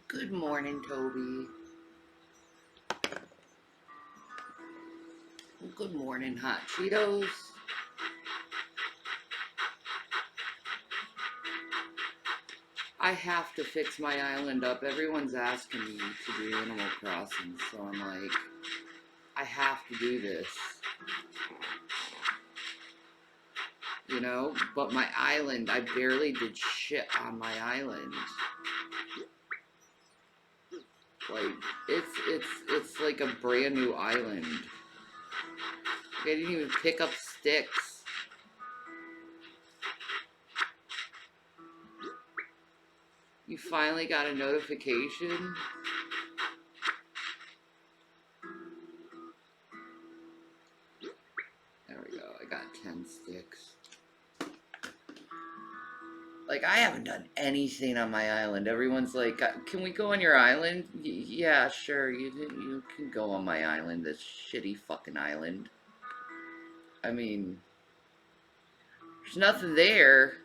Good morning, Toby. Good morning, Hot Cheetos. I have to fix my island up. Everyone's asking me to do Animal Crossing, so I'm like, I have to do this. You know? But my island, I barely did shit on my island. Like, it's like a brand new island. I didn't even pick up sticks. You finally got a notification? There we go, I got 10 sticks. Like, I haven't done anything on my island. Everyone's like, can we go on your island? Yeah, sure, you can go on my island, this shitty fucking island. I mean, there's nothing there.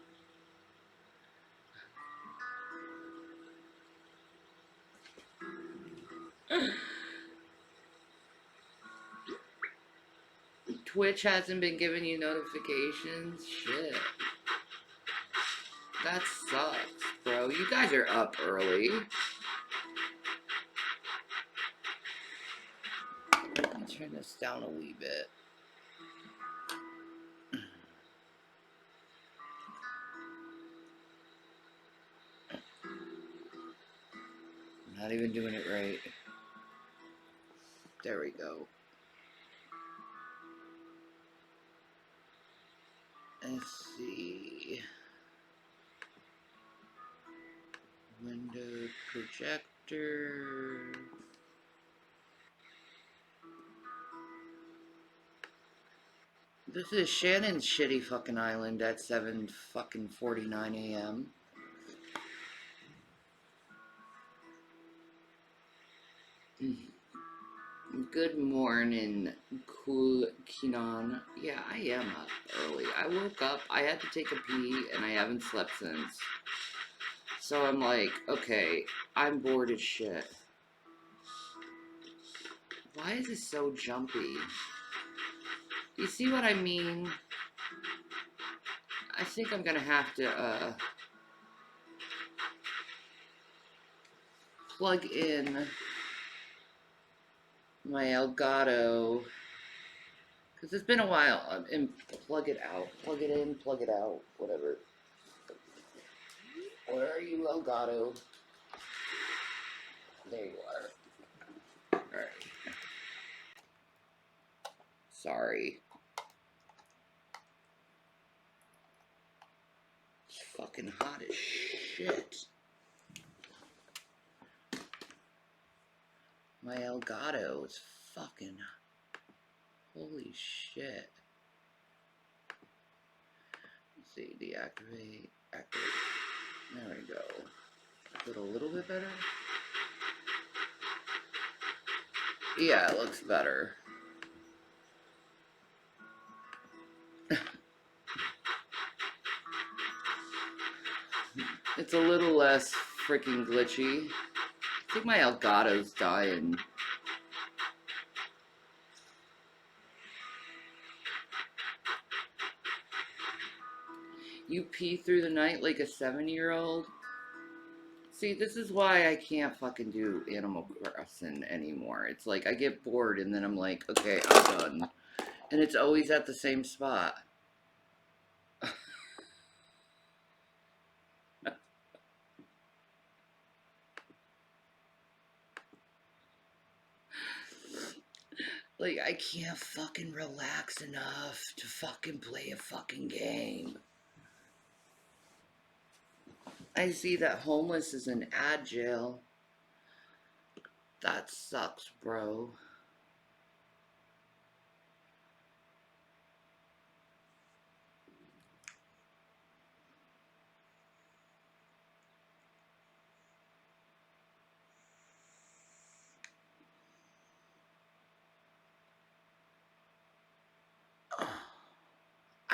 Twitch hasn't been giving you notifications? Shit. That sucks, bro. You guys are up early. Let me turn this down a wee bit. I'm not even doing it right. There we go. Let's see. Window projector. This is Shannon's shitty fucking island at 7:49 a.m. Good morning, Cool Kinan. Yeah, I am up early. I woke up, I had to take a pee, and I haven't slept since. So I'm like, okay, I'm bored as shit. Why is this so jumpy? You see what I mean? I think I'm gonna have to, plug in my Elgato, because it's been a while, and plug it out. Plug it in, plug it out, whatever. Where are you, Elgato? There you are. Alright. Sorry. It's fucking hot as shit. My Elgato is fucking... Holy shit. Let's see, deactivate, activate. There we go. Is it a little bit better? Yeah, it looks better. It's a little less freaking glitchy. I think my Elgato's dying. You pee through the night like a 7-year-old? See, this is why I can't fucking do Animal Crossing anymore. It's like, I get bored and then I'm like, okay, I'm done. And it's always at the same spot. Like, I can't fucking relax enough to fucking play a fucking game. I see that homeless is in ad jail. That sucks, bro.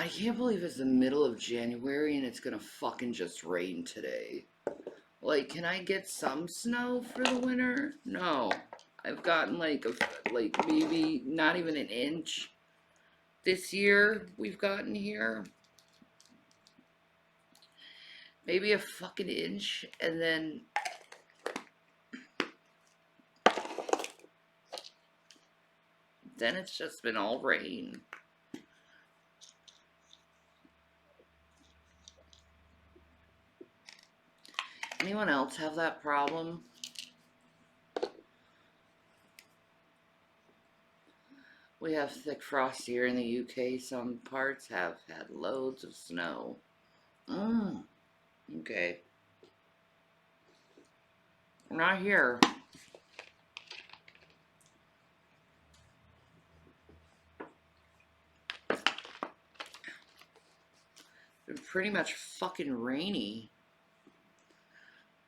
I can't believe it's the middle of January and it's gonna fucking just rain today. Like, can I get some snow for the winter? No. I've gotten like maybe not even an inch this year we've gotten here. Maybe a fucking inch, and then it's just been all rain. Anyone else have that problem? We have thick frost here in the UK. Some parts have had loads of snow. Okay. Not here. It's been pretty much fucking rainy.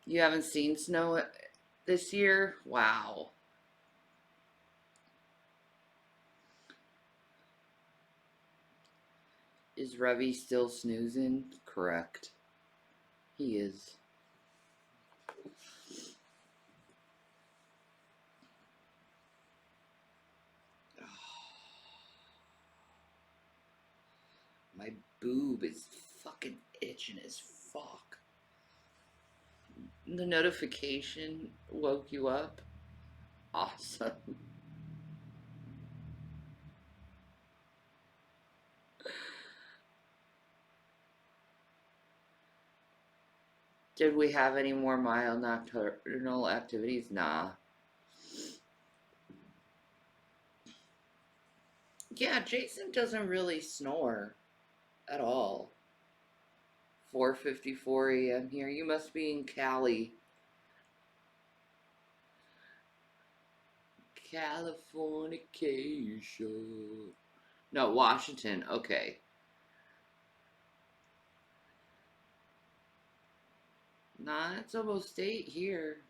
You haven't seen snow this year? Wow. Is Revy still snoozing? Correct. He is. My boob is fucking itching as fuck. The notification woke you up? Awesome. Did we have any more mild nocturnal activities? Nah. Yeah, Jason doesn't really snore at all. 4:54 a.m. here. You must be in Cali. Californication. No, Washington. Okay. Nah, it's almost 8 here.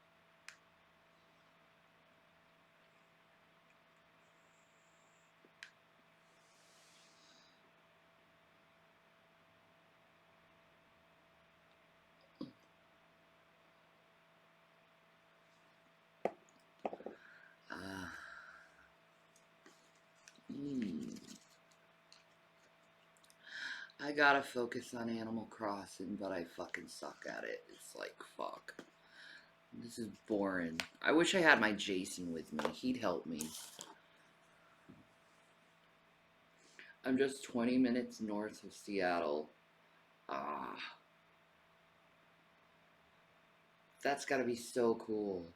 I gotta focus on Animal Crossing, but I fucking suck at it. It's like, fuck. This is boring. I wish I had my Jason with me. He'd help me. I'm just 20 minutes north of Seattle. That's gotta be so cool.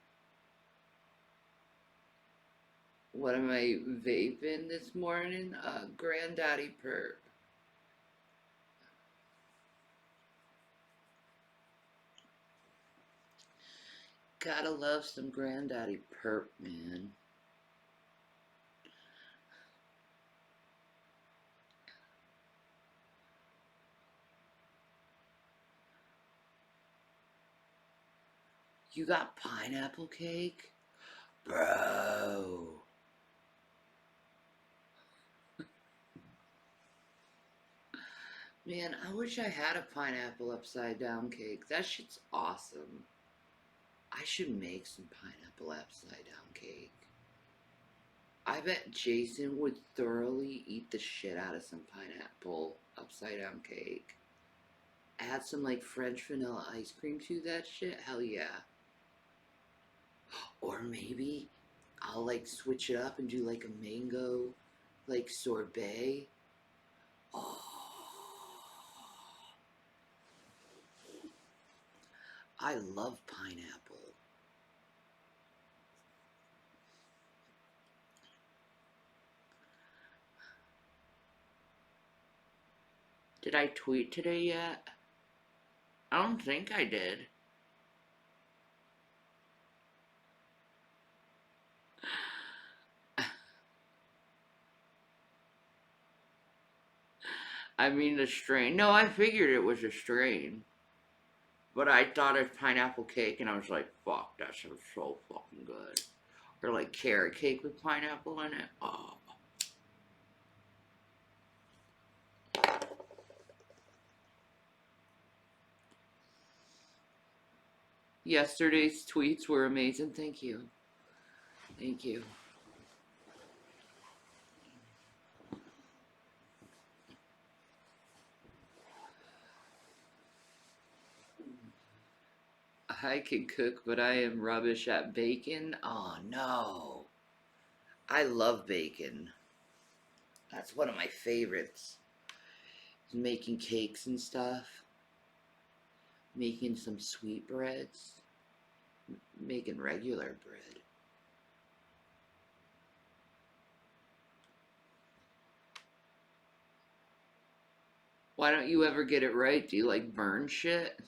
What am I vaping this morning? Granddaddy Perp. Gotta love some Granddaddy Perp, man. You got pineapple cake? Bro. Man, I wish I had a pineapple upside down cake. That shit's awesome. I should make some pineapple upside down cake. I bet Jason would thoroughly eat the shit out of some pineapple upside down cake. Add some like French vanilla ice cream to that shit. Hell yeah. Or maybe I'll like switch it up and do like a mango like sorbet. Oh. I love pineapple. Did I tweet today yet? I don't think I did. I mean the strain. No, I figured it was a strain. But I thought it was pineapple cake and I was like, fuck, that sounds so fucking good. Or like carrot cake with pineapple in it. Oh. Yesterday's tweets were amazing. Thank you. Thank you. I can cook, but I am rubbish at bacon. Oh no. I love bacon. That's one of my favorites. Making cakes and stuff. Making some sweetbreads. Making regular bread. Why don't you ever get it right? Do you like burn shit?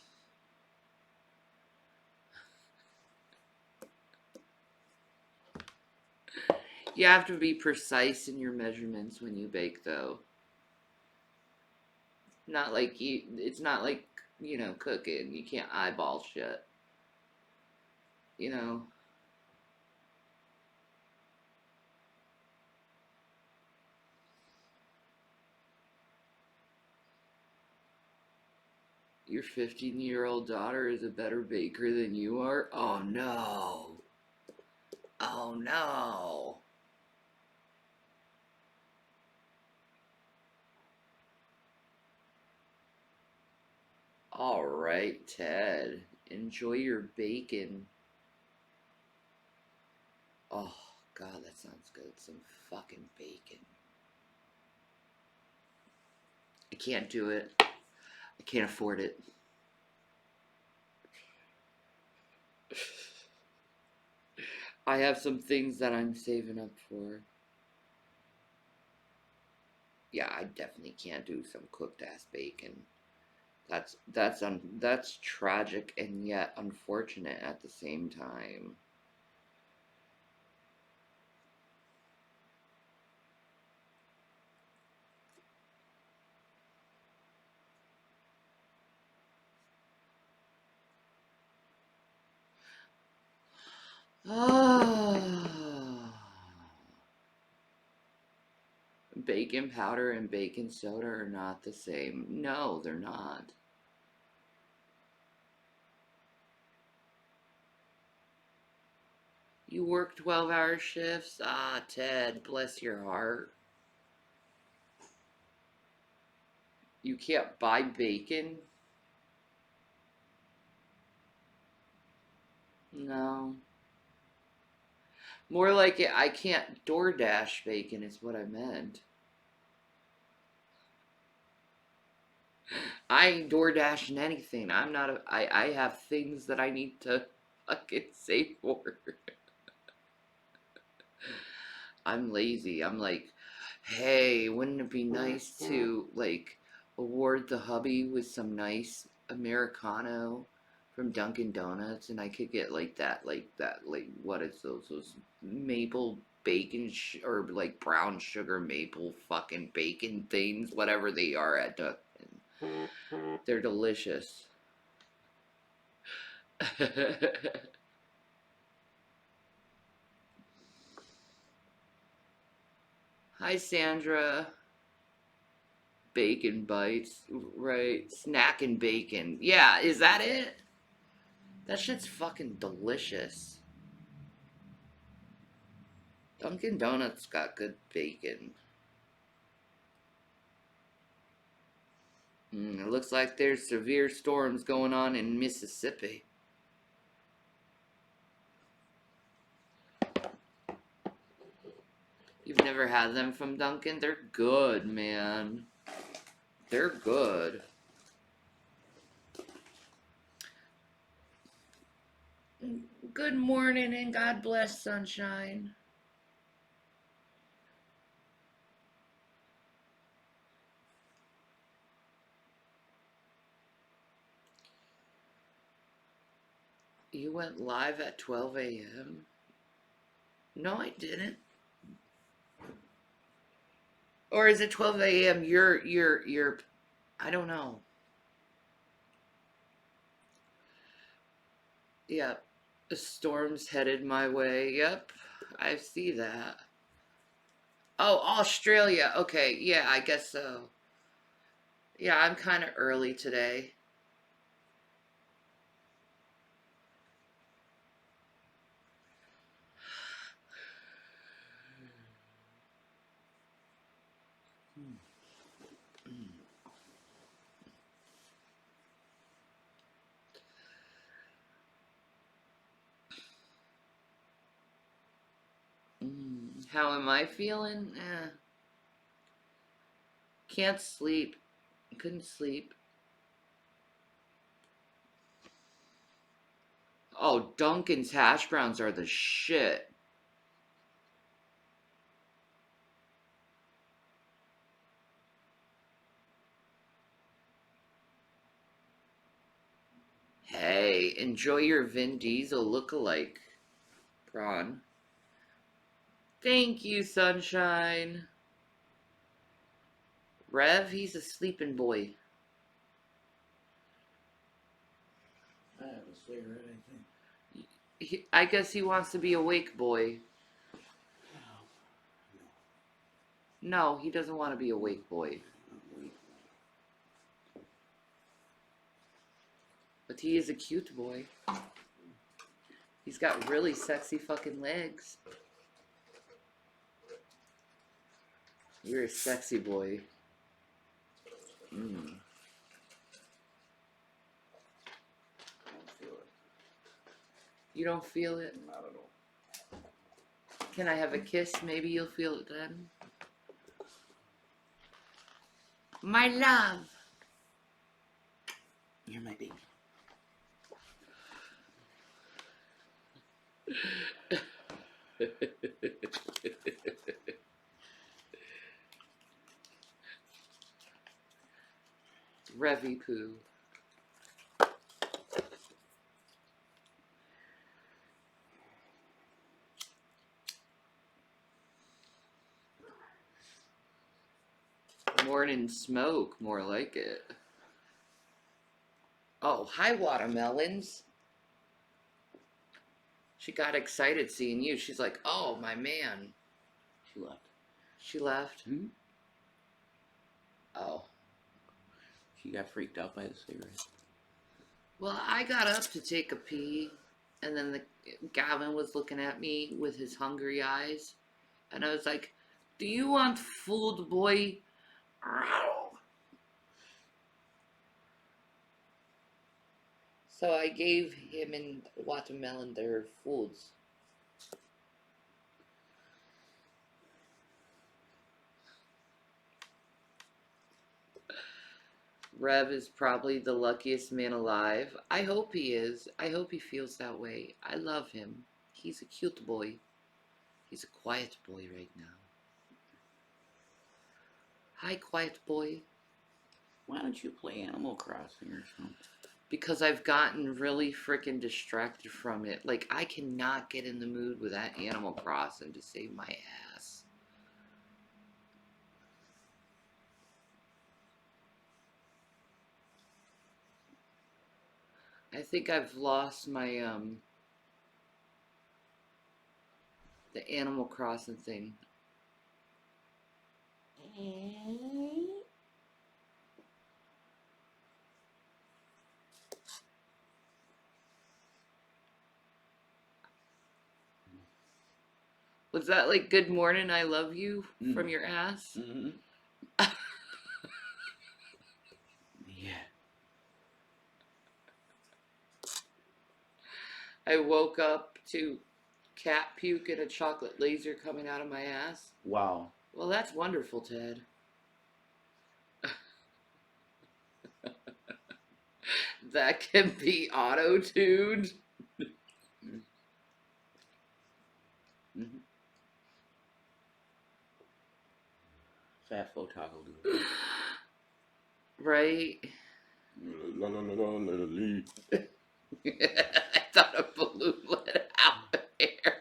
You have to be precise in your measurements when you bake, though. Not like you, it's not like, cooking. You can't eyeball shit. You know, your 15-year-old daughter is a better baker than you are? Oh no. Oh no. All right, Ted. Enjoy your bacon. Oh, God, that sounds good. Some fucking bacon. I can't do it. I can't afford it. I have some things that I'm saving up for. Yeah, I definitely can't do some cooked ass bacon. That's tragic and yet unfortunate at the same time. Ah. Baking powder and baking soda are not the same. No, they're not. You work 12-hour shifts? Ah, Ted, bless your heart. You can't buy bacon? No. More like it, I can't DoorDash bacon is what I meant. I ain't DoorDashing anything. I have things that I need to fucking save for. I'm lazy. I'm like, hey, wouldn't it be nice to like award the hubby with some nice Americano from Dunkin' Donuts, and I could get like what is those maple bacon or like brown sugar maple fucking bacon things, whatever they are at Dunkin'. They're delicious. Hi, Sandra. Bacon bites, right? Snacking bacon. Yeah, is that it? That shit's fucking delicious. Dunkin' Donuts got good bacon. It looks like there's severe storms going on in Mississippi. You've never had them from Dunkin'? They're good, man. They're good. Good morning and God bless, sunshine. You went live at 12 a.m.? No, I didn't. Or is it 12 a.m.? You're, I don't know. Yep. The storm's headed my way. Yep. I see that. Oh, Australia. Okay. Yeah, I guess so. Yeah, I'm kind of early today. How am I feeling? Can't sleep. Couldn't sleep. Oh, Dunkin's hash browns are the shit. Hey, enjoy your Vin Diesel lookalike, Prawn. Thank you, Sunshine. Rev, he's a sleeping boy. I have a cigarette, I think. I guess he wants to be awake boy. No, he doesn't want to be awake boy. But he is a cute boy. He's got really sexy fucking legs. You're a sexy boy. I don't feel it. You don't feel it? Not at all. Can I have a kiss? Maybe you'll feel it then. My love. You're my baby. Revy poo. Morning smoke, more like it. Oh, hi, watermelons. She got excited seeing you. She's like, oh, my man. She left. She left? Hmm? Oh. She got freaked out by the cigarette. Well, I got up to take a pee, and then Gavin was looking at me with his hungry eyes, and I was like, do you want food, boy? So I gave him and Watermelon their foods. Rev is probably the luckiest man alive. I hope he is. I hope he feels that way. I love him. He's a cute boy. He's a quiet boy right now. Hi, quiet boy. Why don't you play Animal Crossing or something? Because I've gotten really freaking distracted from it. Like, I cannot get in the mood with that Animal Crossing to save my ass. I think I've lost my, the Animal Crossing thing. Was that like good morning, I love you from your ass? Mm-hmm. Yeah. I woke up to cat puke and a chocolate laser coming out of my ass. Wow. Well, that's wonderful, Ted. That can be auto-tuned. Mm-hmm. Fast flow toggle do it. Right? La la la la la la. I thought a balloon let out of air.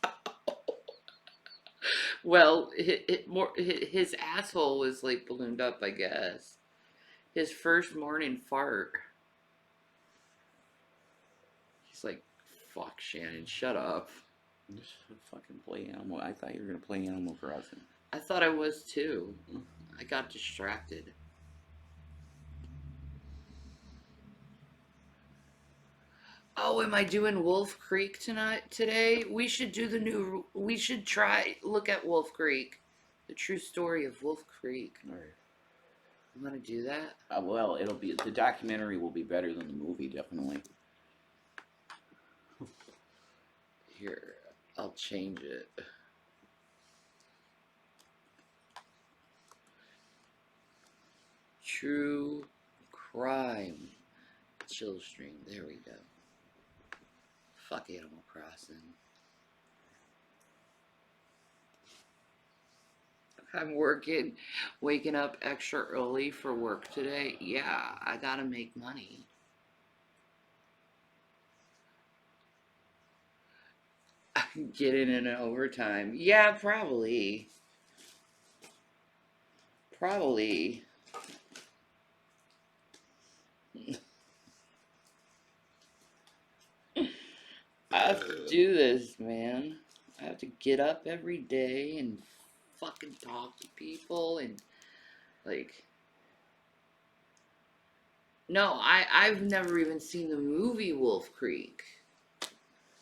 No. Well, his asshole was like ballooned up, I guess. His first morning fart. He's like, fuck, Shannon, shut up. Just fucking play Animal. I thought you were gonna play Animal Crossing. I thought I was too. I got distracted. Oh, am I doing Wolf Creek today? We should do we should look at Wolf Creek. The true story of Wolf Creek. All right. You want to do that? Well, it'll be the documentary will be better than the movie, definitely. Here, I'll change it. True crime. Chillstream. There we go. Fuck Animal Crossing. I'm waking up extra early for work today. Yeah, I gotta make money. Get in an overtime. Yeah, probably. Probably. I have to do this, man. I have to get up every day and fucking talk to people and like. No, I've never even seen the movie Wolf Creek,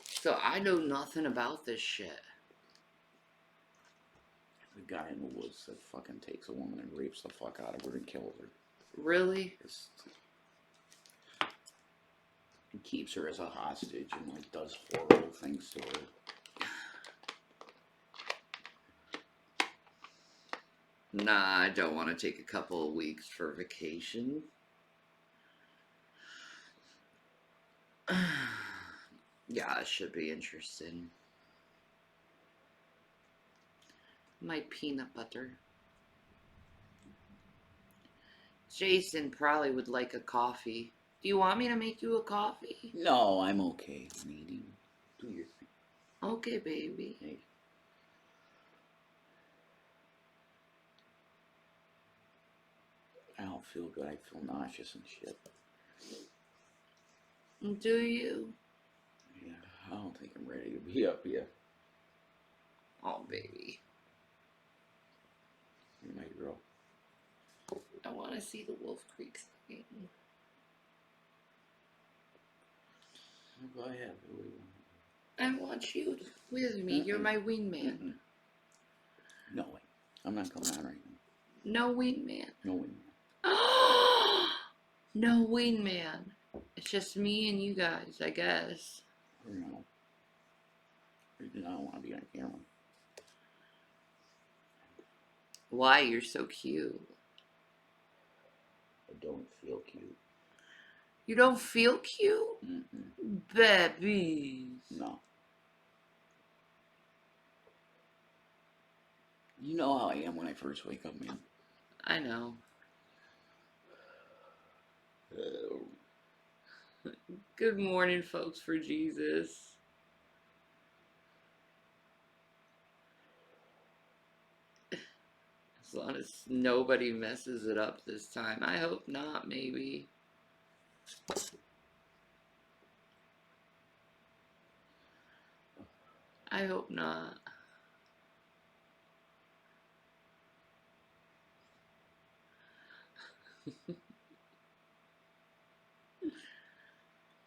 so I know nothing about this shit. The guy in the woods that fucking takes a woman and rapes the fuck out of her and kills her. Really? He keeps her as a hostage and like does horrible things to her. Nah, I don't want to take a couple of weeks for vacation. Yeah, it should be interesting. My peanut butter. Jason probably would like a coffee. Do you want me to make you a coffee? No, I'm okay, Nadine. Do your thing. Okay, baby. Hey. I don't feel good. I feel nauseous and shit. Do you? Yeah, I don't think I'm ready to be up yet. Oh, baby. You're my girl. I want to see the Wolf Creek thing. Go ahead. I want you with me. You're my wingman. No way. I'm not coming on right now. No wingman. No wingman. No wingman. It's just me and you guys, I guess. No. I don't want to be on camera. Why? You're so cute. I don't feel cute. You don't feel cute? Babies. No. You know how I am when I first wake up, man. I know. Good morning, folks, for Jesus. As long as nobody messes it up this time. I hope not, maybe. I hope not.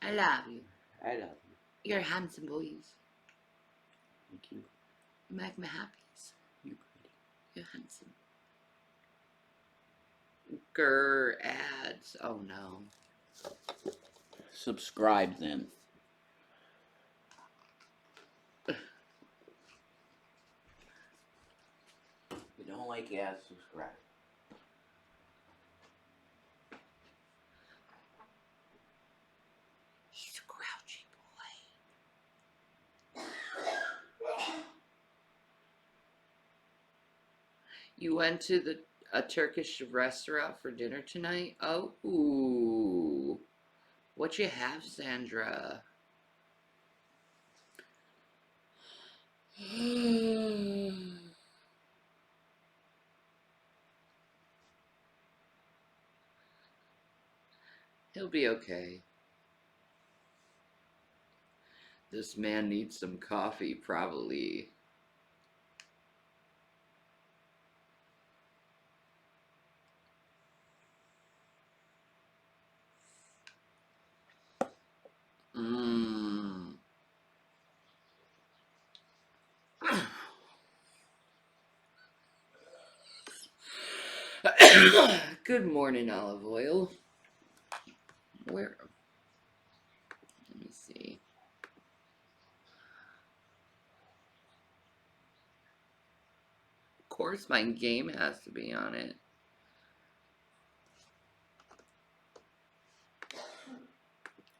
I love you. I love you. You're handsome boys. Thank you. You make me happy. You pretty. You're handsome. Grr, ads. Oh no. Subscribe then. If you don't like ads, subscribe. He's a grouchy boy. You went to a Turkish restaurant for dinner tonight? Oh, ooh. What you have, Sandra? He'll be okay. This man needs some coffee, probably. Mmm. Good morning, olive oil. Where? Let me see. Of course, my game has to be on it.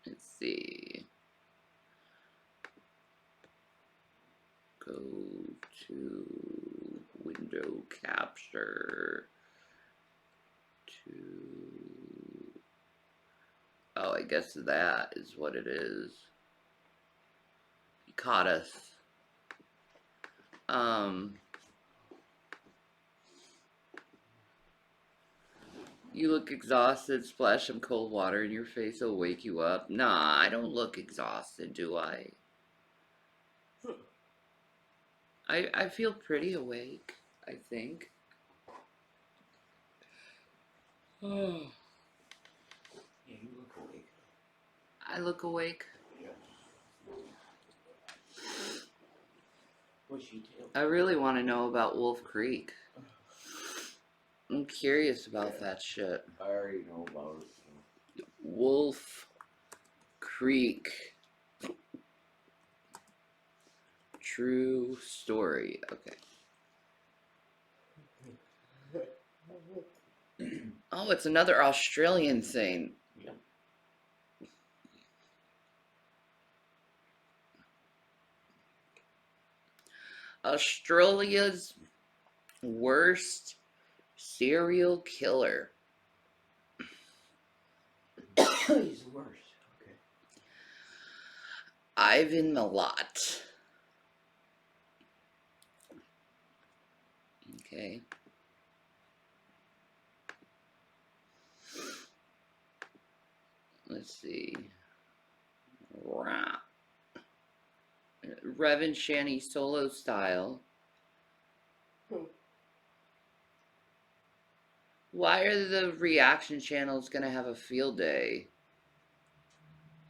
Let's see. Go to window capture to. Oh, I guess that is what it is. He caught us. You look exhausted. Splash some cold water in your face. It'll wake you up. Nah, I don't look exhausted, do I? I feel pretty awake, I think. Oh. Yeah, you look awake. I look awake. Yeah. What's she tell? I really want to know about Wolf Creek. I'm curious about that shit. I already know about it. So. Wolf Creek. True story. Okay. Oh, it's another Australian thing. Yep. Australia's worst serial killer. He's the worst. Okay. Ivan Milat. Okay. Let's see. Rev and Shanny solo style. Why are the reaction channels gonna have a field day?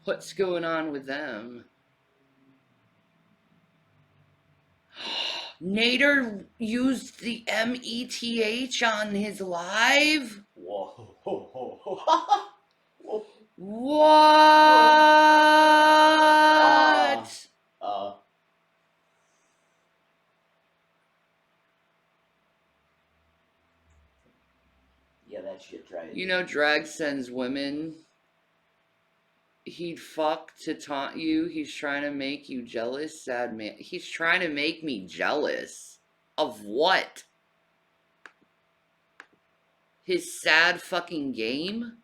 What's going on with them? Nader used the METH on his live? Whoa. Whoa. What? Yeah, that shit tried. You know, drag sends women. He'd fuck to taunt you. He's trying to make you jealous, sad man. He's trying to make me jealous. Of what? His sad fucking game?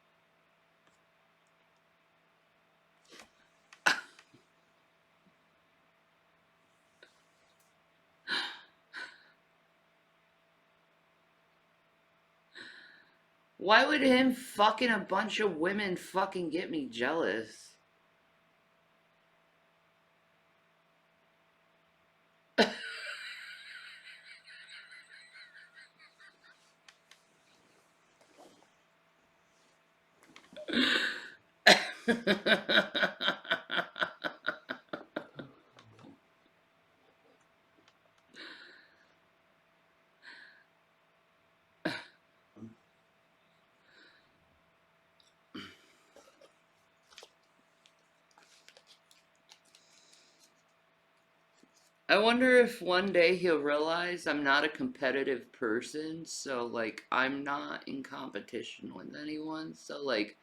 Why would him fucking a bunch of women fucking get me jealous? I wonder if one day he'll realize I'm not a competitive person, so like I'm not in competition with anyone, so like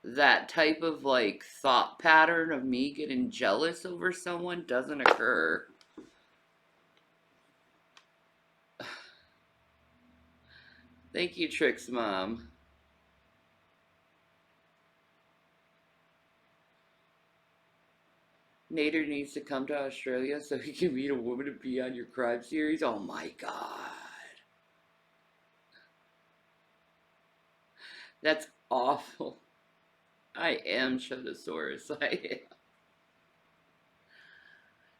that type of like thought pattern of me getting jealous over someone doesn't occur. Thank you, Trix Mom. Nader needs to come to Australia so he can meet a woman to be on your crime series. Oh my god. That's awful. I am Shotosaurus. I am.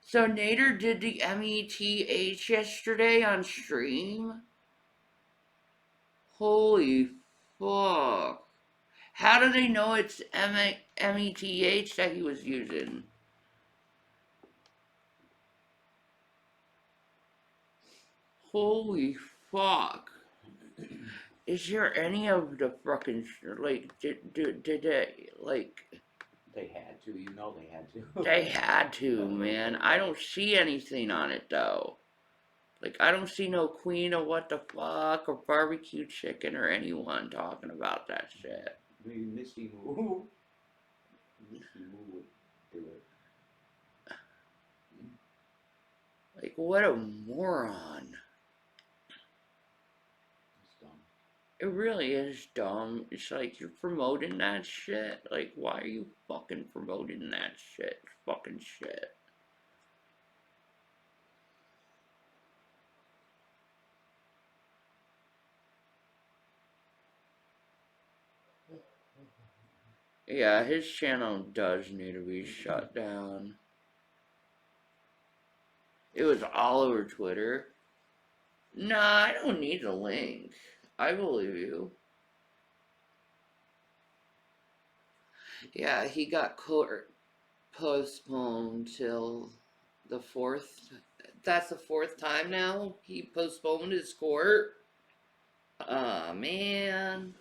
So Nader did the METH yesterday on stream? Holy fuck. How do they know it's METH that he was using? Holy fuck. Is there any of the fucking like did they like They had to, you know, they had to. they had to, man. I don't see anything on it though. Like I don't see no Queen of what the fuck or barbecue chicken or anyone talking about that shit. Maybe Misty Moo. Misty Moo would do it. Like what a moron. It's dumb. It really is dumb. It's like you're promoting that shit. Like why are you fucking promoting that shit? Fucking shit. Yeah, his channel does need to be shut down. It was all over Twitter. Nah, I don't need the link. I believe you. Yeah, he got court postponed till the fourth. That's the fourth time now he postponed his court. Aw, man.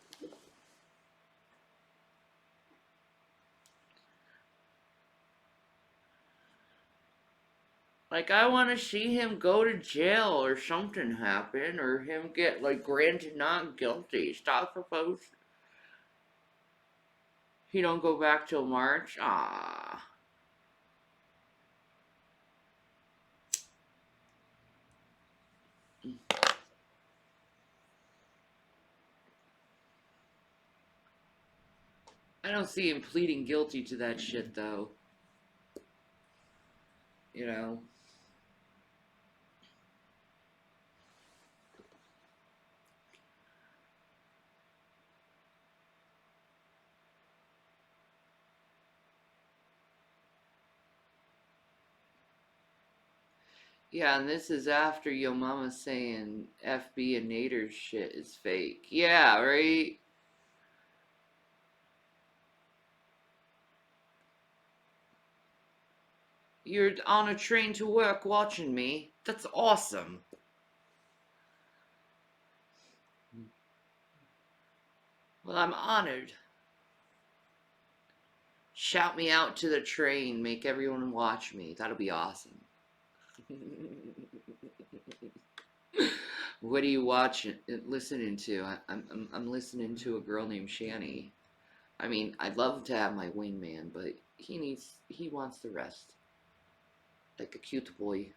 Like, I want to see him go to jail or something happen, or him get, like, granted not guilty. Stop proposing. He don't go back till March? Ah. I don't see him pleading guilty to that shit, though. You know? Yeah, and this is after your mama saying FB and Nader's shit is fake. Yeah, right? You're on a train to work watching me. That's awesome. Well, I'm honored. Shout me out to the train, make everyone watch me. That'll be awesome. What are you watching, listening to? I'm listening to a girl named Shanny. I mean, I'd love to have my wingman, but he wants the rest. Like a cute boy.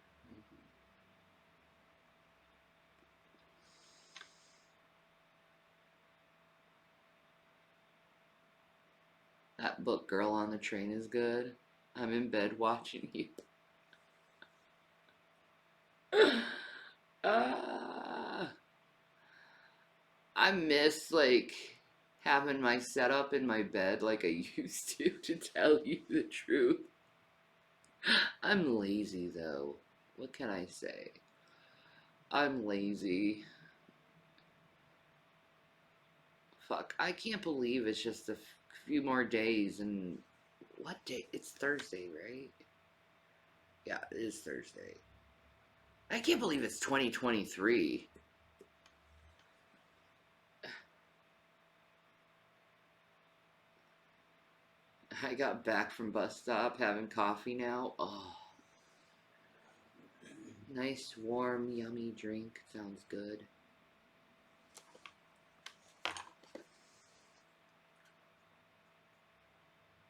That book, Girl on the Train, is good. I'm in bed watching you. uh, I miss, like, having my setup in my bed like I used to tell you the truth. I'm lazy, though. What can I say? I'm lazy. Fuck, I can't believe it's just a few more days and... What day? It's Thursday, right? Yeah, it is Thursday. I can't believe it's 2023. I got back from bus stop having coffee now. Oh, nice, warm, yummy drink. Sounds good.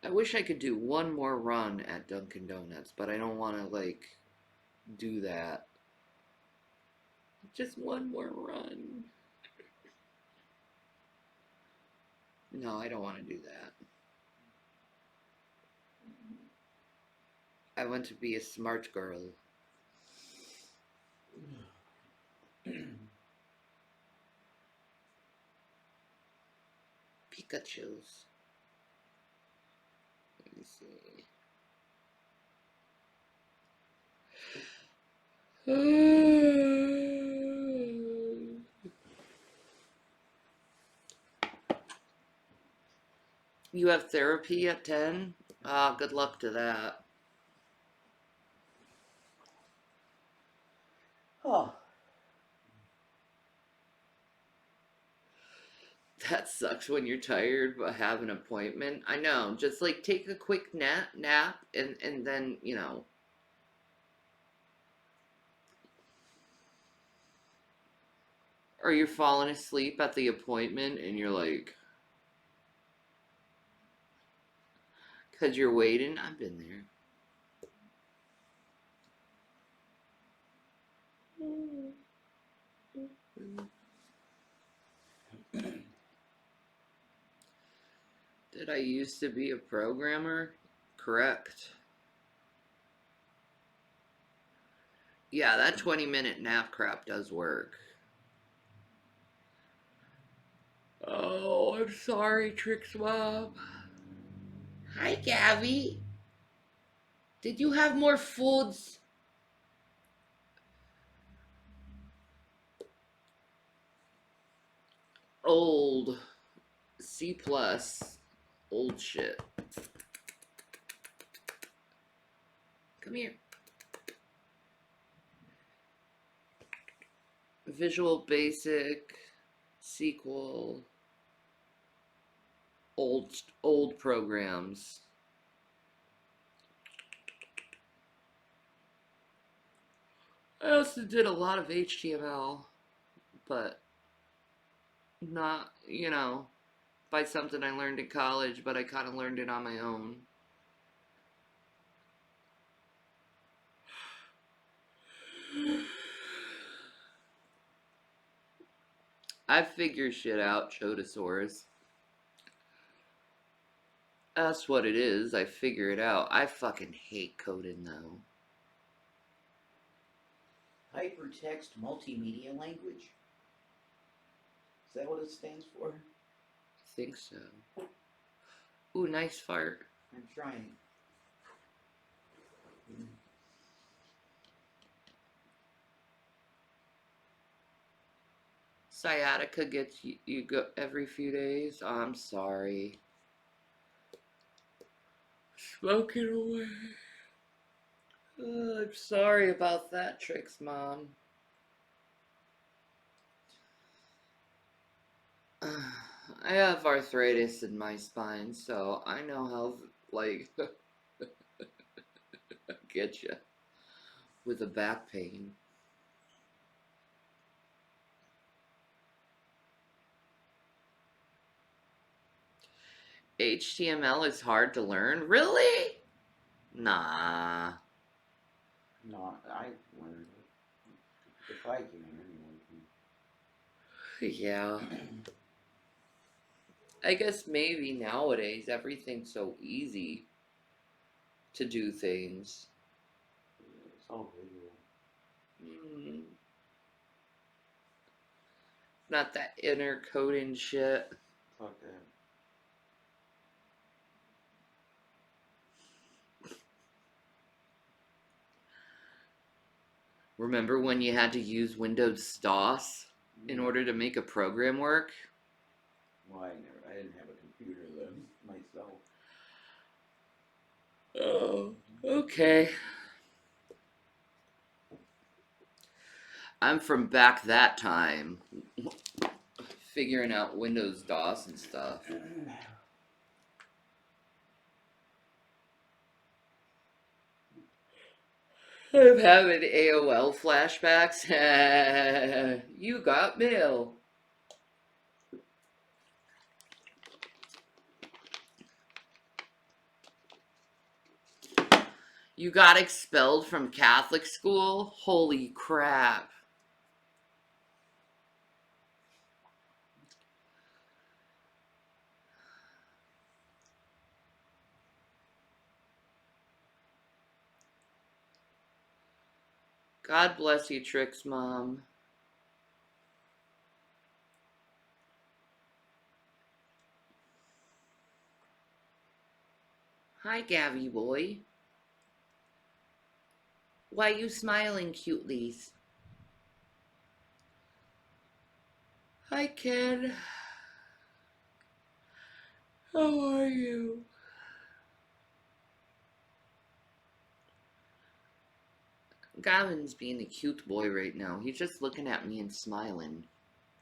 I wish I could do one more run at Dunkin' Donuts, but I don't want to, like, do that. Just one more run. No, I don't want to do that. I want to be a smart girl. Pikachu's. Let me see. You have therapy at 10? Ah, good luck to that. Oh. That sucks when you're tired but have an appointment. I know. Just like take a quick nap and then, you know. Or you're falling asleep at the appointment and you're like, because you're waiting. I've been there. Did I used to be a programmer? Correct. Yeah, that 20-minute nap crap does work. Oh, I'm sorry, Trix Mom. Hi, Gabby. Did you have more foods? Old. C plus. Old shit. Come here. Visual Basic. SQL. Old programs. I also did a lot of HTML, but not, you know, by something I learned in college, but I kind of learned it on my own. I figure shit out, Chodosaurus. That's what it is. I figure it out. I fucking hate coding, though. Hypertext Multimedia Language. Is that what it stands for? I think so. Ooh, nice fart. I'm trying. Sciatica gets you go every few days. Oh, I'm sorry. Smoking away. Oh, I'm sorry about that, Trix Mom. I have arthritis in my spine, so I know how, like, get you with a back pain. HTML is hard to learn? Really? Nah. No, I learned it. If I can, anyone can. Yeah. I guess maybe nowadays everything's so easy to do things. It's all visual. Not that inner coding shit. Fuck that. Remember when you had to use Windows DOS in order to make a program work? Well, I didn't have a computer then myself. Oh, okay. I'm from back that time, figuring out Windows DOS and stuff. I'm having AOL flashbacks. You got mail. You got expelled from Catholic school? Holy crap. God bless you, Trix Mom. Hi, Gabby boy. Why you smiling, cutelies? Hi, kid. How are you? Gavin's being a cute boy right now. He's just looking at me and smiling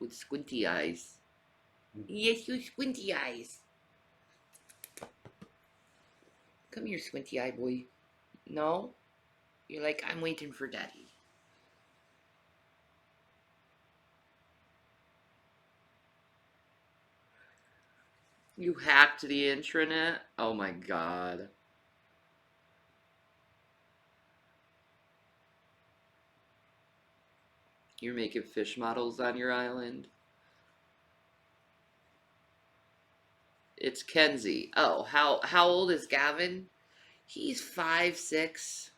with squinty eyes. Yes, you squinty eyes. Come here, squinty eye boy. No? You're like, I'm waiting for daddy. You hacked the intranet? Oh my god. You're making fish models on your island? It's Kenzie. Oh, how old is Gavin? He's 5'6".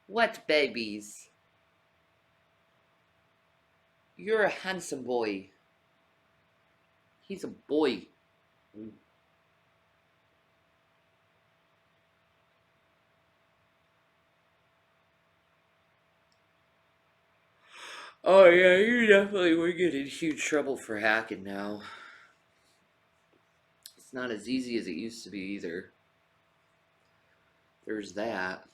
What babies? You're a handsome boy. He's a boy. Oh yeah, you definitely would get in huge trouble for hacking now. It's not as easy as it used to be either. There's that.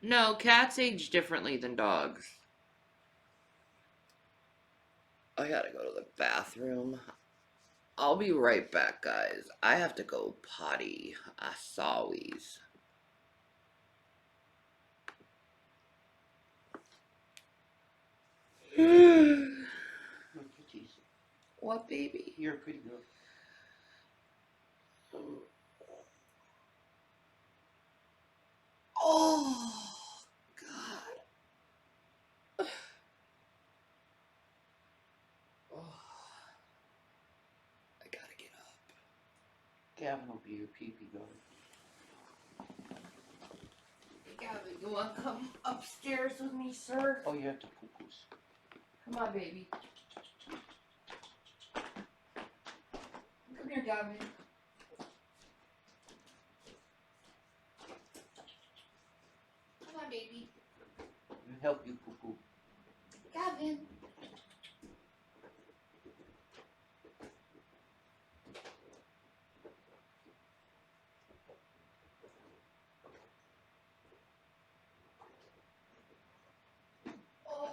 No, cats age differently than dogs. I gotta go to the bathroom. I'll be right back, guys. I have to go potty. Asawi's. What, baby? You're pretty good. Oh, God. Oh, I gotta get up. Gavin will be your pee-pee guard. Hey, Gavin, you wanna come upstairs with me, sir? Oh, you have to poo-poos. Come on, baby. Come here, Gavin. Come on, baby. You help you poo-poo. Gavin. Oh.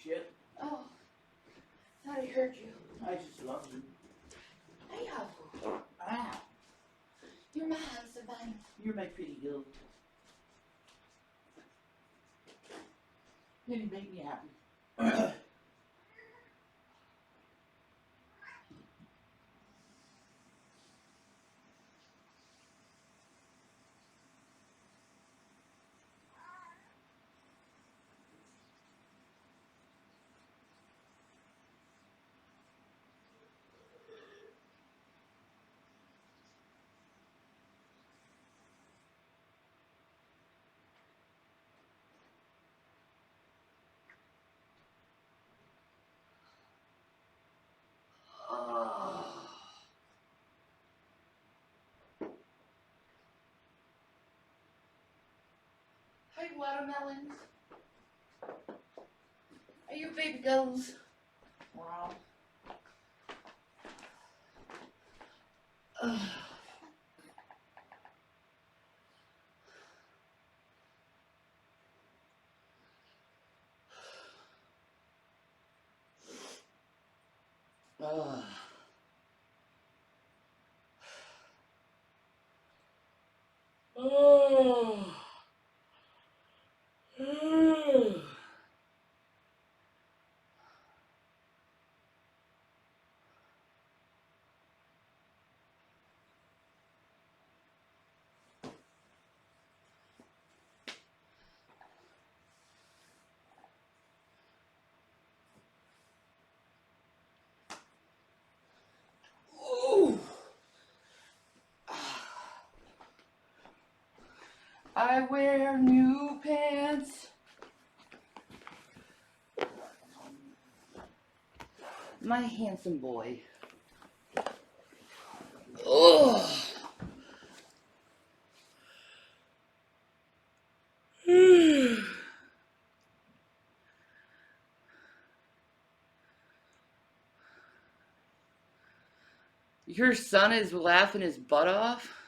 shit. Oh, thought I heard you. I just love you. Hey, Abu. Ah, You're my handsome man. you're my pretty girl. And you make me happy. Hi, watermelons. Are you baby girls? Wow. Oh. Oh. Oh. I wear new pants. My handsome boy. Oh. Your son is laughing his butt off?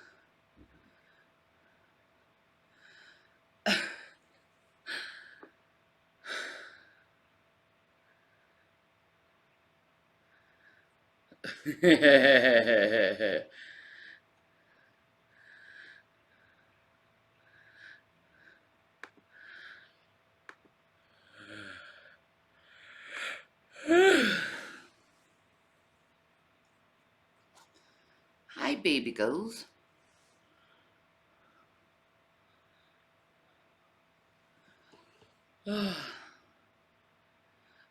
Hi, baby girls. I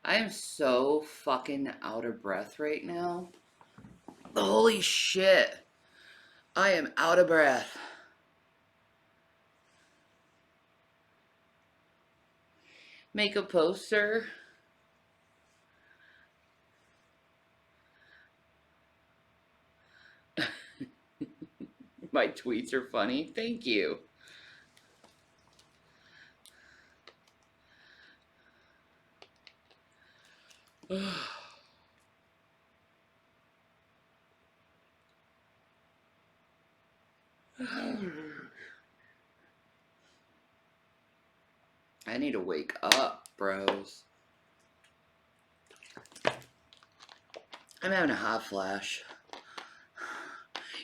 am so fucking out of breath right now. Holy shit. I am out of breath. Make a poster. My tweets are funny. Thank you. I need to wake up, bros. I'm having a hot flash.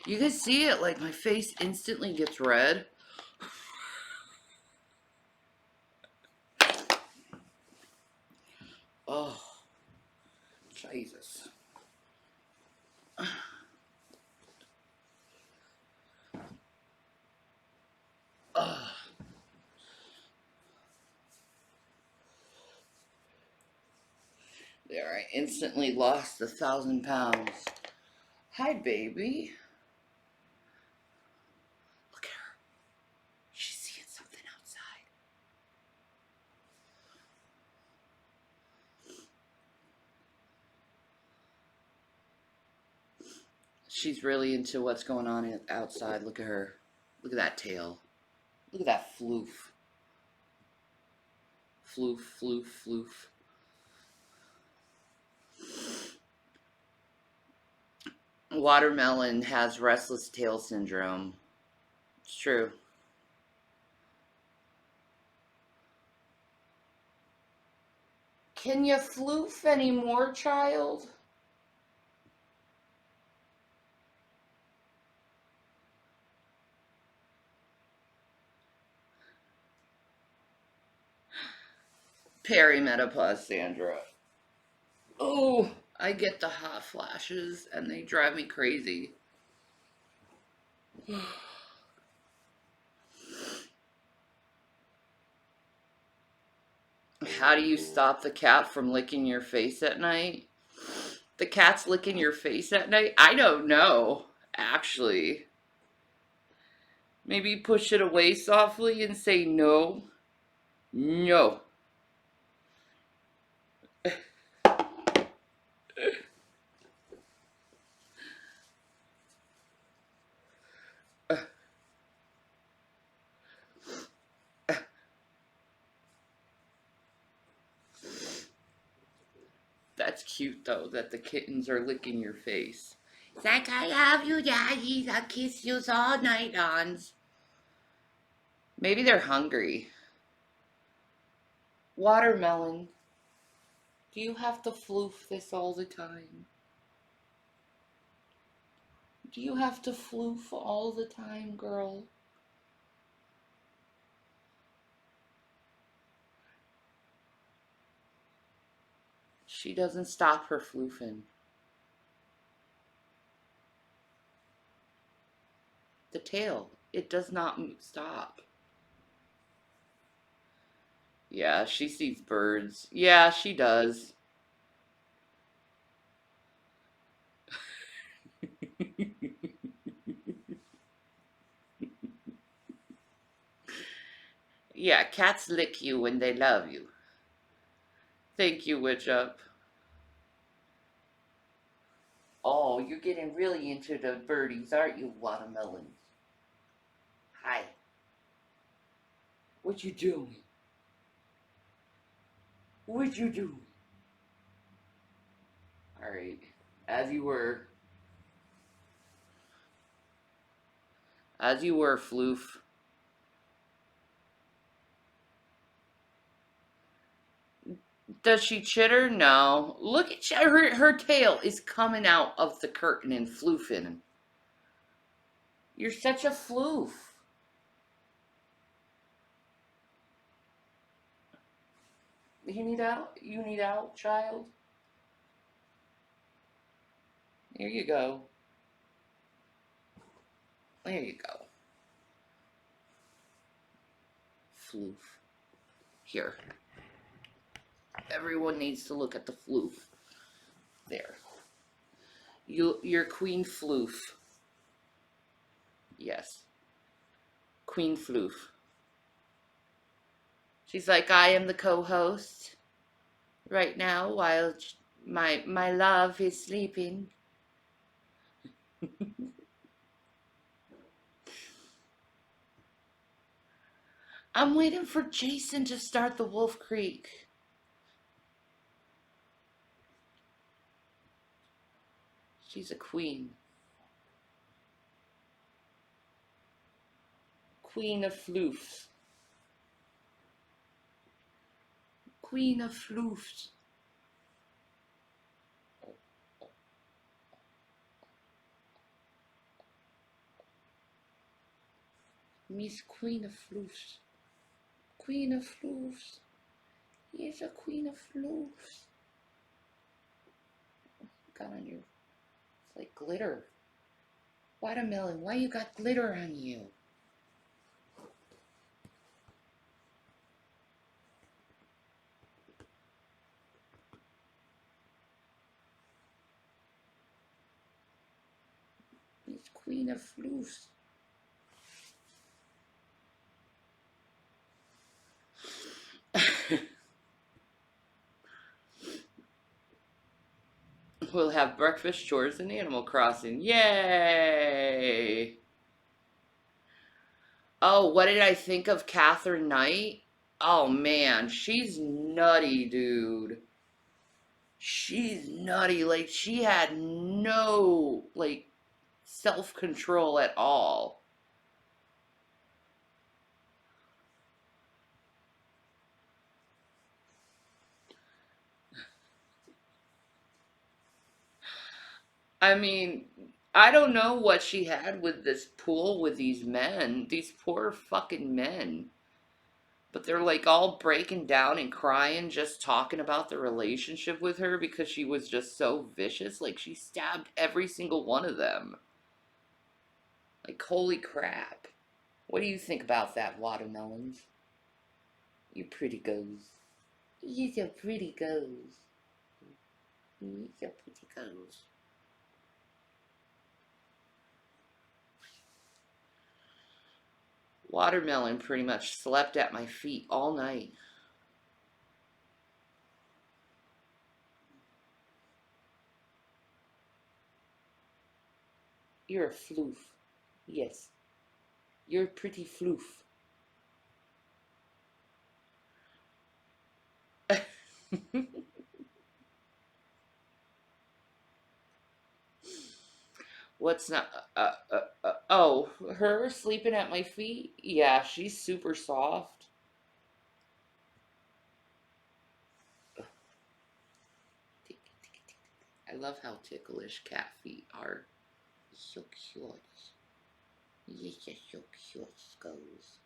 You can see it, like my face instantly gets red. Oh, Jesus. Oh. There, I instantly lost 1,000 pounds. Hi, baby. Look at her. She's seeing something outside. She's really into what's going on outside. Look at her. Look at that tail. Look at that floof. Floof, floof, floof. Watermelon has restless tail syndrome. It's true. Can you floof anymore, child? Perimenopause, Sandra. Oh, I get the hot flashes and they drive me crazy. How do you stop the cat from licking your face at night? The cat's licking your face at night? I don't know, actually. Maybe push it away softly and say no. No. That's cute though, that the kittens are licking your face. It's like, I love you, Daddy. I'll kiss you all night on. Maybe they're hungry. Watermelon, do you have to floof this all the time? Do you have to floof all the time, girl? She doesn't stop her floofing. The tail, it does not stop. Yeah, she sees birds. Yeah, she does. Yeah, cats lick you when they love you. Thank you, Witch Up. Oh, you're getting really into the birdies, aren't you, watermelons? Hi. What you doing? What you doing? Alright. As you were. As you were, Floof. Does she chitter? No. Look at her tail is coming out of the curtain and floofing. You're such a floof. You need out? You need out, child? There you go. There you go. Floof. Here. Everyone needs to look at the floof. There. You're Queen Floof. Yes. Queen Floof. She's like, I am the co-host right now while my love is sleeping. I'm waiting for Jason to start the Wolf Creek. She's a queen. Queen of floofs. Queen of floofs. Miss Queen of floofs. Queen of floofs. Here's a queen of floofs. Got on you. It's like glitter. Watermelon, why you got glitter on you? Miss Queen of floofs. We'll have breakfast, chores, and Animal Crossing. Yay! Oh, what did I think of Catherine Knight? Oh man, she's nutty, dude. She's nutty. Like, she had no, like, self-control at all. I mean, I don't know what she had with this pool with these men, these poor fucking men. But they're like all breaking down and crying just talking about the relationship with her because she was just so vicious. Like she stabbed every single one of them. Like, holy crap. What do you think about that, watermelons? You pretty goes. You so pretty goes. You so pretty goes. Watermelon pretty much slept at my feet all night. You're a floof. Yes. You're a pretty floof. What's not? Oh, her sleeping at my feet? Yeah, she's super soft. I love how ticklish cat feet are. So cute. Yes, so cute, goes.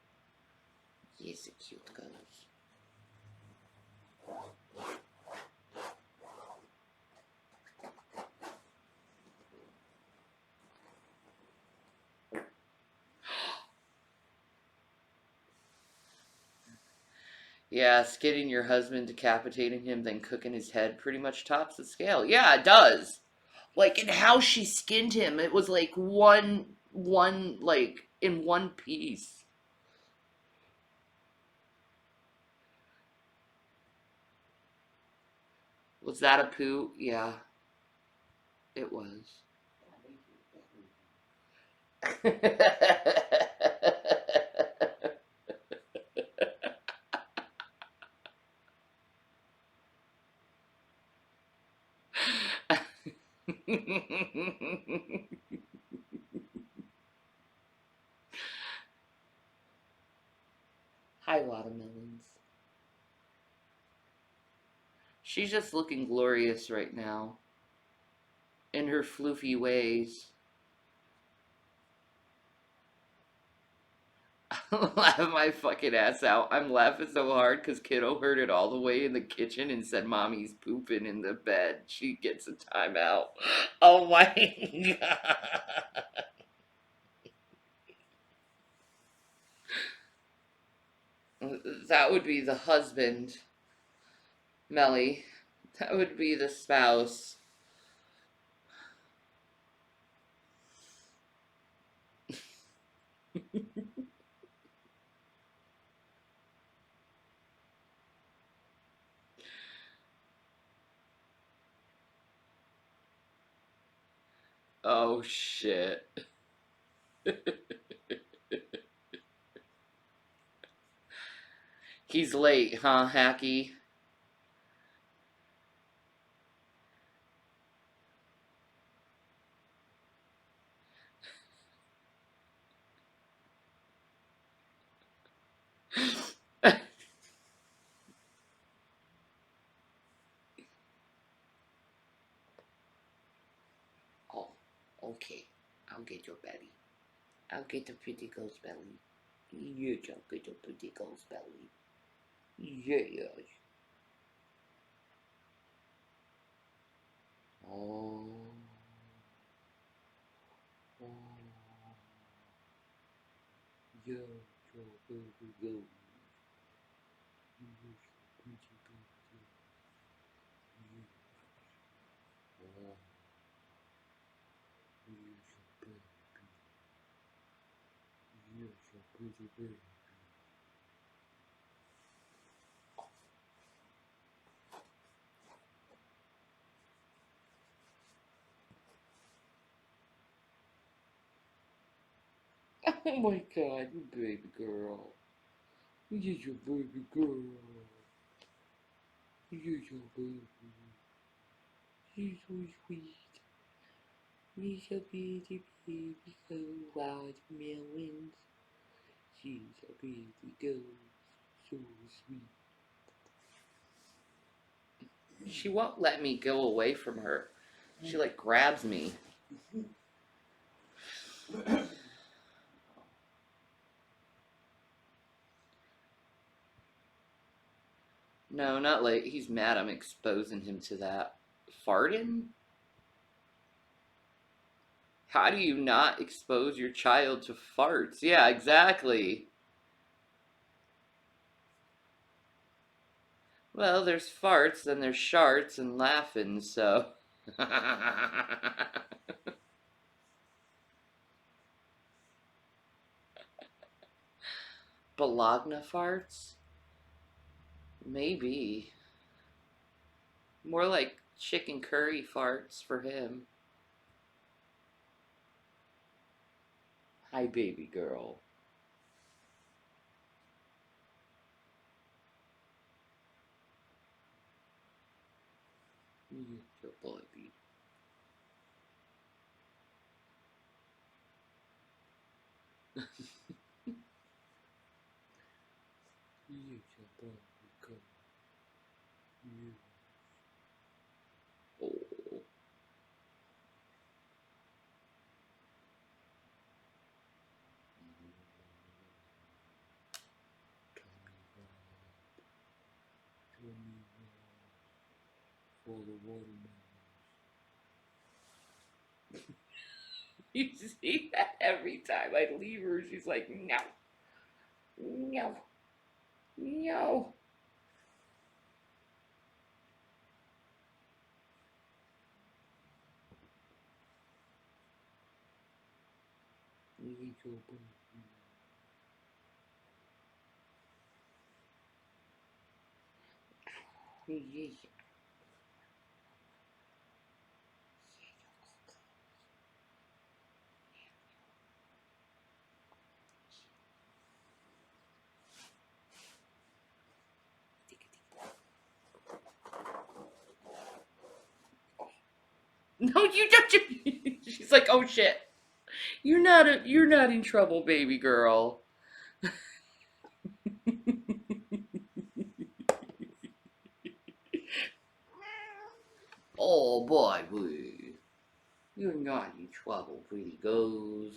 Yes, a cute goes. Yeah, skinning your husband, decapitating him, then cooking his head pretty much tops the scale. Yeah, it does. Like, and how she skinned him, it was like like in one piece. Was that a poo? Yeah, it was. Hi, watermelons. She's just looking glorious right now in her floofy ways. I'm laughing my fucking ass out. I'm laughing so hard because Kiddo heard it all the way in the kitchen and said, Mommy's pooping in the bed. She gets a timeout. Oh my god. That would be the husband, Melly. That would be the spouse. Oh shit. He's late, huh, Hacky? Oh, okay. I'll get your belly. I'll get the pretty girl's belly. Yes, I'll get the pretty girl's belly. Yes. Oh. Oh. Yes, your baby girl. Yes, pretty baby. Yes. Oh. Yes, baby. Yes, pretty baby. Oh my god, you baby girl. You're your baby girl. You're your baby. You're so sweet. You're so pretty baby girl. Watermelons. She's a baby girl. So sweet. She won't let me go away from her. She like grabs me. No, not like he's mad I'm exposing him to that. Farting? How do you not expose your child to farts? Yeah, exactly. Well, there's farts, then there's sharts and laughing, so. Bologna farts? Maybe. More like chicken curry farts for him. Hi, baby girl. Your baby. Your baby girl. Oh. For the watermelons. You see that every time I leave her, she's like, no, no, no. No, you don't. She's like, oh shit, you're not in trouble, baby girl. Oh boy, boy. You're not in trouble, pretty girls.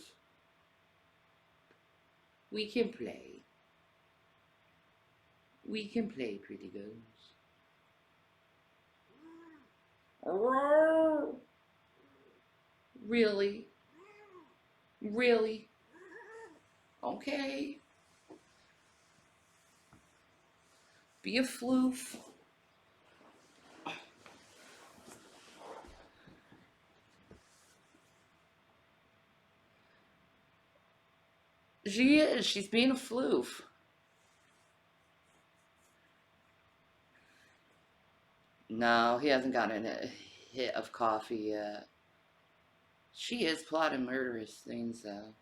We can play. We can play, pretty girls. Really? Really? Okay. Be a floof. She is. She's being a floof. No, he hasn't gotten a hit of coffee yet. She is plotting murderous things, though.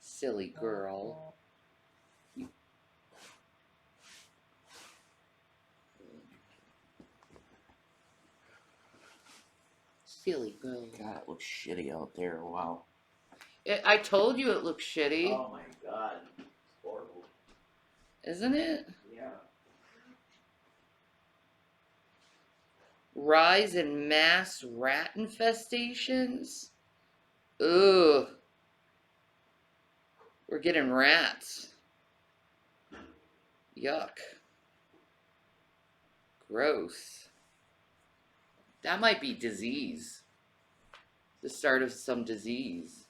Silly girl. Silly girl. God, it looks shitty out there. Wow. I told you it looks shitty. Oh my god. It's horrible. Isn't it? Yeah. Rise in mass rat infestations? Ugh. We're getting rats. Yuck. Gross. That might be disease. The start of some disease.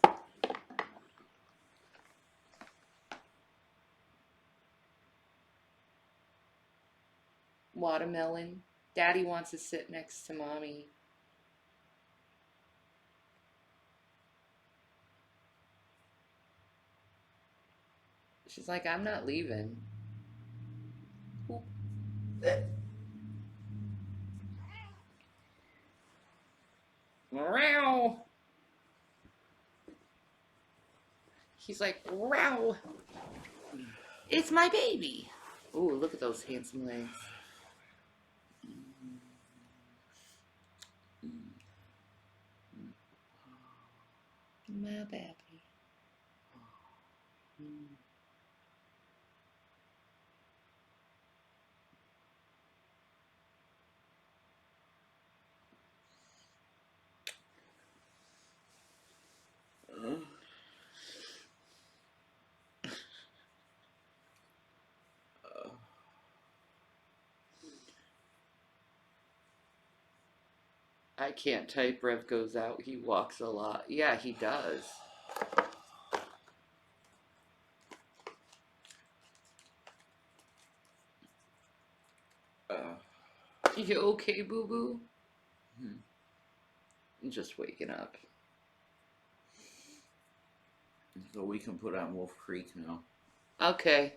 Watermelon. Daddy wants to sit next to mommy. She's like, I'm not leaving. Meow. He's like, wow. It's my baby. Ooh, look at those handsome legs. My baby. I can't type. Rev goes out. He walks a lot. Yeah, he does. You okay, boo boo? I'm just waking up. So we can put on Wolf Creek now. Okay.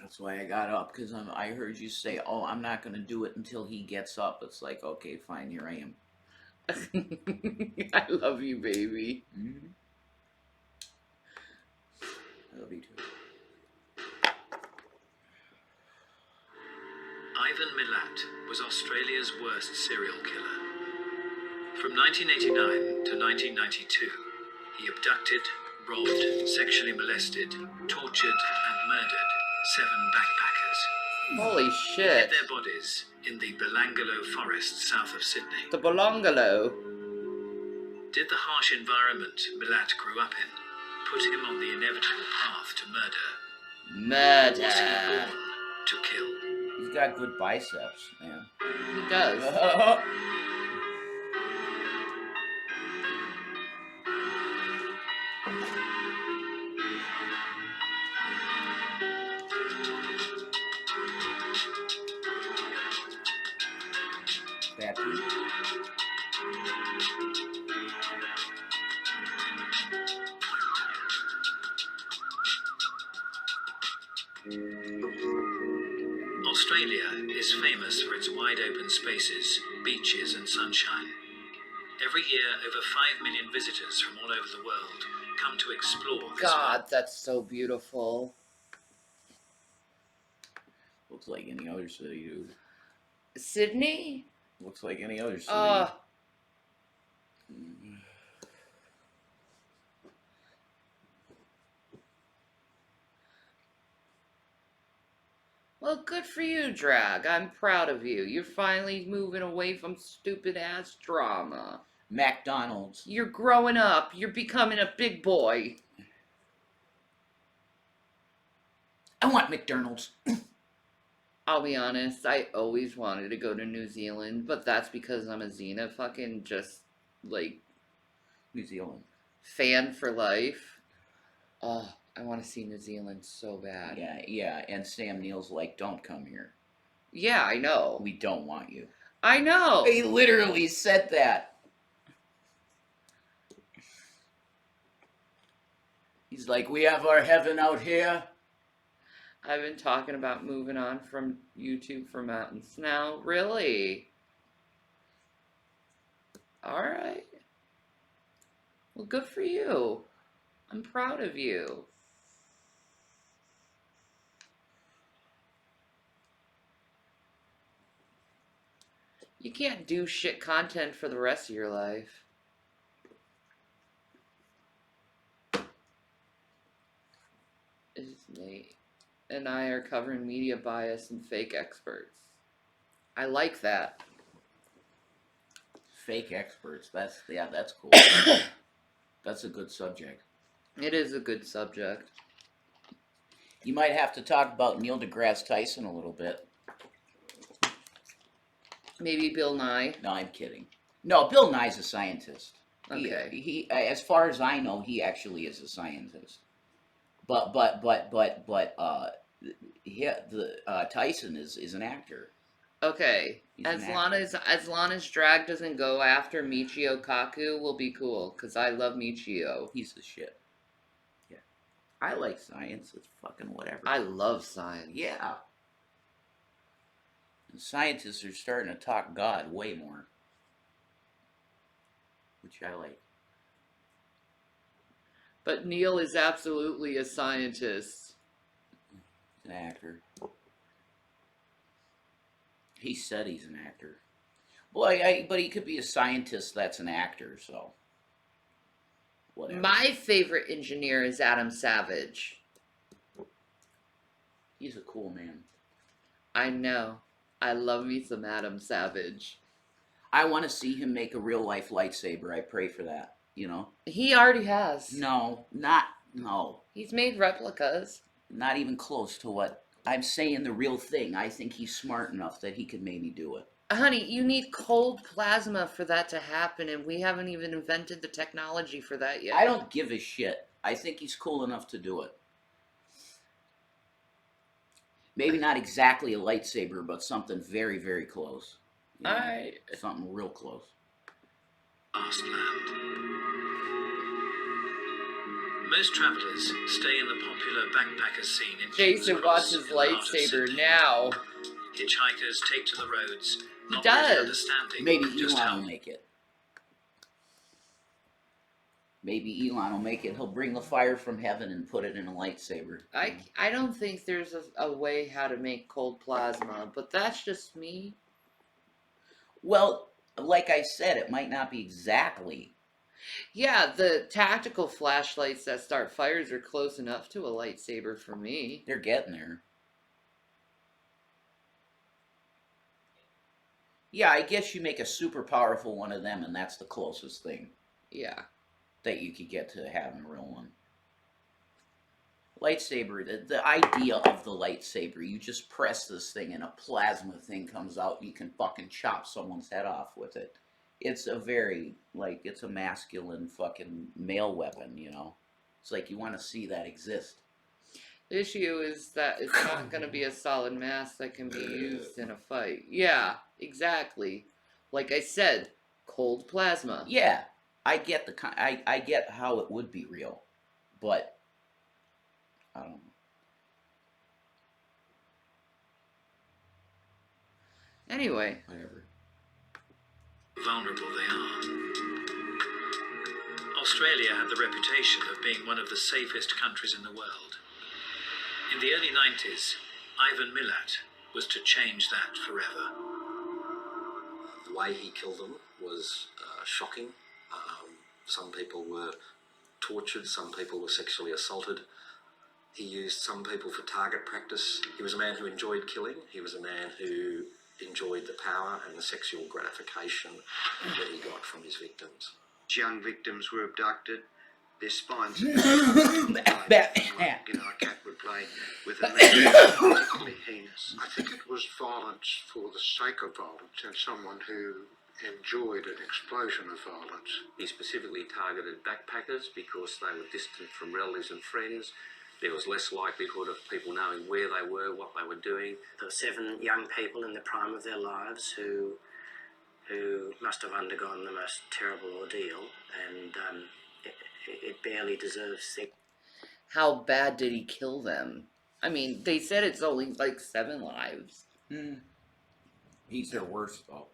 That's why I got up, because I heard you say, oh, I'm not going to do it until he gets up. It's like, okay, fine, here I am. I love you, baby. Mm-hmm. I love you too. Ivan Milat was Australia's worst serial killer. From 1989 to 1992, he abducted, robbed, sexually molested, tortured, and murdered 7 backpackers. Holy He shit. hid their bodies in the Belangolo forest south of Sydney. The Belongolo. Did the harsh environment Milat grew up in put him on the inevitable path to murder? Was he Murder. born to kill? He's got good biceps, man. He does. That dude. Australia is famous for its wide open spaces, beaches and sunshine. Every year, over 5 million visitors from all over the world come to explore this God, that's so beautiful. Looks like any other city, dude. Sydney? Looks like any other city. Well, good for you, Drag. I'm proud of you. You're finally moving away from stupid-ass drama. McDonald's. You're growing up. You're becoming a big boy. I want McDonald's. I'll be honest, I always wanted to go to New Zealand, but that's because I'm a Xena fucking just, like, New Zealand. fan for life. Oh, I want to see New Zealand so bad. Yeah, and Sam Neill's like, don't come here. Yeah, I know. We don't want you. I know. He literally said that. He's like, we have our heaven out here. I've been talking about moving on from YouTube for mountains now. Really? Alright. Well, good for you. I'm proud of you. You can't do shit content for the rest of your life. Nate and I are covering media bias and fake experts. I like that. Fake experts. That's cool. That's a good subject. It is a good subject. You might have to talk about Neil deGrasse Tyson a little bit. Maybe Bill Nye. No, I'm kidding. No, Bill Nye's a scientist. Okay. He as far as I know, he actually is a scientist. But Tyson is an actor. Okay. He's As an long actor. as Drag doesn't go after Michio Kaku, we'll be cool. Cause I love Michio. He's the shit. Yeah. I like science. It's fucking whatever. I love science. Yeah. And scientists are starting to talk God way more. Which I like. But Neil is absolutely a scientist. He's an actor. He said he's an actor. Well, but he could be a scientist that's an actor, so. Whatever. My favorite engineer is Adam Savage. He's a cool man. I know. I love me some Adam Savage. I want to see him make a real life lightsaber. I pray for that, you know? He already has. No. He's made replicas. Not even close to what I'm saying the real thing. I think he's smart enough that he could maybe do it. Honey, you need cold plasma for that to happen, and we haven't even invented the technology for that yet. I don't give a shit. I think he's cool enough to do it. Maybe not exactly a lightsaber, but something very, very close. You know, something real close. Vast land. Most travellers stay in the popular backpacker scene in Jason King's wants Cross his in the heart of lightsaber Sydney. now. Hitchhikers take to the roads, He not really does. understanding Maybe just Elon how will make it. Maybe Elon will make it. He'll bring the fire from heaven and put it in a lightsaber. I don't think there's a way how to make cold plasma, but that's just me. Well, like I said, it might not be exactly. Yeah, the tactical flashlights that start fires are close enough to a lightsaber for me. They're getting there. Yeah, I guess you make a super powerful one of them, and that's the closest thing. Yeah. That you could get to having a real one. Lightsaber, the idea of the lightsaber, you just press this thing and a plasma thing comes out and you can fucking chop someone's head off with it. It's a very, like, it's a masculine fucking male weapon, you know? It's like you want to see that exist. The issue is that it's not going to be a solid mass that can be used in a fight. Yeah, exactly. Like I said, cold plasma. Yeah, I get I get how it would be real, but I don't know. Anyway. Whatever. vulnerable they are. Australia had the reputation of being one of the safest countries in the world. In the early 90s, Ivan Milat was to change that forever. The way he killed them was shocking. Some people were tortured, some people were sexually assaulted. He used some people for target practice. He was a man who enjoyed killing. He was a man who enjoyed the power and the sexual gratification that he got from his victims. Young victims were abducted, their spines a cat would play with them, particularly heinous. I think it was violence for the sake of violence and someone who enjoyed an explosion of violence. He specifically targeted backpackers because they were distant from relatives and friends. There was less likelihood of people knowing where they were, what they were doing. There were 7 young people in the prime of their lives who must have undergone the most terrible ordeal, and it barely deserves the... How bad did he kill them? I mean, they said it's only like 7 lives. He's their worst, though.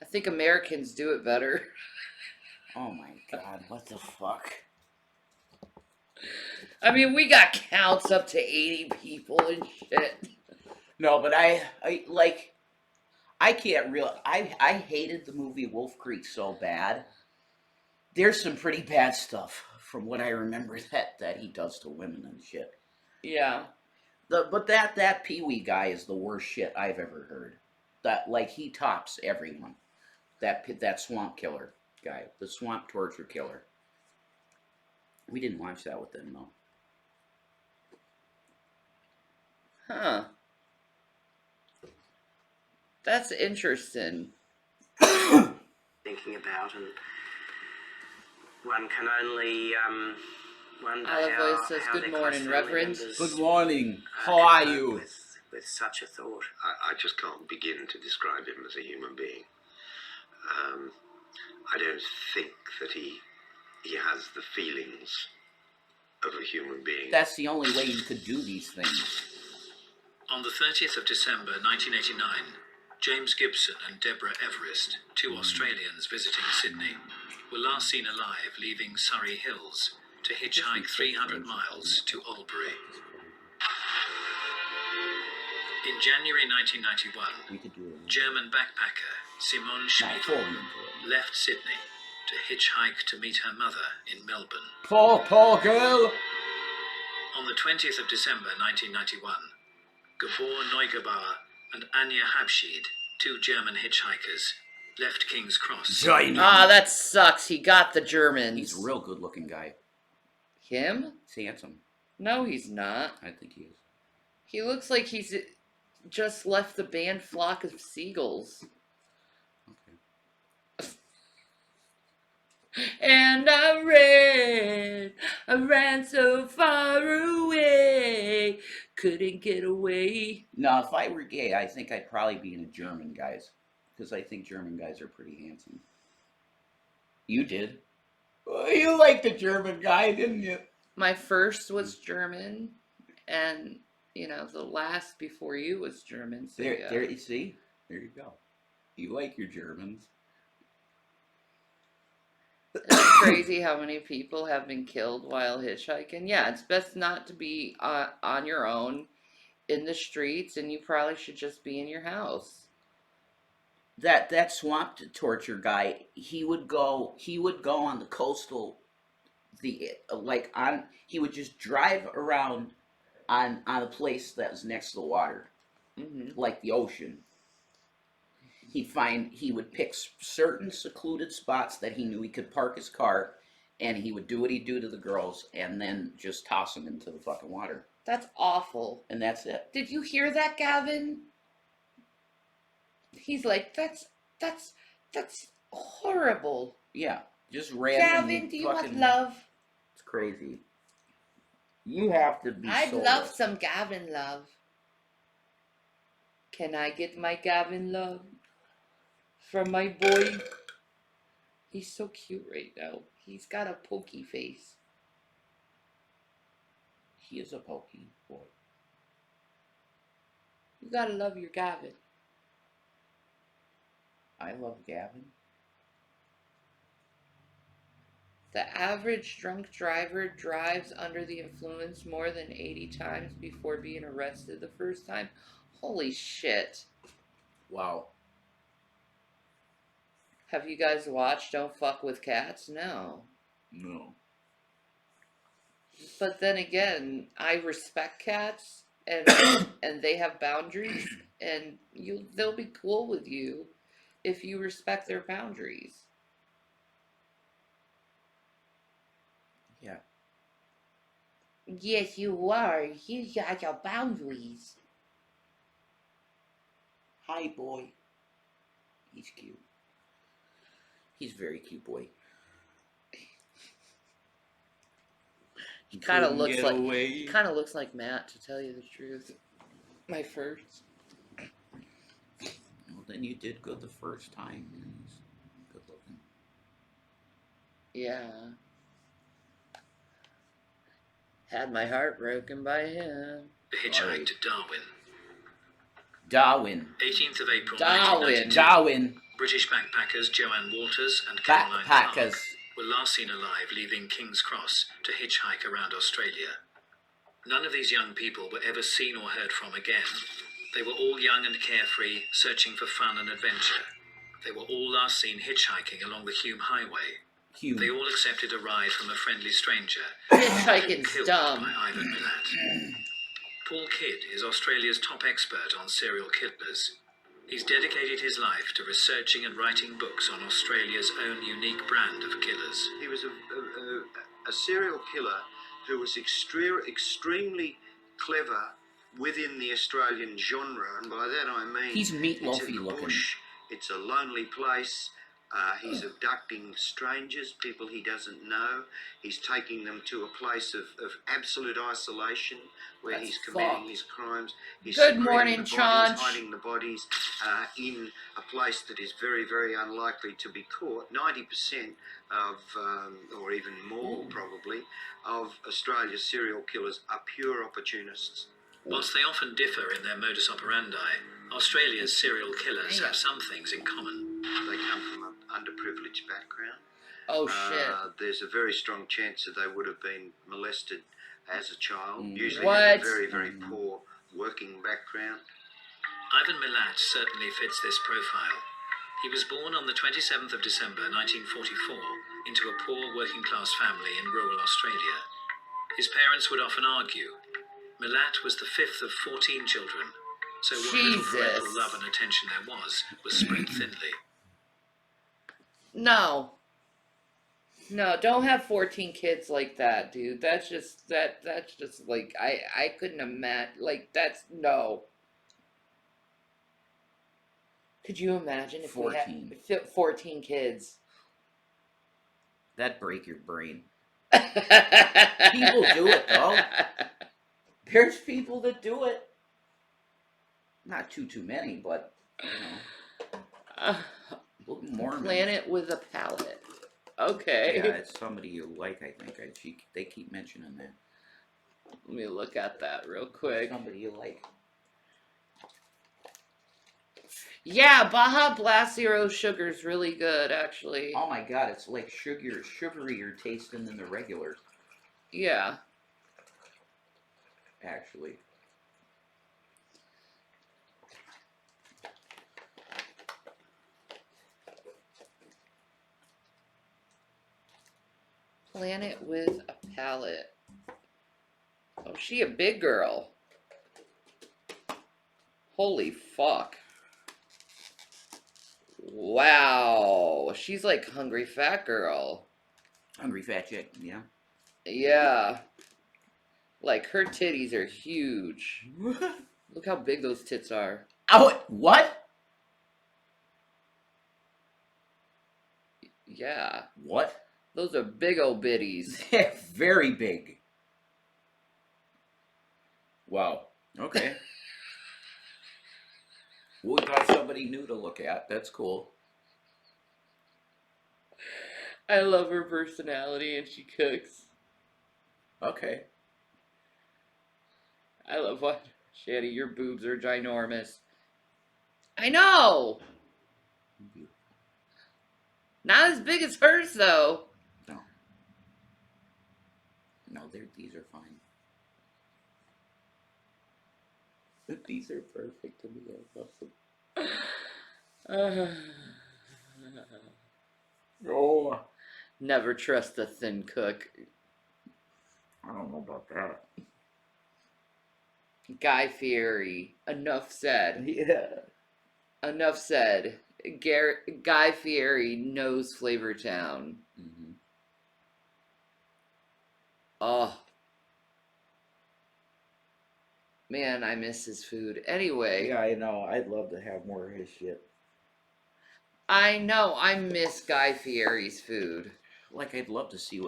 I think Americans do it better. Oh my god, what the fuck? I mean, we got counts up to 80 people and shit. No, but I can't I hated the movie Wolf Creek so bad. There's some pretty bad stuff from what I remember that he does to women and shit. Yeah. But that Pee-wee guy is the worst shit I've ever heard. That, like, he tops everyone. That swamp killer guy, the swamp torture killer. We didn't watch that with them, though. Huh. That's interesting. thinking about, and one can only wonder Olive says, how "Good their morning, close family Reverend." members, Good morning. How could are cope you? with such a thought? I just can't begin to describe him as a human being. I don't think that he has the feelings of a human being. That's the only way you could do these things. On the 30th of December 1989, James Gibson and Deborah Everest, 2 Australians visiting Sydney, were last seen alive leaving Surrey Hills to hitchhike 300 miles to Albury. In January 1991, We could do it. German backpacker Simone Schmiedel left Sydney to hitchhike to meet her mother in Melbourne. Poor girl. On the 20th of December 1991, Gabor Neugebauer and Anja Habschied, 2 German hitchhikers, left King's Cross. Ah, that sucks. He got the Germans. He's a real good-looking guy. Him? He's handsome. No, he's not. I think he is. He looks like he's just left the band Flock of Seagulls. Okay. And I ran so far away, couldn't get away. Now, if I were gay, I think I'd probably be in a German guys, because I think German guys are pretty handsome. You did. You liked the German guy, didn't you? My first was German, and you know the last before you was German. So There, yeah. there. You see, there you go. You like your Germans. It's crazy how many people have been killed while hitchhiking. Yeah, it's best not to be on your own in the streets, and you probably should just be in your house. That swamp torture guy, he would go on the coastal, he would just drive around on a place that was next to the water, like the ocean. He would pick certain secluded spots that he knew he could park his car, and he would do what he'd do to the girls, and then just toss them into the fucking water. That's awful. And that's it. Did you hear that, Gavin? He's like, that's horrible. Yeah, just randomly. Gavin, do you want love? It's crazy. You have to be. I'd love some Gavin love. Can I get my Gavin love from my boy? He's so cute right now. He's got a pokey face. He is a pokey boy. You gotta love your Gavin. I love Gavin. The average drunk driver drives under the influence more than 80 times before being arrested the first time. Holy shit. Wow. Have you guys watched Don't Fuck with Cats? No. No. But then again, I respect cats, and and they have boundaries, and they'll be cool with you if you respect their boundaries. Yeah. Yes, you are. You got your boundaries. Hi, boy. He's cute. He's very cute, boy. He kind of looks like Matt, to tell you the truth. My first. Well, then you did good the first time. He's good looking. Yeah. Had my heart broken by him. The hitchhike to Darwin. Darwin. 18th of April Darwin. 1992. Darwin. British backpackers Joanne Walters and Caroline Backpackers. Clark were last seen alive leaving King's Cross to hitchhike around Australia. None of these young people were ever seen or heard from again. They were all young and carefree, searching for fun and adventure. They were all last seen hitchhiking along the Hume Highway. They all accepted a ride from a friendly stranger. Hitchhiking's killed dumb. by Ivan Milat. Paul Kidd is Australia's top expert on serial killers. He's dedicated his life to researching and writing books on Australia's own unique brand of killers. He was a serial killer who was extremely clever within the Australian genre, and by that I mean He's meatloafy it's in the looking. bush, it's a lonely place. He's abducting strangers, people he doesn't know. He's taking them to a place of absolute isolation where That's he's committing fucked. his crimes. He's Good secreting morning, the bodies, Chonch. hiding the bodies in a place that is very, very unlikely to be caught. 90% of, or even more probably, of Australia's serial killers are pure opportunists. Whilst they often differ in their modus operandi, Australia's serial killers have some things in common. They come from an underprivileged background. Oh shit. There's a very strong chance that they would have been molested as a child. Usually What? have a very, very poor working background. Ivan Milat certainly fits this profile. He was born on the 27th of December 1944 into a poor working-class family in rural Australia. His parents would often argue. Milat was the fifth of 14 children, so what little parental Jesus. love and attention there was spread thinly. No. No, don't have 14 kids like that, dude. That's just like I couldn't imagine like that's no. Could you imagine if 14. we had 14 kids? That'd break your brain. People do it, though. There's people that do it. Not too many, but Mormons. Planet with a palate. Okay. Yeah, it's somebody you like, I think. They keep mentioning that. Let me look at that real quick. Somebody you like. Yeah, Baja Blast Zero Sugar's really good, actually. Oh my god, it's like sugarier tasting than the regular. Yeah. Actually. Planet with a palate. Oh, she a big girl. Holy fuck. Wow. She's like hungry fat girl. Hungry fat chick, yeah. Yeah. Like her titties are huge. Look how big those tits are. Oh, what? Yeah. What? Those are big old bitties. They're very big. Wow. Okay. We got somebody new to look at. That's cool. I love her personality and she cooks. Okay. I love what Shanny, your boobs are ginormous. I know. Not as big as hers though. No, these are fine. These are perfect to me. I love them. Oh. Never trust a thin cook. I don't know about that. Guy Fieri. Enough said. Yeah. Enough said. Guy Fieri knows Flavortown. Mm-hmm. Oh. Man, I miss his food. Anyway. Yeah, I know. I'd love to have more of his shit. I know. I miss Guy Fieri's food. Like, I'd love to see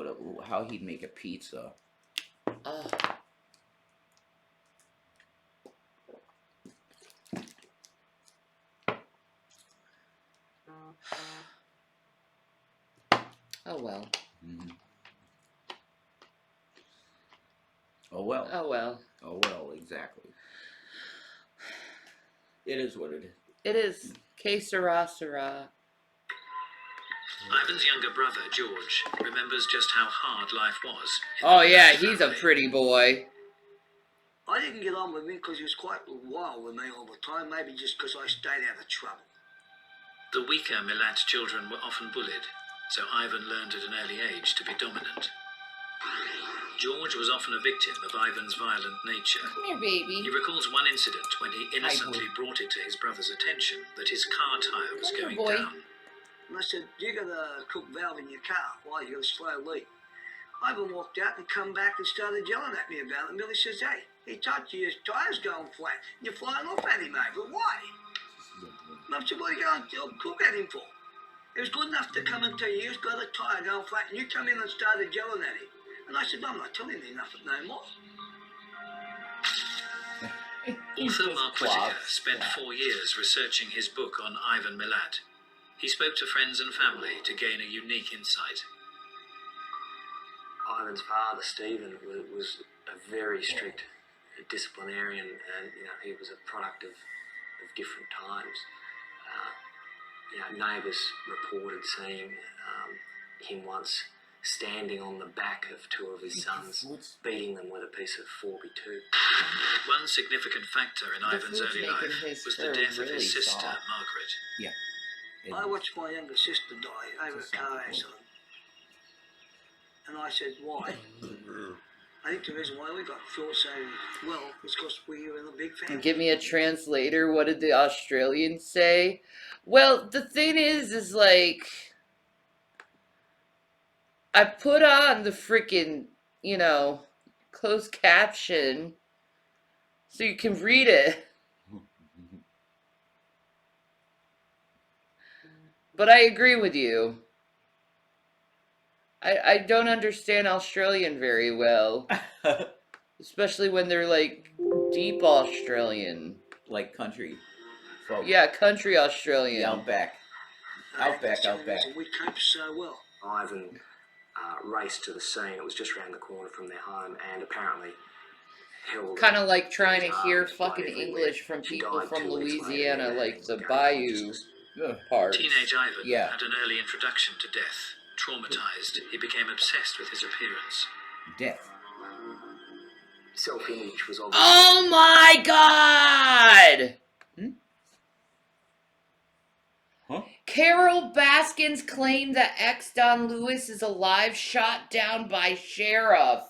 how he'd make a pizza. Oh. Oh well. Mm-hmm. Oh well. Oh well. Oh well, exactly. It is what it is. It is. Que sera, sera. Ivan's younger brother, George, remembers just how hard life was. Oh yeah, he's a pretty boy. I didn't get on with him because he was quite wild with me all the time, maybe just because I stayed out of trouble. The weaker Milat children were often bullied, so Ivan learned at an early age to be dominant. George was often a victim of Ivan's violent nature. Come here, baby. He recalls one incident when he innocently brought it to his brother's attention that his car tyre was going down. And I said, you got a cooked valve in your car. Why, you got a slow leak. Ivan walked out and come back and started yelling at me about it. And Billy says, hey, he touched you, his tyre's going flat. And you're flying off at him, mate. But why? And I said, what are you going to cook at him for? It was good enough to come and tell you he's got a tyre going flat and you come in and started yelling at him. And I said, no, I'm not telling you nothing no more. Author Mark Whittaker spent 4 years researching his book on Ivan Milat. He spoke to friends and family to gain a unique insight. Ivan's father, Stephen, was a very strict disciplinarian, and he was a product of different times. Neighbours reported seeing him once standing on the back of two of his sons, beating them with a piece of 4x2. One significant factor in Ivan's early life was the death of his sister, Margaret. Yeah. I watched my younger sister die over a car accident. And I said, why? I think the reason why we got thought so well is because we were in a big family. Give me a translator. What did the Australians say? Well, the thing is like, I put on the freaking, closed caption so you can read it. But I agree with you. I don't understand Australian very well. Especially when they're like deep Australian. Like country folk. Yeah, country The Australian. outback. Outback. We cope so well. Ivan raced to the scene. It was just around the corner from their home, and apparently held. Kind of like trying to hear his blood fucking everywhere. English from She people died from 2 weeks later, Louisiana, near like the apparent Bayou consciousness. parts. Teenage Ivan Yeah. had an early introduction to death. Traumatized, he became obsessed with his appearance. Death. Self-image was obviously. Oh my god! Huh? Carol Baskins claimed that ex-Don Lewis is alive, shot down by sheriff.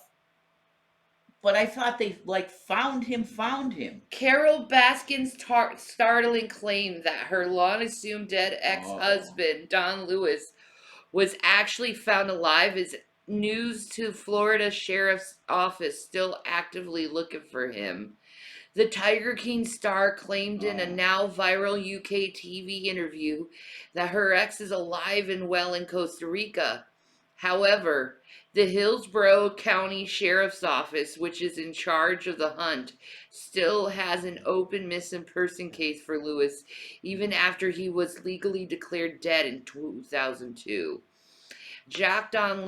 But I thought they, found him. Carol Baskin's startling claim that her long-assumed dead ex-husband, Don Lewis, was actually found alive is news to Florida Sheriff's Office, still actively looking for him. The Tiger King star claimed in a now viral UK TV interview that her ex is alive and well in Costa Rica. However, the Hillsborough County Sheriff's Office, which is in charge of the hunt, still has an open missing person case for Lewis, even after he was legally declared dead in 2002. Jack Don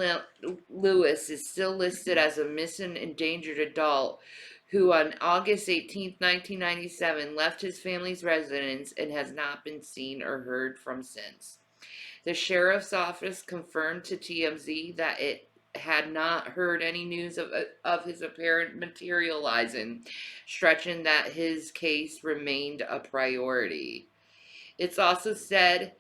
Lewis is still listed as a missing endangered adult who on August 18, 1997 left his family's residence and has not been seen or heard from since. The sheriff's office confirmed to TMZ that it had not heard any news of his apparent materializing, stretching that his case remained a priority. It's also said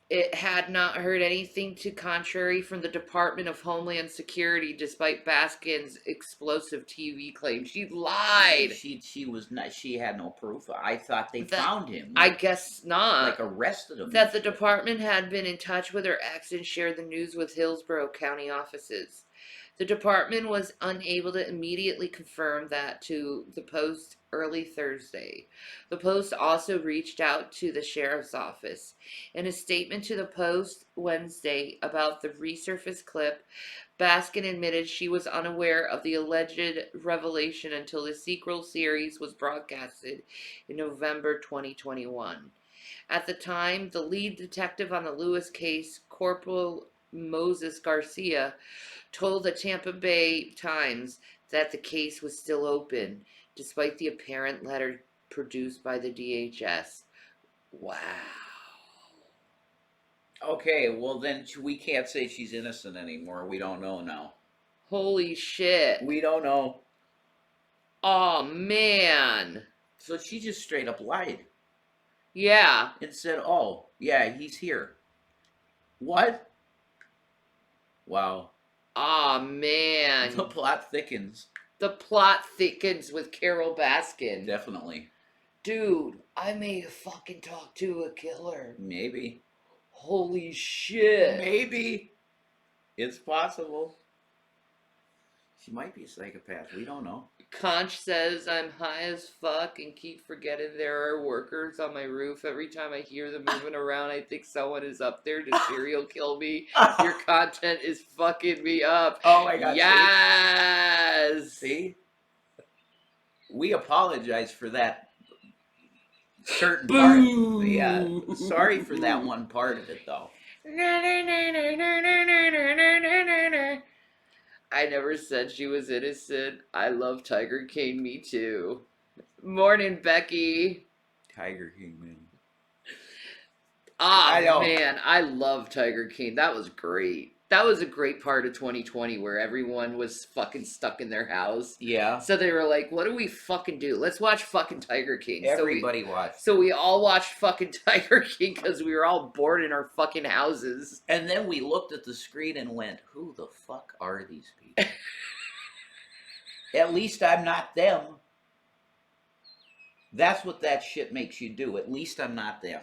it had not heard anything to contrary from the Department of Homeland Security, despite Baskin's explosive TV claim. She lied. She was not. She had no proof. I thought they That- found him. I guess not. Arrested him. That the department had been in touch with her ex and shared the news with Hillsborough County offices. The department was unable to immediately confirm that to the Post early Thursday. The Post also reached out to the sheriff's office. In a statement to the Post Wednesday about the resurfaced clip, Baskin admitted she was unaware of the alleged revelation until the sequel series was broadcasted in November 2021. At the time, the lead detective on the Lewis case, Corporal Moses Garcia, told the Tampa Bay Times that the case was still open, despite the apparent letter produced by the DHS. Wow. Okay, well then we can't say she's innocent anymore. We don't know now. Holy shit. We don't know. Oh, man. So she just straight up lied. Yeah. And said, oh, yeah, he's here. What? Wow. Oh, man. The plot thickens. The plot thickens with Carol Baskin. Definitely. Dude, I may have fucking talked to a killer. Maybe. Holy shit. Maybe. It's possible. She might be a psychopath. We don't know. Conch says I'm high as fuck and keep forgetting there are workers on my roof. Every time I hear them moving around, I think someone is up there to serial kill me. Your content is fucking me up. Oh my god. Yes. See? We apologize for that certain part. Yeah. Sorry for that one part of it though. I never said she was innocent. I love Tiger King, me too. Morning, Becky. Tiger King, man. Ah, man, I love Tiger King. That was great. That was a great part of 2020 where everyone was fucking stuck in their house. Yeah. So they were like, what do we fucking do? Let's watch fucking Tiger King. Everybody watched. So we all watched fucking Tiger King because we were all bored in our fucking houses. And then we looked at the screen and went, who the fuck are these people? At least I'm not them. That's what that shit makes you do. At least I'm not them.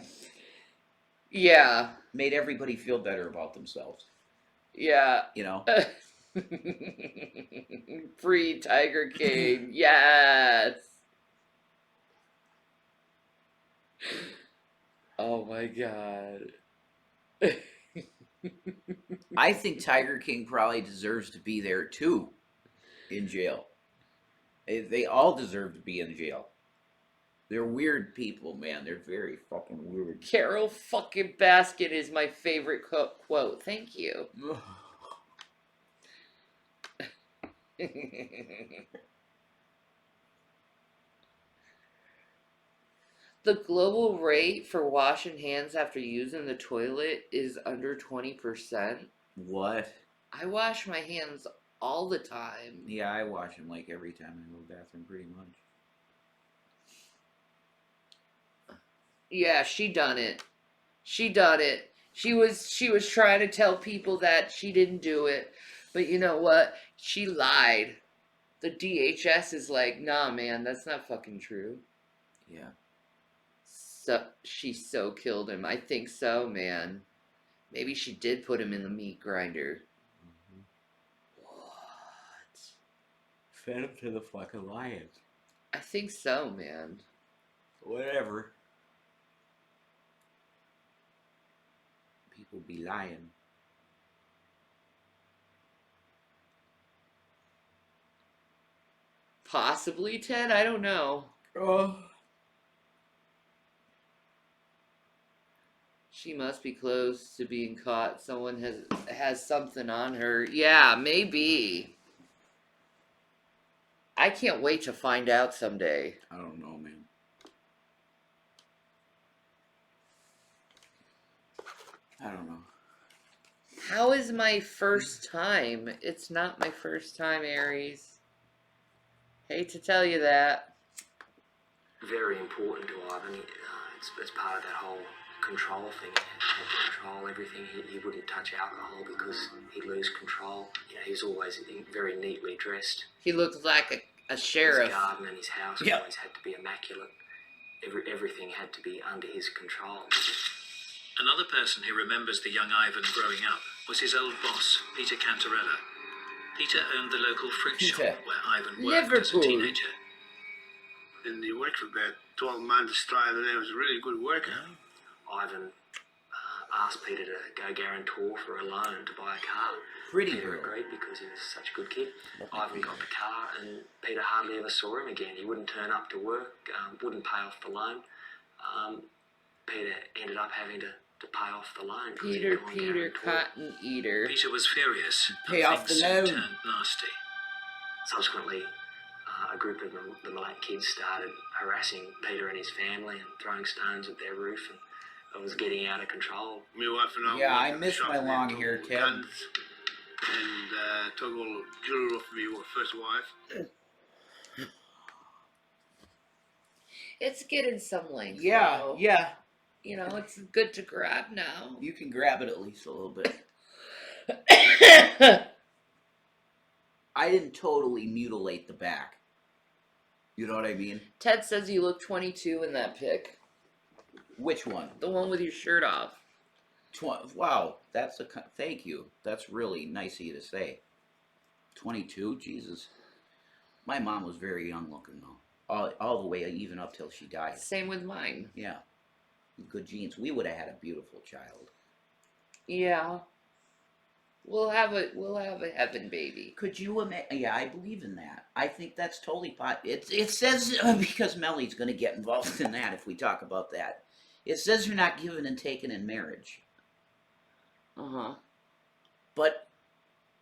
Yeah. Made everybody feel better about themselves. Yeah. You know? Free Tiger King. Yes. Oh my god. I think Tiger King probably deserves to be there too, in jail. They all deserve to be in jail. They're weird people, man. They're very fucking weird. Carol fucking Baskin is my favorite quote. Thank you. The global rate for washing hands after using the toilet is under 20%. What? I wash my hands all the time. Yeah, I wash them like every time I go to the bathroom, pretty much. Yeah, she done it. She done it. She was trying to tell people that she didn't do it. But you know what? She lied. The DHS is like, nah, man, that's not fucking true. Yeah. So she so killed him. I think so, man. Maybe she did put him in the meat grinder. What? Fed him to the fucking lions. I think so, man. Whatever. People be lying. Possibly, Ted? I don't know. Oh. She must be close to being caught. Someone has something on her. Yeah, maybe. I can't wait to find out someday. I don't know, man. I don't know. How is my first time? It's not my first time, Aries. Hate to tell you that. Very important to Ivan. It's part of that whole control thing. He had to control everything. He wouldn't touch alcohol because he'd lose control. You know, he was always very neatly dressed. He looked like a sheriff. His garden and his house Yep. always had to be immaculate. Everything had to be under his control. Another person who remembers the young Ivan growing up was his old boss, Peter Cantarella. Peter owned the local fruit shop where Ivan worked as a Liverpool. teenager. And he worked for about 12 months straight, and he was a really good worker. Ivan asked Peter to go guarantor for a loan to buy a car. Pretty Peter girl. agreed because he was such a good kid. Ivan got the car, and Peter hardly ever saw him again. He wouldn't turn up to work, wouldn't pay off the loan. Peter ended up having to pay off the loan. because he'd Peter, gone Peter, guarantor. cotton eater. Peter was furious. Pay and off the things loan. turned nasty. Subsequently, a group of the Malak kids started harassing Peter and his family and throwing stones at their roof, and it was getting out of control. My wife and I Yeah, went I to the miss shop my and long took hair, all the Ted. guns and took all the jewelry off my first wife. It's getting some length. Yeah, though. yeah. You know, it's good to grab now. You can grab it at least a little bit. I didn't totally mutilate the back. You know what I mean? Ted says you look 22 in that pic. Which one? The one with your shirt off. Wow, that's thank you. That's really nice of you to say. 22, Jesus. My mom was very young looking though, all the way even up till she died. Same with mine. Yeah, good genes. We would have had a beautiful child. Yeah. We'll have a heaven baby. Could you imagine? Yeah, I believe in that. I think that's totally It says because Melly's going to get involved in that if we talk about that. It says you're not given and taken in marriage. Uh-huh. But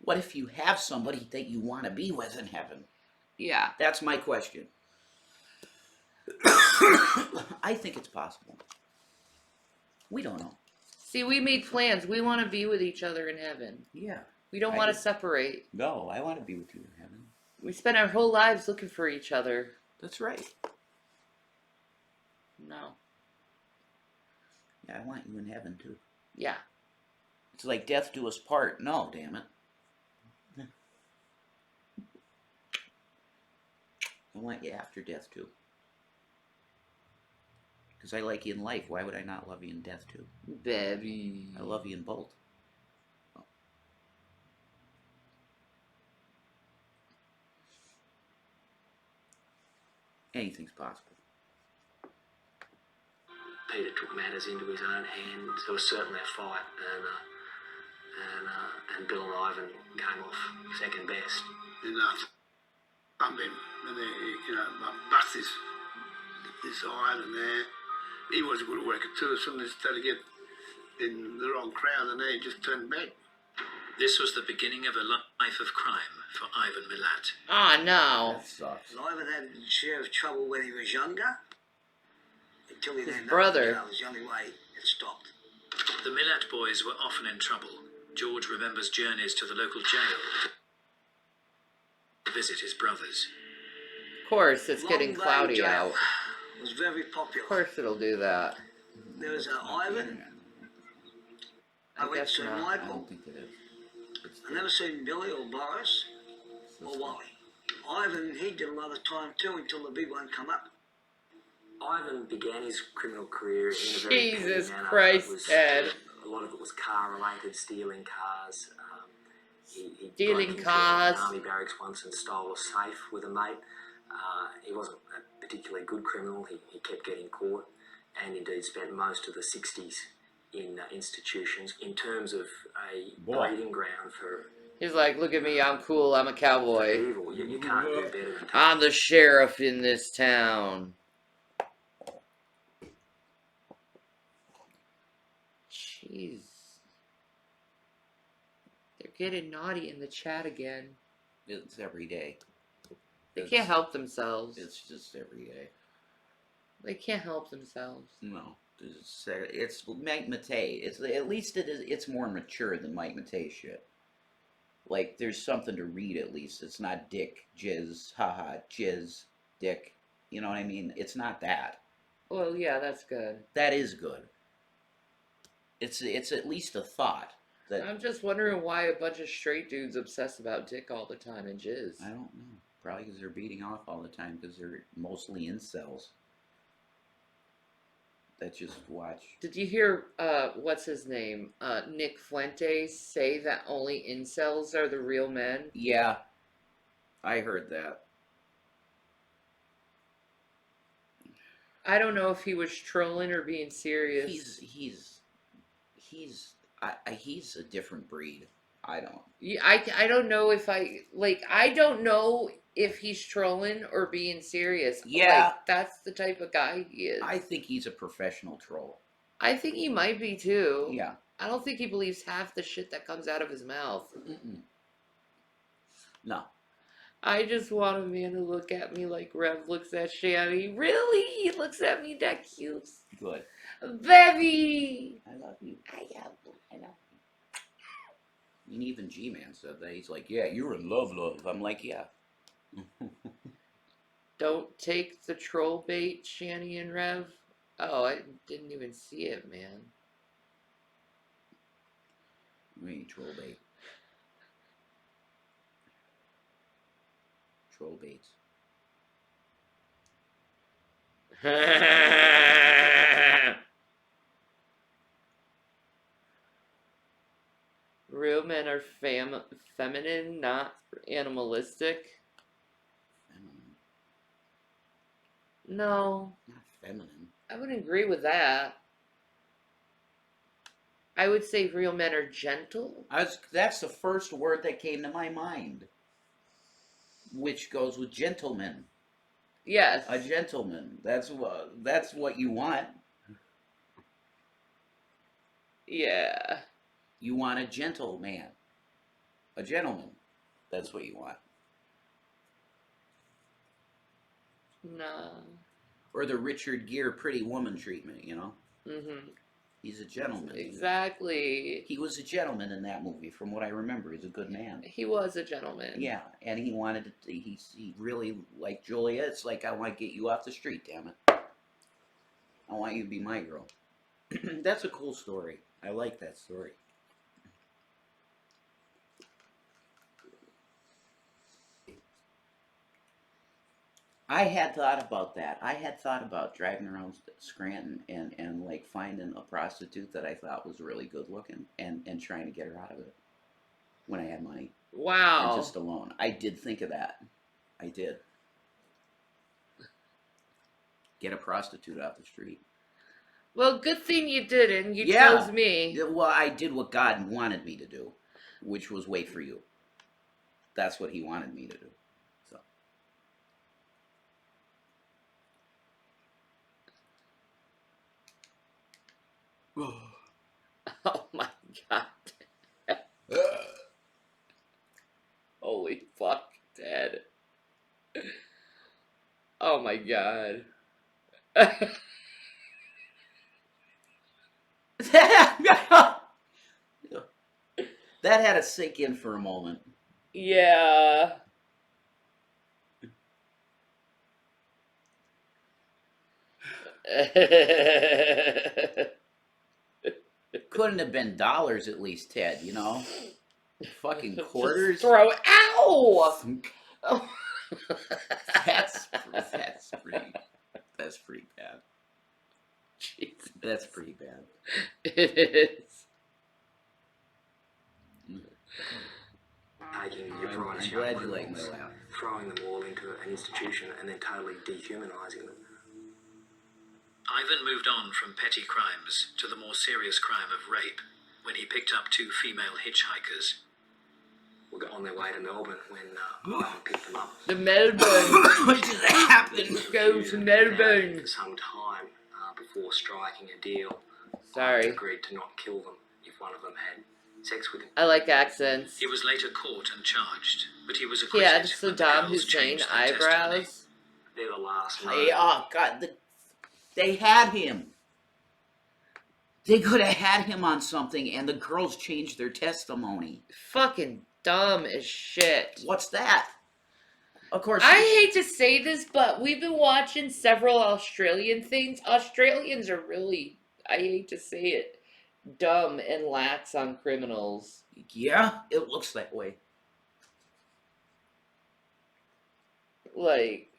what if you have somebody that you want to be with in heaven? Yeah. That's my question. I think it's possible. We don't know. See, we made plans. We want to be with each other in heaven. Yeah. We don't want to separate. No, I want to be with you in heaven. We spent our whole lives looking for each other. That's right. No. Yeah, I want you in heaven too. Yeah. It's like death do us part. No, damn it. I want you after death too. Because I like you in life. Why would I not love you in death too? Baby. I love you in both. Anything's possible. Peter took matters into his own hands. There was certainly a fight, and Bill and Ivan came off second best. And bump him, and then, you know, bust this iron and there. He was a good worker too, as soon as he started to get in the wrong crowd, and then he just turned back. This was the beginning of a life of crime for Ivan Milat. Oh no. That sucks. And Ivan had a share of trouble when he was younger. Until he His learned brother. that was the only way it stopped. The Milat boys were often in trouble. George remembers journeys to the local jail to visit his brothers. Of course, it's getting Long Bay cloudy Jail out. was very popular. Of course it'll do that. There was Ivan. I went guess to not. I Michael. don't think it is. I never seen Billy or Boris or Wally. Ivan, he did a lot of time too until the big one come up. Ivan began his criminal career in a very petty Jesus manner. Christ, It was, Ted. a lot of it was car-related, stealing cars. He Stealing broke into cars. an army barracks once and stole a safe with a mate. He wasn't a particularly good criminal. He kept getting caught, and indeed spent most of the 60s in institutions. In terms of a breeding ground for He's like, look at me, I'm cool, I'm a cowboy. evil, you can't do better than I'm the sheriff in this town. Jeez. They're getting naughty in the chat again. It's every day. They It's- can't help themselves. It's just every day. They can't help themselves. No, it's Mike Matei. It's at least it is. It's more mature than Mike Matei shit. Like there's something to read at least. It's not dick, jizz, haha, jizz, dick. You know what I mean? It's not that. Well, yeah, that's good. That is good. It's at least a thought. That I'm just wondering why a bunch of straight dudes obsess about dick all the time and jizz. I don't know. Probably because they're beating off all the time because they're mostly incels. That just watch. Did you hear, what's his name? Nick Fuentes say that only incels are the real men? Yeah, I heard that. I don't know if he was trolling or being serious. He's a different breed. I don't. Yeah, I don't know if I don't know if he's trolling or being serious. Yeah. Like, that's the type of guy he is. I think he's a professional troll. I think he might be too. Yeah. I don't think he believes half the shit that comes out of his mouth. Mm-mm. No. I just want a man to look at me like Rev looks at Shanny. Really? He looks at me that cute. Good. Baby! I love you. I love you. I know. And even G-Man said that. He's like, yeah, you're in love. I'm like, yeah. Don't take the troll bait, Shanny and Rev. Oh, I didn't even see it, man. You ain't troll bait. Troll baits. Real men are feminine, not animalistic. Feminine. No, Not feminine. I wouldn't agree with that. I would say real men are gentle. That's the first word that came to my mind. Which goes with gentleman. Yes. A gentleman. That's what you want. Yeah. You want a gentleman. A gentleman. That's what you want. No. Or the Richard Gere pretty woman treatment, you know? Mm-hmm. He's a gentleman. Exactly. He was a gentleman in that movie, from what I remember. He's a good man. He was a gentleman. Yeah, and he wanted to, he really liked Julia. It's like, I want to get you off the street, damn it. I want you to be my girl. That's a cool story. I like that story. I had thought about that. I had thought about driving around Scranton and like finding a prostitute that I thought was really good looking and trying to get her out of it when I had money. Wow. And just alone. I did think of that. I did. Get a prostitute off the street. Well, good thing you didn't. You Yeah. chose me. Well, I did what God wanted me to do, which was wait for you. That's what he wanted me to do. So. Oh my god. Holy fuck, Dad. Oh my god. That had to sink in for a moment. Yeah. Couldn't have been dollars at least, Ted, you know? Fucking quarters. Just throw. Ow! Oh. That's pretty bad. Jesus. That's pretty bad. It is. Taking your brightest I'm young glad you like my criminals, laugh. throwing them all into an institution and then totally dehumanising them. Ivan moved on from petty crimes to the more serious crime of rape when he picked up 2 female hitchhikers. We got on their way to Melbourne when Ivan picked them up. The Melbourne. What just happened? Go to Melbourne. For some time before striking a deal, Sorry. Ivan agreed to not kill them if one of them had sex with him. I like accents. He was later caught and charged, but he was He acquitted had when the Saddam girls Hussein changed their testimony. eyebrows. They're the last Hey, oh, God. They had him. They could have had him on something, and the girls changed their testimony. Fucking dumb as shit. What's that? Of course. I hate to say this, but we've been watching several Australian things. Australians are really, I hate to say it, dumb and lax on criminals. Yeah, it looks that way. Like,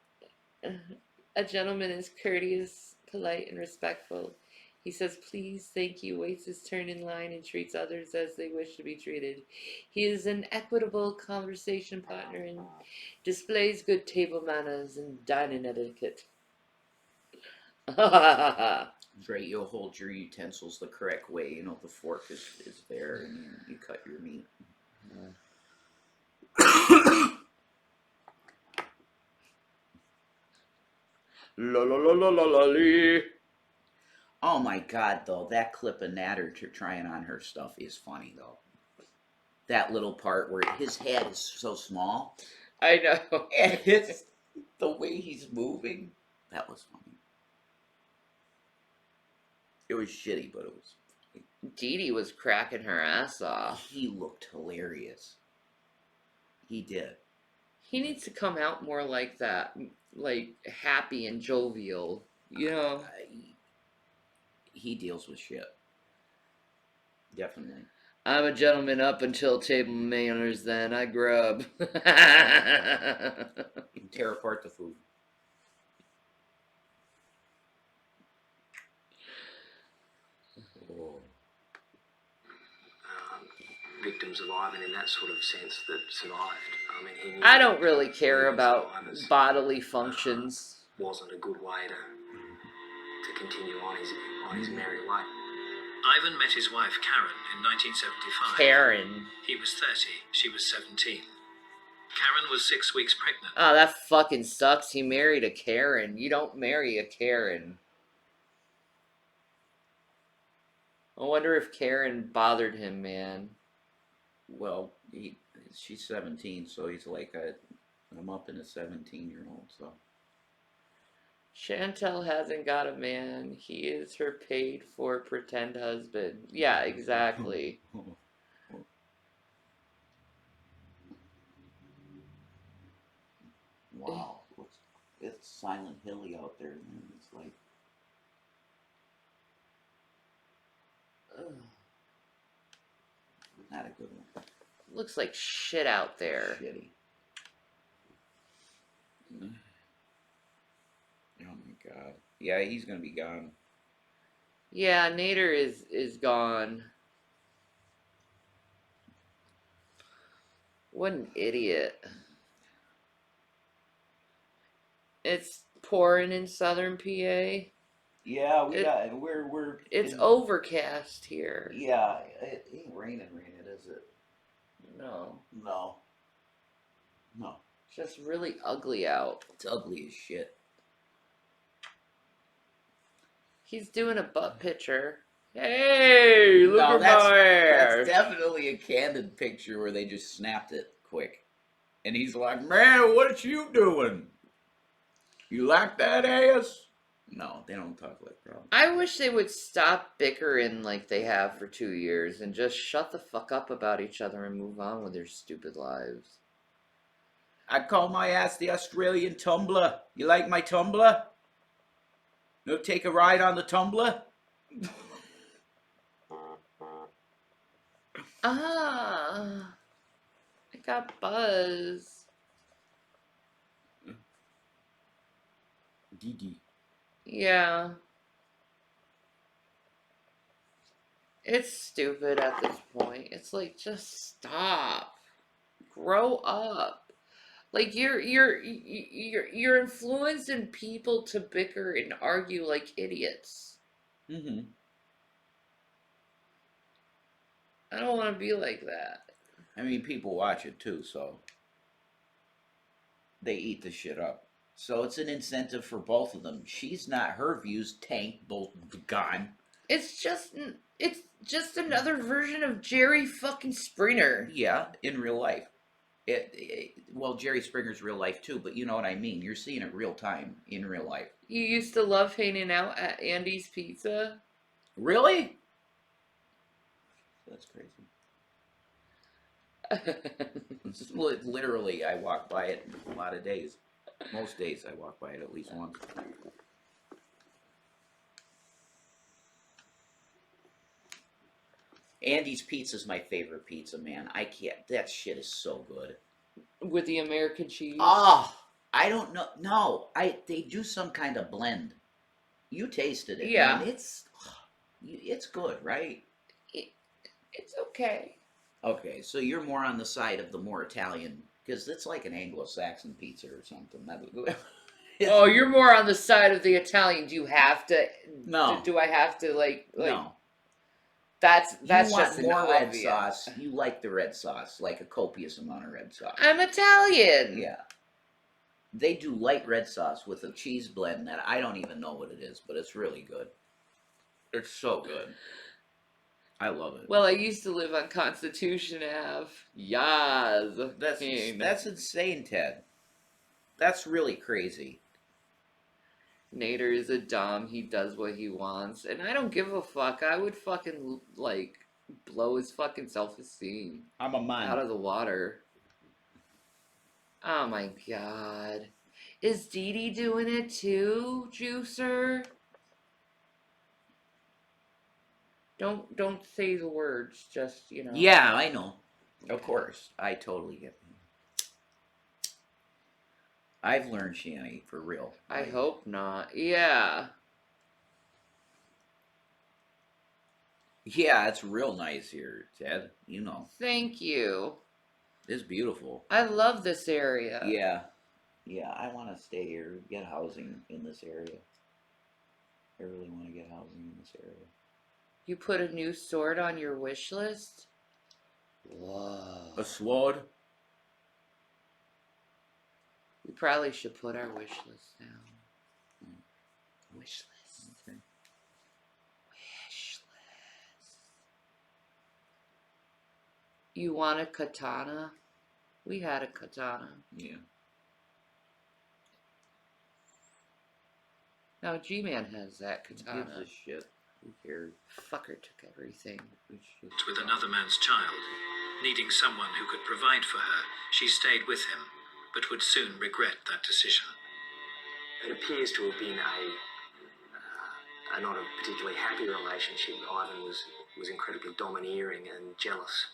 a gentleman is courteous, polite, and respectful. He says, please, thank you, waits his turn in line, and treats others as they wish to be treated. He is an equitable conversation partner and displays good table manners and dining etiquette. Right, you'll hold your utensils the correct way. You know, the fork is there, and you cut your meat. La la la la la la lee. Oh my God, though, that clip of Natter trying on her stuff is funny, though. That little part where his head is so small. I know. And it's the way he's moving. That was funny. It was shitty, but it was funny. Dee Dee was cracking her ass off. He looked hilarious. He did. He needs to come out more like that. Like, happy and jovial. You know? He deals with shit. Definitely. I'm a gentleman up until table manners, then I grub. You can tear apart the food. Oh. Victims of Ivan in that sort of sense that survived. I mean, he knew I don't really care about survivors bodily functions. wasn't a good way to continue on his merry way. Ivan met his wife Karen in 1975. Karen. He was 30, she was 17. Karen was 6 weeks pregnant. Oh, that fucking sucks. He married a Karen. You don't marry a Karen. I wonder if Karen bothered him, man. Well, she's 17, so he's like I'm up in a 17-year-old, so. Chantel hasn't got a man. He is her paid for pretend husband. Yeah, exactly. Wow. It's Silent Hilly out there, man. It's like. Not a good one. Looks like shit out there. Shitty. Oh my God. Yeah, he's gonna be gone. Yeah, Nader is gone. What an idiot. It's pouring in southern PA. Yeah, It- we're It's in, overcast here. yeah, it ain't raining, is it? No. No. No. It's just really ugly out. It's ugly as shit. He's doing a butt picture. Hey, look No, at that's my ass. definitely a candid picture where they just snapped it quick. And he's like, man, what you doing? You like that ass? No, they don't talk like that. I wish they would stop bickering like they have for 2 years and just shut the fuck up about each other and move on with their stupid lives. I call my ass the Australian tumbler. You like my tumbler? No, take a ride on the tumbler? Ah, I got buzz. Dee. Yeah. It's stupid at this point. It's like, just stop. Grow up. Like you're influencing people to bicker and argue like idiots. Mm-hmm. I don't want to be like that. I mean, people watch it too, so they eat the shit up. So it's an incentive for both of them. She's not, her views tank, both gone. It's just another version of Jerry fucking Springer. Yeah, in real life. Well, Jerry Springer's real life too, but you know what I mean. You're seeing it real time in real life. You used to love hanging out at Andy's Pizza. Really? That's crazy. Literally, I walk by it a lot of days. Most days I walk by it at least once. Andy's Pizza's my favorite pizza, man. I can't. That shit is so good. With the American cheese. Oh, I don't know. No, they do some kind of blend. You tasted it. Yeah. Man, it's good, right? It's okay. Okay, so you're more on the side of the more Italian, because it's like an Anglo-Saxon pizza or something. Oh, you're more on the side of the Italian. Do you have to? No. Do I have to like? No. That's You just want an more red obvious. sauce. You like the red sauce, like a copious amount of red sauce. I'm Italian. Yeah. They do light red sauce with a cheese blend that I don't even know what it is, but it's really good. It's so good. I love it. Well, I used to live on Constitution Ave. Yas. That's insane, Ted. That's really crazy. Nader is a dom. He does what he wants, and I don't give a fuck. I would fucking like blow his fucking self-esteem I'm a man. out of the water. Oh my god. Is Dee Dee doing it too, Juicer? Don't say the words, just, you know. Yeah, I know. Of course. I totally get it. I've learned shanny, for real. I hope not. Yeah. Yeah, it's real nice here, Ted. You know. Thank you. It's beautiful. I love this area. Yeah. Yeah, I want to stay here, get housing in this area. I really want to get housing in this area. You put a new sword on your wish list? Whoa. A sword? We probably should put our wish list down. Wish list. Okay. Wish list. You want a katana? We had a katana. Yeah. Now G-Man has that Who katana. gives a shit? Who cares? Fucker took everything. With another man's child, needing someone who could provide for her, she stayed with him, but would soon regret that decision. It appears to have been a not a particularly happy relationship. Ivan was incredibly domineering and jealous.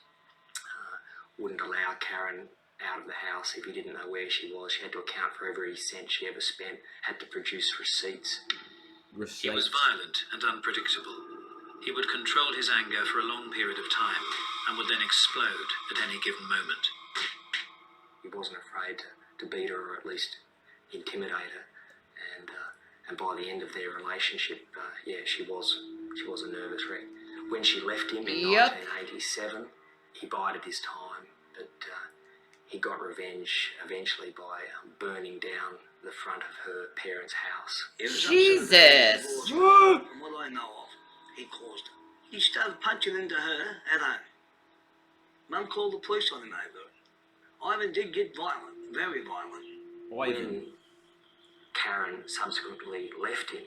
Wouldn't allow Karen out of the house if he didn't know where she was. She had to account for every cent she ever spent, had to produce receipts. He was violent and unpredictable. He would control his anger for a long period of time and would then explode at any given moment. He wasn't afraid to beat her or at least intimidate her. and by the end of their relationship, yeah, she was a nervous wreck. When she left him in 1987, he bided his time, but he got revenge eventually by burning down the front of her parents' house. Jesus! From what I know of, he caused it. He started punching into her at home. Mum called the police on him over it. Ivan did get violent, very violent. When Karen subsequently left him,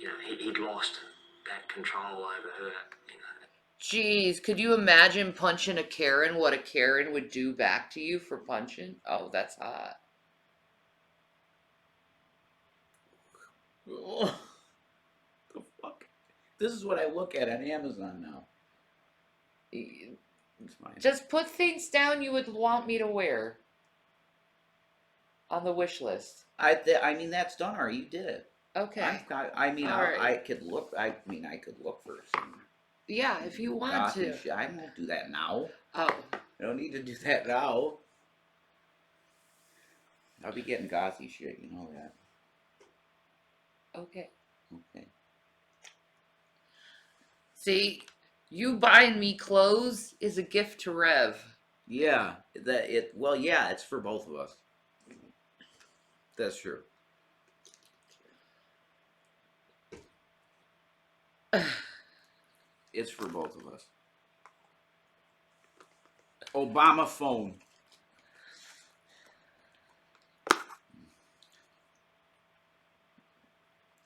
you know, he'd lost that control over her, you know. Jeez, could you imagine punching a Karen? What a Karen would do back to you for punching? Oh, that's hot. Oh, the fuck? This is what I look at on Amazon now. It's fine. Just put things down you would want me to wear on the wish list. I mean, that's done already. You did it. Okay. I could look. I could look for some. Yeah, if you want gothy to. shit. I won't do that now. Oh. I don't need to do that now. I'll be getting gothy shit. You know that. Okay. Okay. See, you buying me clothes is a gift to Rev. Yeah. Well, yeah. It's for both of us. That's true. It's for both of us. Obama phone.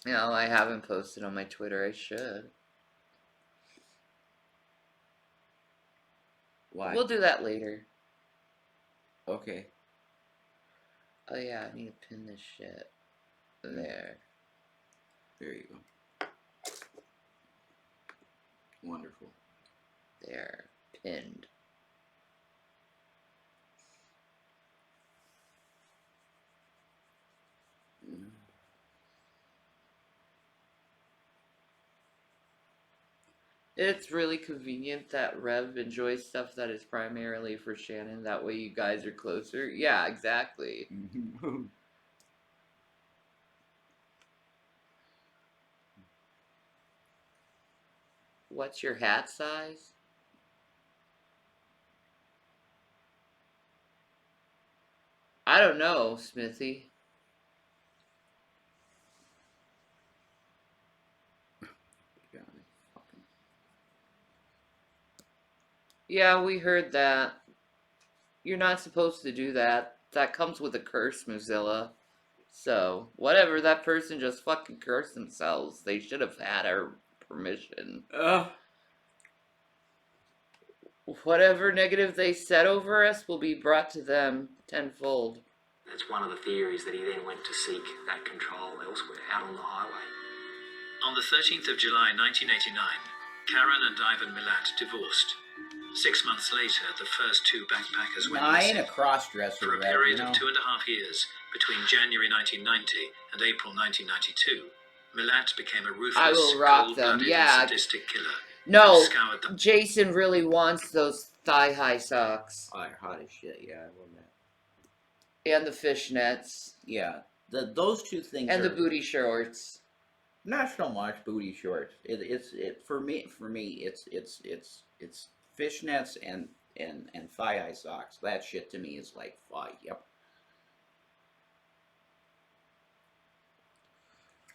No, I haven't posted on my Twitter. I should. Why? We'll do that later. Okay. Oh yeah, I need to pin this shit. There. There you go. Wonderful. There. Pinned. It's really convenient that Rev enjoys stuff that is primarily for Shannon. That way you guys are closer. Yeah, exactly. What's your hat size? I don't know, Smithy. Yeah, we heard that. You're not supposed to do that. That comes with a curse, Mozilla. So, whatever, that person just fucking cursed themselves. They should have had our permission. Whatever negative they said over us will be brought to them tenfold. That's one of the theories, that he then went to seek that control elsewhere, out on the highway. On the 13th of July 1989, Karen and Ivan Milat divorced. 6 months later, the first two backpackers went I ain't missing. a cross-dresser. For a period of 2.5 years, between January 1990 and April 1992, Milat became a ruthless, cold-blooded and sadistic killer. No, Jason really wants those thigh-high socks. Oh, they're hot as shit. Yeah, I love that. And the fishnets. Yeah, those two things. And the booty shorts. Not so much booty shorts. For me. It's fishnets and thigh-high socks. That shit to me is like, yep.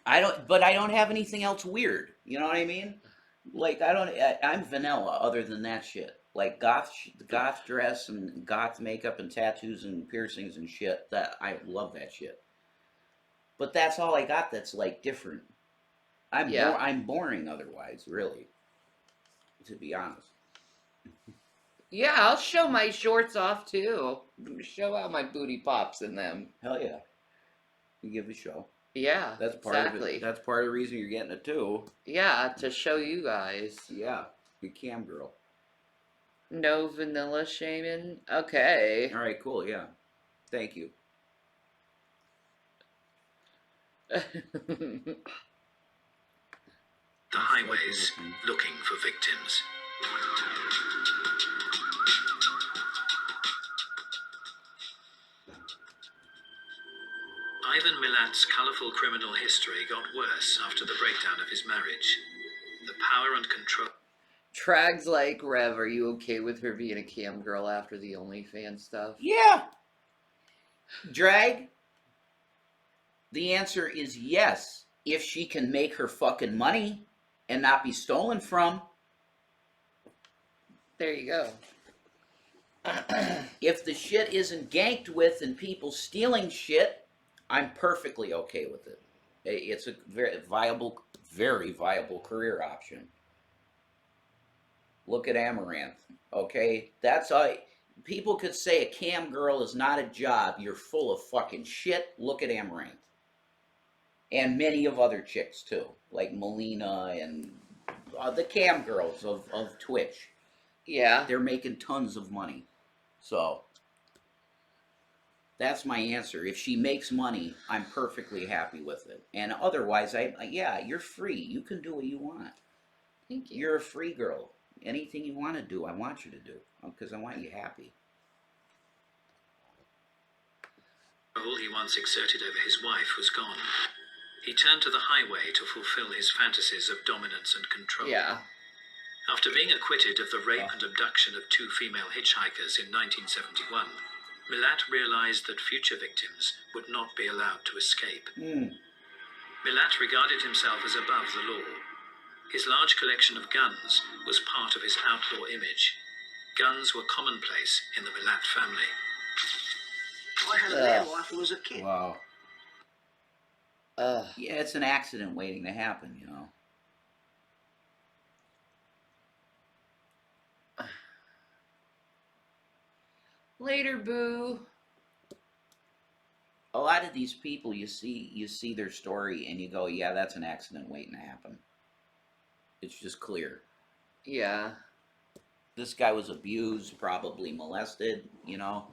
I don't have anything else weird. You know what I mean? Like, I'm vanilla other than that shit. Like, goth dress and goth makeup and tattoos and piercings and shit. That, I love that shit. But that's all I got that's, like, different. I'm boring otherwise, really. To be honest. Yeah, I'll show my shorts off, too. Show out my booty pops in them. Hell yeah. You give a show. Yeah, that's part exactly. of it. That's part of the reason you're getting it too. Yeah, to show you guys. Yeah, you cam girl. No vanilla shaming? Okay. Alright, cool, yeah. Thank you. The highways looking for victims. Ivan Milat's colourful criminal history got worse after the breakdown of his marriage. The power and control... Trag's like, Rev, are you okay with her being a cam girl after the OnlyFans stuff? Yeah. Drag? The answer is yes. If she can make her fucking money and not be stolen from. There you go. If the shit isn't ganked with and people stealing shit, I'm perfectly okay with it. It's a very viable career option. Look at Amaranth, okay? That's people could say a cam girl is not a job. You're full of fucking shit. Look at Amaranth. And many of other chicks too, like Melina and the cam girls of Twitch. Yeah. They're making tons of money. So that's my answer. If she makes money, I'm perfectly happy with it. And otherwise, yeah, you're free. You can do what you want. Thank you. You're a free girl. Anything you want to do, I want you to do, because I want you happy. All he once exerted over his wife was gone. He turned to the highway to fulfill his fantasies of dominance and control. Yeah. After being acquitted of the rape and abduction of 2 female hitchhikers in 1971, Milat realized that future victims would not be allowed to escape. Milat regarded himself as above the law. His large collection of guns was part of his outlaw image. Guns were commonplace in the Milat family. I had an air rifle as a kid. Wow. Yeah, it's an accident waiting to happen, you know. Later, boo. A lot of these people, you see their story and you go, yeah, that's an accident waiting to happen. It's just clear. Yeah. This guy was abused, probably molested, you know.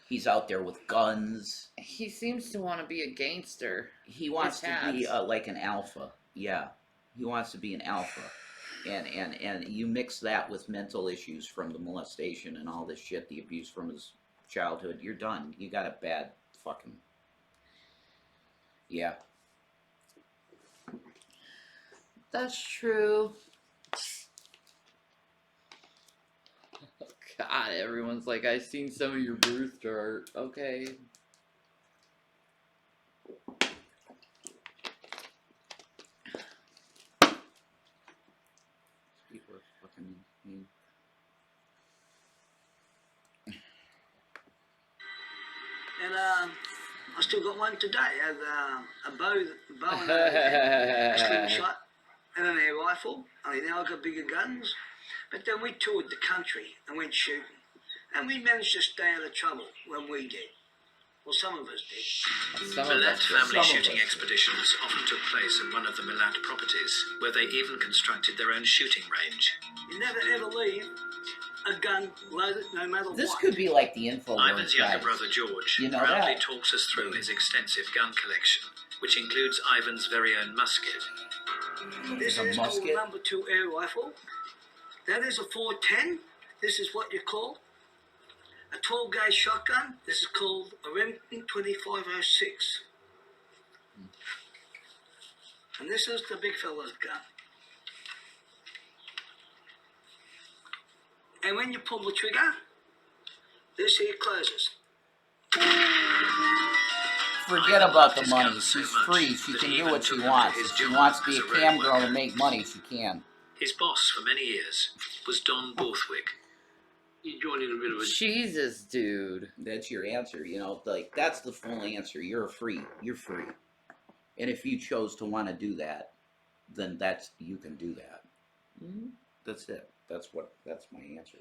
He's out there with guns. He seems to want to be a gangster. He wants to be like an alpha. Yeah. He wants to be an alpha. And you mix that with mental issues from the molestation and all this shit, the abuse from his childhood, you're done. You got a bad fucking... Yeah. That's true. God, everyone's like, I've seen some of your Brewster art. Okay. People are fucking mean. And I still got one today. I had a bow and a slingshot and an air rifle. Only now I've got bigger guns. But then we toured the country and went shooting. And we managed to stay out of trouble when we did. Well, some of us did. Milat family shooting expeditions often took place at one of the Milat properties, where they even constructed their own shooting range. You never ever leave a gun loaded, no matter what. This could be like the info. Ivan's younger brother George proudly talks us through his extensive gun collection, which includes Ivan's very own musket. This is called number 2 air rifle. That is a 410. This is what you call a 12-gauge shotgun. This is called a Remington 2506. And this is the big fella's gun. And when you pull the trigger, this here closes. Forget about the money. She's free. She can do what she wants. If she wants to be a cam girl and make money, she can. His boss for many years was Don Borthwick. You joined in a bit of a... Jesus, dude. That's your answer, you know, like, that's the full answer. You're free. You're free. And if you chose to want to do that, then you can do that. Mm-hmm. That's it. That's my answer.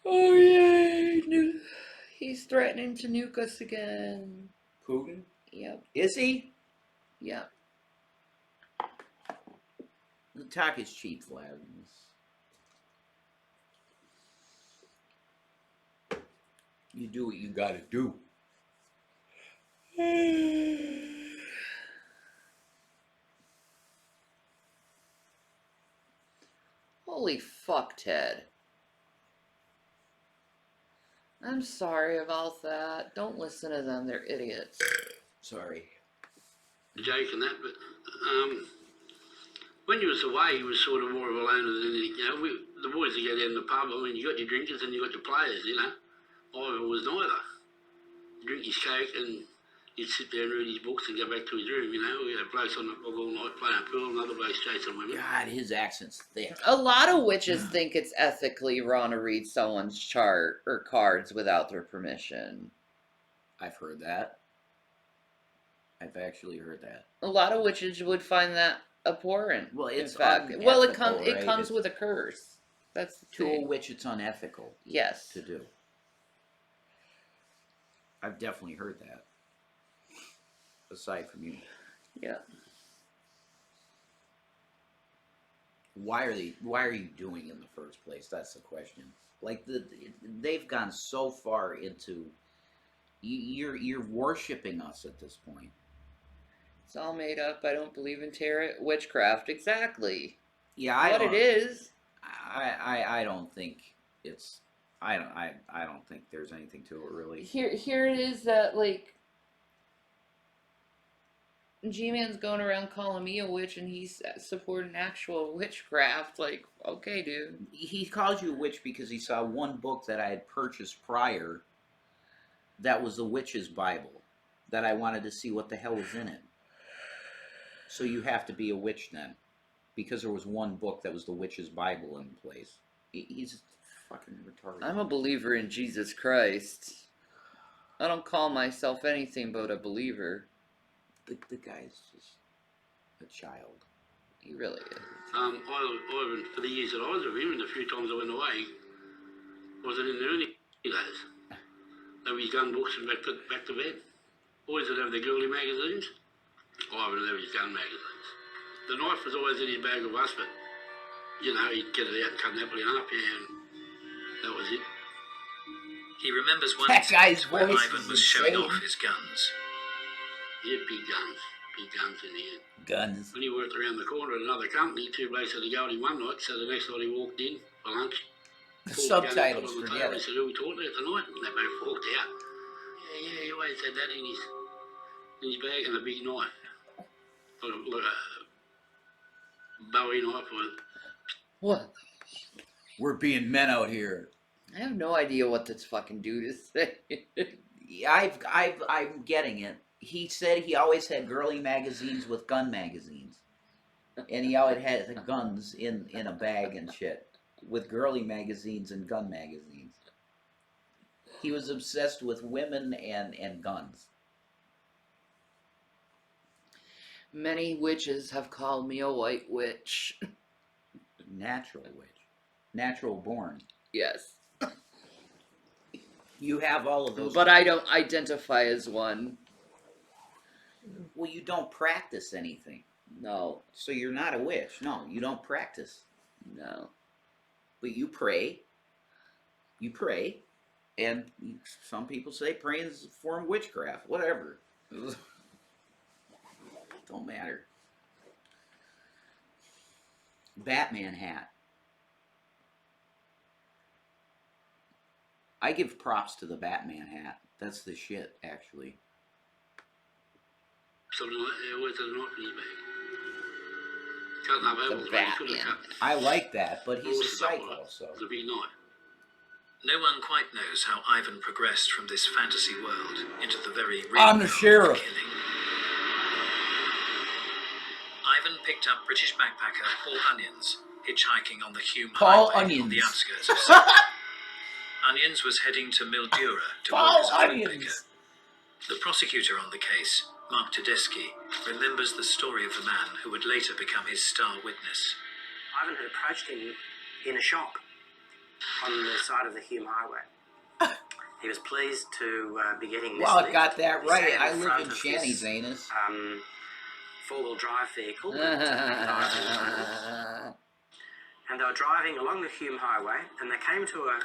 Oh, yay. He's threatening to nuke us again. Putin? Yep. Is he? Yep. The talk is cheap, Vlad. You do what you gotta do. Holy fuck, Ted. I'm sorry about that. Don't listen to them. They're idiots. Sorry. Joke and that, but when you was away, you was sort of more of a loner than anything. You know, the boys would go down to the pub. I mean, you got your drinkers and you got your players. You know, Ivan was neither. He'd drink his coke and he'd sit there and read his books and go back to his room. You know, we had blokes on the block all night playing pool, and other blokes chasing women. God, his accent's thick. A lot of witches think it's ethically wrong to read someone's chart or cards without their permission. I've heard that. I've actually heard that. A lot of witches would find that abhorrent. Well, it's in fact. Well, it unethical, comes right? comes with a curse. That's the To a thing. witch, it's unethical Yes. to do. I've definitely heard that. Aside from you. Yeah. Why are you doing it in the first place? That's the question. Like they've gone so far into you're worshiping us at this point. It's all made up. I don't believe in tarot witchcraft. Exactly. Yeah, What it is. I don't think it's I don't think there's anything to it really. Here it is that like G-Man's going around calling me a witch and he's supporting actual witchcraft. Like, okay, dude. He calls you a witch because he saw one book that I had purchased prior that was the witch's Bible that I wanted to see what the hell was in it. So you have to be a witch then, because there was one book that was the witch's Bible in place. He's fucking retarded. I'm a believer in Jesus Christ. I don't call myself anything but a believer. The guy's just a child. He really is. Ivan, for the years that I was with him, and the few times I went away, wasn't in the early days. They were his gun books and back to bed. Boys would have their girly magazines. Ivan would have his gun magazines. The knife was always in his bag of us, but, you know, he'd get it out and cut an apple in half, yeah, and that was it. He remembers one That guy's incident where voice Ivan is was showing insane. off his guns. He had big guns in the end. Guns. When he worked around the corner at another company, two blokes had a go at him one night, so the next night he walked in for lunch. The pulled the gun out subtitles, on the forget table. He it. said, "Who we talking to tonight?" And they both walked out. Yeah, he always had that in his bag, and a big knife. Like a Bowie knife with. What? We're being men out here. I have no idea what this fucking dude is saying. I'm getting it. He said he always had girly magazines with gun magazines. And he always had the guns in a bag and shit. With girly magazines and gun magazines. He was obsessed with women and guns. Many witches have called me a white witch. Natural witch. Natural born. Yes. You have all of those. But I don't identify as one. Well, you don't practice anything. No. So you're not a witch. No, you don't practice. No. But you pray. You pray. And some people say praying is a form of witchcraft. Whatever. Don't matter. Batman hat. I give props to the Batman hat. That's the shit, actually. Something like that. He always had a knife in his bag. Cutting up apples, mate. He couldn't Batman. cut. I like that, but he's a Horses up, psycho, right? so. It's a big knife. No one quite knows how Ivan progressed from this fantasy world into the very real I'm the world of sheriff. killing. Ivan picked up British backpacker Paul Onions hitchhiking on the Hume Paul Highway on the Onions. outskirts of Sydney. Onions was heading to Mildura to work Paul as a printmaker. Onions. The prosecutor on the case, Mark Tedeschi, remembers the story of the man who would later become his star witness. Ivan had approached him in a shop on the side of the Hume Highway. He was pleased to be getting this Well, I lift. got that He right. sat in I the live front in of Shanny's this, anus. Four-wheel drive vehicle that Ivan owned. And they were driving along the Hume Highway, and they came to a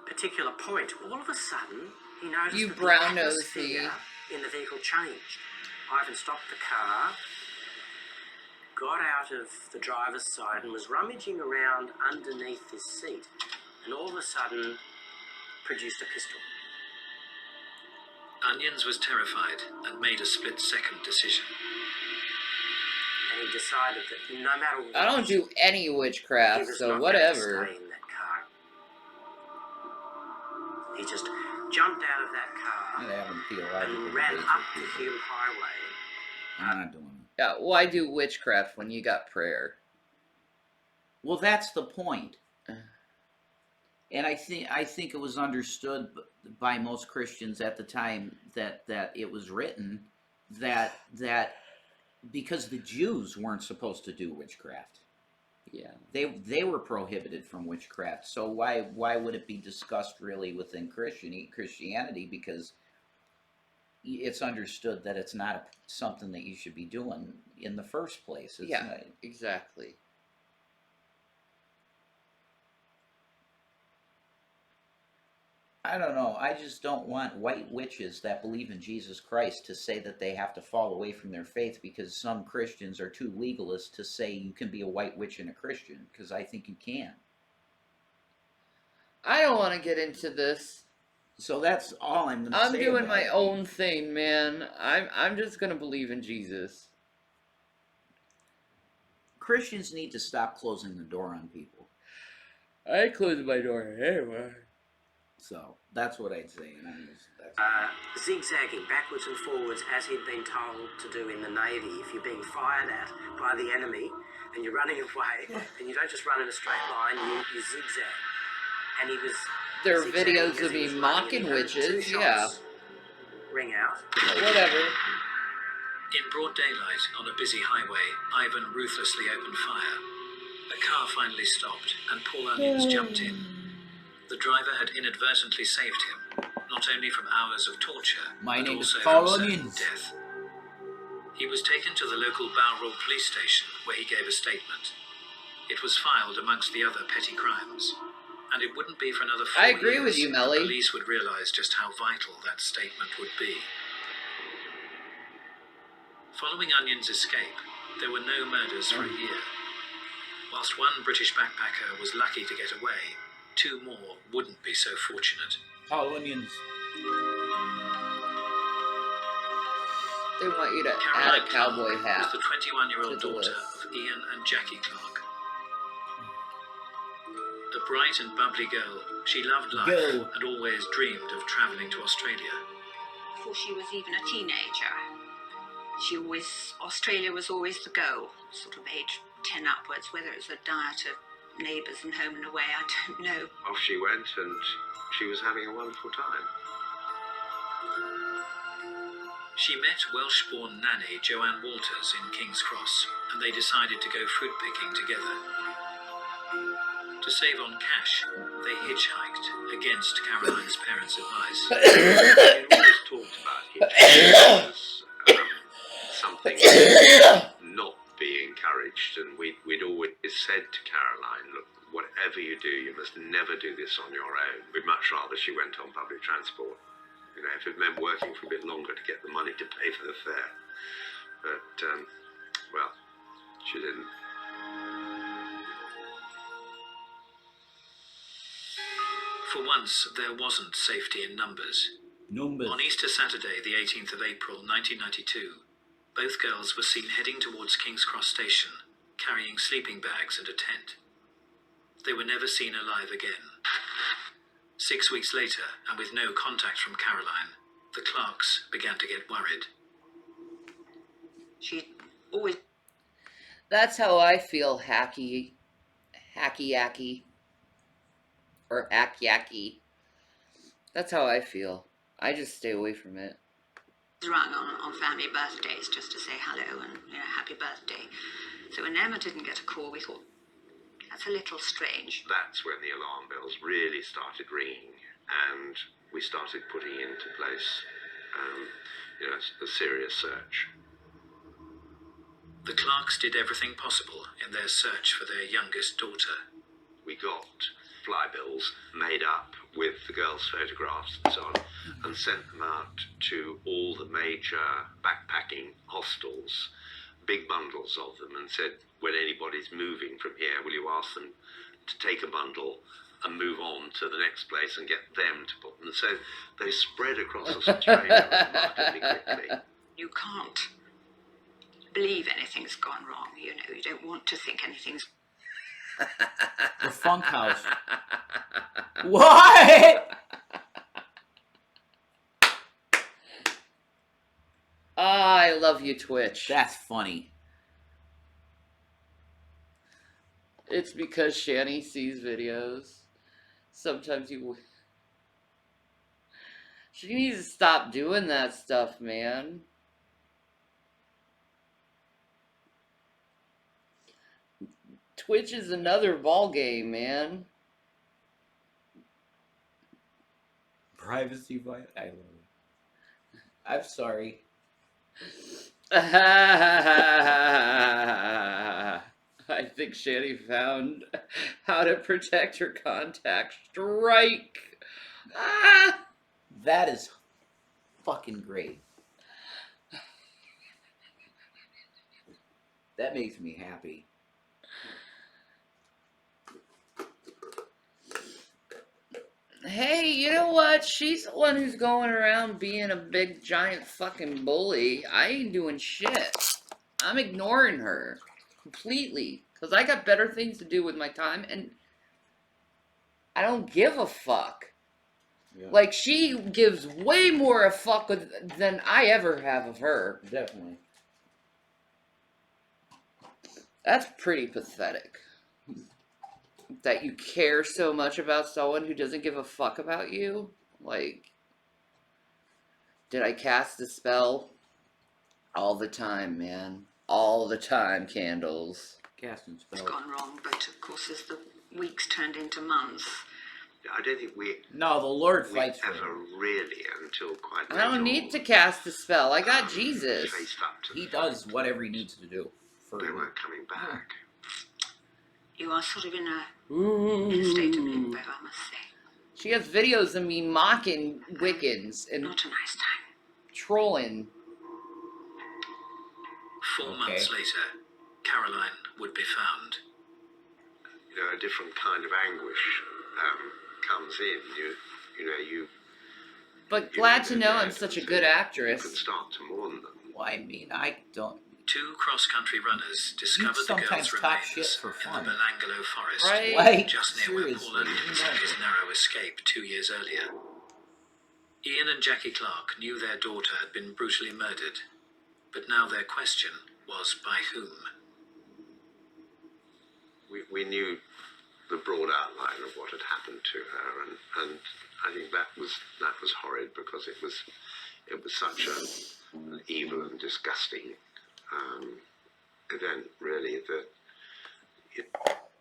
particular point. All of a sudden, he noticed You that brown the nosy. atmosphere in the vehicle changed. Ivan stopped the car, got out of the driver's side, and was rummaging around underneath his seat, and all of a sudden produced a pistol. Onions was terrified and made a split-second decision. And he decided that no matter what, I don't do any he witchcraft, was so not whatever. going to stay in that car. He just jumped out of that car I'm having theological and ran debates up with the people. Hume Highway. I'm not doing it. Yeah, why do witchcraft when you got prayer? Well, that's the point. And I think it was understood by most Christians at the time that it was written that because the Jews weren't supposed to do witchcraft. Yeah. They were prohibited from witchcraft. So why would it be discussed really within Christianity? Because it's understood that it's not something that you should be doing in the first place. It's Yeah, not, exactly. I don't know. I just don't want white witches that believe in Jesus Christ to say that they have to fall away from their faith because some Christians are too legalist to say you can be a white witch and a Christian, because I think you can. I don't want to get into this. So that's all I'm going to say. I'm doing about my it. own thing, man. I'm just gonna believe in Jesus. Christians need to stop closing the door on people. I closed my door anyway. So that's what I'd say. And Zigzagging backwards and forwards as he'd been told to do in the Navy. If you're being fired at by the enemy and you're running away, and you don't just run in a straight line, you zigzag. And he was. There are zigzagging videos as of he me was running, mocking and he heard two witches, yeah. shots ring out. But whatever. In broad daylight on a busy highway, Ivan ruthlessly opened fire. A car finally stopped and Paul Onions jumped in. The driver had inadvertently saved him, not only from hours of torture, My but name is also Paul from certain Onions. death. He was taken to the local Balrol police station where he gave a statement. It was filed amongst the other petty crimes, and it wouldn't be for another 4 I agree years with you, that Melly. the police would realise just how vital that statement would be. Following Onion's escape, there were no murders for a year. Whilst one British backpacker was lucky to get away, 2 more wouldn't be so fortunate. Paul Onions. They want you to add Caroline a cowboy Clark hat. was the 21-year-old to the daughter list. of Ian and Jackie Clark. A bright and bubbly girl, she loved life and always dreamed of travelling to Australia. Before she was even a teenager, Australia was always the goal, sort of age 10 upwards, whether it's a diet of neighbours and home and away, I don't know. Off she went, and she was having a wonderful time. She met Welsh-born nanny Joanne Walters in King's Cross, and they decided to go fruit picking together. To save on cash, they hitchhiked against Caroline's parents' advice. We always talked about hitchhiking as something not be encouraged, and we'd always said to Caroline, look, whatever you do, you must never do this on your own. We'd much rather she went on public transport. You know, if it meant working for a bit longer to get the money to pay for the fare. But, well, she didn't. For once, there wasn't safety in numbers. On Easter Saturday, the 18th of April, 1992, both girls were seen heading towards King's Cross Station, carrying sleeping bags and a tent. They were never seen alive again. 6 weeks later, and with no contact from Caroline, the Clarks began to get worried. She always... That's how I feel, hacky yacky. Or ack yacky. That's how I feel. I just stay away from it. rung on family birthdays just to say hello and, happy birthday. So when Emma didn't get a call, we thought, that's a little strange. That's when the alarm bells really started ringing, and we started putting into place, a serious search. The Clarks did everything possible in their search for their youngest daughter. We got flybills made up with the girls' photographs and so on, and sent them out to all the major backpacking hostels, big bundles of them, and said, when anybody's moving from here, will you ask them to take a bundle and move on to the next place and get them to put them. So they spread across Australia remarkably quickly. You can't believe anything's gone wrong, you know. You don't want to think anything's... The Funk House. What? I love you, Twitch. That's funny. It's because Shanny sees videos. Sometimes she needs to stop doing that stuff, man. Twitch is another ball game, man. Privacy violation. I love it. I'm sorry. I think Shanny found how to protect her contact. Strike! Ah! That is fucking great. That makes me happy. Hey, you know what? She's the one who's going around being a big, giant fucking bully. I ain't doing shit. I'm ignoring her completely. Because I got better things to do with my time, and I don't give a fuck. Yeah. Like, she gives way more a fuck than I ever have of her. Definitely. That's pretty pathetic. That you care so much about someone who doesn't give a fuck about you. Like, did I cast a spell? All the time, man. All the time, Candles. Casting spell. It's gone wrong, but of course as the weeks turned into months. I don't think we No, the Lord fights for ever him. really, until quite I don't late need to cast a spell. I got Jesus. faced up to He does whatever he needs to do. For they weren't coming back. You are sort of in a state of limbo, I must say. She has videos of me mocking Wiccans and Not a nice time. trolling. 4 months later, Caroline would be found. You know, a different kind of anguish comes in. You But glad to know I'm such a good can actress. start to mourn them. Well, I mean, I don't. 2 cross-country runners discovered the sometimes girl's talk shit remains for in fun. the Belangolo forest, Right? Like, just near where seriously, Paul Anderson you had his know. narrow escape 2 years earlier. Ian and Jackie Clark knew their daughter had been brutally murdered, but now their question was by whom? We knew the broad outline of what had happened to her, and I think that was horrid because it was such an evil and disgusting event, really, that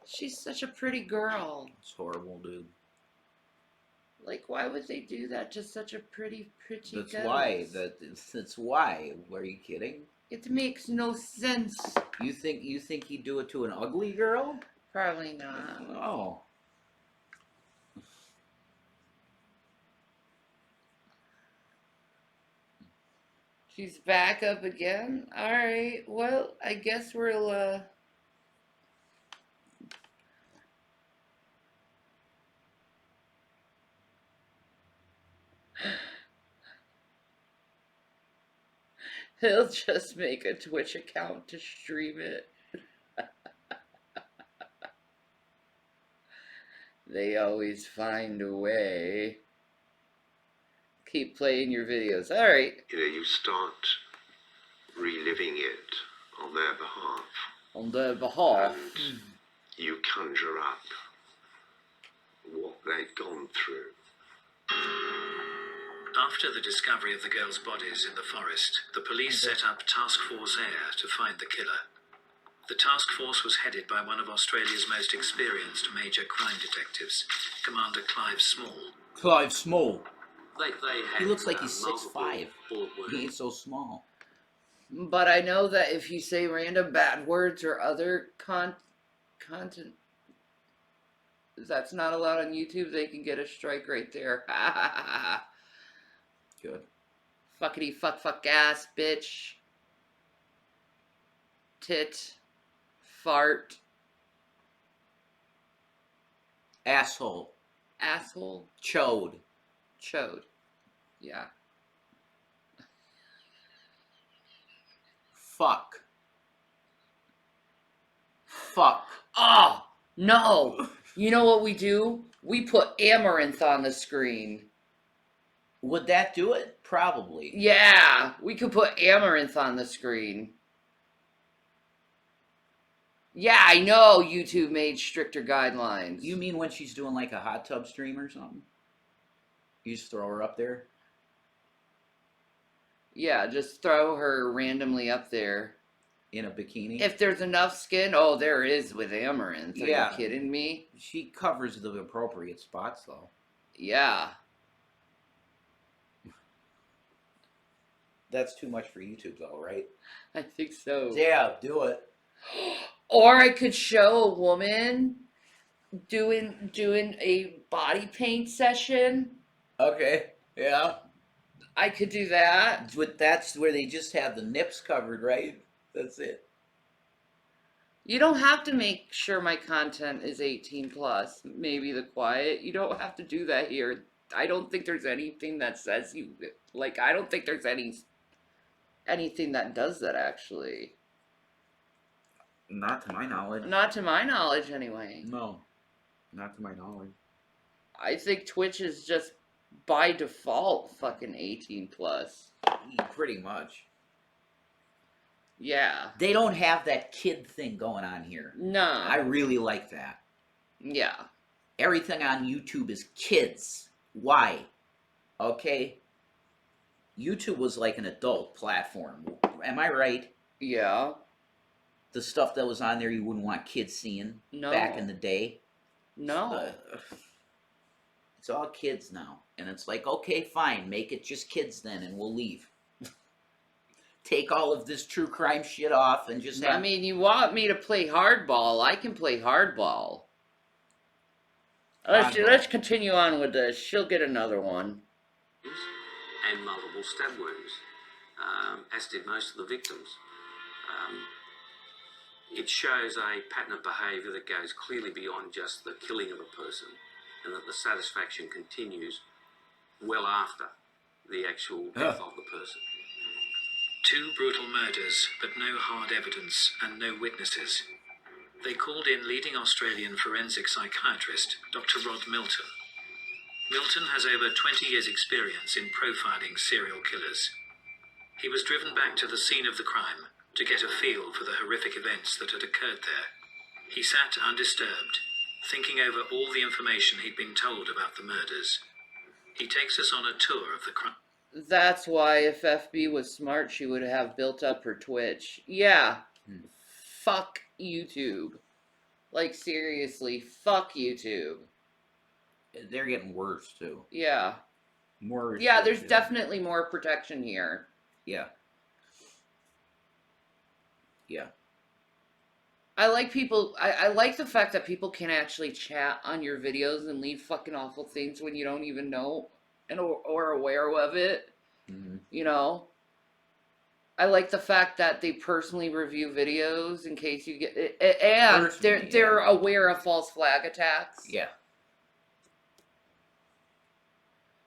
She's such a pretty girl. It's horrible, dude. Like, why would they do that to such a pretty That's girl? why. That's why. Are you kidding? It makes no sense. You think he'd do it to an ugly girl? Probably not. No. She's back up again? Alright, well, I guess we'll, he'll just make a Twitch account to stream it. They always find a way. Keep playing your videos. Alright. you start reliving it on their behalf. On their behalf. And you conjure up what they'd gone through. After the discovery of the girls' bodies in the forest, the police set up Task Force Air to find the killer. The task force was headed by one of Australia's most experienced major crime detectives, Commander Clive Small. Clive Small. They He had, looks like he's multiple 6'5". bullet wounds. He ain't so small. But I know that if you say random bad words or other content that's not allowed on YouTube, they can get a strike right there. Good. Fuckity fuck ass bitch. Tit. Fart. Asshole. Asshole. Chode. Chode. Yeah. Fuck. Fuck. Oh, no. You know what we do? We put amaranth on the screen. Would that do it? Probably. Yeah, we could put amaranth on the screen. Yeah, I know YouTube made stricter guidelines. You mean when she's doing like a hot tub stream or something? You just throw her up there? Yeah, just throw her randomly up there. In a bikini? If there's enough skin, oh, there is with amaranth. Are you kidding me? She covers the appropriate spots, though. Yeah. That's too much for YouTube, though, right? I think so. Yeah, do it. Or I could show a woman doing a body paint session. Okay, yeah. I could do that. But that's where they just have the nips covered, right? That's it. You don't have to make sure my content is 18 plus. Maybe the quiet. You don't have to do that here. I don't think there's anything that says you like. I don't think there's anything that does that actually. Not to my knowledge. Not to my knowledge, anyway. No, not to my knowledge. I think Twitch is just by default fucking 18 plus. Pretty much. Yeah. They don't have that kid thing going on here. No. I really like that. Yeah. Everything on YouTube is kids. Why? Okay? YouTube was like an adult platform. Am I right? Yeah. The stuff that was on there you wouldn't want kids seeing back in the day. No. It's all kids now. And it's like, okay, fine, make it just kids then and we'll leave. Take all of this true crime shit off and just have... I mean, you want me to play hardball, I can play hardball. Let's continue on with this. She'll get another one. And multiple stab wounds, as did most of the victims. It shows a pattern of behaviour that goes clearly beyond just the killing of a person, and that the satisfaction continues well after the actual death of the person. Two brutal murders, but no hard evidence and no witnesses. They called in leading Australian forensic psychiatrist, Dr. Rod Milton. Milton has over 20 years' experience in profiling serial killers. He was driven back to the scene of the crime to get a feel for the horrific events that had occurred there. He sat undisturbed, thinking over all the information he'd been told about the murders. He takes us on a tour of the crime. That's why if FB was smart, she would have built up her Twitch. Yeah. Fuck YouTube. Like, seriously, fuck YouTube. They're getting worse, too. Yeah. More. Yeah, there's definitely more protection here. Yeah. Yeah. I like people, I like the fact that people can actually chat on your videos and leave fucking awful things when you don't even know and or aware of it. Mm-hmm. You know? I like the fact that they personally review videos in case you get it, and they're aware of false flag attacks. Yeah.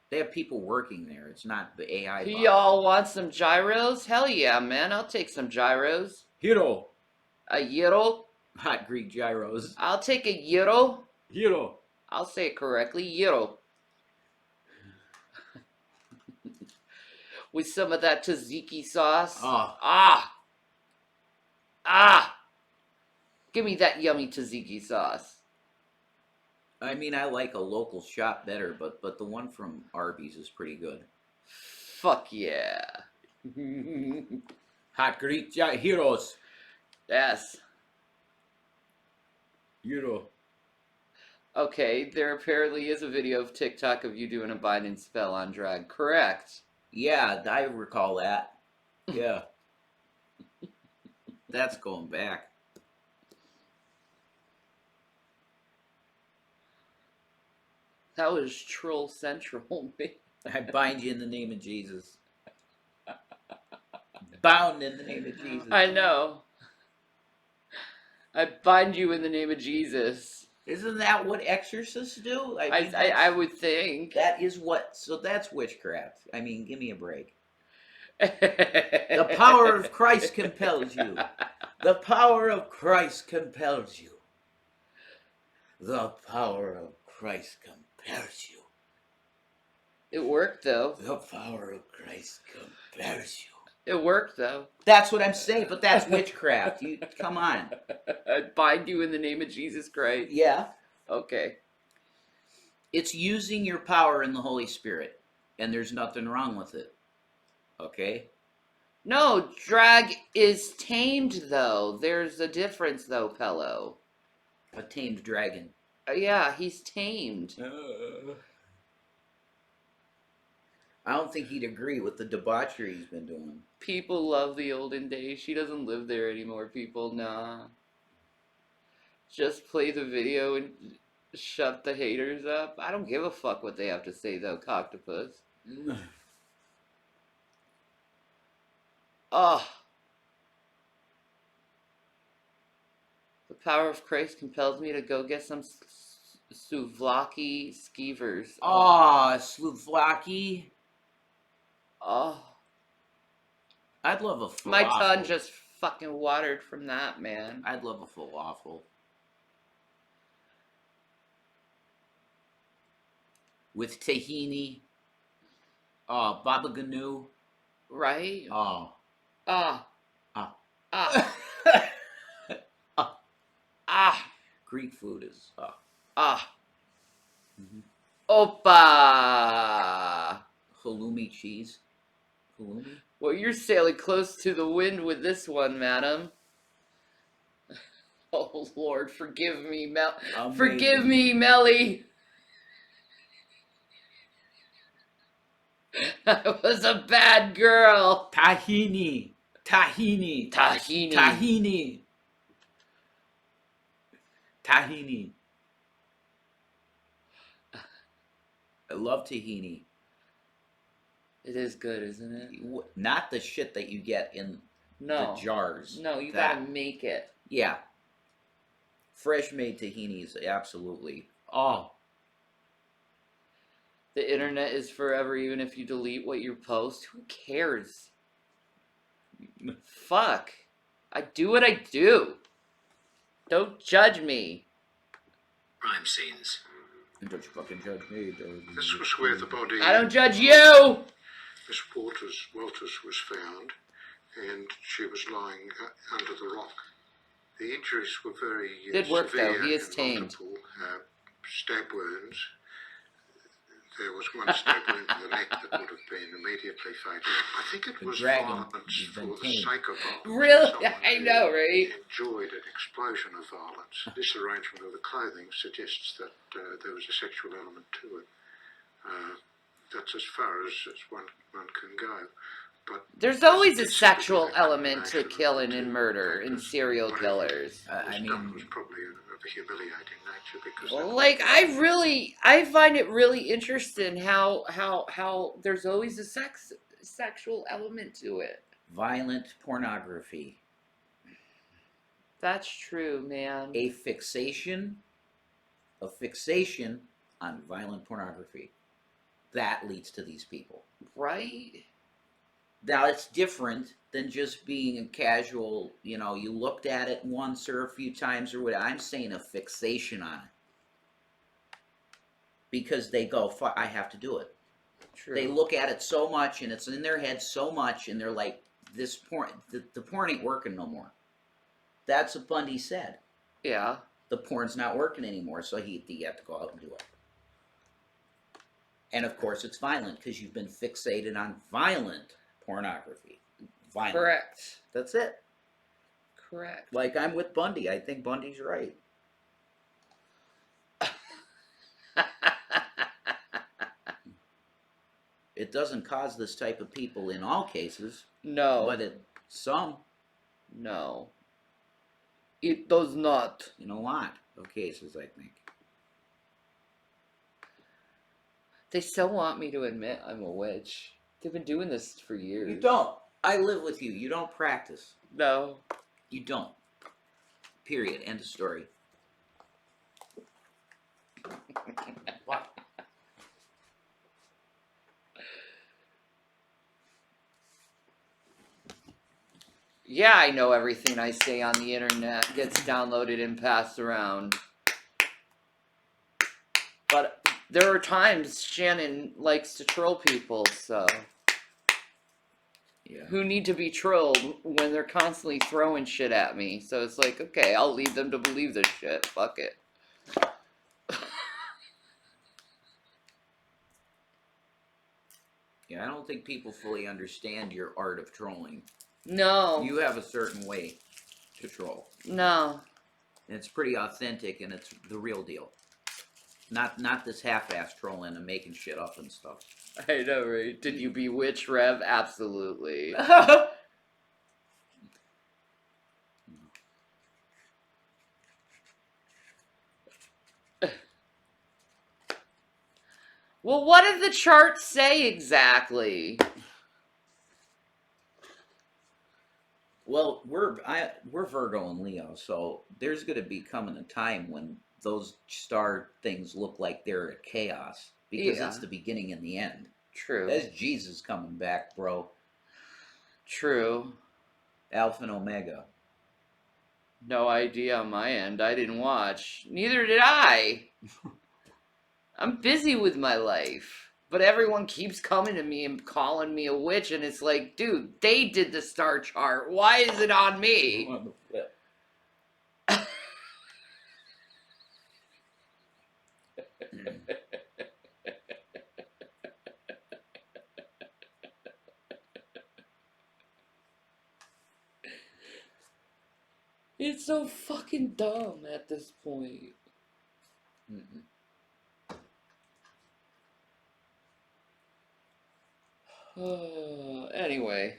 They have people working there. It's not the AI. Y'all want some gyros? Hell yeah, man. I'll take some gyros. Hero. A gyro? Hot Greek gyros. I'll take a gyro. Gyro. I'll say it correctly. Gyro. With some of that tzatziki sauce. Ah. Give me that yummy tzatziki sauce. I mean, I like a local shop better, but the one from Arby's is pretty good. Fuck yeah. Hot Greek heroes. Yes. Gyro. Okay, there apparently is a video of TikTok of you doing a Biden spell on drag. Correct. Yeah, I recall that. Yeah. That's going back. That was Troll Central. I bind you in the name of Jesus. Bound in the name of Jesus. I know. I bind you in the name of Jesus. Isn't that what exorcists do? I mean, I would think. that is what. So that's witchcraft. I mean, give me a break. The power of Christ compels you. The power of Christ compels you. The power of Christ compels you. It worked though. The power of Christ compels you. It worked though. That's what I'm saying, but that's witchcraft. You come on. I bind you in the name of Jesus Christ. Yeah. Okay. It's using your power in the Holy Spirit, and there's nothing wrong with it. Okay? No, drag is tamed though. There's a difference though, Pello. A tamed dragon. Yeah, he's tamed. I don't think he'd agree with the debauchery he's been doing. People love the olden days. She doesn't live there anymore, people. Nah. Just play the video and shut the haters up. I don't give a fuck what they have to say, though, Coctopus. Oh. The power of Christ compels me to go get some souvlaki skeevers. Oh, souvlaki. Oh. I'd love a falafel. My tongue just fucking watered from that, man. I'd love a falafel. With tahini. Oh, baba ganoush. Right? Oh. Ah. Ah. Ah. Ah. Ah. Greek food is Ah. Mm-hmm. Opa. Halloumi cheese. Halloumi? Well, you're sailing close to the wind with this one, madam. Oh, Lord, forgive me, Forgive me, Melly. I was a bad girl. Tahini. Tahini. Tahini. Tahini. Tahini. I love tahini. It is good, isn't it? Not the shit that you get in the jars. No, you gotta make it. Yeah. Fresh made tahinis, absolutely. Oh. The internet is forever, even if you delete what you post. Who cares? Fuck. I do what I do. Don't judge me. Crime scenes. Don't you fucking judge me, dude. This was where the body. I don't judge you! Miss Walters was found, and she was lying under the rock. The injuries were very Good work, severe though. He is and tamed. multiple, stab wounds. There was one stab wound to the neck that would have been immediately fatal. I think it was violence for the sake of violence. Really? Someone I know, right? enjoyed an explosion of violence. This arrangement of the clothing suggests that there was a sexual element to it. That's as far as one can go. But there's always a sexual element to killing and murder in serial killers. I mean, was probably of a humiliating nature because. Like I find it really interesting how there's always a sexual element to it. Violent pornography. That's true, man. A fixation on violent pornography. That leads to these people. Right? Now, it's different than just being a casual, you looked at it once or a few times or whatever. I'm saying a fixation on it. Because they go, fuck, I have to do it. True. They look at it so much, and it's in their head so much, and they're like, this porn, the porn ain't working no more. That's what Bundy said. Yeah. The porn's not working anymore, so he had to go out and do it. And of course, it's violent because you've been fixated on violent pornography. Violent. Correct. That's it. Correct. Like, I'm with Bundy. I think Bundy's right. It doesn't cause this type of people in all cases. No. But some. No. It does not. In a lot of cases, I think. They still want me to admit I'm a witch. They've been doing this for years. You don't. I live with you. You don't practice. No. You don't. Period. End of story. What? Yeah, I know everything I say on the internet gets downloaded and passed around. But there are times Shannon likes to troll people, so... Yeah. Who need to be trolled when they're constantly throwing shit at me. So it's like, okay, I'll lead them to believe this shit. Fuck it. Yeah, I don't think people fully understand your art of trolling. No. You have a certain way to troll. No. And it's pretty authentic, and it's the real deal. Not this half-ass trolling and making shit up and stuff. I know, right? Did you bewitch Rev? Absolutely. Well, what did the chart say exactly? Well, we're Virgo and Leo, so there's going to be coming a time when those star things look like they're at chaos because it's the beginning and the end. True. That's Jesus coming back, bro. True. Alpha and Omega. No idea on my end. I didn't watch. Neither did I. I'm busy with my life. But everyone keeps coming to me and calling me a witch, and it's like, dude, they did the star chart. Why is it on me? On the flip. It's so fucking dumb at this point. Mm-mm. Anyway.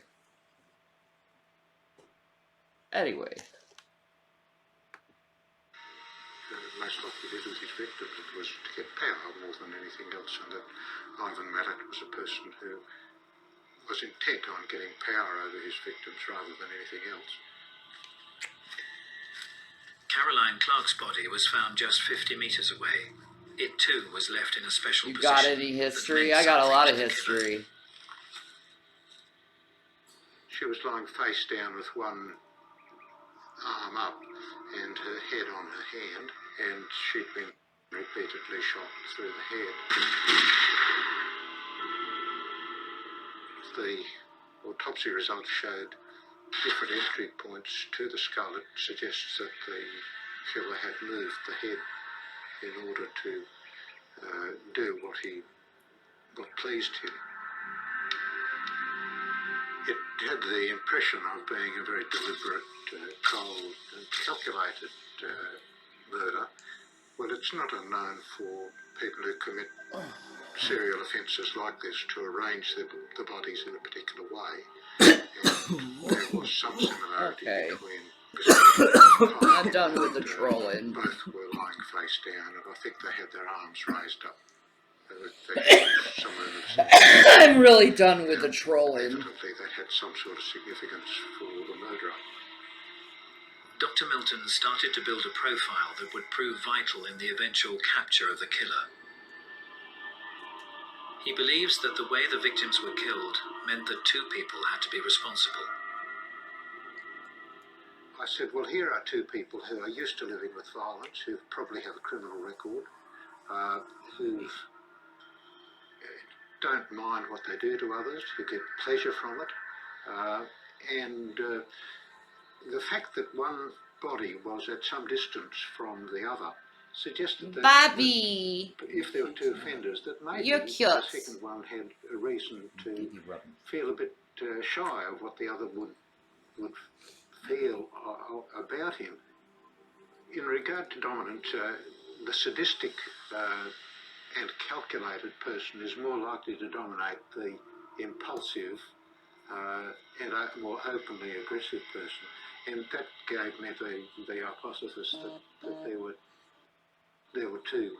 Most of what he did with his victims was to get power more than anything else, and that Ivan Mallet was a person who was intent on getting power over his victims rather than anything else. Caroline Clark's body was found just 50 metres away. It too was left in a special You position. got any history? I got a lot of history. She was lying face down with one arm up and her head on her hand, and she'd been repeatedly shot through the head. The autopsy results showed different entry points to the skull. It suggests that the killer had moved the head in order to do what pleased him. It had the impression of being a very deliberate, cold and calculated murder. Well, it's not unknown for people who commit serial offences like this to arrange the bodies in a particular way. And there was some similarity between I'm done with the trolling. Both were lying face down, and I think they had their arms raised up. I'm really done with the trolling. Evidently that had some sort of significance for the murderer. Dr. Milton started to build a profile that would prove vital in the eventual capture of the killer. He believes that the way the victims were killed meant that two people had to be responsible. I said, well, here are two people who are used to living with violence, who probably have a criminal record, who don't mind what they do to others, who get pleasure from it, and the fact that one body was at some distance from the other suggested that, Bobby, if there were two offenders, that maybe you're the cute. second one had a reason to feel a bit shy of what the other would feel about him. In regard to dominance, the sadistic and calculated person is more likely to dominate the impulsive and a more openly aggressive person. And that gave me the hypothesis that there were two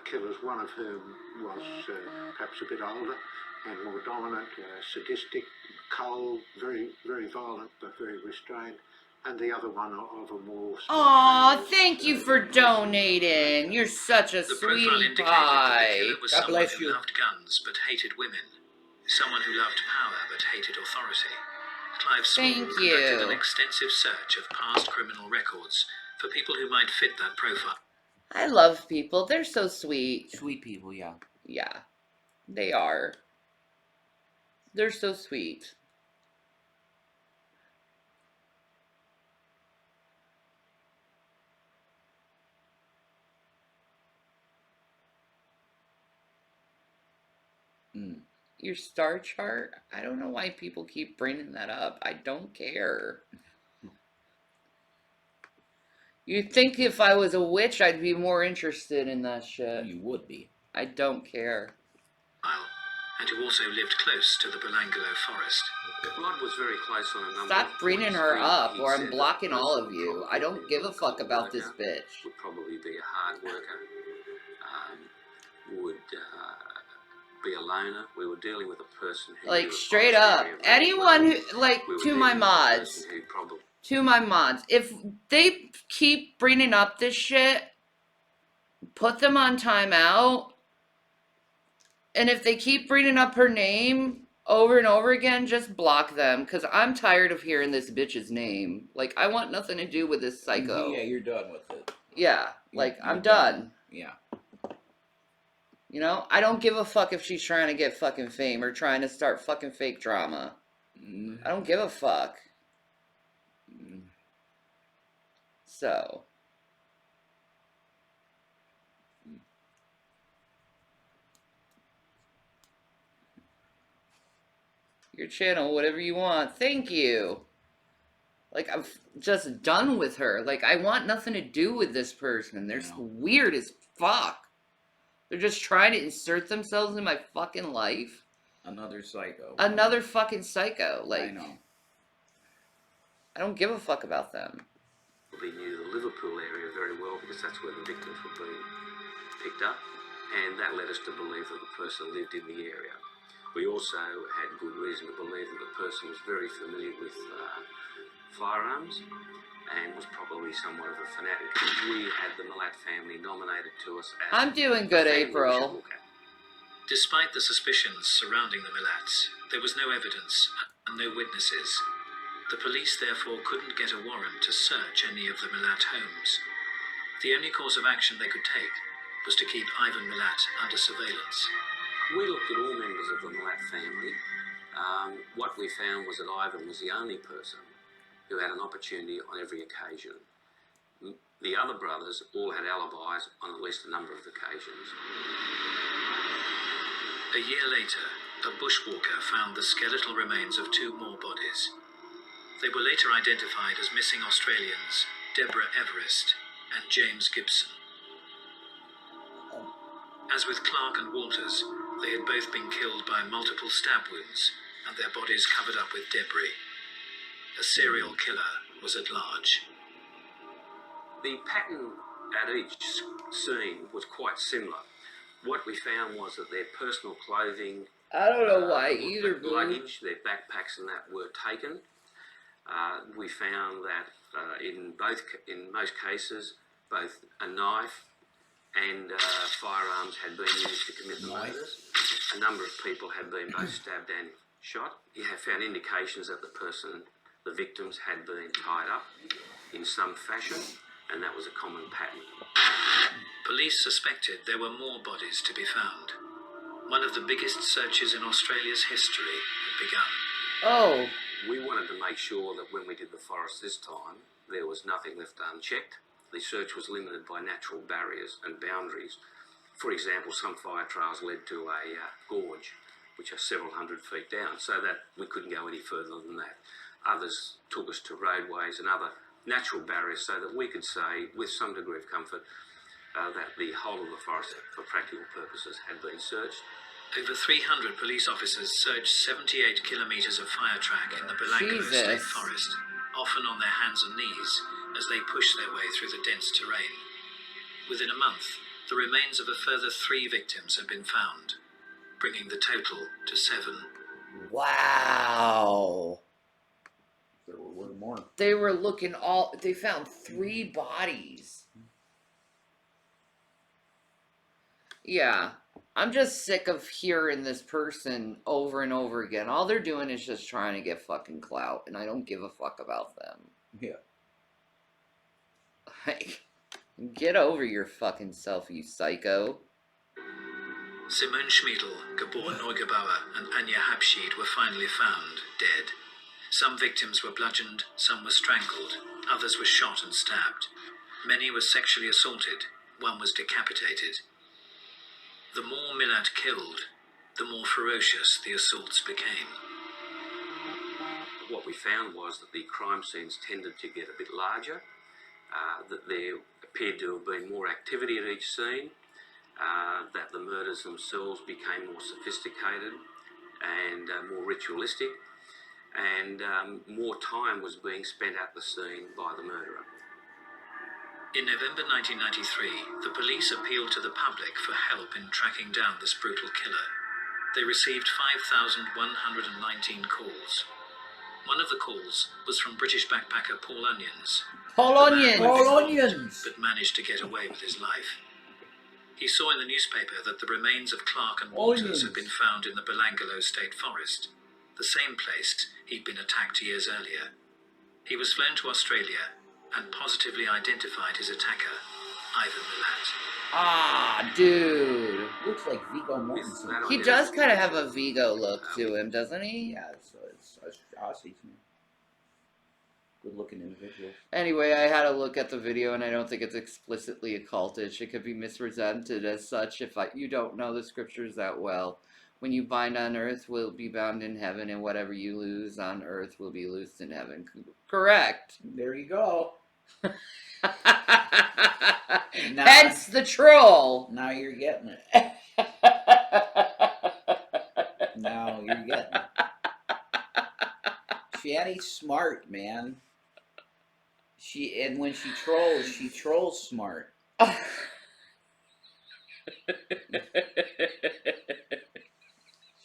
killers, one of whom was perhaps a bit older and more dominant, sadistic, cold, very, very violent but very restrained. and the other one of a more. Aw, thank you for donating. You're such a The profile sweetie indicated that the pie. killer was God someone bless who you. loved guns but hated women. Someone who loved power but hated authority. Clive Small Thank conducted an you. extensive search of past criminal records for people who might fit that profile. I love people. They're so sweet. Sweet people, yeah. Yeah, they are. They're so sweet. Mm. Your star chart? I don't know why people keep bringing that up. I don't care. You'd think if I was a witch, I'd be more interested in that shit. You would be. I don't care. And who also lived close to the Belangolo forest. Blood was very close on a number Stop of bringing points. her up, He or said I'm that blocking the all person of you. would I don't probably give a be fuck about this worker, bitch. would probably be a hard worker, would be a loner. We were dealing with a person who Like, knew the straight forest up. area very Anyone well. who, like, We were to dealing my with a mods. person who probably To my mods. If they keep bringing up this shit, put them on timeout. And if they keep bringing up her name over and over again, just block them. Because I'm tired of hearing this bitch's name. Like, I want nothing to do with this psycho. Yeah, you're done with it. Yeah, like, You're I'm done. Yeah. You know? I don't give a fuck if she's trying to get fucking fame or trying to start fucking fake drama. I don't give a fuck. So. Your channel, whatever you want. Thank you. Like, I'm just done with her. Like, I want nothing to do with this person. They're weird as fuck. They're just trying to insert themselves in my fucking life. Another psycho. Another fucking psycho. Like, I know. I don't give a fuck about them. We knew the Liverpool area very well because that's where the victims were being picked up, and that led us to believe that the person lived in the area. We also had good reason to believe that the person was very familiar with firearms and was probably somewhat of a fanatic. We had the Milat family nominated to us as I'm doing good, a family we should April. look at. Despite the suspicions surrounding the Milats, there was no evidence and no witnesses. The police therefore couldn't get a warrant to search any of the Milat homes. The only course of action they could take was to keep Ivan Milat under surveillance. We looked at all members of the Milat family. What we found was that Ivan was the only person who had an opportunity on every occasion. The other brothers all had alibis on at least a number of occasions. A year later, a bushwalker found the skeletal remains of two more bodies. They were later identified as missing Australians Deborah Everest and James Gibson. As with Clark and Walters, they had both been killed by multiple stab wounds and their bodies covered up with debris. A serial killer was at large. The pattern at each scene was quite similar. What we found was that their personal clothing, I don't know why either, boo. luggage, their backpacks and that were taken. We found that in most cases, both a knife and firearms had been used to commit the murders. A number of people had been both stabbed and shot. You have found indications that the victims had been tied up in some fashion, and that was a common pattern. Police suspected there were more bodies to be found. One of the biggest searches in Australia's history had begun. Oh. We wanted to make sure that when we did the forest this time, there was nothing left unchecked. The search was limited by natural barriers and boundaries. For example, some fire trails led to a gorge, which are several hundred feet down, so that we couldn't go any further than that. Others took us to roadways and other natural barriers so that we could say, with some degree of comfort, that the whole of the forest, for practical purposes, had been searched. Over 300 police officers searched 78 kilometres of fire track in the Belangolo State Forest, often on their hands and knees, as they pushed their way through the dense terrain. Within a month, the remains of a further 3 victims had been found, bringing the total to 7. Wow. There were more. more. They were looking all. They found 3 bodies. Yeah. I'm just sick of hearing this person over and over again. All they're doing is just trying to get fucking clout, and I don't give a fuck about them. Yeah. Like, get over your fucking self, you psycho. Simone Schmiedel, Gabor Neugebauer, and Anja Habschied were finally found dead. Some victims were bludgeoned, some were strangled, others were shot and stabbed. Many were sexually assaulted, one was decapitated. The more Milat killed, the more ferocious the assaults became. What we found was that the crime scenes tended to get a bit larger, that there appeared to have been more activity at each scene, that the murders themselves became more sophisticated and more ritualistic, and more time was being spent at the scene by the murderer. In November 1993, the police appealed to the public for help in tracking down this brutal killer. They received 5,119 calls. One of the calls was from British backpacker Paul Onions. Paul Onions! Paul Onions! But managed to get away with his life. He saw in the newspaper that the remains of Clark and Walters had been found in the Belangolo State Forest, the same place he'd been attacked years earlier. He was flown to Australia and positively identified his attacker, Ivan Milat. Ah, dude. Looks like Viggo Mortensen. He does kind of have a Vigo look to him, doesn't he? Yeah, it's Aussies. Good-looking individual. Anyway, I had a look at the video, and I don't think it's explicitly occultish. It could be misrepresented as such if you don't know the scriptures that well. When you bind on earth will be bound in heaven, and whatever you lose on earth will be loosed in heaven. Correct. There you go. Hence the troll. Now you're getting it. Now you're getting it. Shanny's smart, man. And when she trolls smart.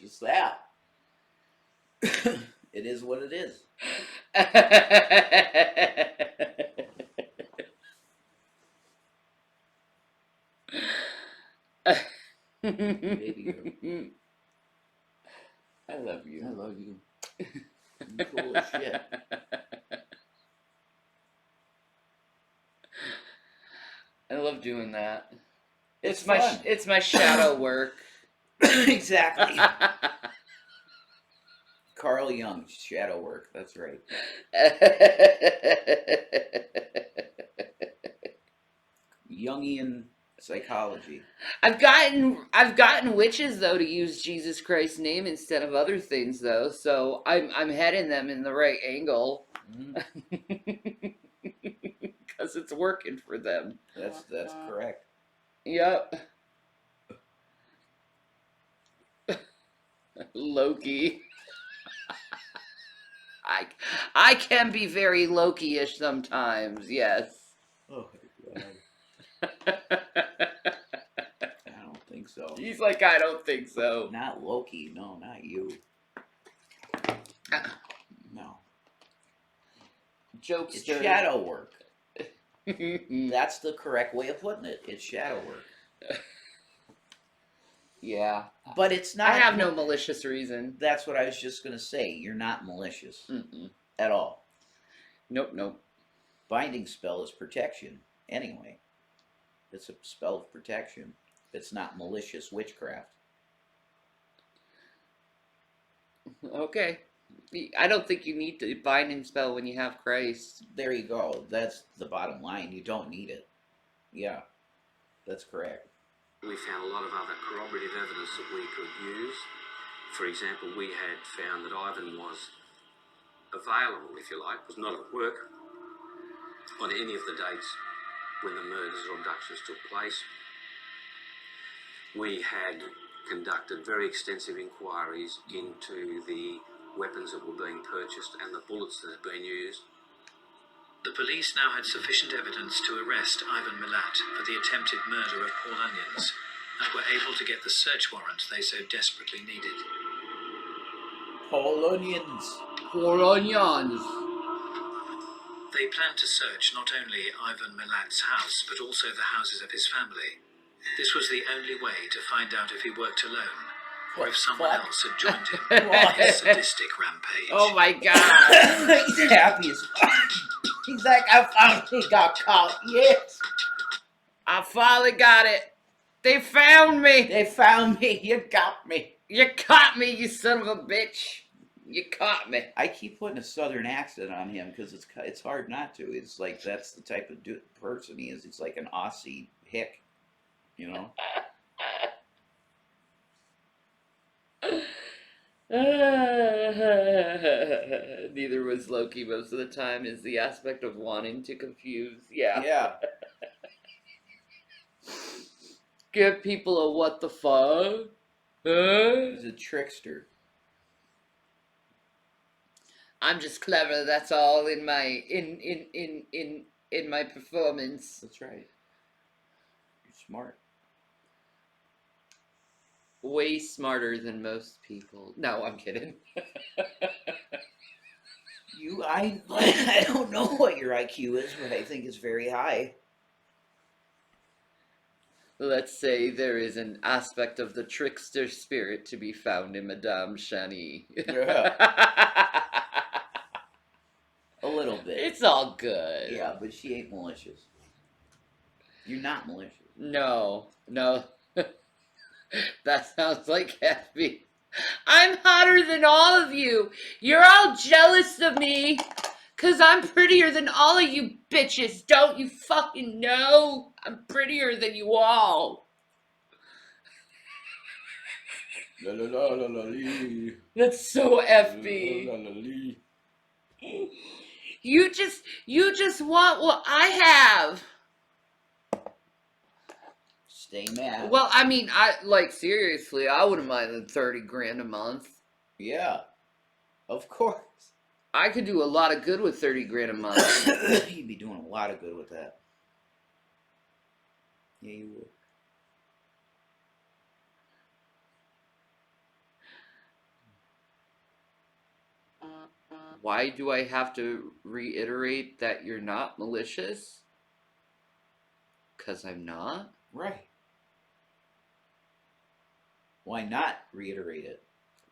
Just that. It is what it is. Baby girl. I love you. I love you. You're cool as shit. I love doing that. It's It's my shadow work. Exactly. Carl Jung's shadow work. That's right. Jungian psychology. I've gotten witches though to use Jesus Christ's name instead of other things though, so I'm heading them in the right angle. Because it's working for them. That's correct. Yep. Loki. I can be very Loki-ish sometimes, yes. Oh, God. I don't think so. He's like, I don't think so. Not Loki. No, not you. No. Jokester. It's shadow work. That's the correct way of putting it. It's shadow work. Yeah. But it's not. I have no malicious reason. That's what I was just going to say. You're not malicious. Mm-mm. At all. Nope. Binding spell is protection. Anyway. It's a spell of protection. It's not malicious witchcraft. Okay. I don't think you need to binding spell when you have Christ. There you go. That's the bottom line. You don't need it. Yeah. That's correct. We found a lot of other corroborative evidence that we could use. For example, we had found that Ivan was available, if you like, was not at work on any of the dates when the murders or abductions took place. We had conducted very extensive inquiries into the weapons that were being purchased and the bullets that had been used. The police now had sufficient evidence to arrest Ivan Milat for the attempted murder of Paul Onions and were able to get the search warrant they so desperately needed. Paul Onions. Paul Onions. They planned to search not only Ivan Milat's house, but also the houses of his family. This was the only way to find out if he worked alone, or if someone else had joined him in his sadistic rampage. Oh my god. He's happy as fuck. He's like, I finally got caught. Yes. I finally got it. They found me. They found me. You got me. You caught me, you son of a bitch. You caught me. I keep putting a southern accent on him because it's hard not to. It's like that's the type of person he is. It's like an Aussie hick, you know. Neither was Loki most of the time. Is the aspect of wanting to confuse. Yeah. Yeah. Give people a what the fuck? He's a trickster. I'm just clever. That's all in my in my performance. That's right. You're smart. Way smarter than most people. No, I'm kidding. I don't know what your IQ is, but I think it's very high. Let's say there is an aspect of the trickster spirit to be found in Madame Shanny. Yeah. A little bit. It's all good. Yeah, but she ain't malicious. You're not malicious. No. That sounds like Effie. I'm hotter than all of you. You're all jealous of me. 'Cause I'm prettier than all of you bitches. Don't you fucking know? I'm prettier than you all. La la la la la lee. That's so FB. La la la lee. You just want what I have. Stay mad. Well, I mean, seriously, I wouldn't mind the 30 grand a month. Yeah. Of course. I could do a lot of good with 30 grand a month. You'd be doing a lot of good with that. Yeah, you would. Why do I have to reiterate that you're not malicious? 'Cause I'm not? Right. Why not reiterate it?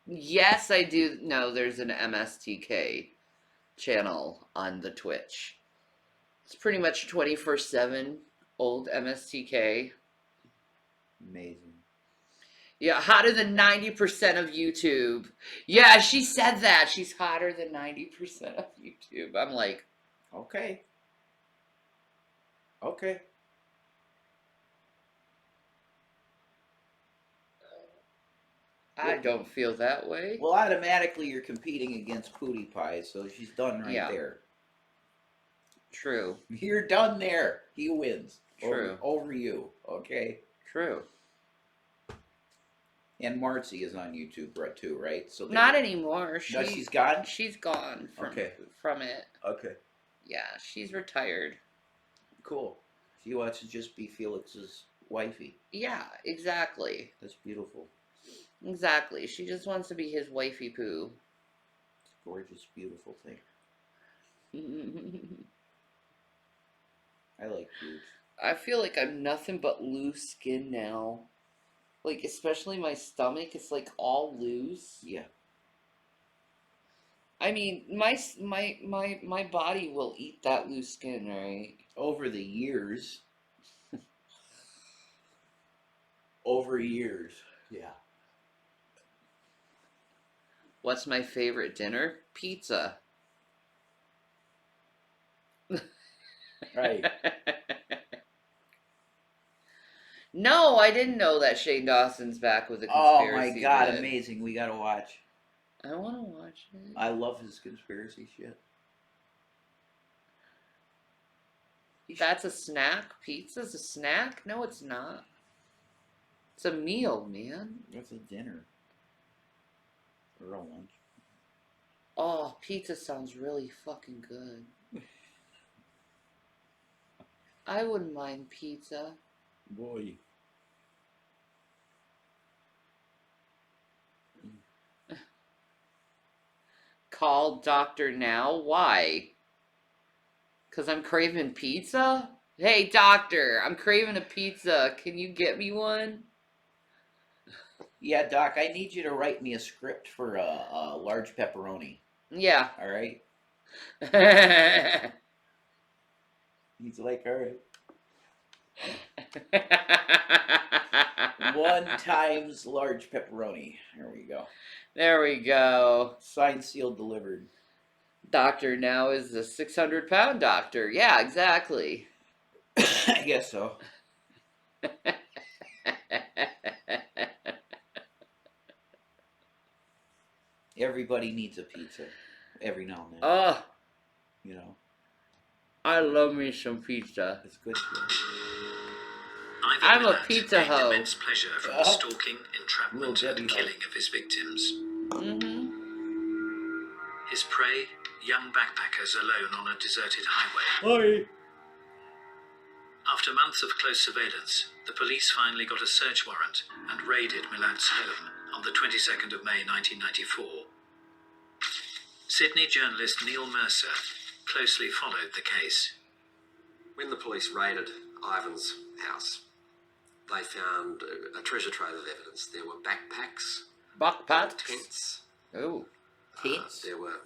Yes, I do know there's an MSTK channel on the Twitch. It's pretty much 24/7 old MSTK. Amazing. Yeah, hotter than 90% of YouTube. Yeah, she said that. She's hotter than 90% of YouTube. I'm like, okay. Okay. I don't feel that way. Well, automatically you're competing against Pootie Pie, so she's done right there. True. You're done there. He wins. True. Over you. Okay? True. And Marcy is on YouTube too, right? So not anymore. No, she's gone? She's gone from it. Okay. Yeah, she's retired. Cool. She wants to just be Felix's wifey. Yeah, exactly. That's beautiful. Exactly. She just wants to be his wifey poo. It's a gorgeous, beautiful thing. I like boobs. I feel like I'm nothing but loose skin now. Like, especially my stomach, it's like all loose. Yeah. I mean, my body will eat that loose skin, right? Over the years. Over years. Yeah. What's my favorite dinner? Pizza. Right. No, I didn't know that Shane Dawson's back with a conspiracy. Oh my god, bit. amazing. We gotta watch. I want to watch it. I love his conspiracy shit. That's a snack? Pizza's a snack? No, it's not. It's a meal, man. That's a dinner. Or a lunch. Oh, pizza sounds really fucking good. I wouldn't mind pizza. Boy. Call doctor now? Why? 'Cause I'm craving pizza? Hey, doctor, I'm craving a pizza. Can you get me one? Yeah, Doc, I need you to write me a script for a large pepperoni. Yeah. All right? He's like, all right. 1 times large pepperoni. There we go. There we go. Signed, sealed, delivered. Doctor now is the 600-pound doctor. Yeah, exactly. I guess so. Everybody needs a pizza every now and then. Oh, You know, I love me some pizza. it's good. Ivor I'm a Millett pizza gained hoe. immense pleasure from the stalking, entrapment, Little and Debbie killing of his victims. Mm-hmm. His prey, young backpackers alone on a deserted highway. Hi. After months of close surveillance, the police finally got a search warrant and raided Milat's home on the 22nd of May 1994. Sydney journalist Neil Mercer closely followed the case. When the police raided Ivan's house, they found a treasure trove of evidence. There were backpacks, Backpacks. tents. Oh, tents. There were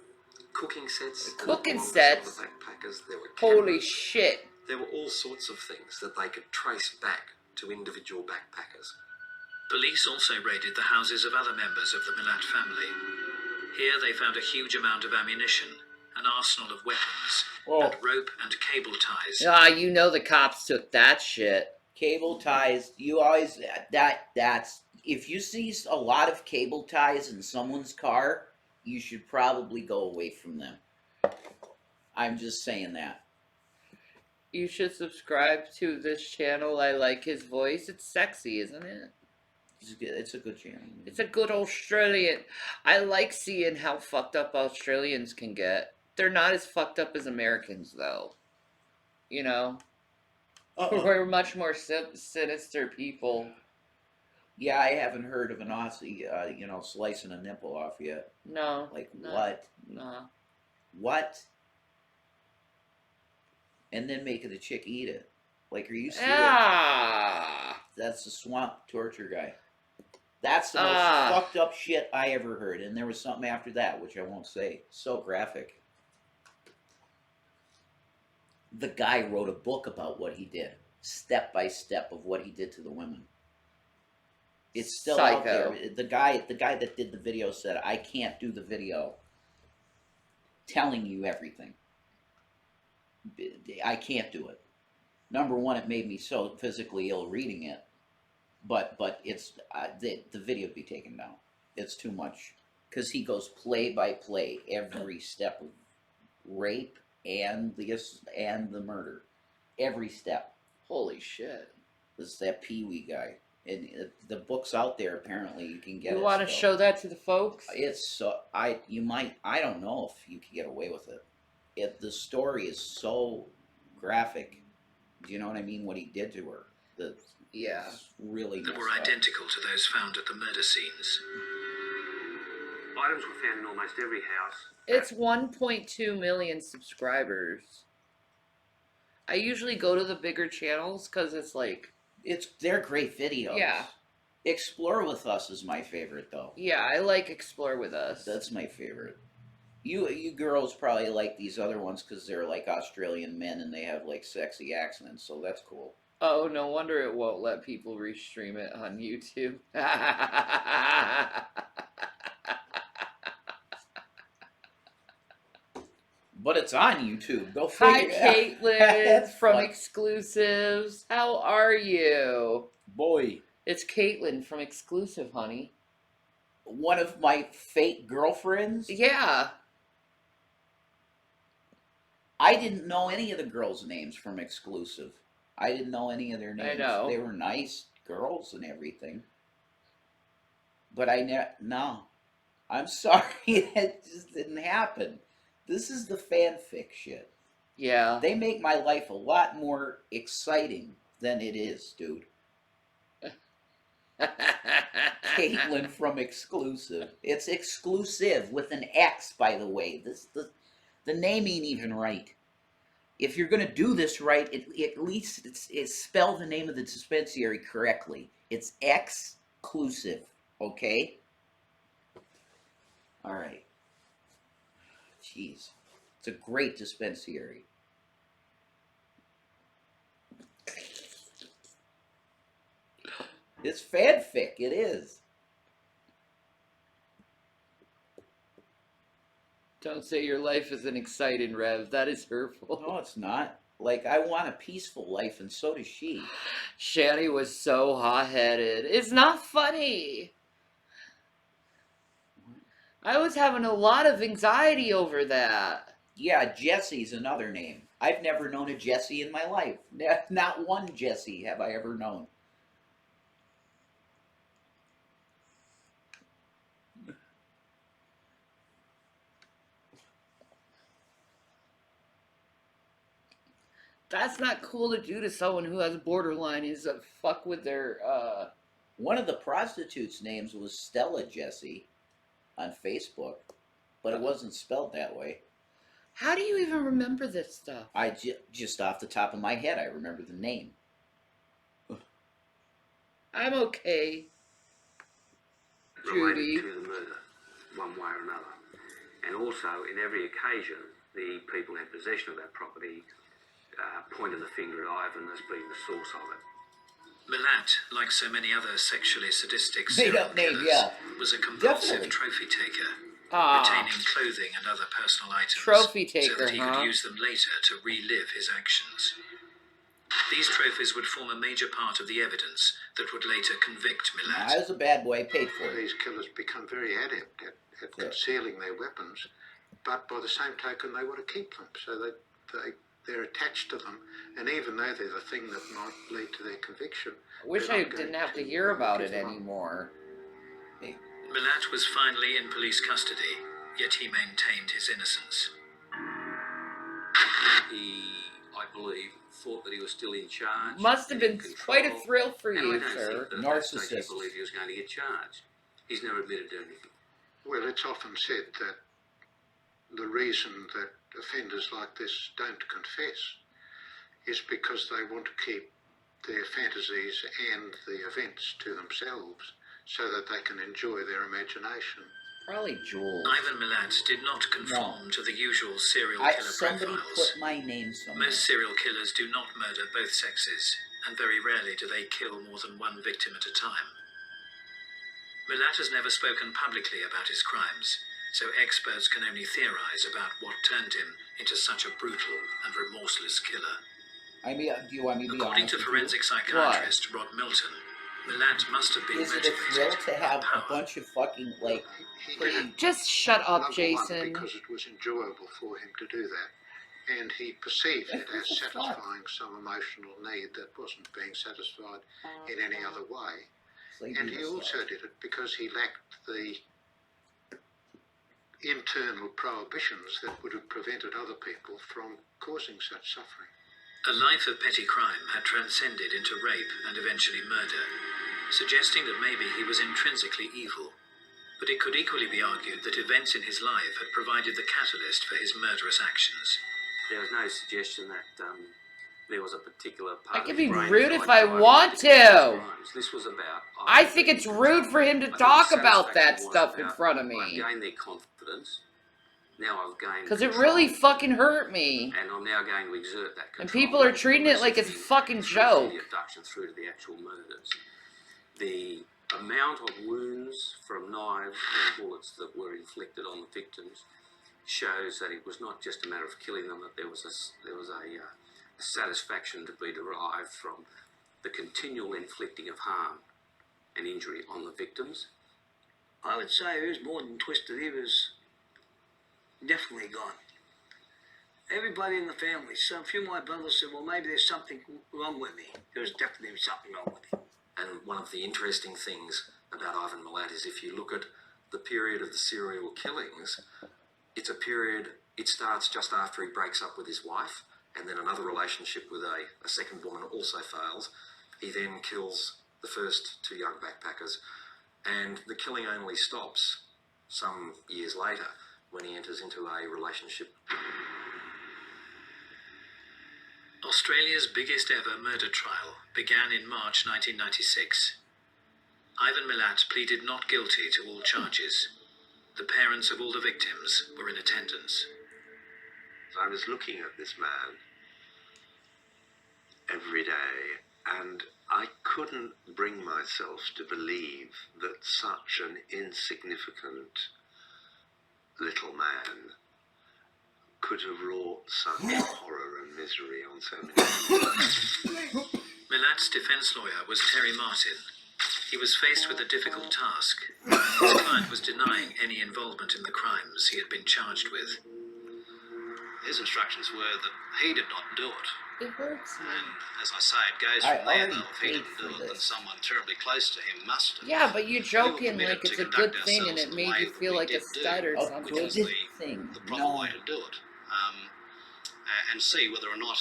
cooking sets. Cooking belonged to sets? some of the backpackers. There were Holy cameras. shit. There were all sorts of things that they could trace back to individual backpackers. Police also raided the houses of other members of the Milat family. Here they found a huge amount of ammunition, an arsenal of weapons, and rope and cable ties. Ah, you know the cops took that shit. Cable ties. You always that's if you see a lot of cable ties in someone's car, you should probably go away from them. I'm just saying that. You should subscribe to this channel. I like his voice. It's sexy, isn't it? It's a good channel. It's a good Australian. I like seeing how fucked up Australians can get. They're not as fucked up as Americans, though. You know? We're much more sinister people. Yeah, I haven't heard of an Aussie, slicing a nipple off yet. No. Like, no, what? No. What? And then making the chick eat it. Like, are you serious? Ah. That's the swamp torture guy. That's the most fucked up shit I ever heard. And there was something after that, which I won't say. So graphic. The guy wrote a book about what he did. Step by step of what he did to the women. It's still out there. The guy that did the video said, I can't do the video telling you everything. I can't do it. Number one, it made me so physically ill reading it. But it's the video be taken down. It's too much because he goes play by play every step of rape and the murder, every step. Holy shit! This is that Pee Wee guy, and the book's out there. Apparently, you can get. You want to show that to the folks? It's so I don't know if you can get away with it. The story is so graphic. Do you know what I mean? What he did to her. Yeah. Really that were identical to those found at the murder scenes. Items were found in almost every house. It's 1.2 million subscribers. I usually go to the bigger channels because it's like... They're great videos. Yeah. Explore With Us is my favorite, though. Yeah, I like Explore With Us. That's my favorite. You girls probably like these other ones because they're like Australian men and they have like sexy accents, so that's cool. Oh, no wonder it won't let people restream it on YouTube. But it's on YouTube. Go Hi, figure it out. Caitlin from Exclusives. How are you? Boy. It's Caitlin from Exclusive, honey. One of my fake girlfriends? Yeah. I didn't know any of the girls' names from Exclusive. I didn't know any of their names. I know. They were nice girls and everything. But no. I'm sorry. It just didn't happen. This is the fanfic shit. Yeah. They make my life a lot more exciting than it is, dude. Caitlin from Exclusive. It's Exclusive with an X, by the way. The name ain't even right. If you're going to do this right, at least it's spell the name of the dispensary correctly. It's exclusive, okay? All right. Jeez. It's a great dispensary. It's fanfic, it is. Don't say your life isn't exciting, Rev. That is hurtful. No, it's not. Like, I want a peaceful life, and so does she. Shanny was so hot-headed. It's not funny. I was having a lot of anxiety over that. Yeah, Jesse's another name. I've never known a Jesse in my life. Not one Jesse have I ever known. That's not cool to do to someone who has borderline, is a fuck with their, One of the prostitutes' names was Stella Jesse on Facebook, but it wasn't spelled that way. How do you even remember this stuff? Just off the top of my head, I remember the name. I'm okay, Judy. Related to the murder, one way or another. And also, in every occasion, the people who had possession of that property pointed the finger at Ivan as being the source of it. Milat, like so many other sexually sadistic Made serial up name, killers, yeah. was a compulsive Definitely. trophy taker, Ah, retaining clothing and other personal items trophy so taker, that he huh? could use them later to relive his actions. These trophies would form a major part of the evidence that would later convict Milat. I was a bad boy, paid for it. These killers become very adept at concealing their weapons, but by the same token, they want to keep them, so they're attached to them, and even though they're the thing that might lead to their conviction. I wish I didn't have to hear about it anymore. Milat was finally in police custody, yet he maintained his innocence. He, I believe, thought that he was still in charge. Must have and in been quite a control, thrill for and you, I don't sir. think that at that stage Narcissist. he believed he was going to get charged. He's never admitted to anything. Well, it's often said that the reason that offenders like this don't confess is because they want to keep their fantasies and the events to themselves so that they can enjoy their imagination. Probably Jules. Ivan Milat did not conform to the usual serial killer Somebody profiles. put my name somewhere. Most serial killers do not murder both sexes, and very rarely do they kill more than one victim at a time. Milat has never spoken publicly about his crimes, so experts can only theorize about what turned him into such a brutal and remorseless killer. I mean, do you want me to be According honest to with forensic you? psychiatrist Rod Milton, Milat must have been Is it a thrill motivated to by have a power. bunch of fucking, like, He pretty... did it, Just shut up, number Jason. one, because it was enjoyable for him to do that, and he perceived it as satisfying some emotional need that wasn't being satisfied in any other way. And he also did it because he lacked the internal prohibitions that would have prevented other people from causing such suffering. A life of petty crime had transcended into rape and eventually murder, suggesting that maybe he was intrinsically evil. But it could equally be argued that events in his life had provided the catalyst for his murderous actions. There was no suggestion that there was a particular I part can of be his brain rude that if might I drive want him commit to. crimes. This was about... I think it's rude for him to talk about that stuff in front of I've me. gained their confidence. Now I've gained Because it control, really fucking hurt me. and I'm now going to exert that control. And people are treating it like it's a fucking joke. The abduction through to the actual murders. The amount of wounds from knives and bullets that were inflicted on the victims shows that it was not just a matter of killing them, that there was a satisfaction to be derived from the continual inflicting of harm and injury on the victims. I would say he was more than twisted. He was definitely gone. Everybody in the family, a few of my brothers said, well, maybe there's something wrong with me. There was definitely something wrong with him. And one of the interesting things about Ivan Milat is if you look at the period of the serial killings, it's a period, it starts just after he breaks up with his wife, and then another relationship with a second woman also fails. He then kills the first two young backpackers, and the killing only stops some years later when he enters into a relationship. Australia's biggest ever murder trial began in March 1996. Ivan Milat pleaded not guilty to all charges. The parents of all the victims were in attendance. I was looking at this man every day, and I couldn't bring myself to believe that such an insignificant little man could have wrought such horror and misery on so many people. Milat's defense lawyer was Terry Martin. He was faced with a difficult task. His client was denying any involvement in the crimes he had been charged with. His instructions were that he did not do it. It hurts me. And as I say, it goes I from there, already though. If he paid didn't for do it, then this. someone terribly close to him must have. Yeah, but you're We were joking committed like it's to a good conduct thing and ourselves it in the made way you that feel we like a did do, stud or which something. was Good the thing. proper No. way to do it. And see whether or not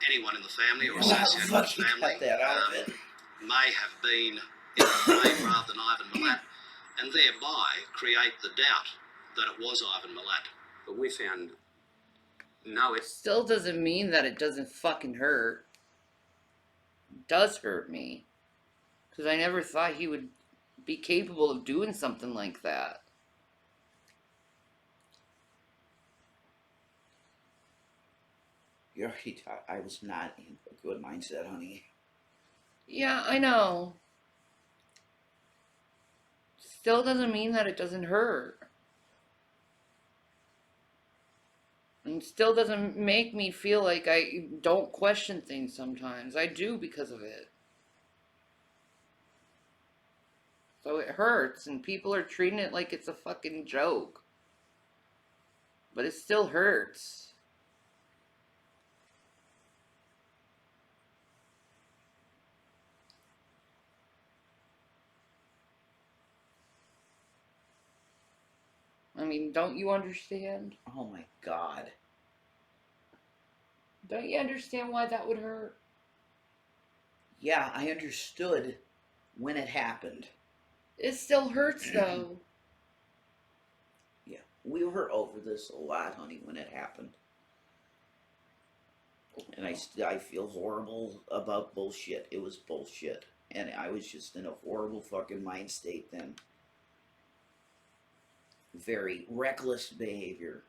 anyone in the family or associated with the family may have been in the frame rather than Ivan Milat, and thereby create the doubt that it was Ivan Milat. But we found no. It Still doesn't mean that it doesn't fucking hurt. It does hurt me. Because I never thought he would be capable of doing something like that. You're right. I was not in a good mindset, honey. Yeah, I know. Still doesn't mean that it doesn't hurt. And still doesn't make me feel like I don't question things sometimes. I do because of it. So it hurts, and people are treating it like it's a fucking joke. But it still hurts. I mean, don't you understand? Oh my God. Don't you understand why that would hurt? Yeah, I understood when it happened. It still hurts, though. Yeah, we were over this a lot, honey, when it happened. And I feel horrible about bullshit. It was bullshit. And I was just in a horrible fucking mind state then. Very reckless behavior.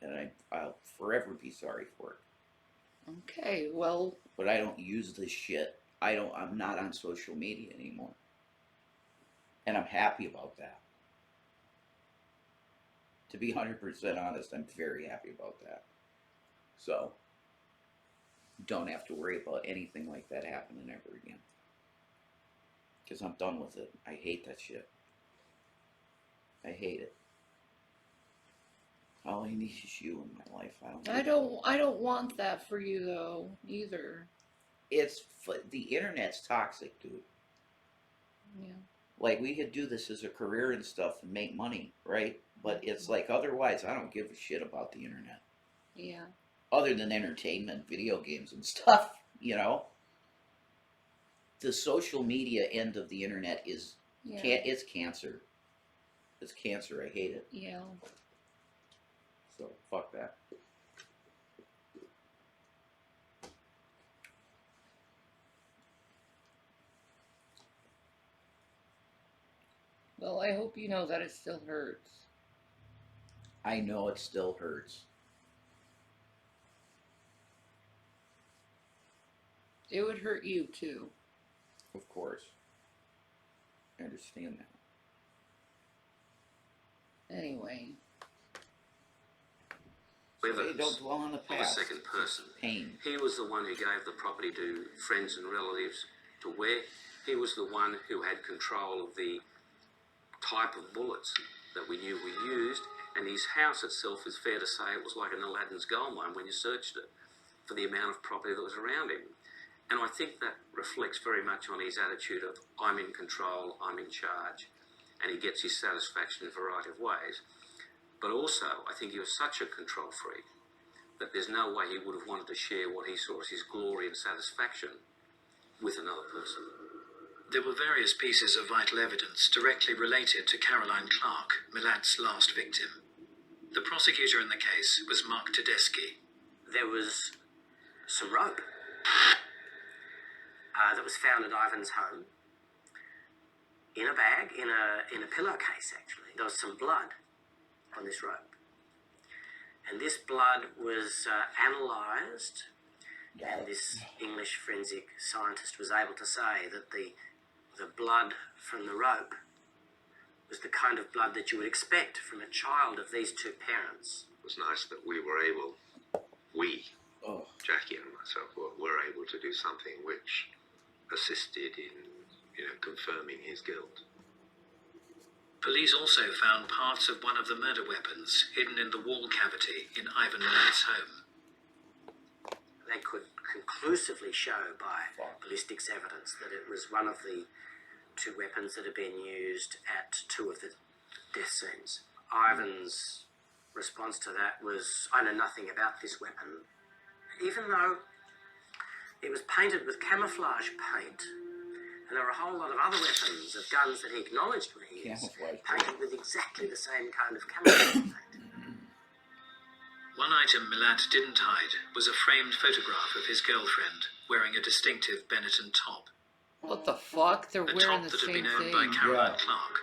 And I'll forever be sorry for it. Okay, well... But I don't use this shit. I'm not on social media anymore. And I'm happy about that. To be 100% honest, I'm very happy about that. So, don't have to worry about anything like that happening ever again. Because I'm done with it. I hate that shit. I hate it. All I need is you in my life. I don't want that for you, though, either. The internet's toxic, dude. Yeah. Like, we could do this as a career and stuff and make money, right? But it's like, otherwise, I don't give a shit about the internet. Yeah. Other than entertainment, video games and stuff, you know? The social media end of the internet is, it's cancer. It's cancer. I hate it. Yeah. So, fuck that. Well, I hope you know that it still hurts. I know it still hurts. It would hurt you, too. Of course. I understand that. Anyway. So don't dwell on the of a past. second person. Pain. He was the one who gave the property to friends and relatives to wear. He was the one who had control of the type of bullets that we knew we used, and his house itself, is fair to say, it was like an Aladdin's gold mine when you searched it for the amount of property that was around him. And I think that reflects very much on his attitude of, I'm in control, I'm in charge, and he gets his satisfaction in a variety of ways. But also, I think he was such a control freak that there's no way he would have wanted to share what he saw as his glory and satisfaction with another person. There were various pieces of vital evidence directly related to Caroline Clark, Milat's last victim. The prosecutor in the case was Mark Tedeschi. There was some rope that was found at Ivan's home in a bag, in a pillowcase actually. There was some blood on this rope. And this blood was analysed, and this English forensic scientist was able to say that the blood from the rope was the kind of blood that you would expect from a child of these two parents. It was nice that we, Jackie and myself, were able to do something which assisted in, confirming his guilt. Police also found parts of one of the murder weapons hidden in the wall cavity in Ivan Milat's home. They could conclusively show by ballistics evidence that it was one of the two weapons that had been used at two of the death scenes. Ivan's response to that was, I know nothing about this weapon. Even though it was painted with camouflage paint, and there were a whole lot of other weapons of guns that he acknowledged were his, painted with exactly the same kind of camouflage paint. One item Milat didn't hide was a framed photograph of his girlfriend wearing a distinctive Benetton top. What the fuck? They're A wearing top the that had same been owned thing. by Caroline Clark.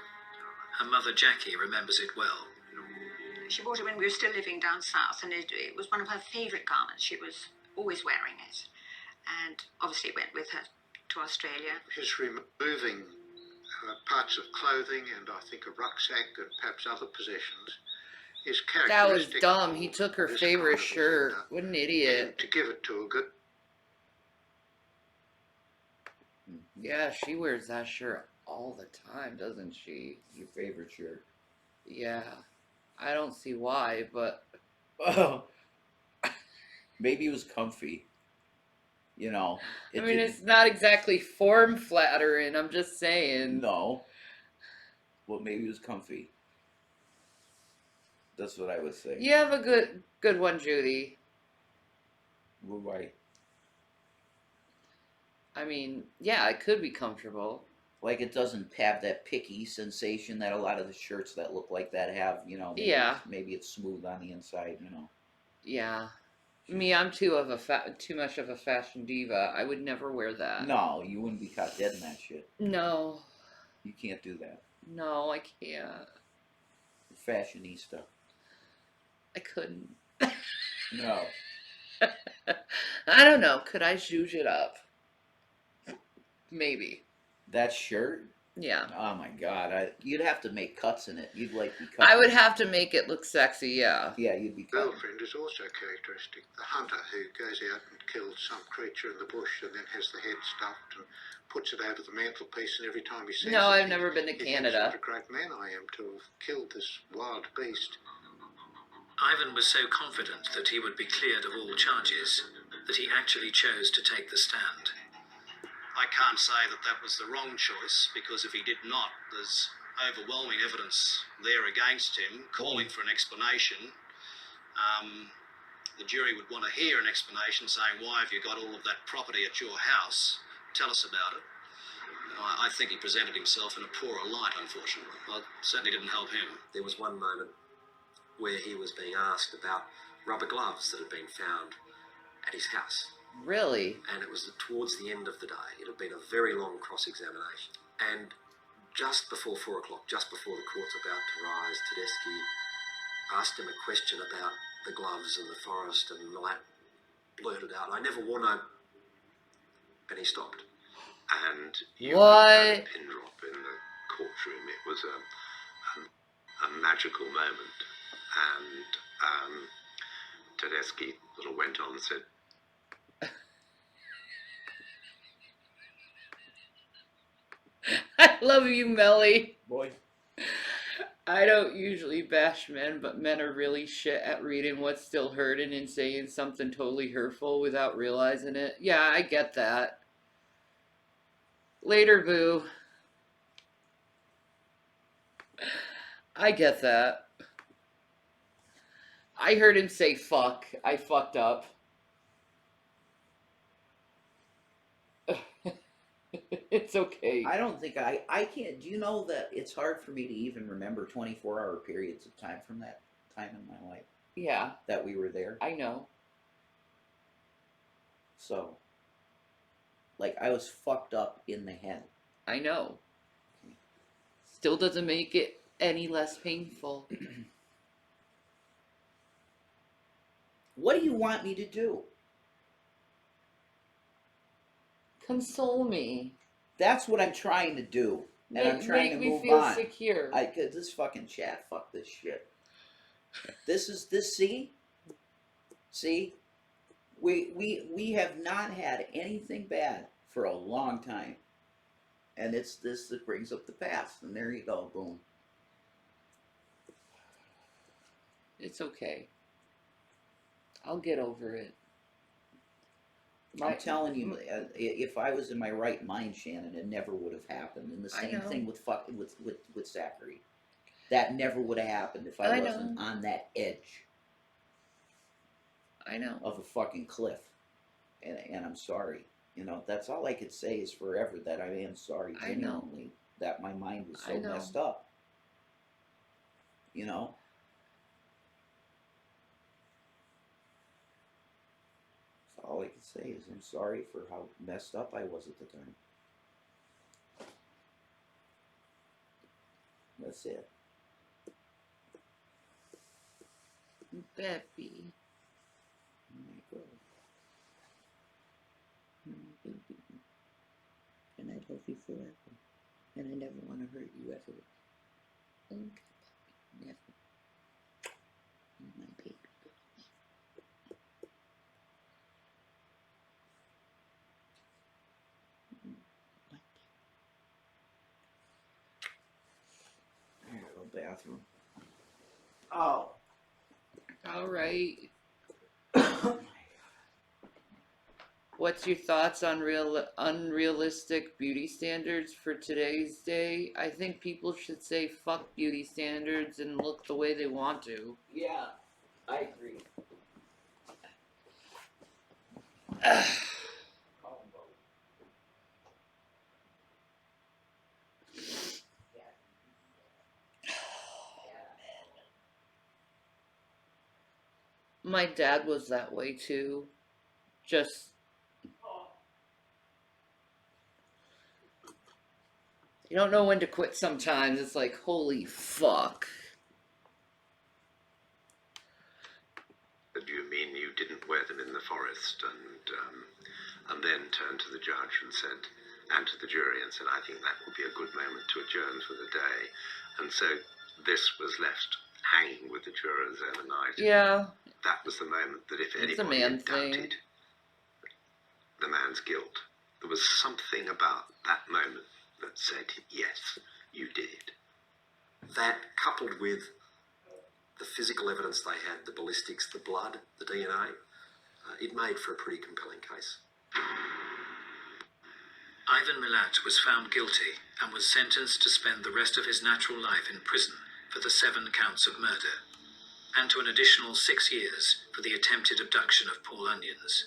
Her mother Jackie remembers it well. She bought it when we were still living down south, and it was one of her favourite garments. She was always wearing it. And obviously it went with her to Australia. His removing parts of clothing and I think a rucksack and perhaps other possessions is That was characteristic. dumb. He took her this favorite kind of shirt. offender. What an idiot. And to give it to a good... Yeah, she wears that shirt all the time, doesn't she? Your favorite shirt. Yeah. I don't see why, but... Maybe it was comfy. You know. I mean, it's not exactly form flattering, I'm just saying. No. Well, maybe it was comfy. That's what I would say. You have a good one, Judy. We're right. I mean, yeah, it could be comfortable. Like, it doesn't have that picky sensation that a lot of the shirts that look like that have, Maybe it's smooth on the inside, Yeah. Me, I'm too much of a fashion diva. I would never wear that. No, you wouldn't be caught dead in that shit. No. You can't do that. No, I can't. Fashionista. I couldn't. No. I don't know. Could I zhuzh it up? Maybe. That shirt? Yeah. Oh my god. You'd have to make cuts in it. You'd be cut. I would have to make it look sexy, yeah. Yeah, you'd be cut. Girlfriend is also characteristic. The hunter who goes out and kills some creature in the bush and then has the head stuffed and puts it over the mantelpiece, and every time he sees No, it, I've never been to he Canada. thinks, what a great man I am to have killed this wild beast. Ivan was so confident that he would be cleared of all charges that he actually chose to take the stand. I can't say that that was the wrong choice, because if he did not, there's overwhelming evidence there against him calling for an explanation. The jury would want to hear an explanation saying, why have you got all of that property at your house? Tell us about it. I think he presented himself in a poorer light, unfortunately. Well, it certainly didn't help him. There was one moment where he was being asked about rubber gloves that had been found at his house. Really? And it was towards the end of the day. It had been a very long cross-examination. And just before 4 o'clock, just before the court's about to rise, Tedeschi asked him a question about the gloves and the forest, and Milat blurted out, I never wore no... And he stopped. And you What? had a pin drop in the courtroom. It was a magical moment. And Tedeschi sort of went on and said, I love you, Melly. Boy. I don't usually bash men, but men are really shit at reading what's still hurting and saying something totally hurtful without realizing it. Yeah, I get that. Later, boo. I get that. I heard him say fuck. I fucked up. It's okay. I don't think I can't. Do you know that it's hard for me to even remember 24-hour periods of time from that time in my life. Yeah. That we were there. I know. So, like, I was fucked up in the head. I know. Still doesn't make it any less painful. What do you want me to do? Console me. That's what I'm trying to do. And I'm trying to move on. Make me feel secure. Cause this fucking chat, fuck this shit. See? We have not had anything bad for a long time. And it's this that brings up the past. And there you go, boom. It's okay. I'll get over it. I'm telling you, if I was in my right mind, Shannon, it never would have happened. And the same thing with Zachary. That never would have happened if I wasn't on that edge. I know. Of a fucking cliff. And I'm sorry. You know, that's all I could say is forever that I am sorry, genuinely, that my mind was so messed up. You know? All I can say is I'm sorry for how messed up I was at the time. That's it. Baby. Oh my God. Baby. And I love you forever. And I never want to hurt you ever. Okay. Never. My baby. Bathroom. Oh. All right. What's your thoughts on unrealistic beauty standards for today's day? I think people should say fuck beauty standards and look the way they want to. Yeah, I agree. My dad was that way too. Just... You don't know when to quit sometimes. It's like, holy fuck. Do you mean you didn't wear them in the forest and then turned to the judge and said, and to the jury and said, I think that would be a good moment to adjourn for the day. And so this was left hanging with the jurors overnight. Yeah. That was the moment that if It's anybody a man had doubted the man's guilt, there was something about that moment that said, yes, you did it. That, coupled with the physical evidence they had, the ballistics, the blood, the DNA, it made for a pretty compelling case. Ivan Milat was found guilty and was sentenced to spend the rest of his natural life in prison for the 7 counts of murder, and to an additional 6 years for the attempted abduction of Paul Onions.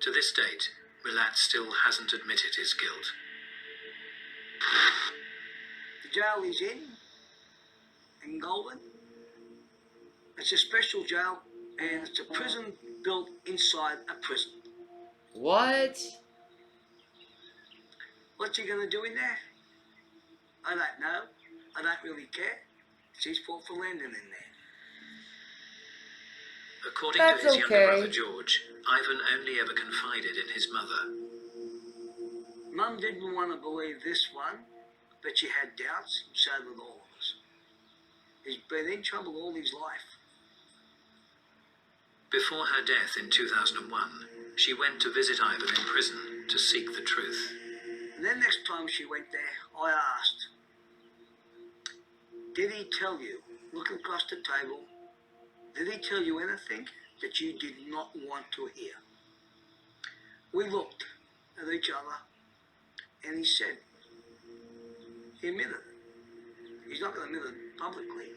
To this date, Milat still hasn't admitted his guilt. The jail he's in Goulburn, it's a special jail, and it's a prison built inside a prison. What? What's he gonna do in there? I don't know. I don't really care. It's his fault for landing in there. According to his younger brother George, Ivan only ever confided in his mother. Mum didn't want to believe this one, but she had doubts, so did all of us. He's been in trouble all his life. Before her death in 2001, she went to visit Ivan in prison to seek the truth. And then next time she went there, I asked, did he tell you, looking across the table, did he tell you anything that you did not want to hear? We looked at each other, and he said, he admitted it. He's not going to admit it publicly.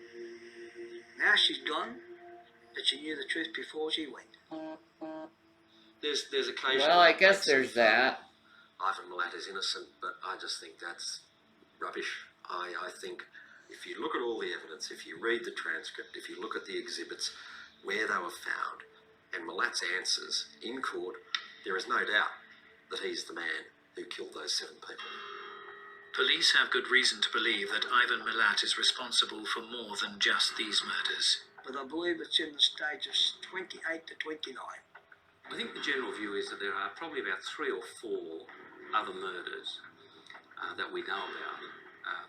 Now she's gone, but she knew the truth before she went. There's occasionally... Well, I guess there's that. Ivan Milat is innocent, but I just think that's rubbish. I think If you look at all the evidence, if you read the transcript, if you look at the exhibits, where they were found, and Malat's answers in court, there is no doubt that he's the man who killed those 7 people. Police have good reason to believe that Ivan Milat is responsible for more than just these murders. But I believe it's in the stage of 28 to 29. I think the general view is that there are probably about 3 or 4 other murders that we know about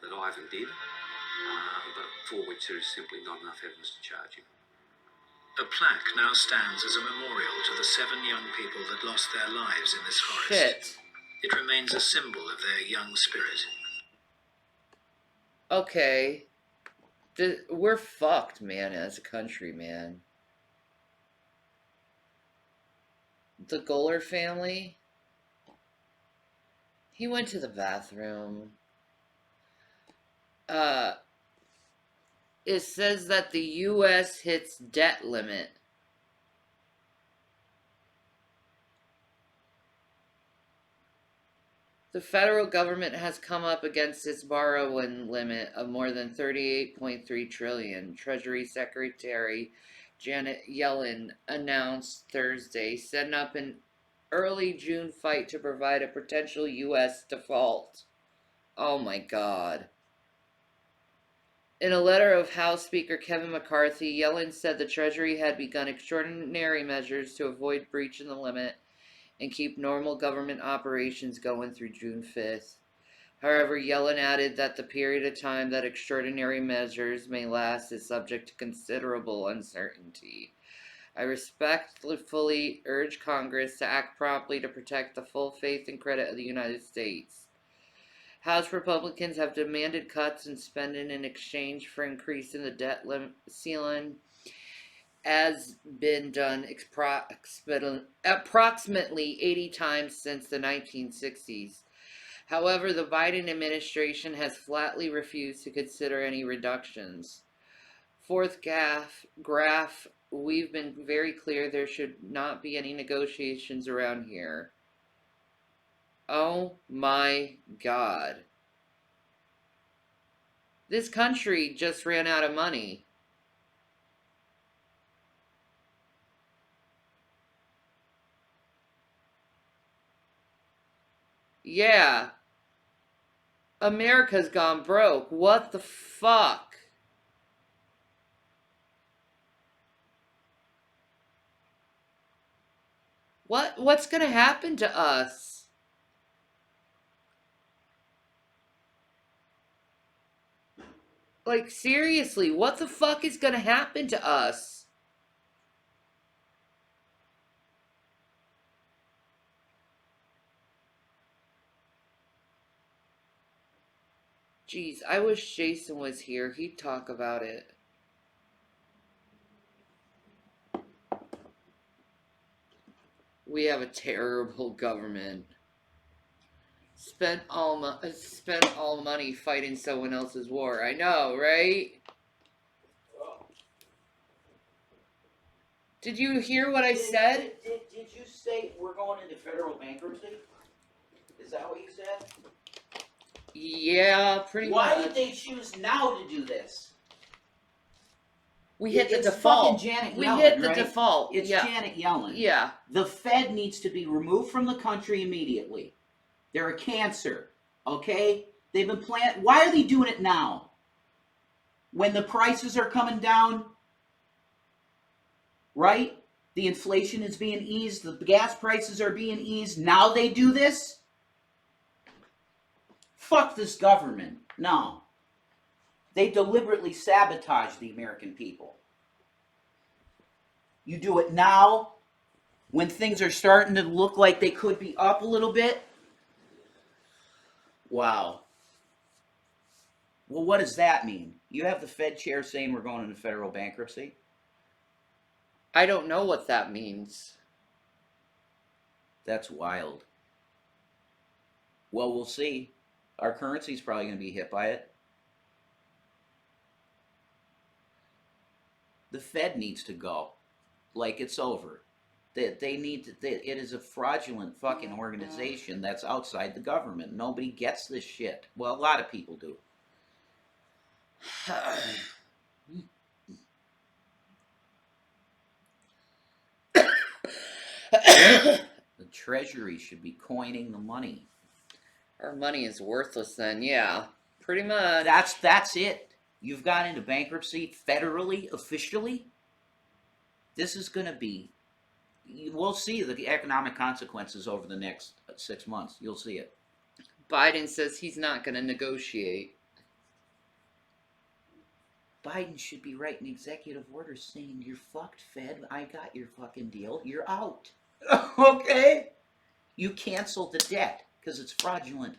that Ivan did, but for which there is simply not enough evidence to charge him. A plaque now stands as a memorial to the 7 young people that lost their lives in this forest. Shit. It remains a symbol of their young spirit. Okay. We're fucked, man, as a country, man. The Goller family. He went to the bathroom. It says that the U.S. hits debt limit. The federal government has come up against its borrowing limit of more than $38.3 trillion. Treasury Secretary Janet Yellen announced Thursday, setting up an early June fight to provide a potential U.S. default. Oh my God. In a letter of House Speaker Kevin McCarthy, Yellen said the Treasury had begun extraordinary measures to avoid breaching the limit and keep normal government operations going through June 5th. However, Yellen added that the period of time that extraordinary measures may last is subject to considerable uncertainty. I respectfully urge Congress to act promptly to protect the full faith and credit of the United States. House Republicans have demanded cuts in spending in exchange for increasing the debt ceiling, as been done approximately 80 times since the 1960s. However, the Biden administration has flatly refused to consider any reductions. Fourth graph, we've been very clear there should not be any negotiations around here. Oh my God. This country just ran out of money. Yeah. America's gone broke. What the fuck? What's gonna happen to us? Like, seriously, what the fuck is gonna happen to us? Jeez, I wish Jason was here. He'd talk about it. We have a terrible government. Spent all money fighting someone else's war. I know, right? Did you hear what I said? Did you say we're going into federal bankruptcy? Is that what you said? Yeah, pretty much. Why did they choose now to do this? We hit the It's default. fucking Janet We Yellen, hit the right? default. It's Yeah. Janet Yellen. Yeah. The Fed needs to be removed from the country immediately. They're a cancer, okay? They've been planning. Why are they doing it now? When the prices are coming down, right? The inflation is being eased. The gas prices are being eased. Now they do this? Fuck this government. No. They deliberately sabotage the American people. You do it now, when things are starting to look like they could be up a little bit. Wow. Well, what does that mean? You have the Fed chair saying we're going into federal bankruptcy? I don't know what that means. That's wild. Well, we'll see. Our currency's probably going to be hit by it. The Fed needs to go. Like, it's over. They need to. It is a fraudulent fucking organization that's outside the government. Nobody gets this shit. Well, a lot of people do. The Treasury should be coining the money. Our money is worthless then, yeah. Pretty much. That's it. You've gone into bankruptcy federally, officially. This is going to be... We'll see the economic consequences over the next 6 months. You'll see it. Biden says he's not going to negotiate. Biden should be writing executive orders saying, you're fucked, Fed. I got your fucking deal. You're out. Okay? You canceled the debt because it's fraudulent.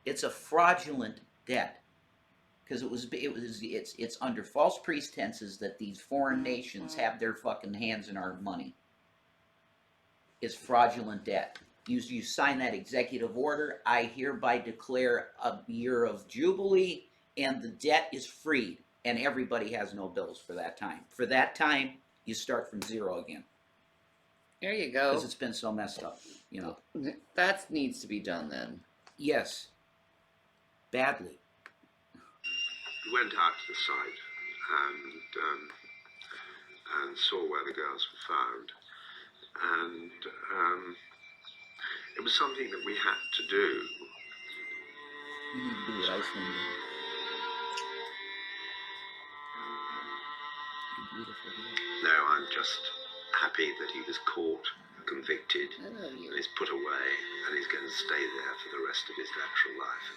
It's a fraudulent debt because it's under false pretenses that these foreign nations have their fucking hands in our money. It's fraudulent debt. You sign that executive order. I hereby declare a year of jubilee, and the debt is freed, and everybody has no bills for that time. For that time, you start from zero again. There you go. Because it's been so messed up, you know. That needs to be done then. Yes. Badly. We went out to the site and saw where the girls were found. And it was something that we had to do. You need to do what Iceland did. No, I'm just happy that he was caught, convicted, and he's put away, and he's going to stay there for the rest of his natural life.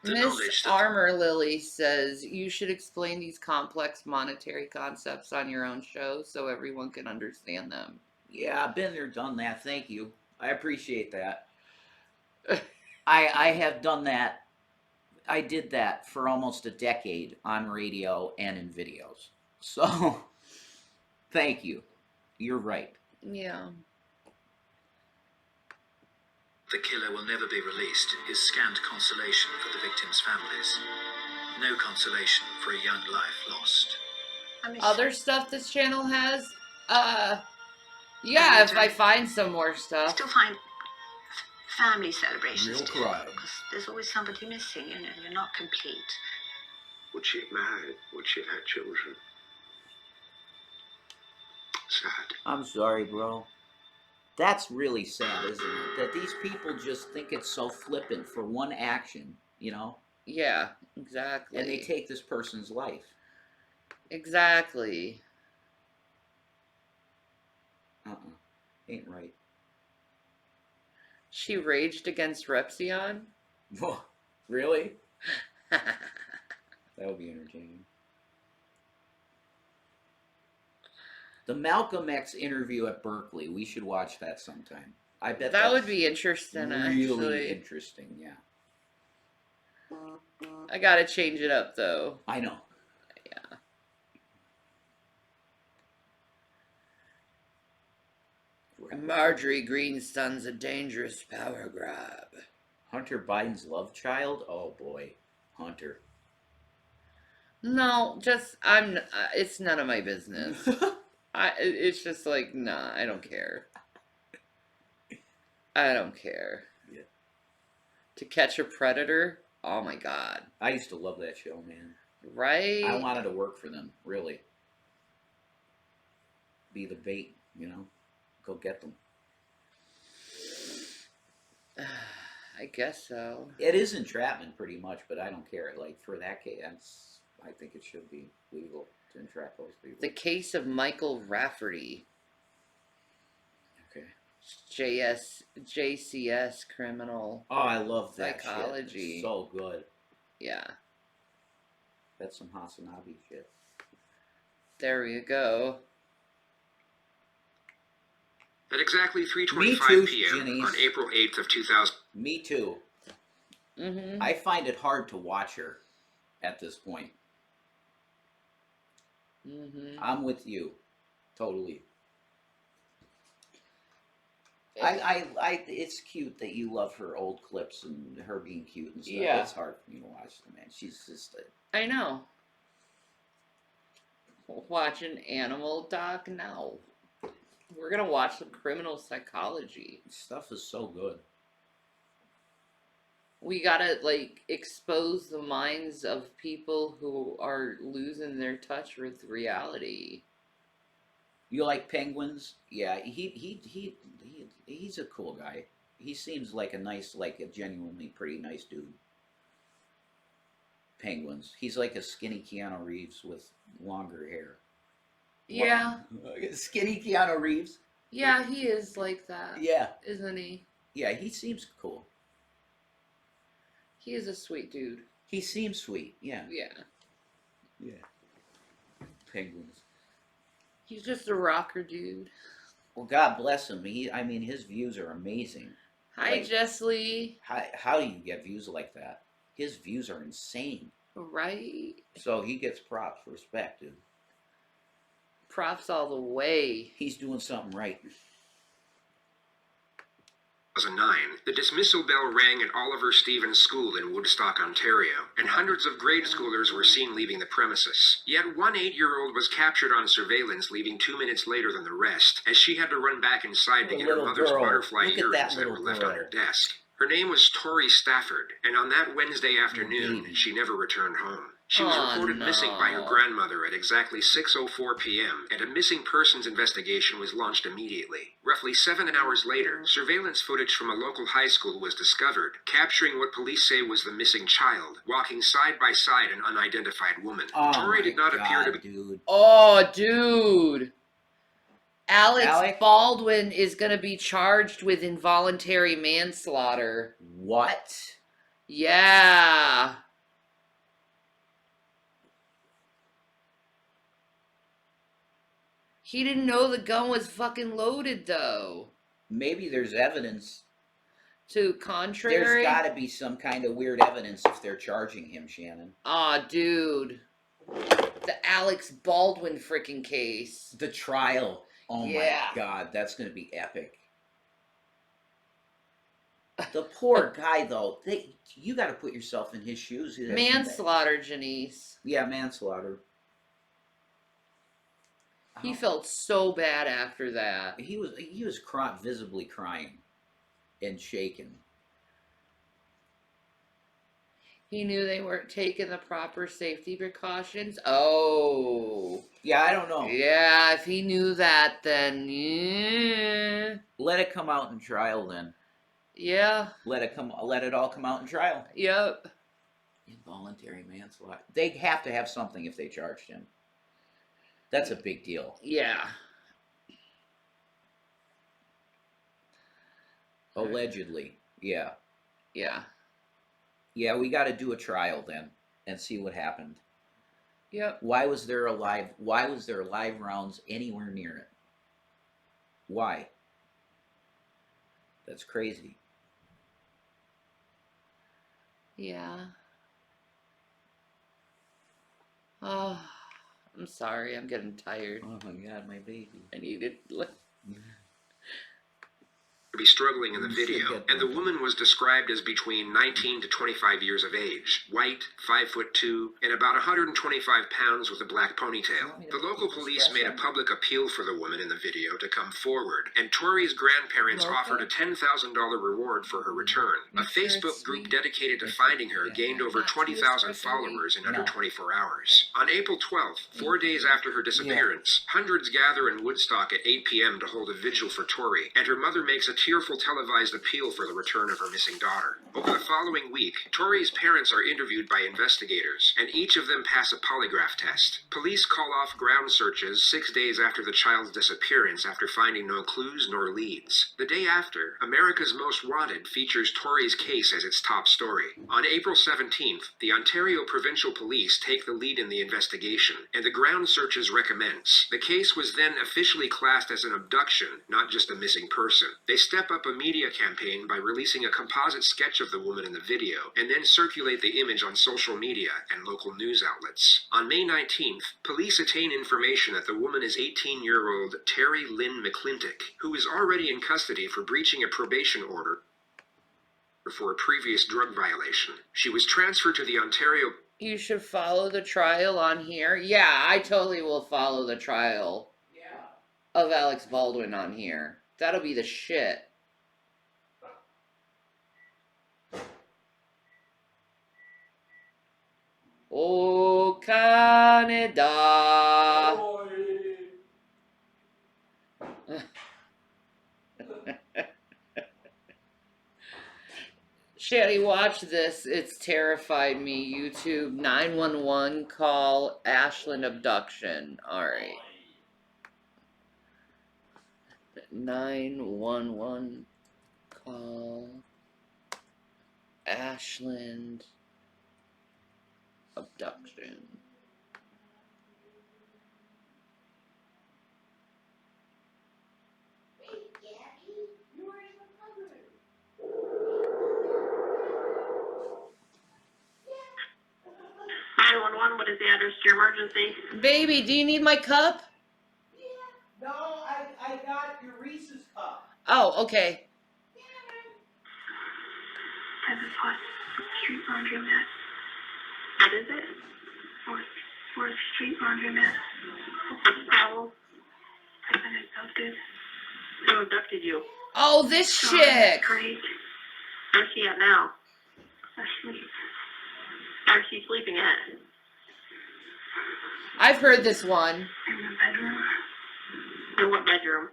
Miss Armor Lily says you should explain these complex monetary concepts on your own show so everyone can understand them. Yeah, I've been there, done that. Thank you. I appreciate that. I have done that. I did that for almost a decade on radio and in videos. So, thank you. You're right. Yeah. The killer will never be released is scant consolation for the victims' families. No consolation for a young life lost. Other stuff this channel has? Yeah, if I find some more stuff. Still find family celebrations. Real crime. Because there's always somebody missing, you know, you're not complete. Would she have married? Would she have had children? Sad. I'm sorry, bro. That's really sad, isn't it? That these people just think it's so flippant for one action, you know? Yeah, exactly. And they take this person's life. Exactly. Ain't right. She raged against Repzion? Really? That would be entertaining. The Malcolm X interview at Berkeley. We should watch that sometime. I bet that would be interesting, really actually. Interesting, yeah. I gotta change it up, though. I know. Yeah. Marjorie Greene's son's a dangerous power grab. Hunter Biden's love child? Oh, boy. Hunter. No, just, it's none of my business. It's just like, nah, I don't care. I don't care. Yeah. To Catch a Predator? Oh my god. I used to love that show, man. Right? I wanted to work for them, really. Be the bait, you know? Go get them. I guess so. It is entrapment, pretty much, but I don't care. Like, for that case, I think it should be legal to entrap those people. The Case of Michael Rafferty. Okay. JCS criminal. Oh, I love that psychology. Shit. So good. Yeah. That's some Hasanabi shit. There you go. At exactly 3:25 p.m. on April 8th of 2000. Me too. Mm-hmm. I find it hard to watch her at this point. Mm-hmm. I'm with you. Totally. It's cute that you love her old clips and her being cute and stuff. Yeah. It's hard for me to watch them, man. She's just I know. Watch an animal doc now. We're gonna watch some criminal psychology. Stuff is so good. We gotta, like, expose the minds of people who are losing their touch with reality. You like penguins? Yeah, he's a cool guy. He seems like a genuinely pretty nice dude. Penguins. He's like a skinny Keanu Reeves with longer hair. Yeah. Skinny Keanu Reeves? Yeah, he is like that. Yeah. Isn't he? Yeah, he seems cool. He is a sweet dude. He seems sweet, yeah. Yeah. Yeah. Penguins. He's just a rocker dude. Well, God bless him. His views are amazing. Hi, Jess Lee. How do you get views like that? His views are insane. Right? So he gets props, respect, dude. Props all the way. He's doing something right. 2009, the dismissal bell rang at Oliver Stevens School in Woodstock, Ontario, and hundreds of grade schoolers were seen leaving the premises. Yet one 8-year-old was captured on surveillance, leaving 2 minutes later than the rest, as she had to run back inside to get her mother's butterfly earrings that were left on her desk. Her name was Tori Stafford, and on that Wednesday afternoon, she never returned home. She was reported missing by her grandmother at exactly 6:04 p.m., and a missing persons investigation was launched immediately. Roughly 7 hours later, surveillance footage from a local high school was discovered, capturing what police say was the missing child, walking side by side an unidentified woman. Tori did not appear to be... Dude. Oh, dude. Alex Baldwin is going to be charged with involuntary manslaughter. What? Yeah. He didn't know the gun was fucking loaded, though. Maybe there's evidence. To contrary? There's gotta be some kind of weird evidence if they're charging him, Shannon. Aw, dude. The Alex Baldwin freaking case. The trial. Oh my God, that's gonna be epic. The poor guy, though. You gotta put yourself in his shoes. Manslaughter, Janice. Yeah, manslaughter. He felt so bad after that. He was visibly crying and shaken. He knew they weren't taking the proper safety precautions. Oh. Yeah, I don't know. Yeah, if he knew that, then yeah. Let it come out in trial, then. Yeah. Let it all come out in trial. Yep. Involuntary manslaughter. They have to have something if they charged him. That's a big deal. Yeah. Allegedly. Yeah. Yeah. Yeah, we got to do a trial then and see what happened. Yep. Why was there live rounds anywhere near it? Why? That's crazy. Yeah. Oh, I'm sorry. I'm getting tired. Oh my God, my baby. I needed... be struggling in the video, and the woman was described as between 19 to 25 years of age, white, 5'2", and about 125 pounds with a black ponytail. The local police made a public appeal for the woman in the video to come forward, and Tori's grandparents offered a $10,000 reward for her return. A Facebook group dedicated to finding her gained over 20,000 followers in under 24 hours. On April 12th, 4 days after her disappearance, hundreds gather in Woodstock at 8 p.m. to hold a vigil for Tori, and her mother makes a tearful televised appeal for the return of her missing daughter. Over the following week, Tori's parents are interviewed by investigators, and each of them pass a polygraph test. Police call off ground searches 6 days after the child's disappearance after finding no clues nor leads. The day after, America's Most Wanted features Tori's case as its top story. On April 17th, the Ontario Provincial Police take the lead in the investigation, and the ground searches recommence. The case was then officially classed as an abduction, not just a missing person. They step up a media campaign by releasing a composite sketch of the woman in the video, and then circulate the image on social media and local news outlets. On May 19th, police attain information that the woman is 18-year-old Terry Lynn McClintock, who is already in custody for breaching a probation order for a previous drug violation. She was transferred to the Ontario... You should follow the trial on here. Yeah, I totally will follow the trial. of Alex Baldwin on here. That'll be the shit. Oh, Canada. Shanny, watch this. It's terrified me. YouTube 911 call Ashland abduction. Alright. 911 call Ashland abduction. What is the address to your emergency? Baby, do you need my cup? No, I got your Reese's cup. Oh, okay. 7 Street Laundromat. What is it? 4th Street Laundromat. Powell. I've been abducted. Who abducted you? Oh, this chick. Great. Where's she at now? Asleep. Where's she sleeping at? I've heard this one. In the bedroom. In what bedroom?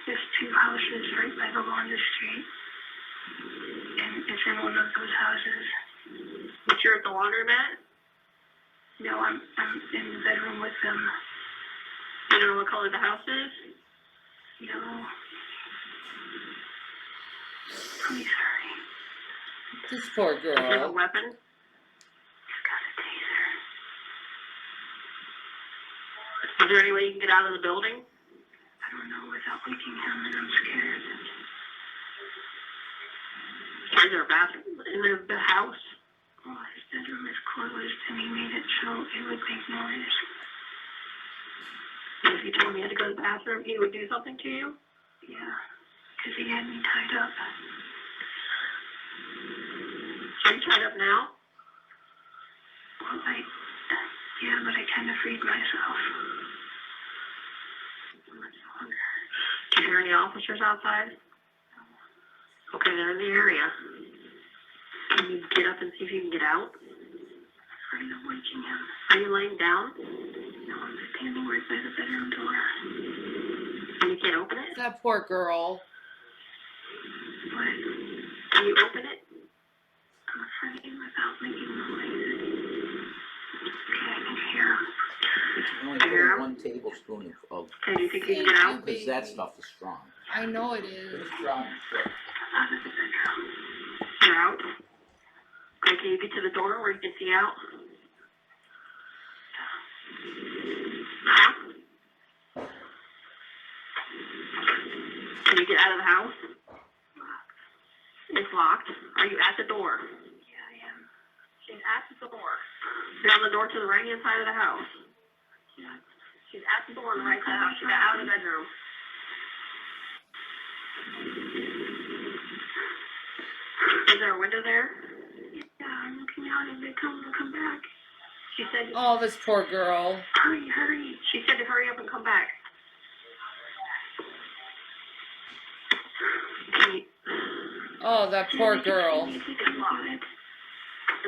There's 2 houses right by the laundry street. And it's in one of those houses. But you're at the laundromat? No, I'm in the bedroom with them. You don't know what color the house is? No. I'm sorry. This poor girl. Do you have a weapon? Is there any way you can get out of the building? I don't know without waking him, and I'm scared. Is there a bathroom in the house? Well, his bedroom is closed, and he made it so it would make noise. And if you told me I had to go to the bathroom, he would do something to you? Yeah, because he had me tied up. Are you tied up now? Well, yeah, but I kind of freed myself. Do you hear any officers outside? Okay, they're in the area. Can you get up and see if you can get out? I'm afraid of waking him. Are you laying down? No, I'm standing right by the bedroom door. And you can't open it? That poor girl. What? Can you open it? I'm afraid without making noise. Okay, I can hear him. Only put 1 tablespoon of. Okay, do you think you can get out? Because that stuff is strong. I know it is. It's strong as shit. Out of the bedroom. You're out? Okay, can you get to the door where you can see out? Huh? Can you get out of the house? It's locked. Are you at the door? Yeah, I am. She's at the door. You're on the door to the right-hand side of the house. Yeah. She's at the door on the right side of the house. She got out of the bedroom. Is there a window there? Yeah, I'm looking out and they come back. She said... Oh, this poor girl. Hurry, hurry. She said to hurry up and come back. Oh, that poor girl. The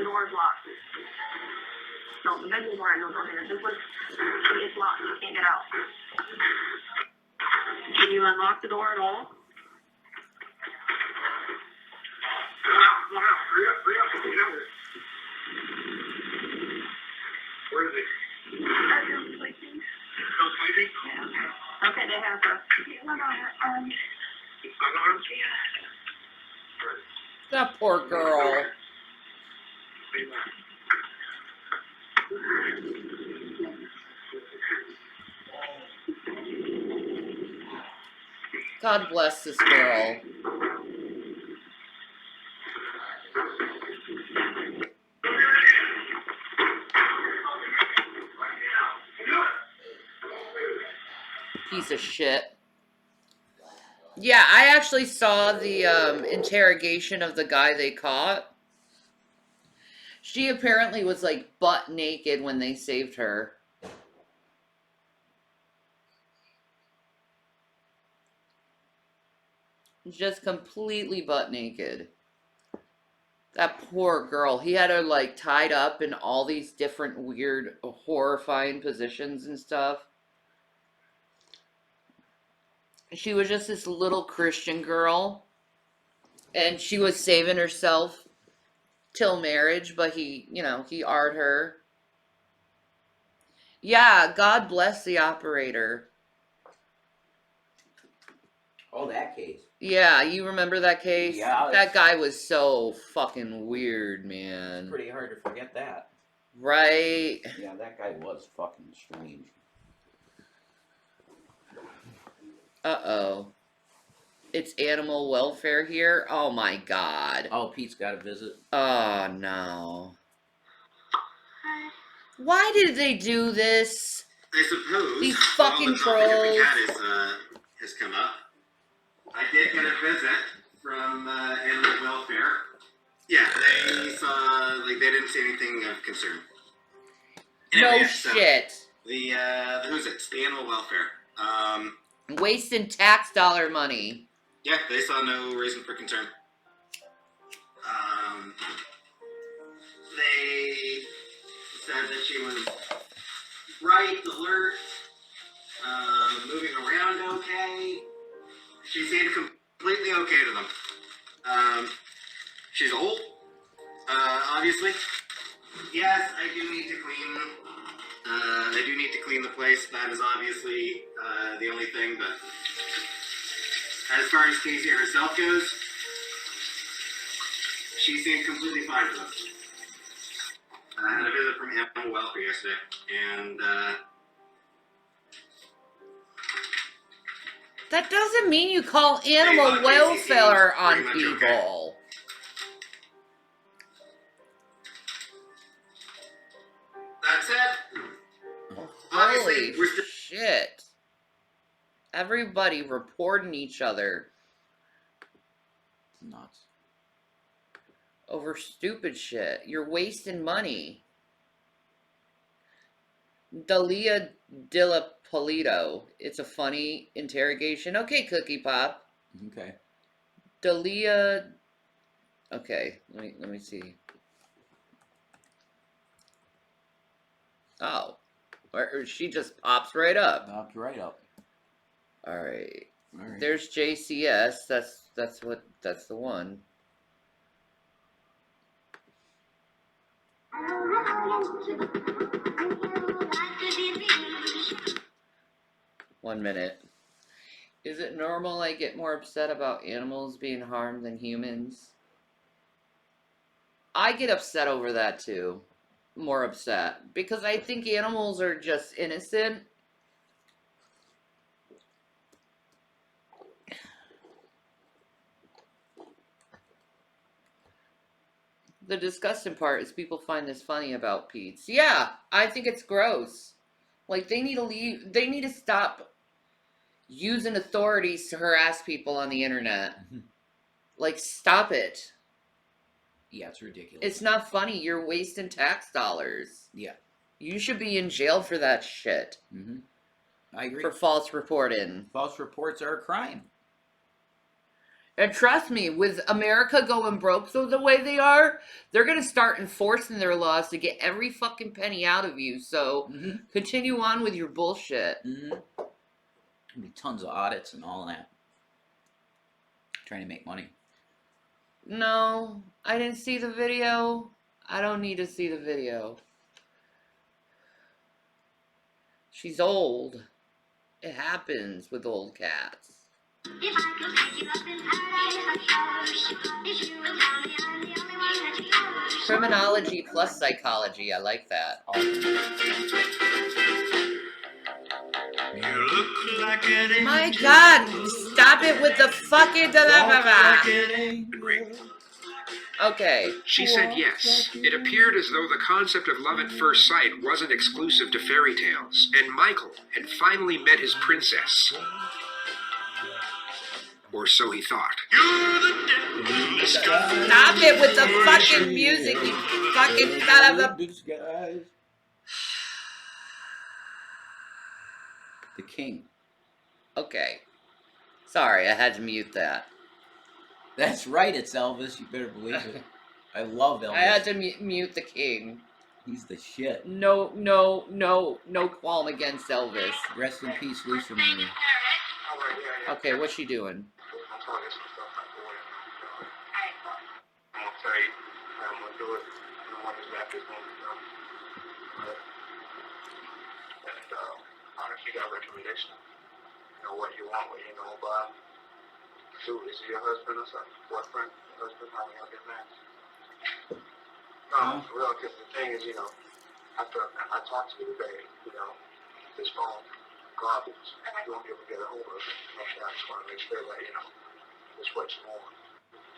door is locked. No, the bedroom door, no door here. This one, it's locked. You can't get out. Can you unlock the door at all? Where is he? Bedroom sleeping. Still sleeping? Yeah. Okay, they have her. Unarmed. Unarmed? Yeah. That poor girl. God bless this girl. Piece of shit. Yeah, I actually saw the interrogation of the guy they caught. She apparently was like butt naked when they saved her. Just completely butt naked. That poor girl. He had her, like, tied up in all these different weird, horrifying positions and stuff. She was just this little Christian girl. And she was saving herself till marriage, but he, you know, he arred her. Yeah, God bless the operator. Oh, that case. Yeah, you remember that case? Yeah. That guy was so fucking weird, man. It's pretty hard to forget that. Right? Yeah, that guy was fucking strange. Uh-oh. It's animal welfare here? Oh my god. Oh, Pete's got a visit. Oh no. Why did they do this? I suppose these fucking the topic of trolls. the cat has come up. I did get a visit from animal welfare. Yeah, they saw, like, they didn't see anything of concern. Anyway, No shit. The who's it? The animal welfare. Wasting tax dollar money. Yeah, they saw no reason for concern. They said that she was bright, alert, moving around okay. She seemed completely okay to them. She's old, obviously. Yes, I do need to clean. I do need to clean the place. That is obviously the only thing. But as far as Casey herself goes, she seemed completely fine with us. I had a visit from Animal Welfare yesterday, and That doesn't mean you call animal welfare on people. That's it. Holy shit. Everybody reporting each other. Nuts. Over stupid shit. You're wasting money. Dalia Dilla Polito. It's a funny interrogation. Okay, Cookie Pop. Okay. Dalia. Okay, let me see. Oh, or she just pops right up. Popped right up. All right. All right. There's JCS. That's the one. One minute. Is it normal I get more upset about animals being harmed than humans? I get upset over that too. More upset. Because I think animals are just innocent. The disgusting part is people find this funny about Pete's. Yeah, I think it's gross. Like, they need to leave. They need to stop using authorities to harass people on the internet. Like, stop it. Yeah, it's ridiculous. It's not funny. You're wasting tax dollars. Yeah. You should be in jail for that shit. Mm-hmm. I agree. For false reporting. False reports are a crime. And trust me, with America going broke the way they are, they're going to start enforcing their laws to get every fucking penny out of you. So, continue on with your bullshit. There'll be tons of audits and all that. Trying to make money. No, I didn't see the video. I don't need to see the video. She's old. It happens with old cats. Criminology plus psychology. I like that. My God! Stop it with the fucking... Okay. She said yes. It appeared as though the concept of love at first sight wasn't exclusive to fairy tales, and Michael had finally met his princess. Or so he thought. Stop it with the fucking music, you fucking son of a... The king. Okay. Sorry, I had to mute that. That's right, it's Elvis. You better believe it. I love Elvis. I had to mute the king. He's the shit. No qualm against Elvis. Rest in peace, Lisa Marie. Okay, what's she doing? You got a recommendation? You know what you want, what you know about. Who is he, your husband or something? Boyfriend, husband, how y'all get married? No, for real, because the thing is, you know, after I talked to you today, you know, this phone garbage. You won't be able to get a hold of it. Okay, I just want to make sure that, you know, it's what you want.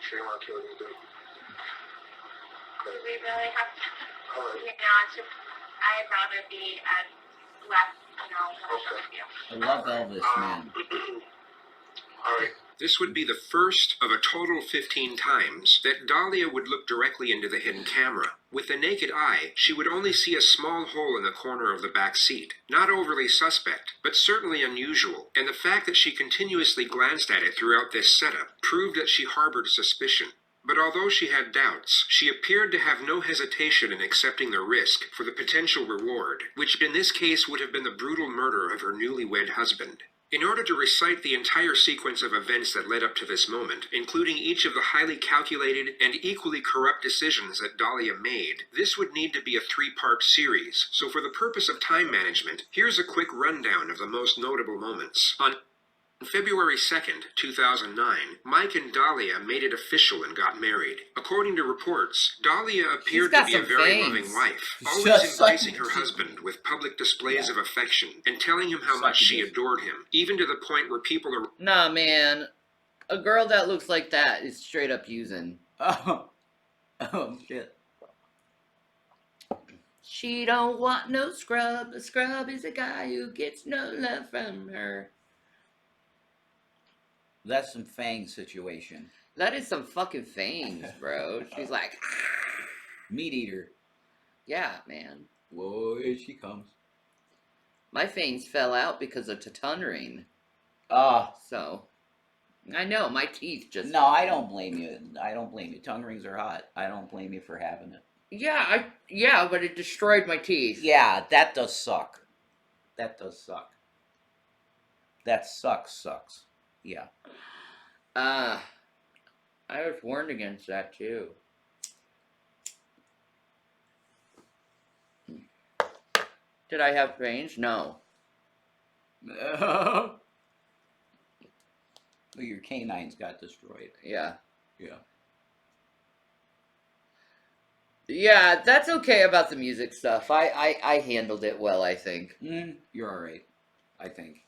Sure you want to kill this dude. Do we really have to? All right. You know, I'd rather be at less, you know, with you. I love Elvis, man. All right. This would be the first of a total 15 times that Dahlia would look directly into the hidden camera. With the naked eye, she would only see a small hole in the corner of the back seat. Not overly suspect, but certainly unusual, and the fact that she continuously glanced at it throughout this setup proved that she harbored suspicion. But although she had doubts, she appeared to have no hesitation in accepting the risk for the potential reward, which in this case would have been the brutal murder of her newlywed husband. In order to recite the entire sequence of events that led up to this moment, including each of the highly calculated and equally corrupt decisions that Dahlia made, this would need to be a 3-part series, so for the purpose of time management, here's a quick rundown of the most notable moments. On February 2nd, 2009, Mike and Dahlia made it official and got married. According to reports, Dahlia appeared to be a very loving wife, always embracing her husband with public displays of affection and telling him how much she adored him, even to the point where people are... Nah, man. A girl that looks like that is straight up using. Oh, shit. She don't want no scrub. A scrub is a guy who gets no love from her. That's some Fang situation. That is some fucking fangs, bro. She's like... Meat eater. Yeah, man. Whoa, here she comes. My fangs fell out because of Tardonomicon. So... I know, my teeth just... No, I don't blame you. I don't blame you. Tongue rings are hot. I don't blame you for having it. Yeah, but it destroyed my teeth. Yeah, that does suck. That does suck. That sucks. Yeah. I was warned against that too. Did I have range? No. Well, your canines got destroyed. Yeah. Yeah. Yeah, that's okay about the music stuff. I handled it well, I think. You're alright. I think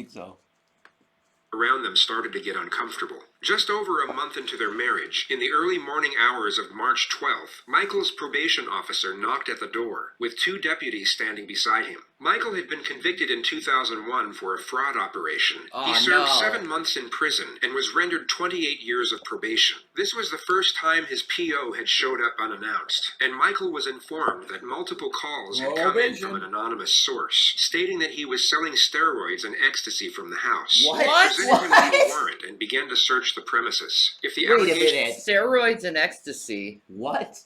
so. Around them started to get uncomfortable. Just over a month into their marriage, in the early morning hours of March 12th, Michael's probation officer knocked at the door, with 2 deputies standing beside him. Michael had been convicted in 2001 for a fraud operation. He served 7 months in prison and was rendered 28 years of probation. This was the first time his PO had showed up unannounced, and Michael was informed that multiple calls had come in from an anonymous source, stating that he was selling steroids and ecstasy from the house. What? They presented him with a warrant and began to search the premises. If the Wait a minute. Steroids and ecstasy. What?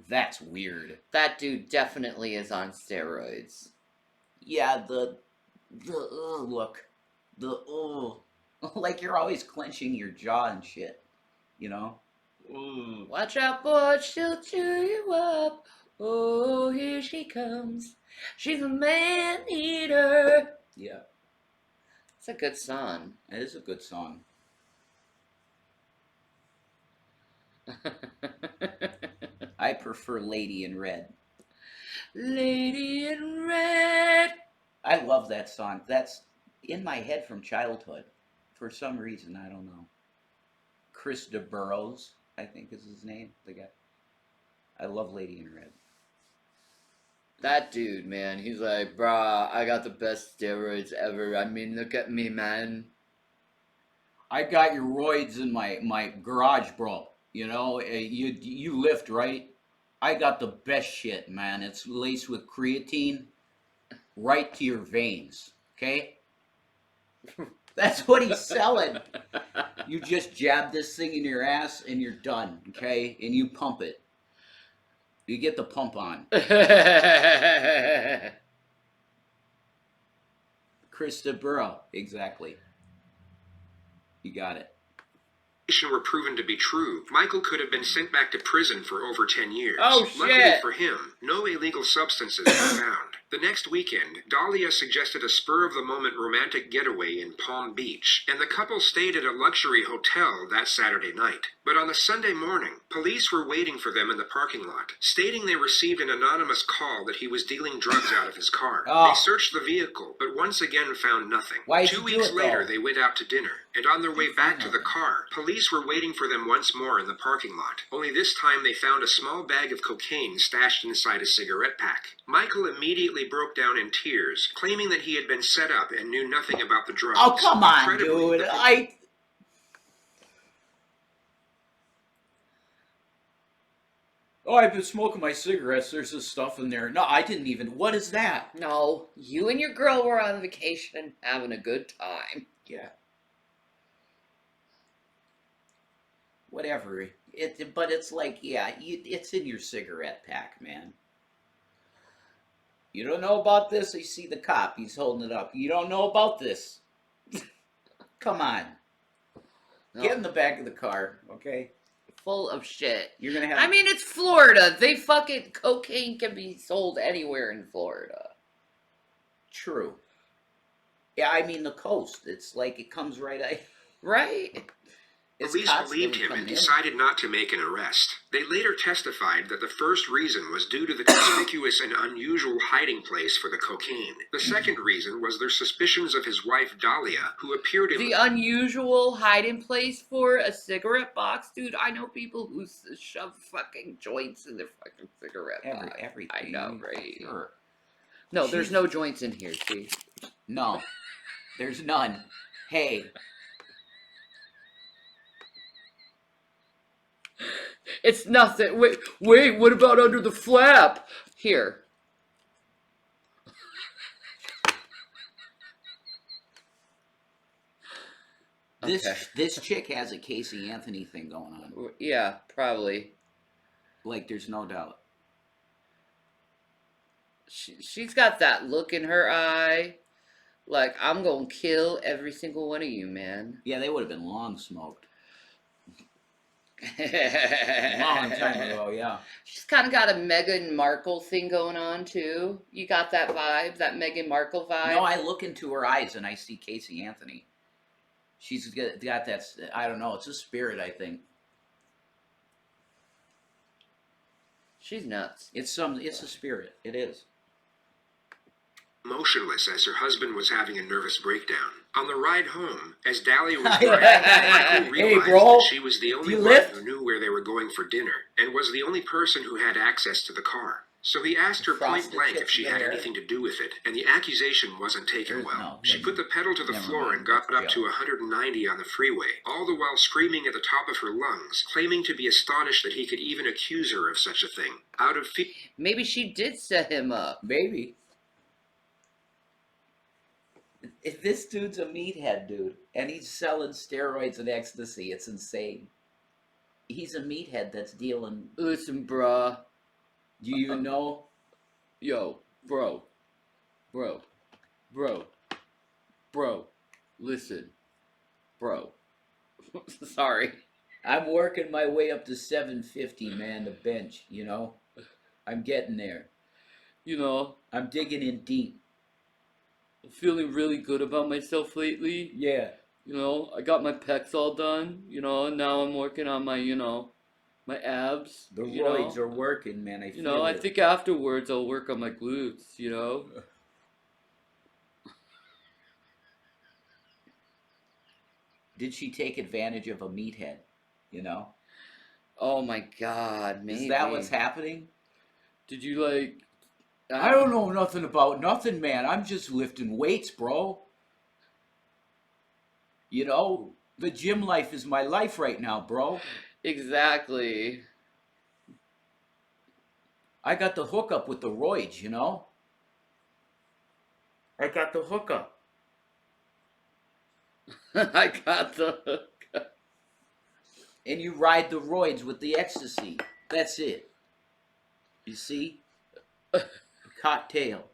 That's weird. That dude definitely is on steroids. Yeah, look. Like you're always clenching your jaw and shit. You know? Watch out, boy, she'll chew you up. Oh, here she comes. She's a man-eater. Yeah. It's a good song. It is a good song. I prefer Lady in Red. Lady in Red. I love that song. That's in my head from childhood. For some reason, I don't know. Chris DeBurrows, I think is his name. The guy. I love Lady in Red. That dude, man, he's like, brah, I got the best steroids ever. I mean, look at me, man. I got your roids in my garage, bro. You know, you lift, right? I got the best shit, man. It's laced with creatine right to your veins, okay? That's what he's selling. You just jab this thing in your ass and you're done, okay? And you pump it. You get the pump on. Krista Burrow, exactly. You got it. Were proven to be true, Michael could have been sent back to prison for over 10 years. Oh, Luckily shit. for him, no illegal substances were found. The next weekend, Dahlia suggested a spur-of-the-moment romantic getaway in Palm Beach, and the couple stayed at a luxury hotel that Saturday night. But on the Sunday morning, police were waiting for them in the parking lot, stating they received an anonymous call that he was dealing drugs out of his car. Oh. They searched the vehicle, but once again found nothing. Why'd 2 you do weeks it, later, though? they went out to dinner, and on their way back to the car, police were waiting for them once more in the parking lot. Only this time they found a small bag of cocaine stashed inside a cigarette pack. Michael immediately broke down in tears, claiming that he had been set up and knew nothing about the drugs. Oh, come on, Incredibly, dude. I've been smoking my cigarettes. There's this stuff in there. No, I didn't even. What is that? No, you and your girl were on vacation and having a good time. Yeah. Whatever. But it's like, yeah, it's in your cigarette pack, man. You don't know about this? You see the cop. He's holding it up. You don't know about this. Come on. No. Get in the back of the car, okay? Full of shit. You're gonna have. I mean, it's Florida. They fucking cocaine can be sold anywhere in Florida. True. Yeah, I mean the coast. It's like it comes right. Right. Police believed him and decided not to make an arrest. They later testified that the first reason was due to the conspicuous and unusual hiding place for the cocaine. The second reason was their suspicions of his wife Dahlia, who appeared in The unusual hiding place for a cigarette box, dude. I know people who shove fucking joints in their fucking cigarette box. Everything. I know, right? Sure. No, there's no joints in here. See? No, there's none. Hey. It's nothing. Wait, what about under the flap? Here. This chick has a Casey Anthony thing going on. Yeah, probably. Like, there's no doubt. She's got that look in her eye. Like, I'm gonna kill every single one of you, man. Yeah, they would have been long smoked. Long time ago, yeah. She's kind of got a Meghan Markle thing going on, too. You got that vibe? That Meghan Markle vibe? No, I look into her eyes and I see Casey Anthony. She's got that, I don't know, it's a spirit, I think. She's nuts. It's a spirit. It is. motionless as her husband was having a nervous breakdown. On the ride home, as Dahlia was driving, Michael realized that she was the only one who knew where they were going for dinner, and was the only person who had access to the car. So he asked her point blank if she had anything to do with it, and the accusation wasn't taken well. She put the pedal to the floor and got up to 190 on the freeway, all the while screaming at the top of her lungs, claiming to be astonished that he could even accuse her of such a thing. Out of fear. Maybe she did set him up. Maybe. If this dude's a meathead, dude, and he's selling steroids and ecstasy, it's insane. He's a meathead that's dealing... Listen, bruh. Do you even know? Yo, bro. Listen. Bro. Sorry. I'm working my way up to 750, man, the bench, you know? I'm getting there. You know? I'm digging in deep. I'm feeling really good about myself lately. Yeah. You know, I got my pecs all done, you know, and now I'm working on my, you know, my abs. The roids are working, man. You know, I think afterwards I'll work on my glutes, you know? Did she take advantage of a meathead, you know? Oh my God, maybe. Is that what's happening? Did you, like... I don't know nothing about nothing, man. I'm just lifting weights, bro. You know, the gym life is my life right now, bro. Exactly. I got the hookup with the roids, you know? I got the hookup. I got the hook. And you ride the roids with the ecstasy. That's it. You see? Cocktail.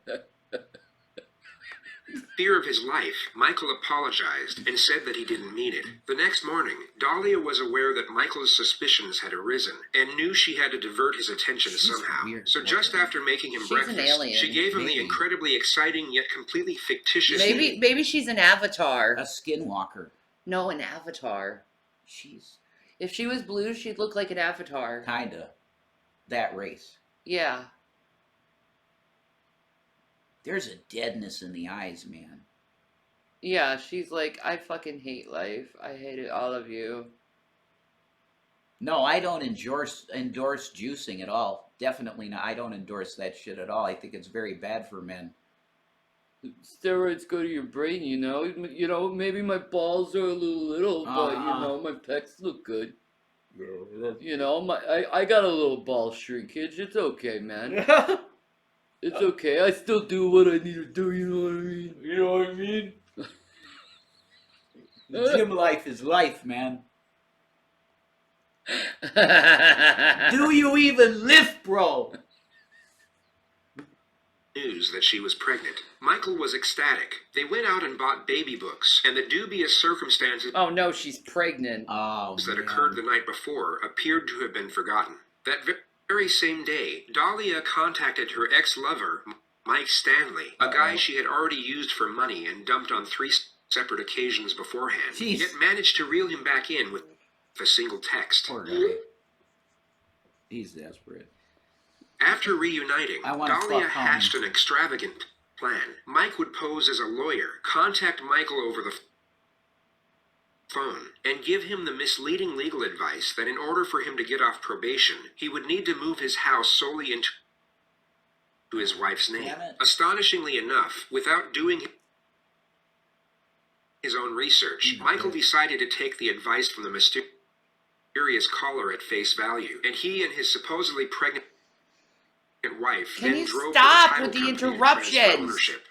Fear of his life, Michael apologized and said that he didn't mean it. The next morning, Dahlia was aware that Michael's suspicions had arisen and knew she had to divert his attention somehow. So just after making him She's an breakfast, alien. she gave him the Maybe. incredibly exciting yet completely fictitious Maybe she's an avatar. A skinwalker. No, an avatar. If she was blue, she'd look like an avatar. Kinda. That race. Yeah. There's a deadness in the eyes, man. Yeah, she's like, I fucking hate life. I hate it, all of you. No, I don't endorse juicing at all. Definitely not. I don't endorse that shit at all. I think it's very bad for men. Steroids go to your brain, you know. You know, maybe my balls are a little, but you know, my pecs look good. You know, I got a little ball shrinkage. It's okay, man. It's okay. I still do what I need to do. You know what I mean? You know what I mean? The gym life is life, man. Do you even lift, bro? news that she was pregnant. Michael was ecstatic. They went out and bought baby books, and the dubious circumstances oh no, she's pregnant. that occurred the night before appeared to have been forgotten. That very same day, Dahlia contacted her ex-lover, Mike Stanley, a guy she had already used for money and dumped on 3 separate occasions beforehand, yet managed to reel him back in with a single text. Poor guy. He's desperate. After reuniting, Dahlia hatched an extravagant plan. Mike would pose as a lawyer, contact Michael over the phone, and give him the misleading legal advice that in order for him to get off probation, he would need to move his house solely into his wife's name. Astonishingly enough, without doing his own research, Michael decided to take the advice from the mysterious caller at face value, and he and his supposedly pregnant wife Can then you drove stop to the with the title company to interruptions? transfer ownership.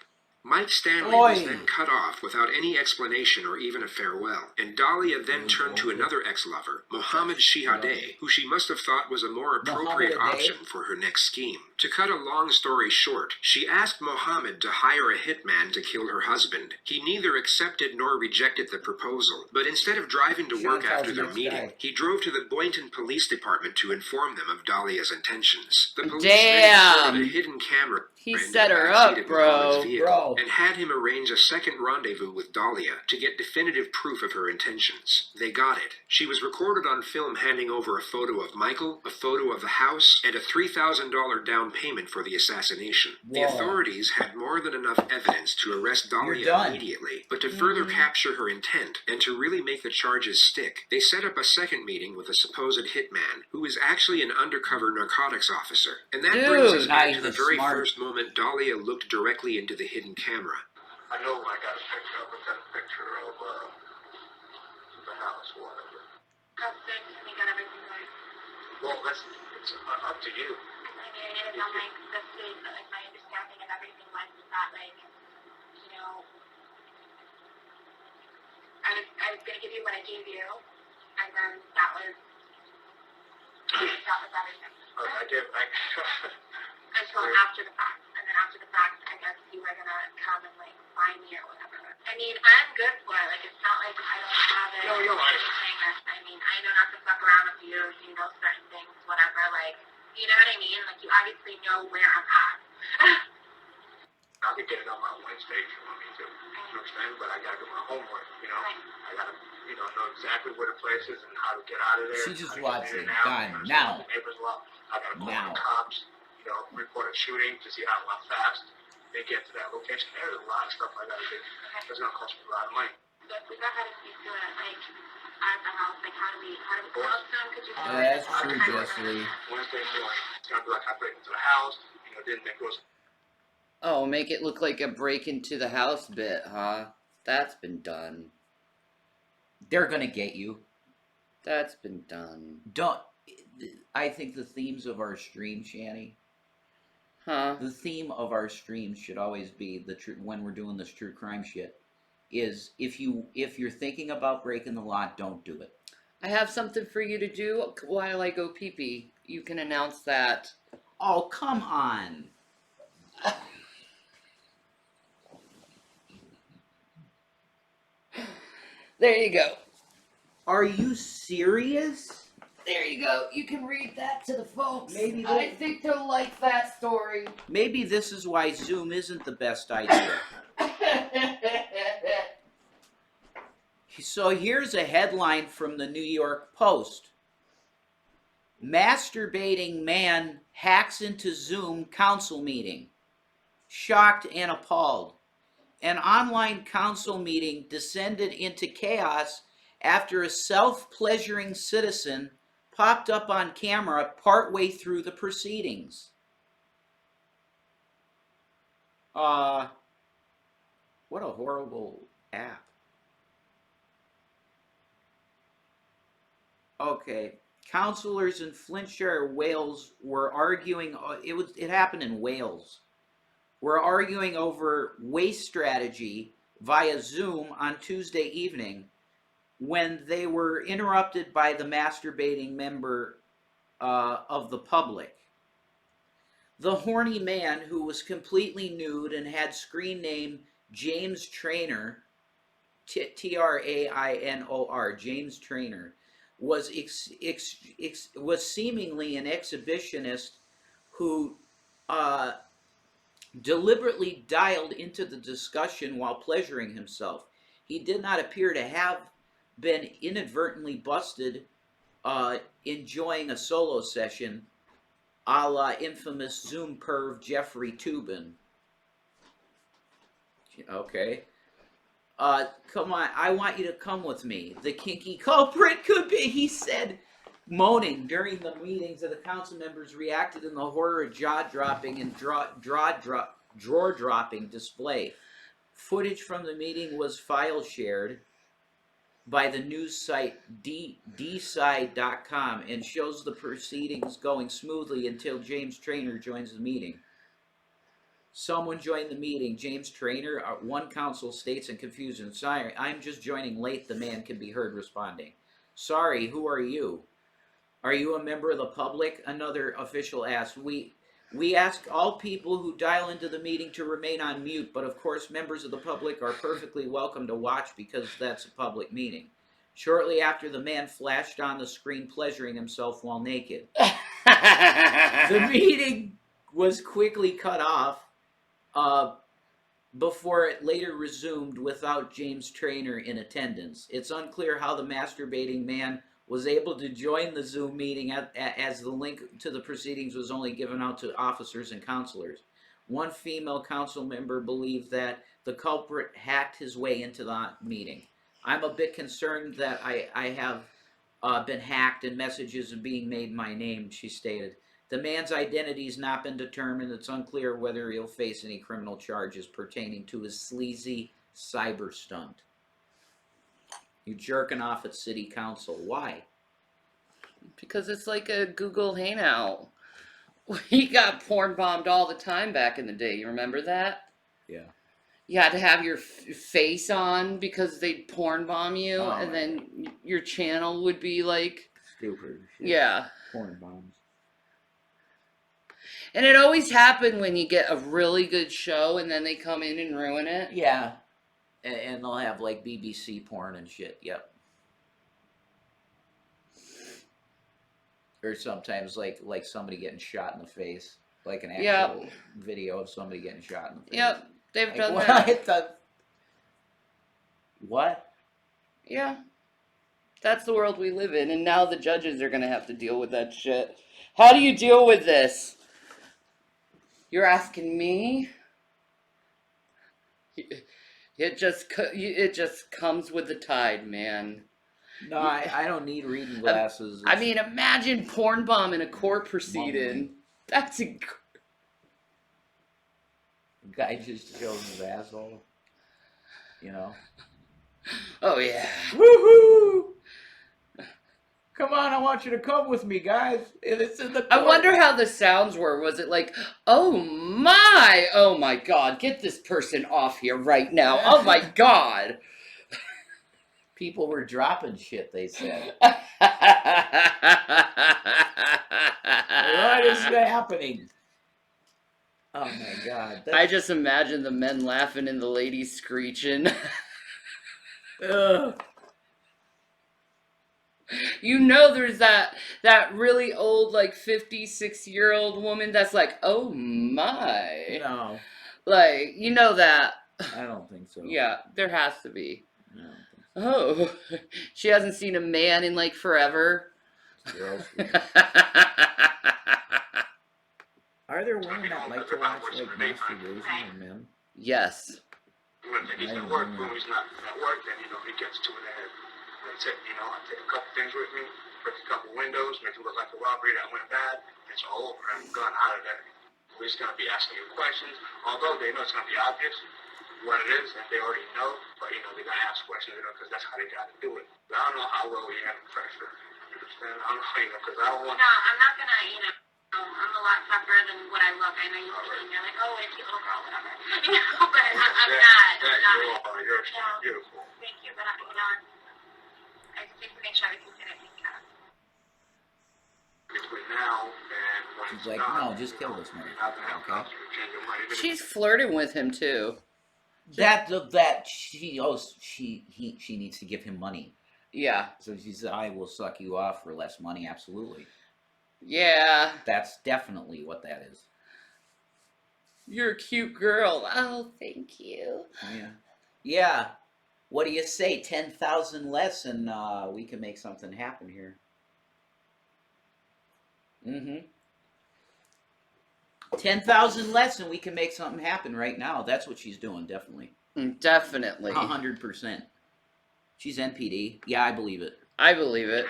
Mike Stanley was then cut off without any explanation or even a farewell, and Dahlia then turned to another ex-lover, Mohammed Shihadeh, who she must have thought was a more appropriate option for her next scheme. To cut a long story short, she asked Mohammed to hire a hitman to kill her husband. He neither accepted nor rejected the proposal, but instead of driving to work after their meeting, he drove to the Boynton Police Department to inform them of Dahlia's intentions. The police then inserted a hidden camera He set her up, bro. and had him arrange a second rendezvous with Dahlia to get definitive proof of her intentions. They got it. She was recorded on film handing over a photo of Michael, a photo of the house, and a $3,000 down payment for the assassination. The authorities had more than enough evidence to arrest Dahlia immediately, but to further capture her intent and to really make the charges stick, they set up a second meeting with a supposed hitman, who is actually an undercover narcotics officer. And that brings us back to the very first moment Dahlia looked directly into the hidden camera. I know I got a picture of the house or whatever. How soon can we get everything right? Well, it's up to you. I mean, it is on like the state, but like my understanding of everything was that like, you know, I was gonna give you what I gave you, and then that was everything. I did. Until after the fact, and then after the fact, I guess you were gonna come and like find me or whatever. I mean, I'm good for it. Like it's not like I don't have it. No, you're right. I mean, I know not to fuck around with you. You know certain things, whatever. Like, you know what I mean? Like you obviously know where I'm at. I could get it on my Wednesday if you want me to. You understand? But I gotta do my homework. You know, I gotta, know exactly where the place is and how to get out of there. She just wants it done now. The neighbors well. I gotta call Now. the cops. Report a shooting to see how fast they get to that location. There's a lot of stuff I gotta do. It's gonna cost me a lot of money. But we got how to speak to it, like at the house. Like how do we close them? Could you? That's true, Jesse. Wednesday morning, it's gonna be like I break into the house. Then it goes. Oh, make it look like a break into the house bit, huh? That's been done. They're gonna get you. That's been done. I think the themes of our stream, Shanny. Huh? The theme of our streams should always be when we're doing this true crime shit. is if you're thinking about breaking the law, don't do it. I have something for you to do while I go pee-pee. You can announce that. Oh, come on. There you go. Are you serious? There you go. You can read that to the folks. Maybe I think they'll like that story. Maybe this is why Zoom isn't the best idea. So here's a headline from the New York Post. Masturbating man hacks into Zoom council meeting. Shocked and appalled. An online council meeting descended into chaos after a self-pleasuring citizen popped up on camera partway through the proceedings. What a horrible app. Okay. Councillors in Flintshire, Wales were arguing, it happened in Wales. We're arguing over waste strategy via Zoom on Tuesday evening when they were interrupted by the masturbating member of the public. The horny man, who was completely nude and had screen name James Trainor, Trainor, James Trainor, was seemingly an exhibitionist who deliberately dialed into the discussion while pleasuring himself. He did not appear to have been inadvertently busted enjoying a solo session, a la infamous Zoom perv Jeffrey Toobin. Okay. Come on, I want you to come with me. The kinky culprit could be, he said, moaning during the meetings of the council members reacted in the horror of jaw-dropping and drawer-dropping display. Footage from the meeting was file shared by the news site dside.com and shows the proceedings going smoothly until James Trainor joins the meeting. Someone joined the meeting. James Trainor, one counsel states in confusion, "Sorry, I'm just joining late," the man can be heard responding. "Sorry, who are you? Are you a member of the public?" Another official asked. We ask all people who dial into the meeting to remain on mute, but of course members of the public are perfectly welcome to watch because that's a public meeting. Shortly after, the man flashed on the screen pleasuring himself while naked. The meeting was quickly cut off before it later resumed without James Trainor in attendance. It's unclear how the masturbating man was able to join the Zoom meeting as the link to the proceedings was only given out to officers and counselors. One female council member believed that the culprit hacked his way into the meeting. "I'm a bit concerned that I have been hacked and messages are being made my name," she stated. The man's identity has not been determined. It's unclear whether he'll face any criminal charges pertaining to his sleazy cyber stunt. You jerking off at city council. Why? Because it's like a Google Hangout. We got porn bombed all the time back in the day. You remember that? Yeah. You had to have your face on because they'd porn bomb you, and right. then your channel would be like... Stupid shit. Yeah. Porn bombs. And it always happened when you get a really good show and then they come in and ruin it. Yeah. And they'll have like BBC porn and shit. Yep. Or sometimes like somebody getting shot in the face. Like an actual video of somebody getting shot in the face. Yep. They've done that. What? Yeah. That's the world we live in. And now the judges are going to have to deal with that shit. How do you deal with this? You're asking me? It just comes with the tide, man. No, I don't need reading glasses. I mean, imagine porn bomb in a court proceeding. That's a... Guy just shows his asshole. You know? Oh, yeah. Woohoo! Come on, I want you to come with me, guys. It's in the I court. wonder how the sounds were. Was it like, oh my God, get this person off here right now. Oh my God. People were dropping shit, they said. What is happening? Oh my God. I just imagine the men laughing and the ladies screeching. Ugh. You know there's that really old, like 56-year-old woman that's like, oh my. No. Like, you know that. I don't think so. Yeah, there has to be. No. Oh, she hasn't seen a man in like forever. Are there women that like to watch like masturbation or men? Yes. When he's at work, when he's not at work, then, he gets to it ahead. That's it, I take a couple things with me, break a couple windows, make it look like a robbery that went bad, it's all over. I'm gone out of there. We're just going to be asking you questions, although they know it's going to be obvious what it is, and they already know, but, they're going to ask questions, because that's how they got to do it. But I don't know how well we handle pressure. You understand? I don't know, because I don't want... No, I'm not going to, I'm a lot tougher than what I look. I know you see me, you're like, oh, it's a little girl, whatever. But I'm not. You're beautiful. Thank you, but I just need to make sure everything's going to take care of. Between now and when She's like, no, just kill this man. Okay. She's flirting with him too. She needs to give him money. Yeah. So she said, I will suck you off for less money. Absolutely. Yeah. That's definitely what that is. You're a cute girl. Oh, thank you. Yeah. Yeah. What do you say? 10,000 less and we can make something happen here. Mm-hmm. 10,000 less and we can make something happen right now. That's what she's doing, definitely. Definitely. 100%. She's NPD. Yeah, I believe it. I believe it.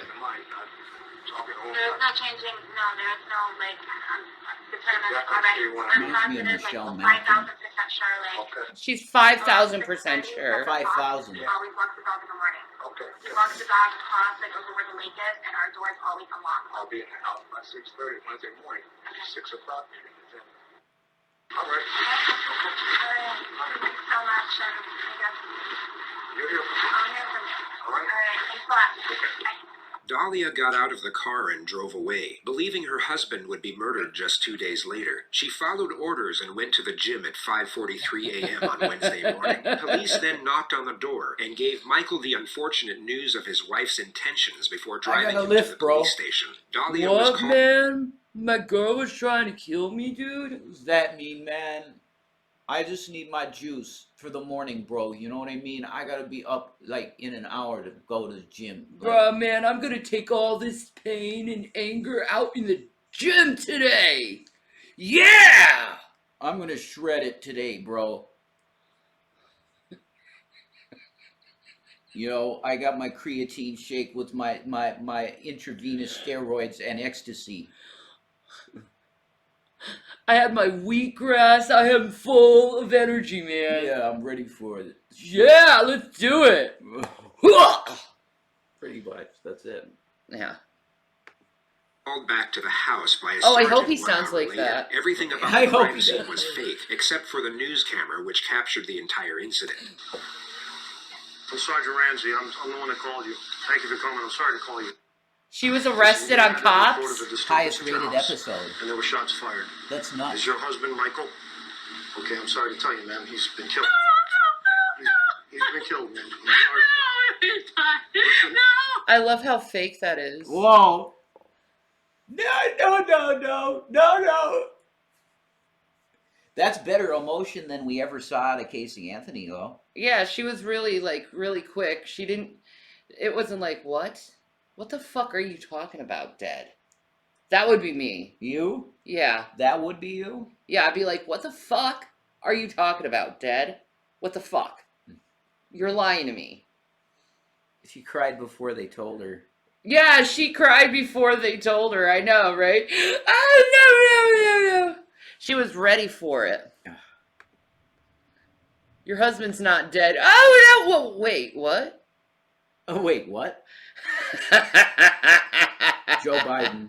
There's no changing, no, there's no, determined already. I'm confident, 5,000% sure, She's 5,000% sure. 5,000. We always walk the dog in the morning. Okay. We walk the dog across, over where the lake is, and our door is always unlocked. I'll be in the house by 6:30 Wednesday morning. 6 o'clock. All right. Thanks so much, and I guess You're here. I'll hear from you. All right. Thanks a lot. Bye. Dahlia got out of the car and drove away, believing her husband would be murdered just 2 days later. She followed orders and went to the gym at 5:43 a.m. on Wednesday morning. Police then knocked on the door and gave Michael the unfortunate news of his wife's intentions before driving him to the police station. Dahlia was called... man? My girl was trying to kill me, dude? What does that mean, man? I just need my juice for the morning, bro. You know what I mean? I gotta be up, like, in an hour to go to the gym. Bruh, man, I'm gonna take all this pain and anger out in the gym today. Yeah! I'm gonna shred it today, bro. I got my creatine shake with my intravenous steroids and ecstasy. I had my wheatgrass. I am full of energy, man. Yeah, I'm ready for it. Yeah, let's do it. Pretty much, that's it. Yeah. Called back to the house by a I hope sergeant he 1 sounds hour like later. that. Everything about the crime scene was fake, except for the news camera, which captured the entire incident. I'm Sergeant Ramsey. I'm the one that called you. Thank you for coming. I'm sorry to call you. She was arrested on cops? Highest rated episode. And there were shots fired. That's nuts. Is your husband Michael? Okay, I'm sorry to tell you, ma'am. He's been killed. He's been killed, man. I'm sorry. I love how fake that is. Whoa. No. That's better emotion than we ever saw out of Casey Anthony, though. Yeah, she was really quick. She didn't... It wasn't like, what? What the fuck are you talking about, dead? That would be me. You? Yeah. That would be you? Yeah, I'd be like, what the fuck are you talking about, dead? What the fuck? You're lying to me. She cried before they told her. Yeah, she cried before they told her. I know, right? Oh, no. She was ready for it. Your husband's not dead. Oh, no. Whoa, wait, what? Oh, wait, what? Joe Biden.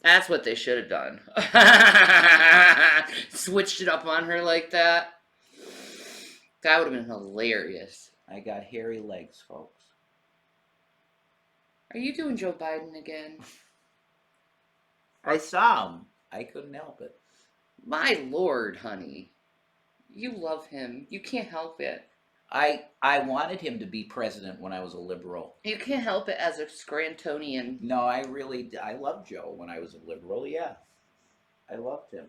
That's what they should have done. Switched it up on her like that. That would have been hilarious. I got hairy legs, folks. Are you doing Joe Biden again? I saw him. I couldn't help it. My lord, honey. You love him. You can't help it. I wanted him to be president when I was a liberal. You can't help it as a Scrantonian. No, I loved Joe when I was a liberal, yeah. I loved him.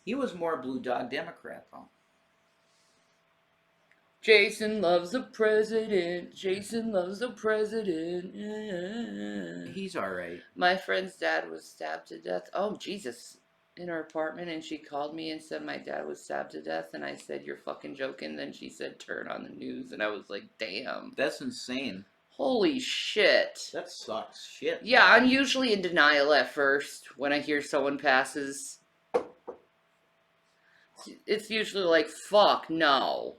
He was more Blue Dog Democrat, though. Jason loves the president. Jason loves the president. He's alright. My friend's dad was stabbed to death. Oh, Jesus. In her apartment, and she called me and said my dad was stabbed to death, and I said, you're fucking joking. Then she said, turn on the news, and I was like, damn. That's insane. Holy shit. That sucks shit. Yeah, I'm usually in denial at first when I hear someone passes. It's usually like, fuck, no.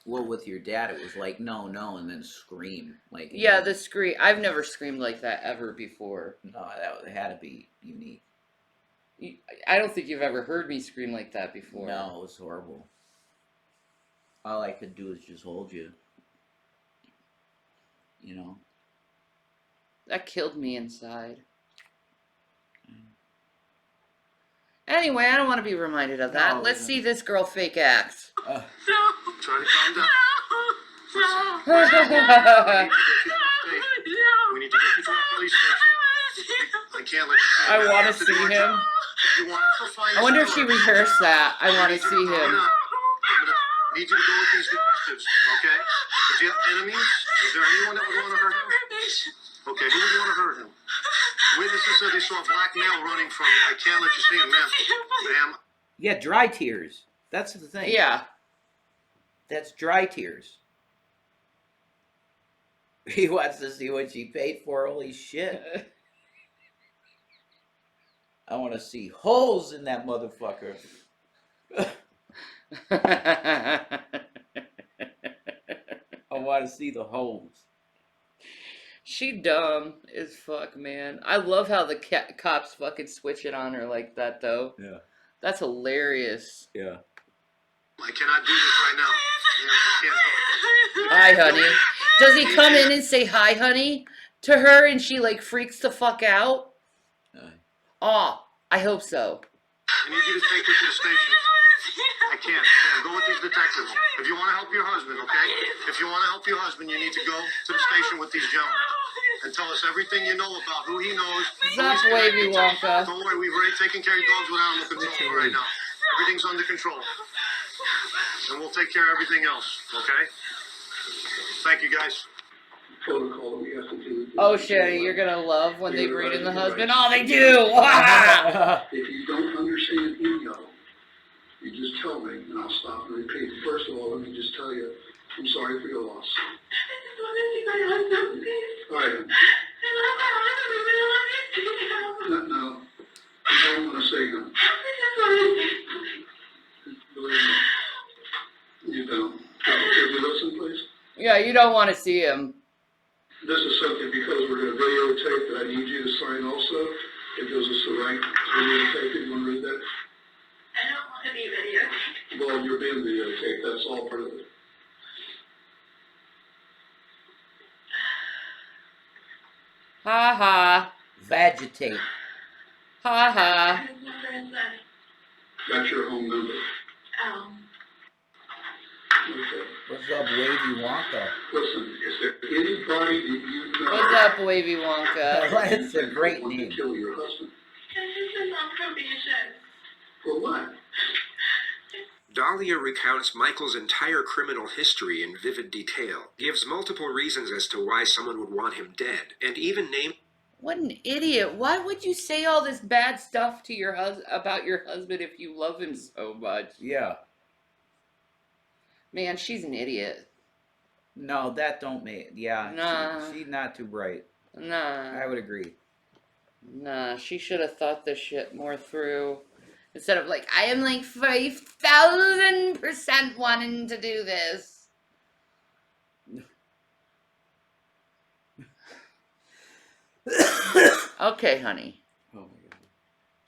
Well, with your dad, it was like, no, and then scream. Like, yeah, the scream. I've never screamed like that ever before. No, that had to be unique. I don't think you've ever heard me scream like that before. No, it was horrible. All I could do is just hold you. You know? That killed me inside. Anyway, I don't want to be reminded of that. Let's see this girl fake act. Try to calm down. No. We need to get you to a police station. I can't let you. I want to see him. I wonder if she rehearsed that. I want to see him. I'm gonna need you to go with these detectives, okay? If you have enemies, is there anyone that would want to hurt him? Okay, who would want to hurt him? Witnesses said they saw a black male running from you. I can't let you see him, ma'am. Ma'am. Yeah, dry tears. That's the thing. Yeah. That's dry tears. He wants to see what she paid for. Holy shit. I want to see holes in that motherfucker. I want to see the holes. She dumb as fuck, man. I love how the cops fucking switch it on her like that, though. Yeah. That's hilarious. Yeah. I cannot do this right now. Yeah, Hi, honey. Does he come in and say hi, honey, to her, and she, like, freaks the fuck out? Aw, I hope so. I need you to take me to the station. I can't. Go with these detectives. If you want to help your husband, okay? If you want to help your husband, you need to go to the station with these gentlemen and tell us everything you know about who he knows. Zap Wavy Wonka. Don't worry, we've already taken care of your dogs without under control right now. Everything's under control. And we'll take care of everything else, okay? Thank you, guys. Oh, Shanny, you're gonna love when they bring in the husband. Oh, they do! If you don't understand ego, you just tell me, and I'll stop and repeat. First of all, let me just tell you, I'm sorry for your loss. All right. No, I don't want to say no. Believe me, you don't. Could you listen, please? Yeah, you don't want to see him. This is something because we're going to videotape that I need you to sign also. It goes as the right videotape. You want to read that? I don't want to be videotaped. Well, you're being videotaped. That's all part of it. Ha ha. Vegetate. Ha ha. That's your home number. Oh. Okay. What's up, Wavy Wonka? Listen, is there anybody that you know? What's up, Wavy Wonka? That's a great want name. to kill your husband? This is on probation. For what? Dahlia recounts Michael's entire criminal history in vivid detail, gives multiple reasons as to why someone would want him dead, and even named... What an idiot. Why would you say all this bad stuff to your about your husband if you love him so much? Yeah. Man, she's an idiot. No, that don't make... Yeah, Nah. she's not too bright. Nah. I would agree. Nah, she should have thought this shit more through. Instead of like, I am like 5,000% wanting to do this. Okay, honey. Oh my god.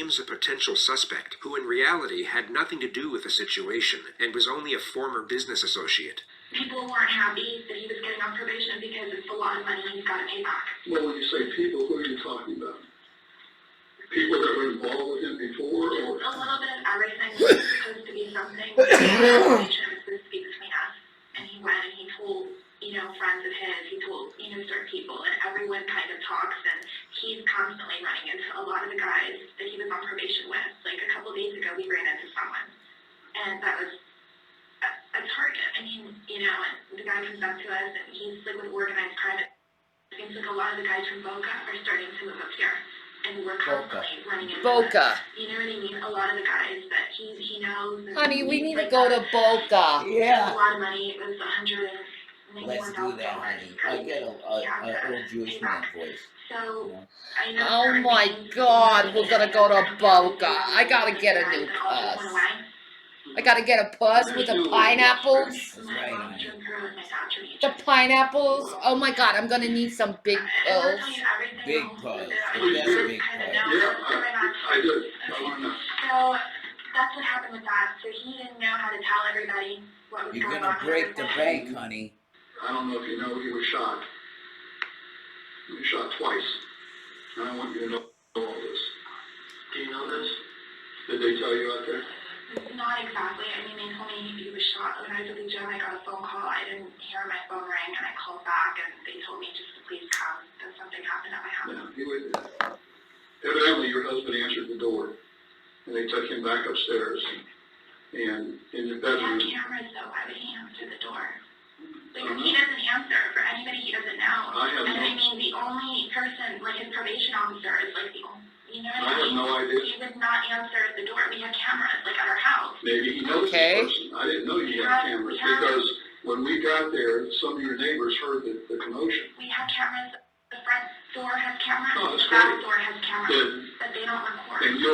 Names a potential suspect who in reality had nothing to do with the situation and was only a former business associate. People weren't happy that he was getting on probation because it's a lot of money he's got to pay back. Well, when you say people, who are you talking about? People that were involved with him before, or? Just a little bit of everything. It was supposed to be something. Information was supposed to be between us. And he went and he told, friends of his, he told, certain people, and everyone kind of talks, and he's constantly running into a lot of the guys that he was on probation with. Like a couple days ago, we ran into someone, and that was a target. I mean, and the guy comes up to us, and he's like with organized crime. It seems like a lot of the guys from Boca are starting to move up here. And we're constantly running into Boca. You know what I mean? A lot of the guys that he knows. Honey, we need to go to Boca. Yeah. A lot of money. It was $191,000. Let's do that, honey. I get a old Jewish man voice. So, I know. Oh my God, we're gonna go to Boca. I gotta get a new puss. I gotta get a puss with the pineapples. That's right, honey. The pineapples. Oh my God, I'm gonna need some big pills. Big puzz. That's a big puzz. Yeah, I did. I want to know. So, that's what happened with that. So, he didn't know how to tell everybody what was You're going gonna on. break the bank, honey. I don't know if you know, he was shot. He was shot twice. And I want you to know all this. Do you know this? Did they tell you out there? Not exactly. I mean, they told me he was shot. When I was at the gym, I got a phone call. I didn't hear my phone ring, and I called back, and they told me just to please come, that something happened at my house. Yeah, he would. Evidently, your husband answered the door, and they took him back upstairs. And in the We have bedroom. cameras, though. Why would he answer the door? Because he doesn't answer for anybody he doesn't know. I mean, the only person, like his probation officer, is like the only. You know what I mean? I have no idea. He would not answer the door. We have cameras, like at our house. Maybe he knows this person. I didn't know you had cameras because when we got there, some of your neighbors heard the commotion. We have cameras. The front door has cameras. Oh, that's the back great. door has cameras. But they don't record. And they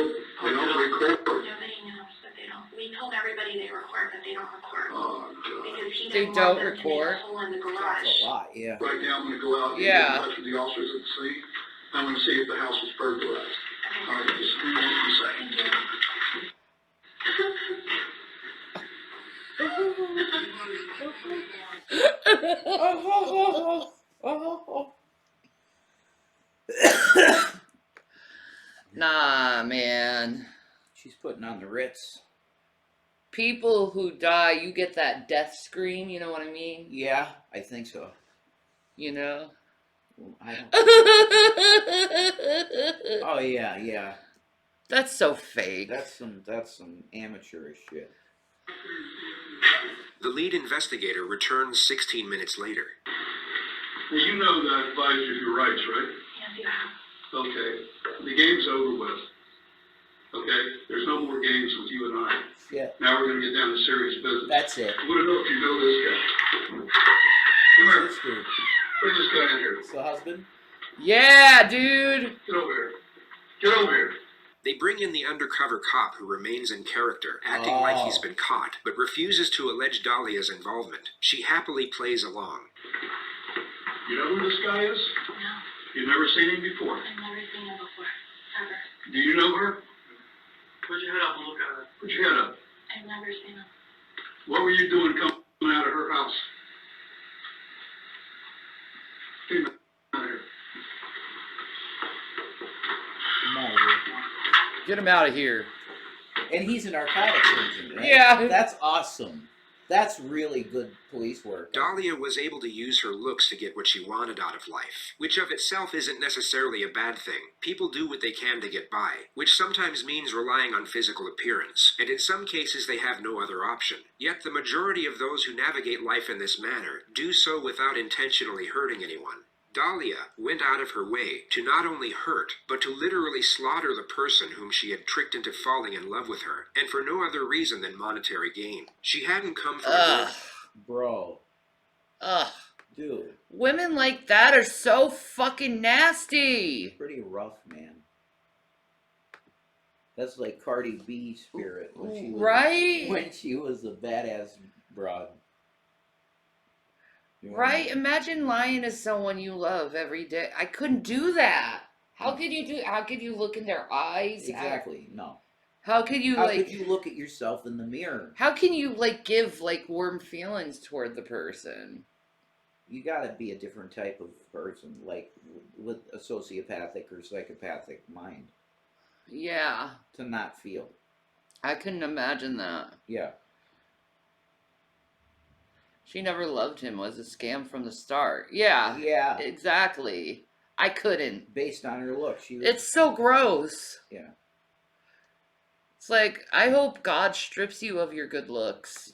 don't record. Nobody knows that they don't. We told everybody they record, but they don't record. Oh, God. Because he They didn't don't want them to record? make a hole in the garage. That's a lot, yeah. Right now, I'm going to go out and get in touch with the officers at the scene. I'm going to see if the house was burglarized. All right, just give me 1 second. Nah, man. She's putting on the Ritz. People who die, you get that death scream, you know what I mean? Yeah, I think so. You know? I don't. Oh yeah, yeah. That's so fake. That's some amateurish shit. The lead investigator returns 16 minutes later. Well, you know that I advised you of your rights, right? Yes, you have. Okay. The game's over with. Okay? There's no more games with you and I. Yeah. Now we're going to get down to serious business. That's it. I want to know if you know this guy. Come here. This dude. Bring this guy in here. It's the husband? Yeah, dude. Get over here. Get over here. They bring in the undercover cop who remains in character, acting like he's been caught, but refuses to allege Dahlia's involvement. She happily plays along. You know who this guy is? No. You've never seen him before? I've never seen him before. Ever. Do you know her? Put your head up and look at her. Put your head up. I've never seen him. What were you doing coming out of her house? Get him out of here. Come out of here. Get him out of here. And he's a narcotics agent, right? Yeah. That's awesome. That's really good police work. Dahlia was able to use her looks to get what she wanted out of life, which of itself isn't necessarily a bad thing. People do what they can to get by, which sometimes means relying on physical appearance, and in some cases they have no other option. Yet the majority of those who navigate life in this manner do so without intentionally hurting anyone. Dahlia went out of her way to not only hurt, but to literally slaughter the person whom she had tricked into falling in love with her, and for no other reason than monetary gain. She hadn't come for Bro. Ugh. Dude. Women like that are so fucking nasty. Pretty rough, man. That's like Cardi B spirit when she was Right? when she was a badass broad. You know Right? Imagine lying to someone you love every day. I couldn't do that. How could you look in their eyes? Exactly. No. How could you How could you look at yourself in the mirror? How can you like give like warm feelings toward the person? You gotta be a different type of person, like with a sociopathic or psychopathic mind. Yeah. To not feel. I couldn't imagine that. Yeah. She never loved him, was a scam from the start. Yeah. Yeah. Exactly. I couldn't. Based on her look. It's so gross. Yeah. It's like, I hope God strips you of your good looks.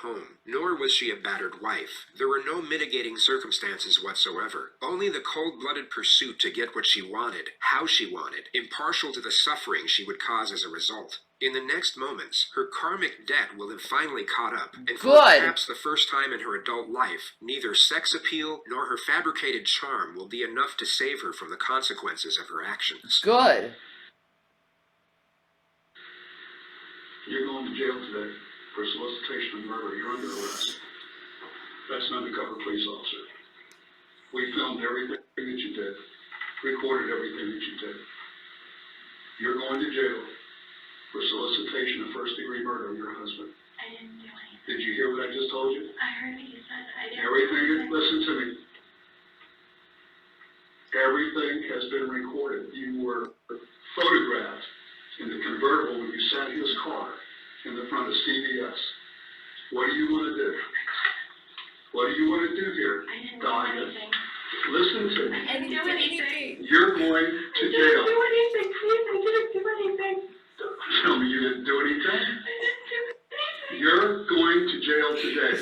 Home, nor was she a battered wife. There were no mitigating circumstances whatsoever. Only the cold-blooded pursuit to get what she wanted, how she wanted, impartial to the suffering she would cause as a result. In the next moments, her karmic debt will have finally caught up, and for perhaps the first time in her adult life, neither sex appeal nor her fabricated charm will be enough to save her from the consequences of her actions. Good. You're going to jail today for solicitation of murder. You're under arrest. That's an undercover police officer. We filmed everything that you did, recorded everything that you did. You're going to jail for solicitation of first-degree murder of your husband. I didn't do anything. Did you hear what I just told you? I heard what you said. I didn't. Listen to me. Everything has been recorded. You were photographed in the convertible when you sat in his car in the front of CVS. What do you want to do? What do you want to do here? I didn't do anything. Listen to me. I didn't do anything. You're going to jail. I didn't do anything. Please, I didn't do anything. Tell me you didn't do anything? I didn't do anything. You're going to jail today.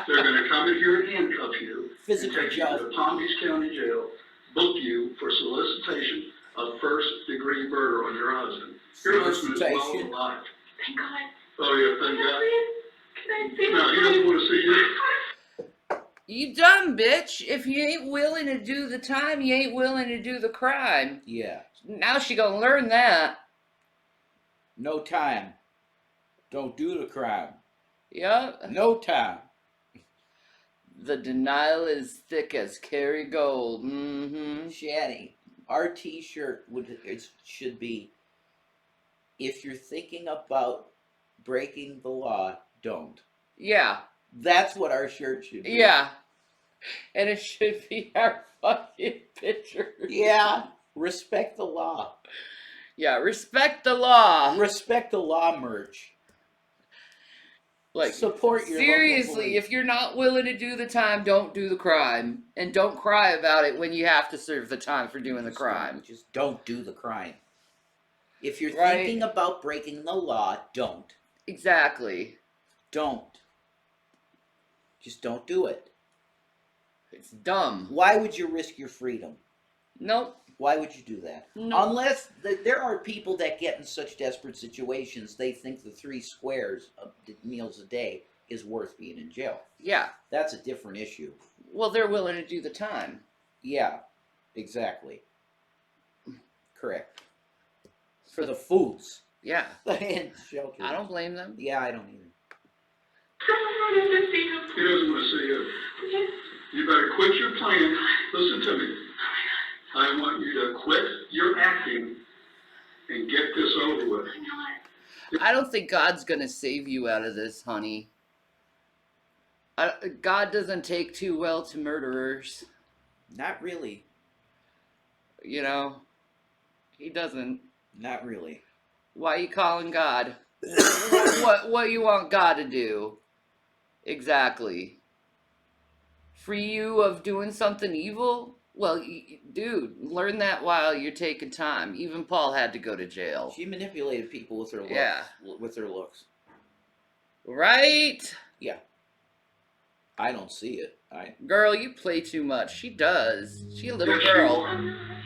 They're going to come in here and handcuff you. Physical and take you to Palm Beach County Jail, book you for solicitation of first-degree murder on your husband. Your husband is well alive. Thank God. Oh, yeah, thank God. Can I see No, he doesn't want to see you. You dumb bitch. If you ain't willing to do the time, you ain't willing to do the crime. Yeah. Now she gonna learn that. No time. Don't do the crime. Yep. No time. The denial is thick as Kerrygold. Mm-hmm. Shanny, our t-shirt should be, if you're thinking about breaking the law, don't. Yeah. That's what our shirt should be. Yeah. And it should be our fucking picture. Yeah. Respect the law. Yeah, respect the law. Respect the law merch. Like, support your seriously, if you're not willing to do the time, don't do the crime. And don't cry about it when you have to serve the time for doing the crime. Just don't do the crime. If you're thinking about breaking the law, don't. Exactly. Don't. Just don't do it. It's dumb. Why would you risk your freedom? Nope. Why would you do that? Nope. Unless there are people that get in such desperate situations, they think the 3 squares of meals a day is worth being in jail. Yeah. That's a different issue. Well, they're willing to do the time. Yeah, exactly. Correct. For the foods. Yeah. And shelter. I don't blame them. Yeah, I don't either. He doesn't want to see you. You better quit your plan. Listen to me. I want you to quit your acting and get this over with. I don't think God's gonna save you out of this, honey. God doesn't take too well to murderers. Not really. You know, he doesn't. Not really. Why you calling God? What you want God to do? Exactly. Free you of doing something evil? Well, dude, learn that while you're taking time. Even Paul had to go to jail. She manipulated people with her looks. Yeah. With her looks. Right? Yeah. I don't see it. Girl, you play too much. She does. She a little Yes, girl.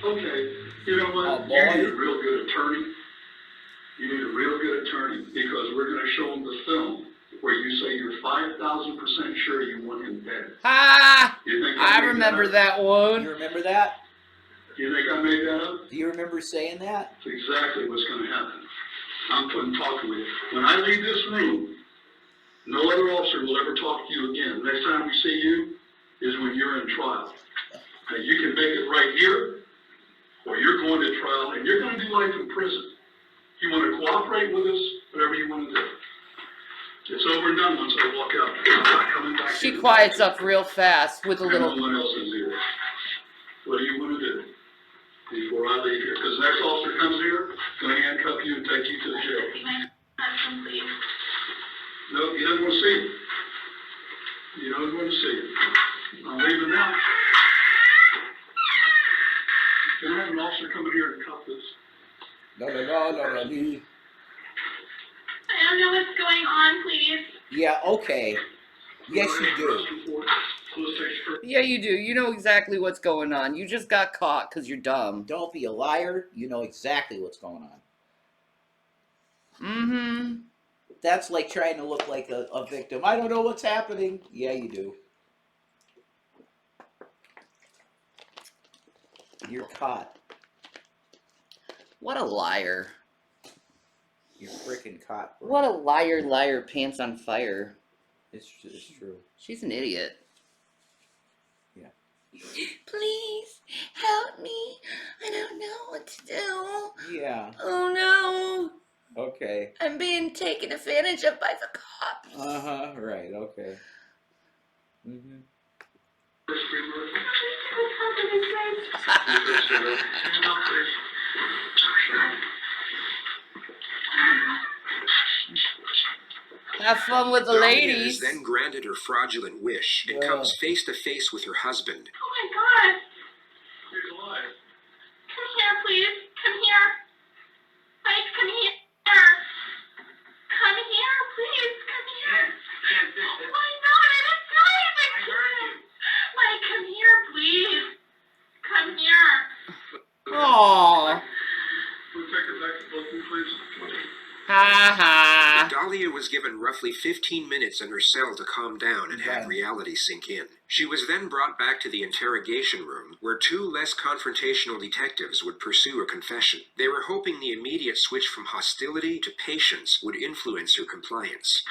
Okay, you know what? You need a real good attorney. You need a real good attorney because we're going to show them the film where you say you're 5,000% sure you want him dead. Ha! You think I remember that one. You remember that? Do you think I made that up? Do you remember saying that? That's exactly what's going to happen. I'm putting talking with you. When I leave this room, no other officer will ever talk to you again. Next time we see you is when you're in trial. Now, you quiets up real fast with a And little. no one else is here. What do you want to do before I leave here? Because the next officer comes here, going to handcuff you and take you to the jail. No, he doesn't want to see you. He doesn't want to see you. I'm leaving now. Can I have an officer come in here and cuff this? No. I don't know what's going on, please. Yeah, okay. Yes, you do. Yeah, you do. You know exactly what's going on. You just got caught because you're dumb. Don't be a liar. You know exactly what's going on. Mm-hmm. That's like trying to look like a victim. I don't know what's happening. Yeah, you do. You're caught. What a liar. You're freaking caught. Bro. What a liar, pants on fire. It's true. She's an idiot. Yeah. Please help me. I don't know what to do. Yeah. Oh no. Okay. I'm being taken advantage of by the cops. Uh-huh. Right. Okay. Mm-hmm. Have fun with the Dahlia ladies. is then granted her fraudulent wish and comes face to face with her husband. Oh my God. Come here, please. Come here. Mike, come here. Come here, please. Come here. Oh my God, I didn't know anything. Mike, come here, please. Come here. Aww. We'll take her back to Brooklyn, please. Ha ha. Dahlia was given roughly 15 minutes in her cell to calm down and have reality sink in. She was then brought back to the interrogation room, where two less confrontational detectives would pursue a confession. They were hoping the immediate switch from hostility to patience would influence her compliance.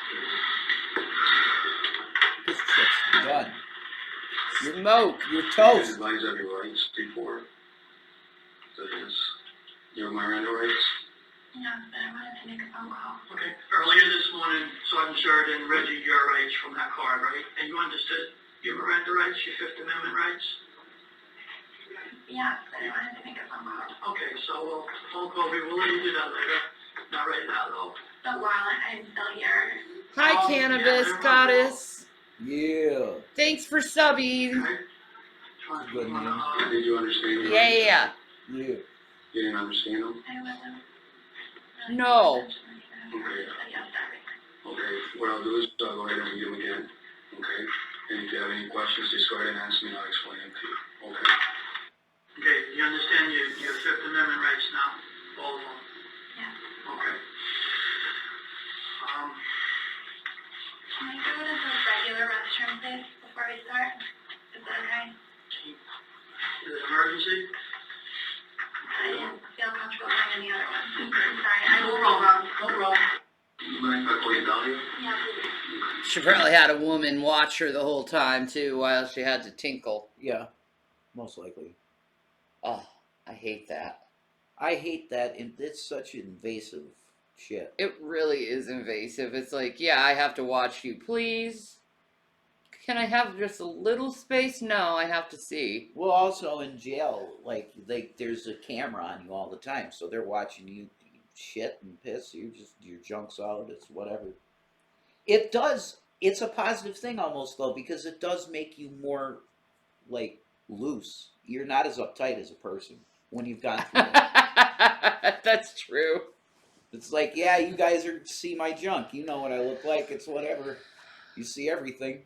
This shit's done. Smoke. You're toast. Advise of your rights before. That is, your Miranda rights. Yeah, but I wanted to make a phone call. Okay. Earlier this morning, Sergeant Sheridan read you your rights from that card, right? And you understood your Miranda rights, your Fifth Amendment rights? Yeah, but I wanted to make a phone call. Okay, so the phone call, we'll let you do that later. Not right now, though. But while I'm still here. Hi, Cannabis Goddess. Yeah. Thanks for subbing. Good name. Did you understand? Yeah. Yeah. You didn't understand them? I wasn't. No. Okay. Okay, what I'll do is I'll go ahead and read them again. Okay? And if you have any questions, just go ahead and ask me and I'll explain them to you. Okay? Okay, you understand your Fifth Amendment rights now? All of them? Yeah. Okay. Can I go to the regular restroom, please, before we start? Is that okay? Is it an emergency? I didn't feel comfortable going in the other one. Okay. I'm sorry. I will No problem. No problem. Mind if I call you Dahlia? Yeah, please. She probably had a woman watch her the whole time, too, while she had to tinkle. Yeah. Most likely. Oh, I hate that. I hate that. It's such invasive shit. It really is invasive. It's like, yeah, I have to watch you. Please? Can I have just a little space? No, I have to see. Well, also in jail, like there's a camera on you all the time, so they're watching you shit and piss. Your junk's out. It's whatever. It does. It's a positive thing almost though, because it does make you more like loose. You're not as uptight as a person when you've gone through it. That's true. It's like, yeah, you guys see my junk. You know what I look like. It's whatever. You see everything.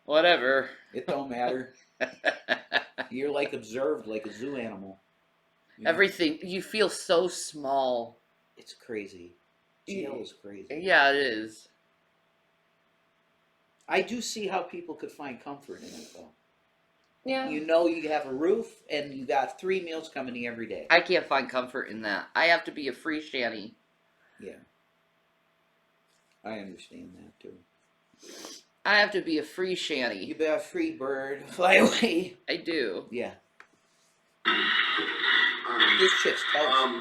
Whatever. It don't matter. You're like observed like a zoo animal. You know? Everything. You feel so small. It's crazy. Jail is crazy. Yeah, it is. I do see how people could find comfort in it, though. Yeah. You know you have a roof, and you got 3 meals coming to you every day. I can't find comfort in that. I have to be a free shanny. Yeah. I understand that, too. I have to be a free shanny. You be a free bird. Fly away. I do. Yeah. This shit's tough.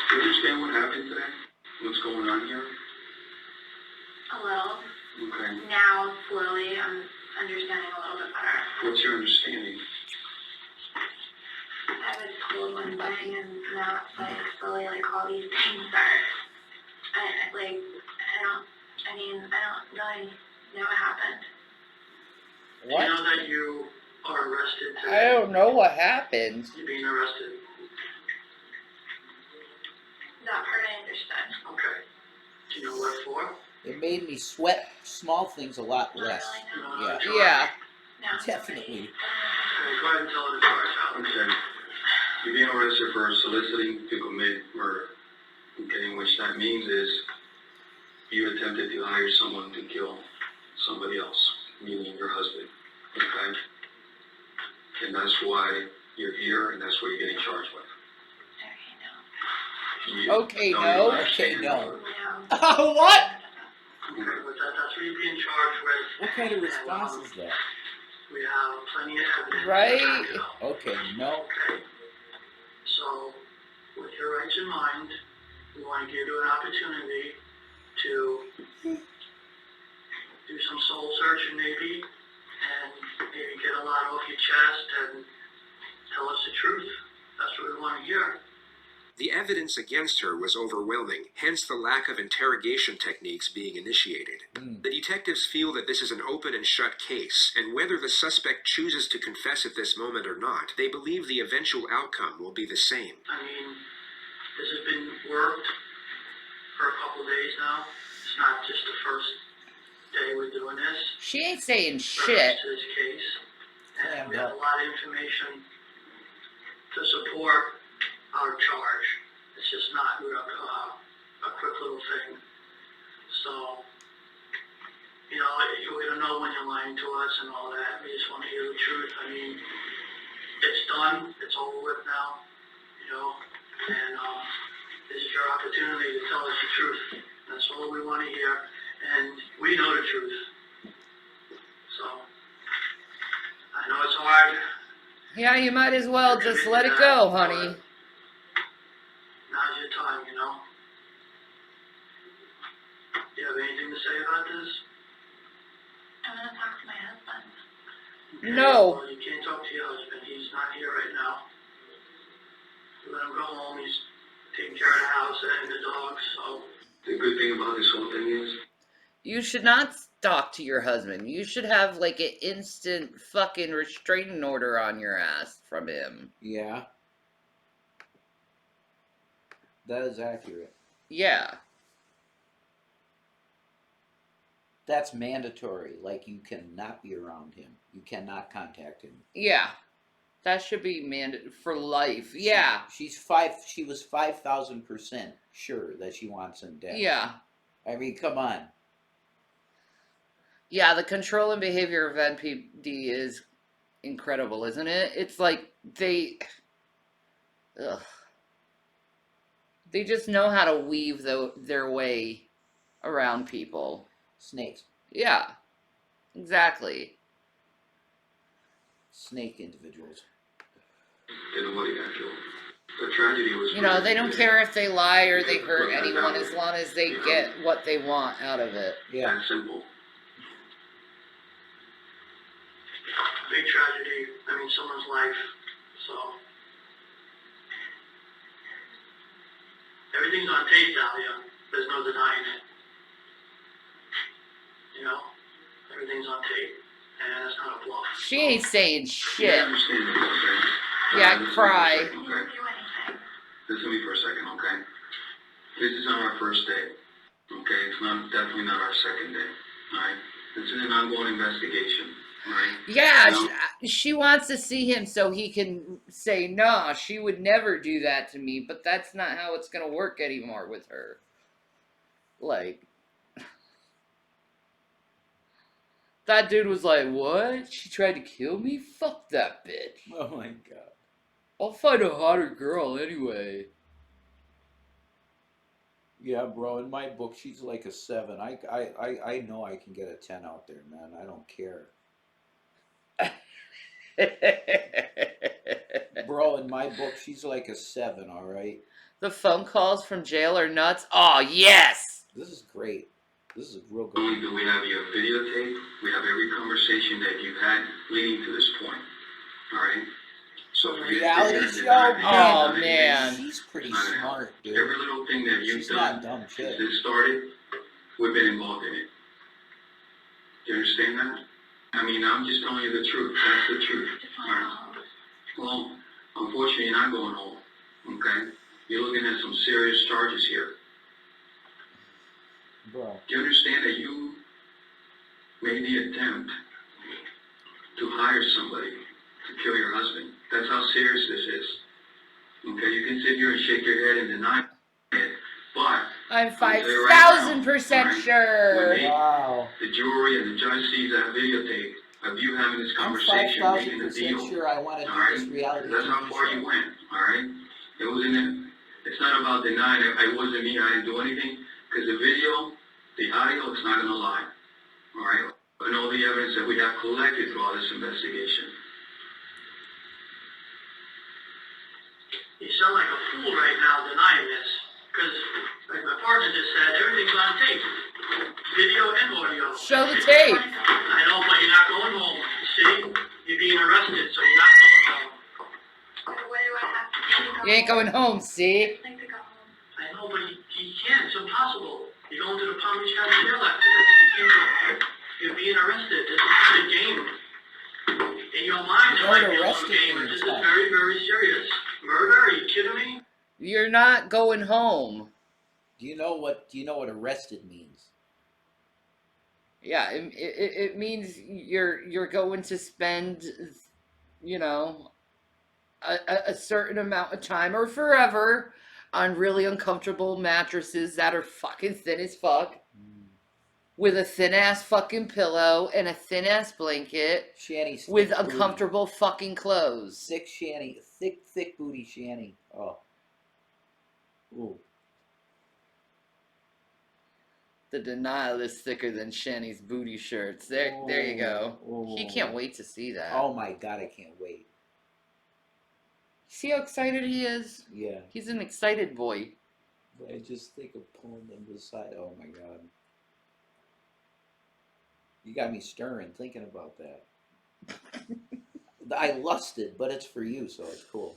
Do you understand what happened today? What's going on here? A little. Okay. Now, slowly, I'm understanding a little bit better. What's your understanding? I was told one thing, and now it's like slowly, like all these things are. I don't really know what happened. What? You know that you are arrested today? I don't know what happened. You're being arrested. That part I understood. Okay. Do you know what for? It made me sweat small things a lot less. Yeah. Yeah. Definitely. Okay, go ahead and tell the charge out. Okay. You're being arrested for soliciting to commit murder. Okay, which that means is you attempted to hire someone to kill somebody else, meaning your husband. Okay? And that's why you're here, and that's what you're getting charged with. Okay, no. Okay, no. What? Okay, with that, that's what you're being charged with. What kind of response is that? We have plenty of evidence. Right? Okay, no. Okay. So, with your rights in mind, we want to give you an opportunity to do some soul searching maybe, and maybe get a lot off your chest and tell us the truth. That's what we want to hear. The evidence against her was overwhelming, hence the lack of interrogation techniques being initiated. The detectives feel that this is an open and shut case, and whether the suspect chooses to confess at this moment or not, they believe the eventual outcome will be the same. I mean, this has been worked for a couple of days now. It's not just the first day we're doing this. She ain't saying Reference shit. to this case, and we have a lot of information to support our charge. It's just not a quick little thing. So, you know, you're gonna know when you're lying to us and all that. We just want to hear the truth. I mean, it's done. It's over with now. You know, and this is your opportunity to tell us the truth. That's all we want to hear, and we know the truth. So, I know it's hard. Yeah, you might as well just let it go, honey. Now's your time, you know. Do you have anything to say about this? I'm gonna talk to my husband. No. Well, you can't talk to your husband. He's not here right now. You let him go home. He's taking care of the house and the dogs, so. The good thing about this whole thing is, You should not talk to your husband. You should have like an instant fucking restraining order on your ass from him. Yeah. That is accurate. Yeah. That's mandatory. Like, you cannot be around him. You cannot contact him. Yeah. That should be mandated for life. Yeah. She was 5,000% sure that she wants him dead. Yeah. I mean, come on. Yeah, the control and behavior of NPD is incredible, isn't it? It's like they just know how to weave their way around people. Snakes. Yeah, exactly. Snake individuals. nobody got killed. The tragedy was. You know, they don't care if they lie or they hurt anyone as long as they get what they want out of it. Yeah. That's simple. Big tragedy. I mean, someone's life. So. Everything's on tape, Dahlia. There's no denying it. You know? Everything's on tape. And it's not a bluff. She ain't saying shit. Yeah, I understand that, okay? Yeah, cry. Okay? Listen to me for a second, okay? This is not our first day. Okay? It's definitely not our second day. Alright? This is an ongoing investigation. Right? Yeah, she wants to see him so he can say, nah, she would never do that to me, but that's not how it's going to work anymore with her. Like, that dude was like, what? She tried to kill me? Fuck that bitch. Oh my god. I'll find a hotter girl anyway. Yeah, bro, in my book, she's like a 7. I know I can get a 10 out there, man. I don't care. Bro, in my book, she's like a 7, all right? The phone calls from jail are nuts. Oh, yes! This is great. This is real Not only good. do we have your videotape, we have every conversation that you've had leading to this point. All right? So for you to sit here Reality and show? deny that you've Oh, done anything, man. She's pretty it's not gonna smart, happen. dude. Every little thing that you've She's done not dumb since shit. this started, we've been involved in it. Do you understand that? I mean, I'm just telling you the truth. That's the truth. All right? Well, unfortunately, you're not going home. Okay? You're looking at some serious charges here. Bro. Do you understand that you made the attempt to hire somebody to kill your husband? That's how serious this is. Okay, you can sit here and shake your head and deny it, but I'm I'll tell you right now, 5,000% all right, sure. when Wow. the jury and the judge sees that videotape of you having this I'm conversation, making a deal, 5,000% sure I want to all do right, this reality that's how TV far show. you went, all right? It was in it. It's not about denying it. It wasn't me. I didn't do anything because the video, the audio, it's not gonna lie, all right? And all the evidence that we have collected throughout this investigation. You sound like a fool right now denying this, because like my partner just said, everything's on tape, video and audio. Show the tape. I know, but you're not going home. You see, you're being arrested, so you're not going home. What do I have to do? You ain't going home, see? I'd like to go home. I know, but you can't. It's impossible. You're going to the Palm Beach County Jail after this. You can't go home. You're being arrested. This is a game. In your mind, it might be a little game, but this is very, very serious. Murder? Are you kidding me? You're not going home. Do you know what arrested means? Yeah, it means you're going to spend, you know, a certain amount of time or forever on really uncomfortable mattresses that are fucking thin as fuck. With a thin ass fucking pillow and a thin ass blanket. Shanny. With uncomfortable fucking clothes. Thick Shanny. Thick booty Shanny. Oh. Ooh. The denial is thicker than Shanny's booty shirts. There you go. He can't wait to see that. Oh my god, I can't wait. See how excited he is? Yeah. He's an excited boy. But I just think of pulling them aside. Oh my god. You got me stirring thinking about that. I lusted, but it's for you, so it's cool.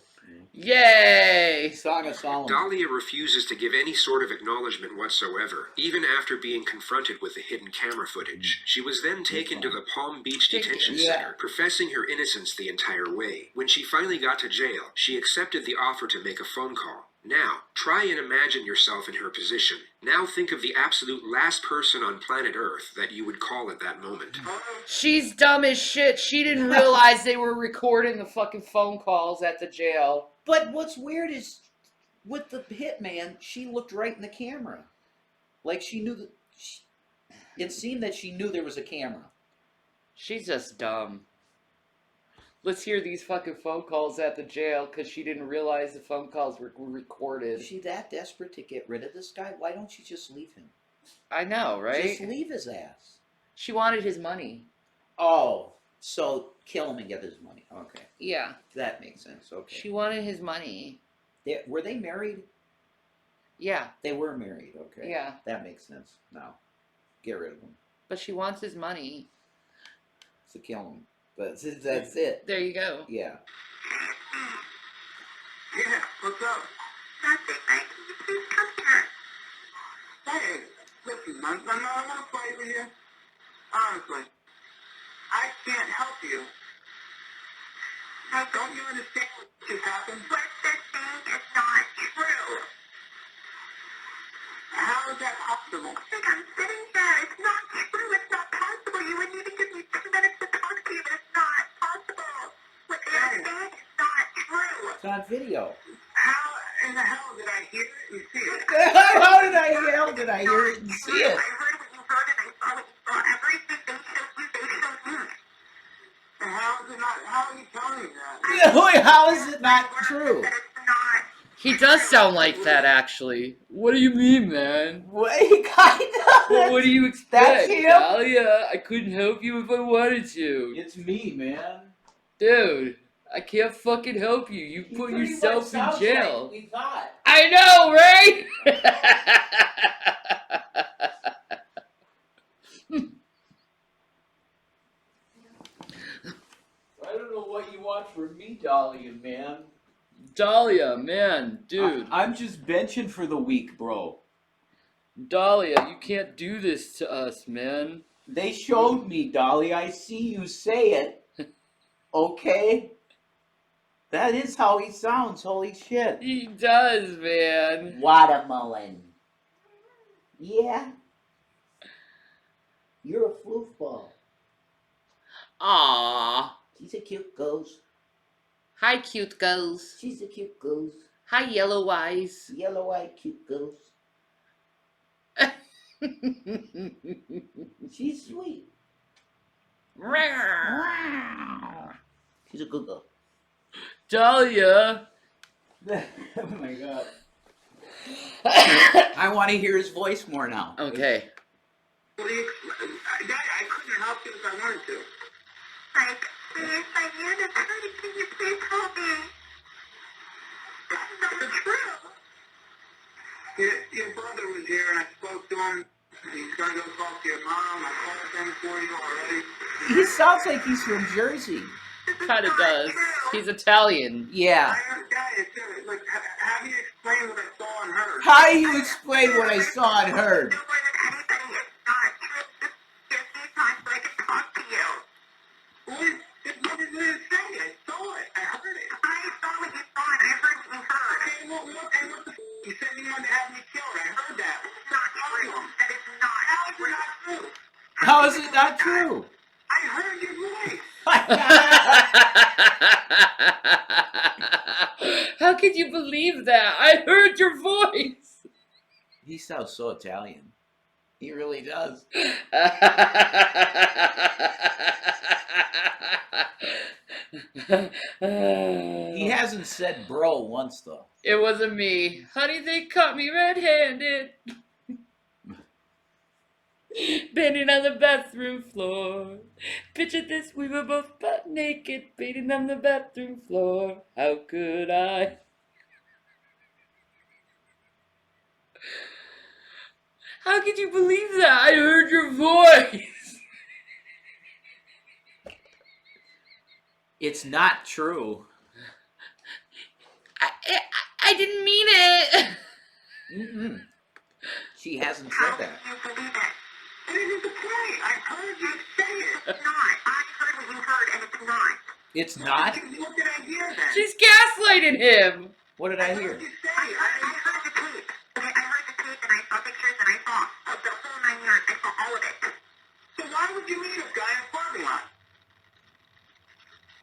Yay! Song of Solomon. Dahlia refuses to give any sort of acknowledgement whatsoever, even after being confronted with the hidden camera footage. She was then taken to the Palm Beach Detention Center, professing her innocence the entire way. When she finally got to jail, she accepted the offer to make a phone call. Now, try and imagine yourself in her position. Now think of the absolute last person on planet Earth that you would call at that moment. She's dumb as shit. She didn't realize they were recording the fucking phone calls at the jail. But what's weird is, with the hitman, she looked right in the camera. Like she knew that... It seemed that she knew there was a camera. She's just dumb. Let's hear these fucking phone calls at the jail because she didn't realize the phone calls were recorded. Is she that desperate to get rid of this guy? Why don't you just leave him? I know, right? Just leave his ass. She wanted his money. Oh, so kill him and get his money. Okay. Yeah. That makes sense. Okay. She wanted his money. Were they married? Yeah. They were married. Okay. Yeah. That makes sense. Now, get rid of him. But she wants his money. So kill him. But that's it. There you go. Yeah. Yeah, what's up? Nothing, mate. Can you please come here? Hey, listen, I'm not gonna fight with you. Honestly, I can't help you. Now, don't you understand what just happened? What they're saying is not true. How is that possible? Like, I'm sitting there. It's not true. It's not possible. You wouldn't even give me 2 minutes to talk to you, but it's not possible. What they're saying is not true. It's on video. How in the hell did I hear it and see it? How did I hear it and see it? I heard what you heard and I saw what you saw. Everything they showed you, they showed me. And how is it not? How are you telling me that? How is it not true? He does sound like that, actually. What do you mean, man? What? He kind of. What do you expect? That's him? Dahlia, I couldn't help you if I wanted to. It's me, man. Dude, I can't fucking help you. You put yourself in jail. Like we thought. I know, right? I don't know what you want from me, Dahlia, man. Dahlia, man, dude. I'm just benching for the week, bro. Dahlia, you can't do this to us, man. They showed me, Dahlia. I see you say it. Okay? That is how he sounds. Holy shit. He does, man. Watermelon. Yeah. You're a foofball. Aww. She's a cute ghost. Hi, cute ghost. She's a cute ghost. Hi, yellow eyes. Yellow-eyed cute ghost. She's sweet. She's a good girl. Dahlia. Oh my god. I want to hear his voice more now. Okay. I couldn't help you if I wanted to. Like, please, I knew the truth. Can you please help me? That's not true. Your brother was here and I spoke to him. He's going to go talk to your mom. I called him for you already. He sounds like he's from Jersey. Kind of does. He's Italian. Yeah. Look, how do you explain what I saw and heard? How do you explain what I saw and heard? What did it say? I saw it. I heard it. I saw what you saw and I heard what you heard. Okay, what the you said you wanted to have me killed. I heard that. It's not true. That is not true. How is it not true? I heard your voice. How could you believe that? I heard your voice. He sounds so Italian. He really does. He hasn't said bro once, though. It wasn't me. Honey, they caught me red-handed. Bending on the bathroom floor. Picture this, we were both butt naked, beating on the bathroom floor. How could I? How could you believe that? I heard your voice. It's not true. I didn't mean it. Mm-mm. She hasn't said that. What is the point? I heard you say it. It's not. I heard what you heard and it's not. It's not? What did I hear then? She's gaslighting him. What did I hear? What did you say? I heard the tape. Okay, I heard the tape and I saw pictures and I saw the whole 9 yards. I saw all of it. So why would you meet a guy in a parking lot?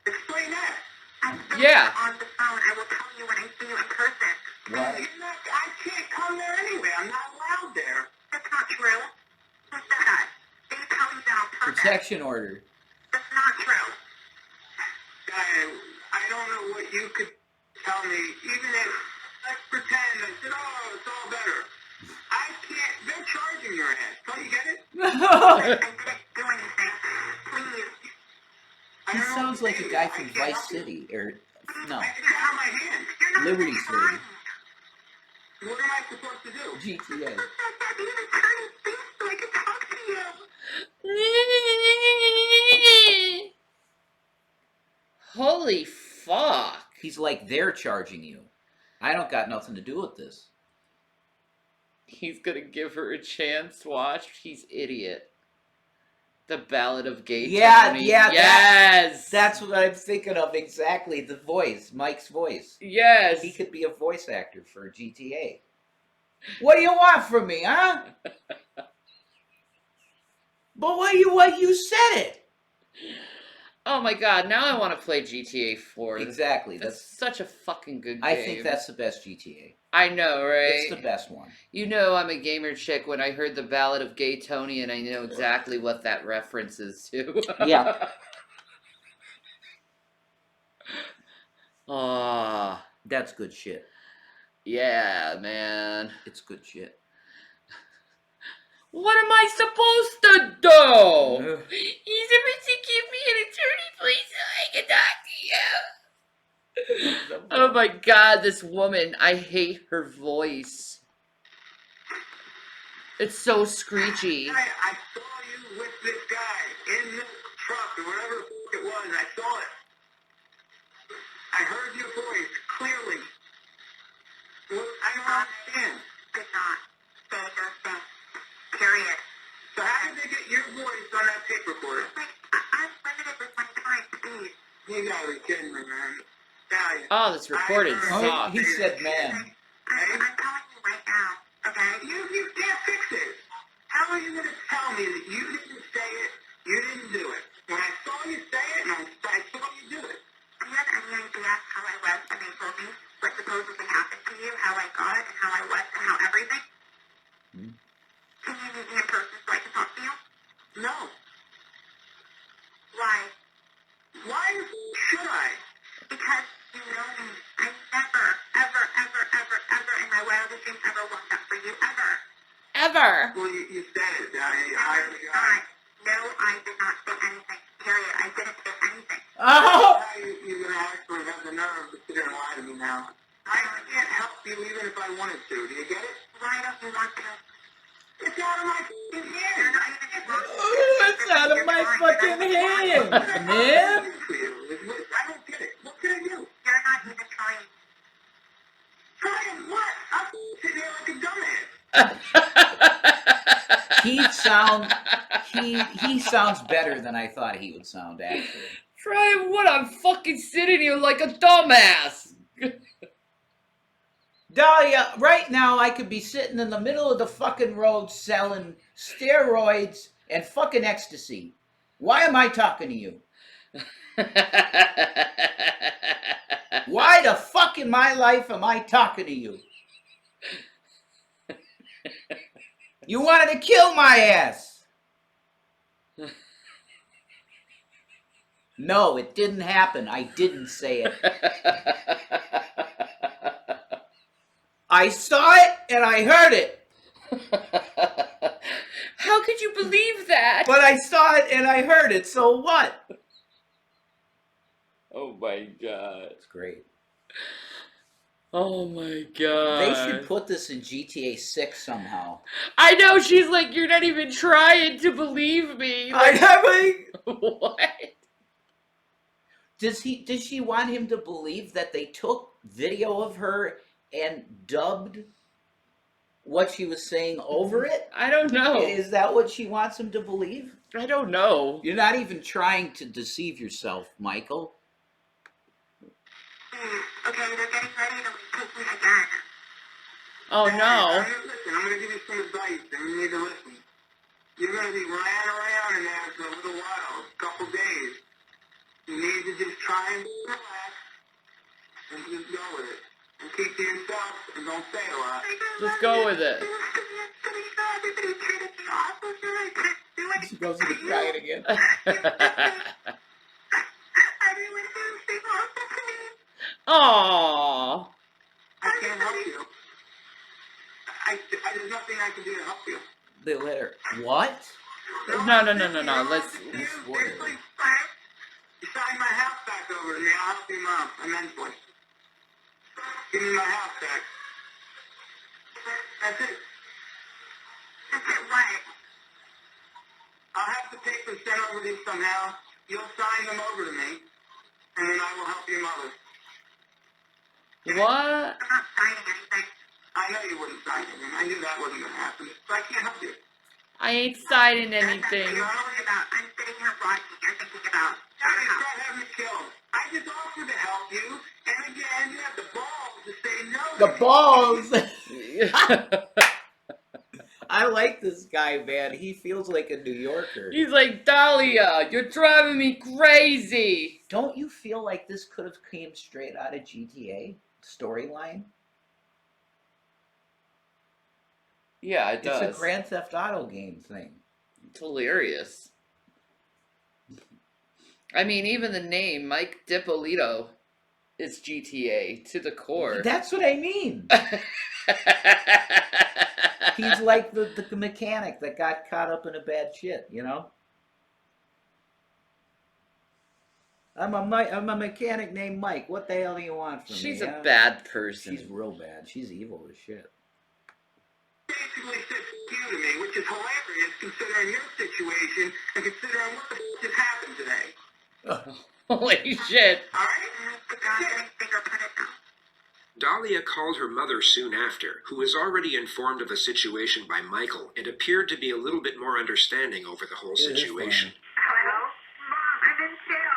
Explain that. Yeah. On the phone, I will tell you when I see you in person. What? I can't come there anyway. I'm not allowed there. That's not true. Who said that? They tell you that on purpose. Protection order. That's not true. I don't know what you could tell me. Even if, let's pretend I said, oh, it's all better. I can't. They're charging your ass. Don't you get it? I didn't do anything. Please. He sounds like a guy from Vice City, or no, I didn't have my hand. Liberty City, What am I supposed to do? GTA. So I can talk to you. Holy fuck. He's like, they're charging you. I don't got nothing to do with this. He's gonna give her a chance. Watch. He's idiot. The Ballad of Gay Tony. Yes. That's what I'm thinking of exactly. The voice, Mike's voice. Yes. He could be a voice actor for GTA. What do you want from me, huh? But what you said it. Oh my god, now I want to play GTA 4. Exactly. That's such a fucking good game. I think that's the best GTA. I know, right? It's the best one. You know I'm a gamer chick when I heard the Ballad of Gay Tony, and I know exactly what that references to. Yeah. Ah, that's good shit. Yeah, man. It's good shit. What am I supposed to do? He's supposed to give me an attorney, please, so I can talk to you. Oh my god, this woman. I hate her voice. It's so screechy. I saw you this guy in this truck or whatever it was. I saw it. I heard your voice clearly. I don't understand. Did not say those things. Period. So how did they get your voice on that tape recorder? Like, I'm limited with my time, please. You gotta be kidding me, man. Oh, this recorded sucks. He said man. I'm telling you right now, okay? You can't fix it. How are you gonna tell me that you didn't say it, you didn't do it? When I saw you say it, and I saw you do it. Do you have any idea how I was when they told me what supposedly happened to you, how I got it, and how I was, and how everything? Can you meet me in person so I can talk to you? No. Why? Why should I? Because you know me. I never, ever, ever, ever, ever in my wildest dreams ever walked up for you, ever. Ever. Well, you said it. You hired the guy. No, I did not say anything. Period. I didn't say anything. Oh! You're going to actually have the nerve to sit there and lie to me now. I can't help you even if I wanted to. Do you get it? Why don't you want to? It's out of my fucking hands. You're not even It's out of my fucking hands, man. I don't get it. What can I do? You're not even trying. Trying what? I'm sitting here like a dumbass. He sounds better than I thought he would sound, actually. Try what? I'm fucking sitting here like a dumbass. Dahlia, right now I could be sitting in the middle of the fucking road selling steroids and fucking ecstasy. Why am I talking to you? Why the fuck in my life am I talking to you? You wanted to kill my ass. No, it didn't happen. I didn't say it. I saw it and I heard it. How could you believe that? But I saw it and I heard it, so what? Oh my god. It's great. Oh my god. They should put this in GTA 6 somehow. I know, she's like, you're not even trying to believe me. Like, what? Does she want him to believe that they took video of her and dubbed what she was saying over it? I don't know. Is that what she wants him to believe? I don't know. You're not even trying to deceive yourself, Michael. Okay, they're getting ready to take me again. Oh no. Listen, I'm going to give you some advice and you need to listen. You're going to be lying around in there for a little while, a couple days. You need to just try and relax and just go with it. And keep to yourself and don't say a lot. Just go with it. She goes to crying again. Aww. I can't help you. There's nothing I can do to help you. They let her. What? No. Let's Seriously? You sign my house back over to me. I'll help you mom immensely. Give me my house back. That's it. That's it, what? I'll have to take them sent over to you somehow. You'll sign them over to me, and then I will help your mother. What? I'm not signing anything. I know you wouldn't sign anything. I knew that wasn't going to happen. So I can't help you. I ain't signing anything. I'm sitting here watching. You're thinking about. Start having me killed. I just offered to help you, and again, you have the balls to say no. The balls! I like this guy, man. He feels like a New Yorker. He's like, Dahlia, you're driving me crazy. Don't you feel like this could have came straight out of GTA storyline? Yeah, it does. It's a Grand Theft Auto game thing. It's hilarious. I mean, even the name, Mike DiPolito, is GTA to the core. That's what I mean. He's like the mechanic that got caught up in a bad shit, you know? I'm a mechanic named Mike. What the hell do you want from me? She's a bad person. She's real bad. She's evil as shit. Basically, you to me, which is hilarious considering your situation and considering what the just happened today. Holy shit. Alright? But God, I think I'll put it down. Dahlia called her mother soon after, who was already informed of the situation by Michael and appeared to be a little bit more understanding over the whole situation. Hello? Mom, I'm in jail.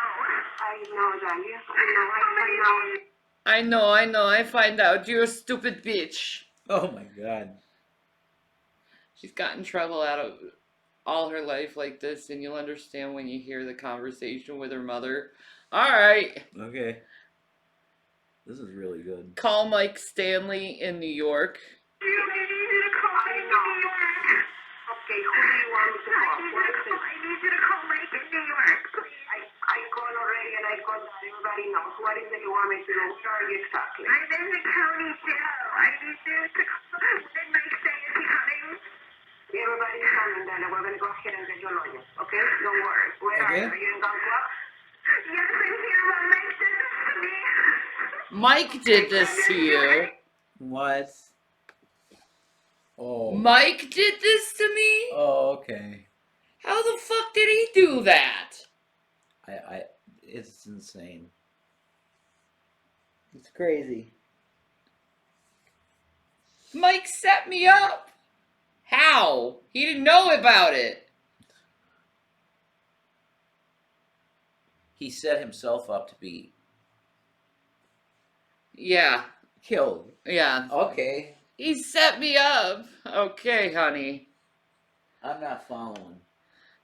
I know, Dahlia. I know. I find out. You're a stupid bitch. Oh my god. She's got in trouble out of all her life like this, and you'll understand when you hear the conversation with her mother. Alright. Okay. This is really good. Call Mike Stanley in New York. I need you to call Mike in New York. Okay, who do you want me to call? I need you to call Mike in New York, please. I called already and I called everybody knows. What is it you want me to do? Where are you exactly? I'm in the county jail. I need you to call. Did Mike say is he coming? Everybody's coming, then we're going to go ahead and get your lawyer, okay? Don't worry. Where are you? Are you in Gunpla? Yes, I'm here. Mike did this to me. Mike did this to you. What? Oh. Mike did this to me? Oh, okay. How the fuck did he do that? It's insane. It's crazy. Mike set me up. How? He didn't know about it. He set himself up to be... Yeah. killed. Yeah. Okay. He set me up. Okay, honey. I'm not following.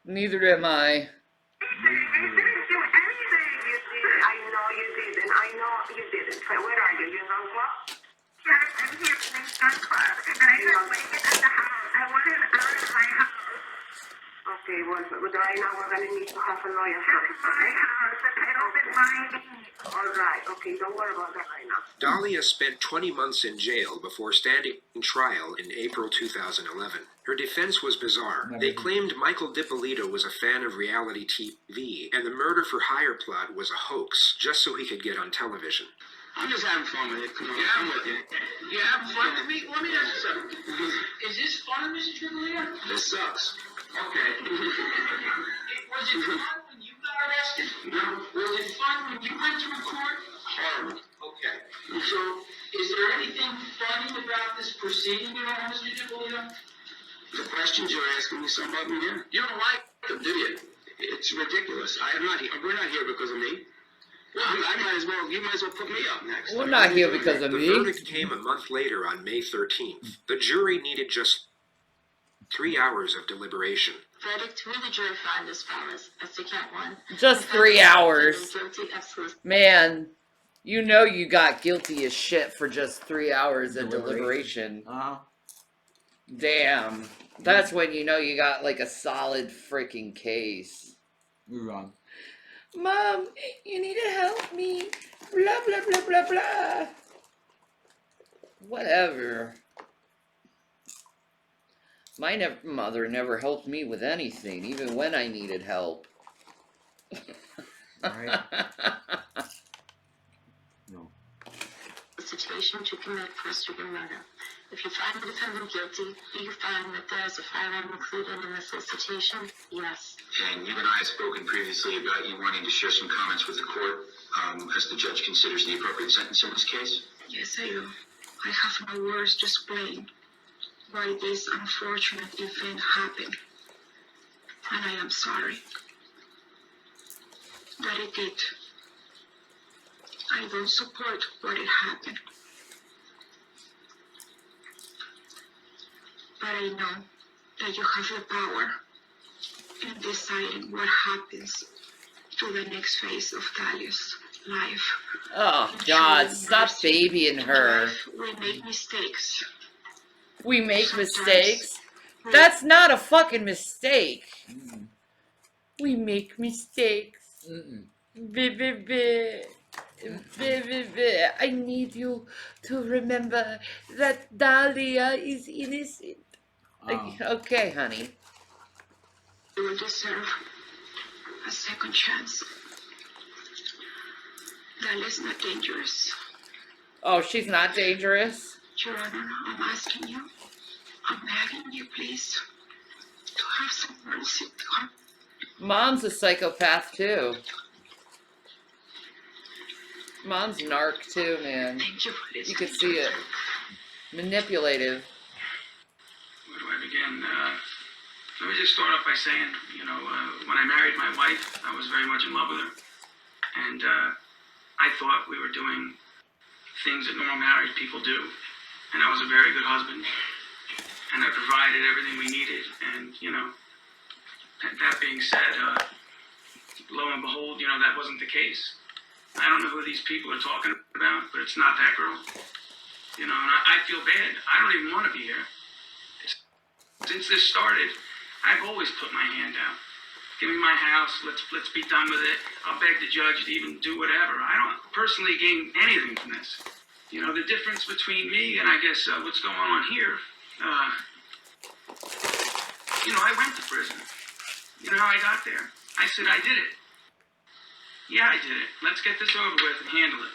Neither am I. I know you didn't. Where are you? You in Gun Club? Yes, I'm here in Gun Club. And I have Mike at the house. I want him out of my house. Okay, well, right now we're going to need to have a lawyer first. That's my house. The title's in my name. All right. Okay, don't worry about that right now. Dahlia spent 20 months in jail before standing trial in April 2011. Her defense was bizarre. They claimed Michael DiPolito was a fan of reality TV, and the murder for hire plot was a hoax, just so he could get on television. I'm just having fun with it. Come on, I'm with you. You having fun with me? Let me ask you something. Is this fun, Mr. Tripolita? This sucks. Okay. Was it fun when you got arrested? No. Was it fun when you went to court? Horrible. Okay. So, is there anything funny about this proceeding at all, Mr. Tripolita? The questions you're asking me, some of them, yeah. You don't like them, do you? It's ridiculous. We're not here because of me. Well, you might as well put me up next. We're not here because of me. The verdict came a month later on May 13th. The jury needed just 3 hours of deliberation. Verdict, who the jury found as follows. As to count one. Just 3 hours. Guilty, absolutely. Man, you know you got guilty as shit for just 3 hours of deliberation. Damn. That's when you know you got like a solid freaking case. You're wrong. Mom, you need to help me. Blah, blah, blah, blah, blah. Whatever. My mother never helped me with anything, even when I needed help. Right. No. The situation to commit first-degree murder. If you find the defendant guilty, do you find that there is a firearm included in the solicitation? Yes. And you and I have spoken previously about you wanting to share some comments with the court as the judge considers the appropriate sentence in this case. Yes, I do. I have no words to explain why this unfortunate event happened. And I am sorry that it did. I don't support what it happened. But I know that you have the power in deciding what happens to the next phase of Dahlia's life. Oh, God, stop babying her. We make mistakes. We make mistakes? That's not a fucking mistake. We make mistakes. I need you to remember that Dahlia is innocent. Okay, honey. You will deserve a second chance. Dahlia's not dangerous. Oh, she's not dangerous? Your Honor, I'm asking you I'm begging you, please, to have some mercy. Mom's a psychopath too. Mom's narc too, man. You could see it. Manipulative. Where do I begin? Let me just start off by saying, when I married my wife, I was very much in love with her. And I thought we were doing things that normal married people do. And I was a very good husband. And I provided everything we needed. And, that being said, lo and behold, that wasn't the case. I don't know who these people are talking about, but it's not that girl. And I feel bad. I don't even want to be here. Since this started, I've always put my hand out. Give me my house, let's be done with it. I'll beg the judge to even do whatever. I don't personally gain anything from this. The difference between me and I guess what's going on here, I went to prison. You know how I got there? I said I did it. Yeah, I did it. Let's get this over with and handle it.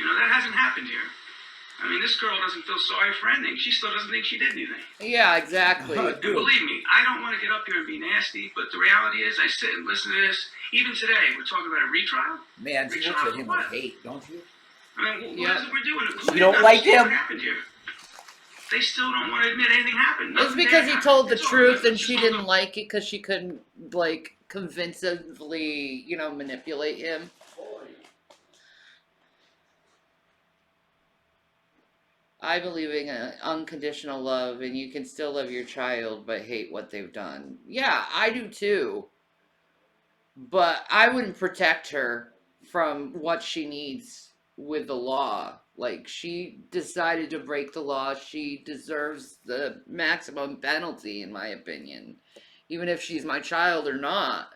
That hasn't happened here. I mean, this girl doesn't feel sorry for anything. She still doesn't think she did anything. Yeah, exactly. And believe me, I don't want to get up here and be nasty, but the reality is I sit and listen to this. Even today, we're talking about a retrial. Man, you look at him with hate, don't you? I mean, what is it we're doing? You don't like him? What happened here? They still don't want to admit anything happened. It's because he told the truth and she didn't like it because she couldn't, convincingly, manipulate him. I believe in unconditional love, and you can still love your child but hate what they've done. Yeah, I do too. But I wouldn't protect her from what she needs with the law. She decided to break the law. She deserves the maximum penalty, in my opinion. Even if she's my child or not.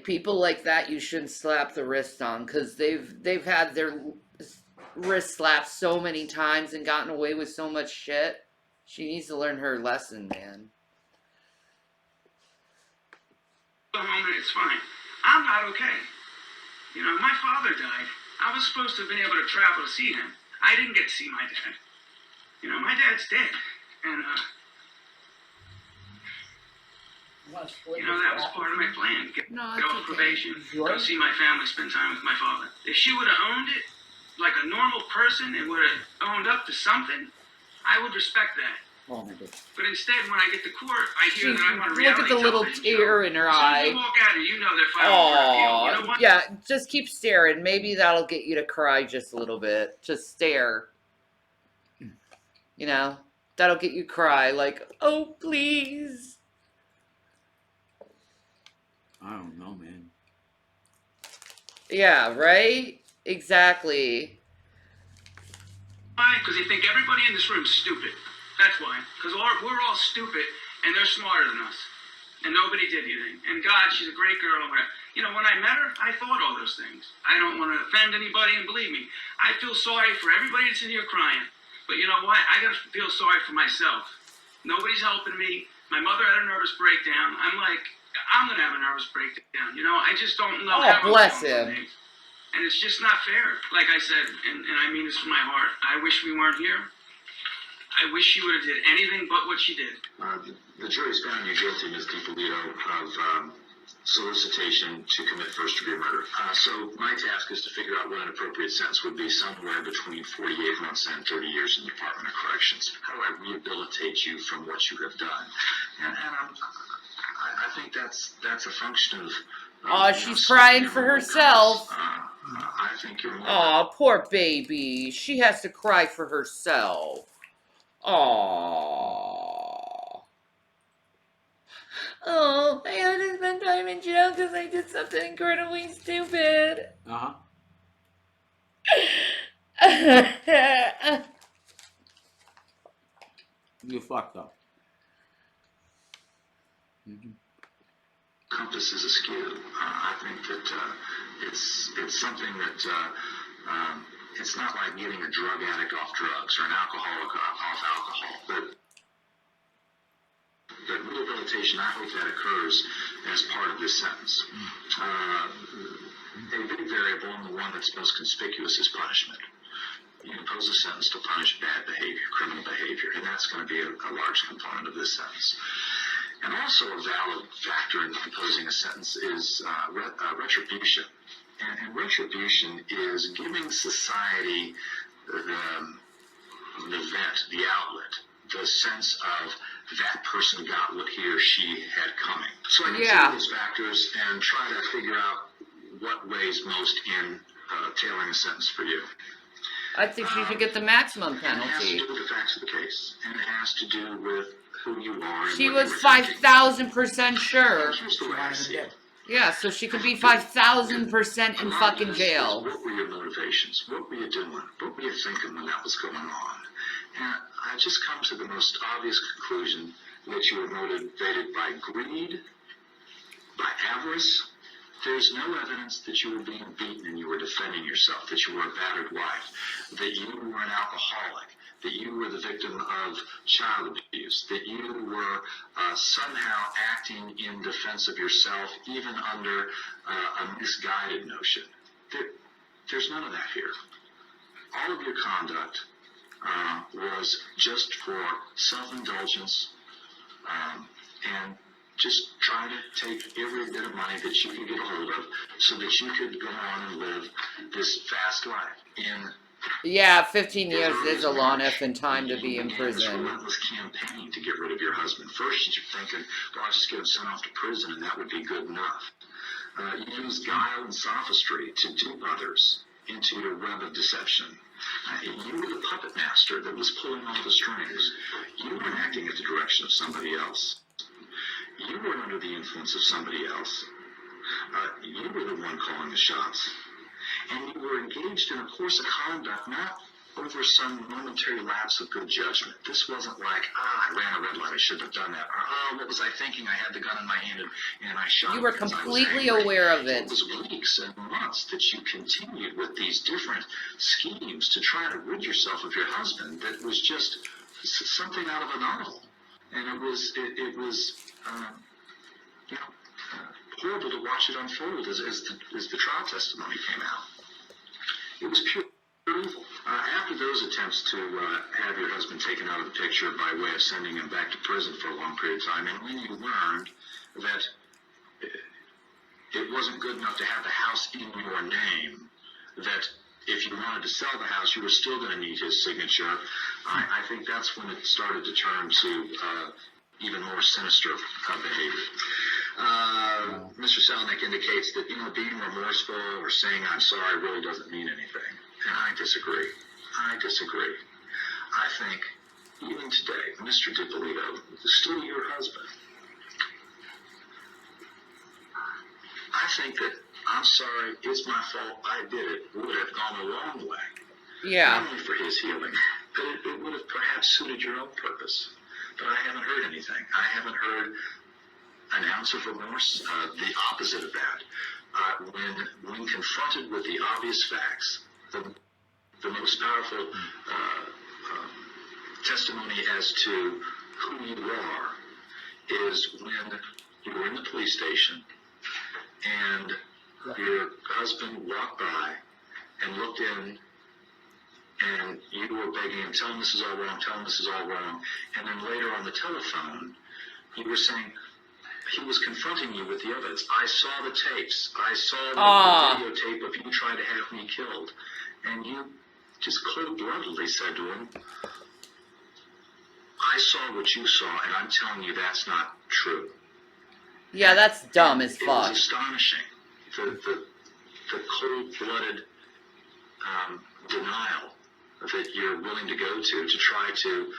People like that, you shouldn't slap the wrist on, because they've had their wrist slapped so many times and gotten away with so much shit. She needs to learn her lesson, man. Go home and it's fine. I'm not okay. My father died. I was supposed to have been able to travel to see him. I didn't get to see my dad. My dad's dead. And, that was part of my plan. Get off probation, go see my family, spend time with my father. If she would have owned it, like a normal person, and would have owned up to something, I would respect that. But instead, when I get to court, I hear that I'm on a reality Look at the little tear in her eye. As soon as you walk out, they're filing for appeal. You know what? Yeah, just keep staring. Maybe that'll get you to cry just a little bit. Just stare. That'll get you cry. Oh, please. I don't know, man. Yeah, right? Exactly. Why? Because they think everybody in this room's stupid. That's why. Because we're all stupid, and they're smarter than us. And nobody did anything. And God, she's a great girl. When I met her, I thought all those things. I don't want to offend anybody, and believe me, I feel sorry for everybody that's in here crying. But you know what? I got to feel sorry for myself. Nobody's helping me. My mother had a nervous breakdown. I'm going to have a nervous breakdown. I just don't know how. Oh, bless him. And it's just not fair. Like I said, and I mean this from my heart, I wish we weren't here. I wish she would have did anything but what she did. The jury's found you guilty, Ms. DiPolito, of solicitation to commit first-degree murder. So my task is to figure out what an appropriate sentence would be, somewhere between 48 months and 30 years in the Department of Corrections. How do I rehabilitate you from what you have done? And I think that's a function of... she's crying for herself. I think you're more... Oh, poor baby. She has to cry for herself. Oh, I had to spend time in jail because I did something incredibly stupid. You fucked up. Compass is askew. I think that it's something that it's not like getting a drug addict off drugs or an alcoholic off alcohol, but rehabilitation, I hope that occurs as part of this sentence. A big variable, and the one that's most conspicuous, is punishment. you impose a sentence to punish bad behavior, criminal behavior, and that's going to be a large component of this sentence. And also a valid factor in imposing a sentence is retribution. And retribution is giving society the vent, the outlet, the sense of that person got what he or she had coming. So I consider those factors and try to figure out what weighs most in tailoring a sentence for you. I think she should get the maximum And it has to penalty. do with the facts of the case, and it has to do with who you are. And She what was you're thinking. 5,000% sure. Here's the way I see it. Yeah, so she could be 5,000% in fucking This jail. is, what were your motivations? What were you doing? What were you thinking when that was going on? And I just come to the most obvious conclusion that you were motivated by greed, by avarice. There's no evidence that you were being beaten and you were defending yourself, that you were a battered wife, that you were an alcoholic, that you were the victim of child abuse, that you were somehow acting in defense of yourself, even under a misguided notion. There's none of that here. All of your conduct was just for self-indulgence and just trying to take every bit of money that you could get a hold of so that you could go on and live this fast life. Yeah, 15 years is a long effing time to be in prison. Relentless campaign to get rid of your husband. First, you're thinking, well, I'll just get him sent off to prison and that would be good enough. You use guile and sophistry to dupe others into your web of deception. You were the puppet master that was pulling all the strings. You weren't acting at the direction of somebody else. You were under the influence of somebody else. You were the one calling the shots. And you were engaged in a course of conduct not over some momentary lapse of good judgment. This wasn't like, I ran a red light, I shouldn't have done that. Or, what was I thinking? I had the gun in my hand and I shot. You were completely aware of it. It was weeks and months that you continued with these different schemes to try to rid yourself of your husband that was just something out of a novel. And it was horrible to watch it unfold as the trial testimony came out. It was pure evil. After those attempts to have your husband taken out of the picture by way of sending him back to prison for a long period of time, and when you learned that it wasn't good enough to have the house in your name, that if you wanted to sell the house, you were still going to need his signature, I think that's when it started to turn to even more sinister behavior. Mr. Selnick indicates that, being remorseful or saying I'm sorry really doesn't mean anything. And I disagree. I think, even today, Mr. DiPolito is still your husband. I think that I'm sorry, it's my fault, I did it, would have gone a long way. Yeah. Not only for his healing, but it would have perhaps suited your own purpose. But I haven't heard anything. I haven't heard an ounce of remorse, the opposite of that. When confronted with the obvious facts, the most powerful testimony as to who you are is when you were in the police station and your husband walked by and looked in and you were begging him, tell him this is all wrong, tell him this is all wrong. And then later on the telephone, you were saying, he was confronting you with the evidence. I saw the tapes. I saw the videotape of you trying to have me killed. And you just cold-bloodedly said to him, I saw what you saw, and I'm telling you that's not true. Yeah, that's dumb as fuck. It was astonishing. The cold-blooded denial that you're willing to go to try to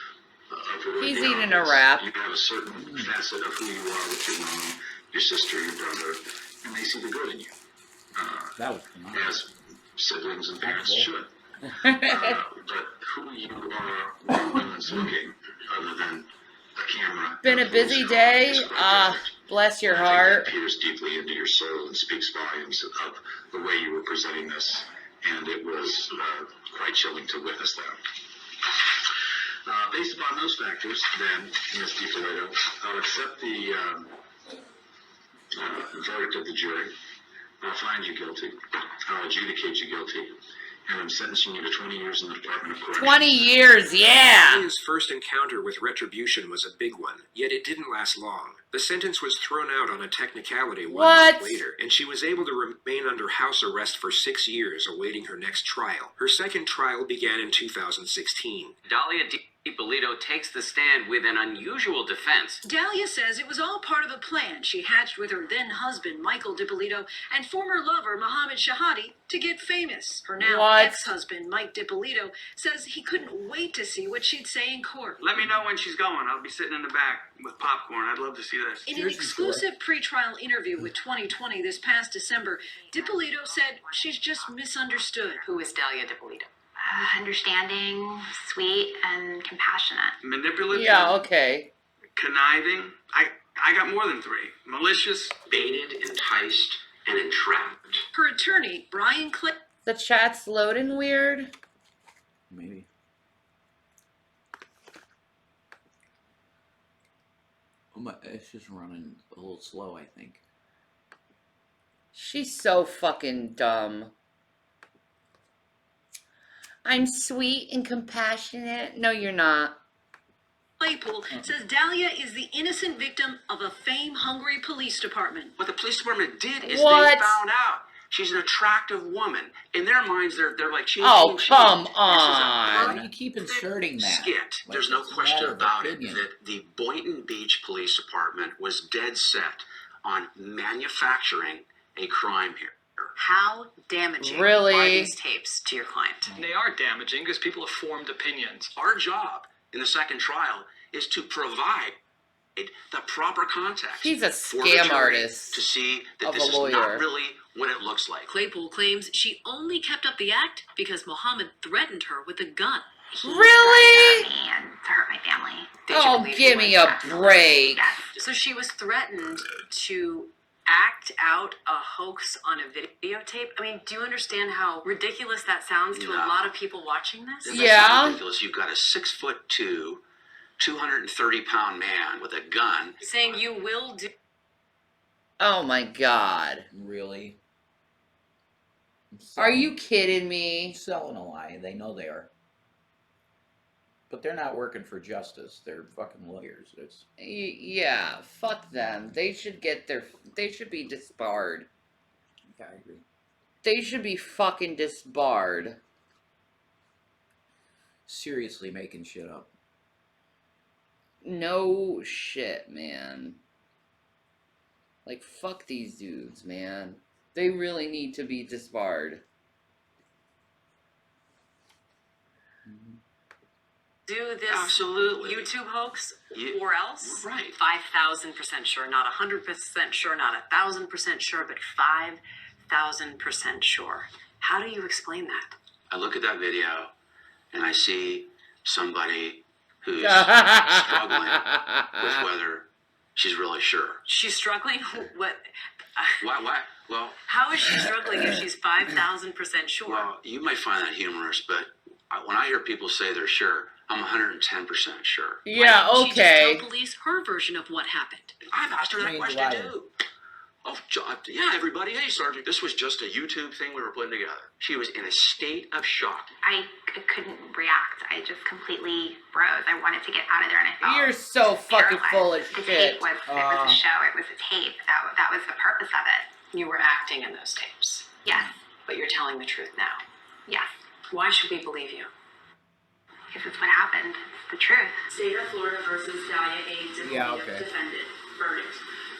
avoid. He's the eating a obvious. wrap. You have a certain facet of who you are with your mom, your sister, your brother, and they see the good in you. As siblings and parents should. But who you are when no one's looking, other than a camera. Been a busy day. Bless your heart. It peers deeply into your soul and speaks volumes of the way you were presenting this, and it was quite chilling to witness that. Based upon those factors, then, Ms. DiPolito, I'll accept the verdict of the jury. I'll find you guilty. I'll adjudicate you guilty. and I'm sentencing you to 20 years in the Department of Corrections. 20 years, yeah! Dahlia's first encounter with retribution was a big one, yet it didn't last long. The sentence was thrown out on a technicality one month later, and she was able to remain under house arrest for 6 years awaiting her next trial. Her second trial began in 2016. Dahlia DiPolito takes the stand with an unusual defense. Dahlia says it was all part of a plan she hatched with her then-husband, Michael DiPolito, and former lover, Mohammed Shahadi, to get famous. Her now ex-husband, Mike DiPolito, says he couldn't wait to see what she'd say in court. Let me know when she's going. I'll be sitting in the back with popcorn. I'd love to see this. In an exclusive pretrial interview with 2020 this past December, DiPolito said she's just misunderstood. Who is Dahlia DiPolito? Understanding, sweet, and compassionate. Manipulative. Yeah, okay. Conniving. I got more than 3. Malicious. Baited, enticed, and entrapped. Her attorney, Brian Clay. The chat's loading weird. Maybe. It's just running a little slow, I think. She's so fucking dumb. I'm sweet and compassionate. No, you're not. Claypool says Dahlia is the innocent victim of a fame-hungry police department. What the police department did is they found out she's an attractive woman. In their minds, they're like, ching, oh, ching, come ching. on. You keep inserting that. Skit. Like, There's no it's a question matter of about it opinion. that the Boynton Beach Police Department was dead set on manufacturing a crime here. How damaging Really? are these tapes to your client? They are damaging because people have formed opinions. Our job in the second trial is to provide the proper context. He's a for the scam jury artist to see that of this a is lawyer. not really what it looks like. Claypool claims she only kept up the act because Mohammed threatened her with a gun. Really? Me and to hurt my family. Oh, give me a break. So she was threatened to act out a hoax on a videotape? I mean, do you understand how ridiculous that sounds to a lot of people watching this? That's not ridiculous. You've got a 6'2", 230-pound man with a gun. Saying you will do. Oh my god. Really? Are you kidding me? Selling a lie. They know they are. But they're not working for justice. They're fucking lawyers. It's... Yeah, fuck them. They should be disbarred. Yeah, I agree. They should be fucking disbarred. Seriously making shit up. No shit, man. Like, fuck these dudes, man. They really need to be disbarred. Do this Absolutely. YouTube hoax Yeah. or else? Right. 5,000% sure, not 100% sure, not 1,000% sure, but 5,000% sure. How do you explain that? I look at that video and I see somebody who's struggling with whether she's really sure. She's struggling? What? Why? Well, How is she struggling if she's 5,000% sure? well, you might find that humorous, but when I hear people say they're sure, I'm 110% sure. Yeah, She just okay. told police her version of what happened. I've asked her that Change question lighter. too. Oh, yeah, everybody. Hey, Sergeant, this was just a YouTube thing we were putting together. She was in a state of shock. I couldn't react. I just completely froze. I wanted to get out of there, and I felt You're so fucking paralyzed. full of The shit. tape was, it was a show. It was a tape. That was the purpose of it. You were acting in those tapes. Yes. But you're telling the truth now. Yes. Why should we believe you? Because it's what happened. It's the truth. State of Florida versus Dahlia A. Yeah, DiPolito, okay. defendant. Verdict.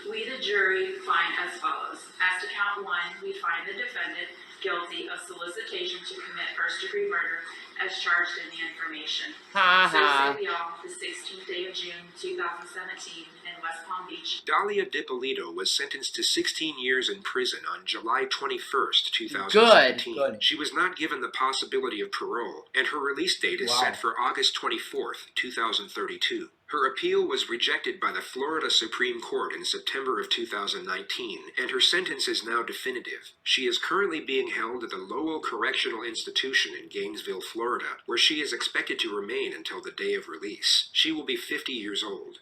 We, the jury, find as follows. As to count 1, we find the defendant guilty of solicitation to commit first-degree murder as charged in the information. Ha So ha. say we all, the 16th day of June, 2017, in West Palm Beach. Dahlia DiPolito was sentenced to 16 years in prison on July 21st, 2017. Good. She was not given the possibility of parole, and her release date is set for August 24th, 2032. Her appeal was rejected by the Florida Supreme Court in September of 2019, and her sentence is now definitive. She is currently being held at the Lowell Correctional Institution in Gainesville, Florida, where she is expected to remain until the day of release. She will be 50 years old.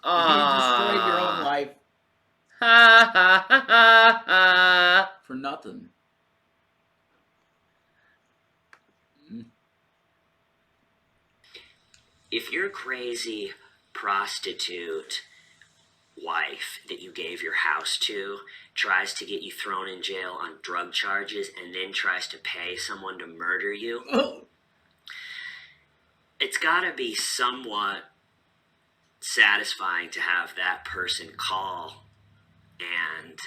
You destroyed your own life Ha ha ha ha ha. for nothing. your crazy prostitute wife that you gave your house to tries to get you thrown in jail on drug charges and then tries to pay someone to murder you, it's gotta be somewhat satisfying to have that person call and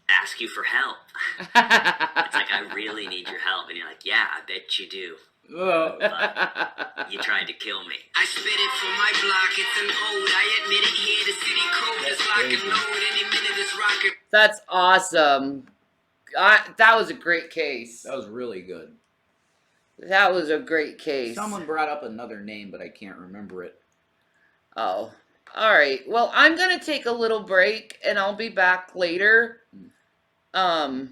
ask you for help. It's like, I really need your help. And you're like, yeah, I bet you do. But you tried to kill me. I spit it for my block, it's an ode. I admit it here, the city code is lock and load. Any minute it's rocking. That's awesome. That was a great case. That was really good. That was a great case. Someone brought up another name, but I can't remember it. Oh. Alright. Well, I'm going to take a little break, and I'll be back later. I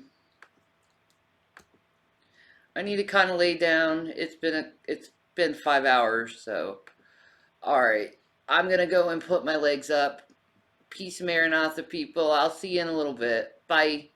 need to kind of lay down. It's been 5 hours, so. Alright. I'm going to go and put my legs up. Peace, Maranatha people. I'll see you in a little bit. Bye.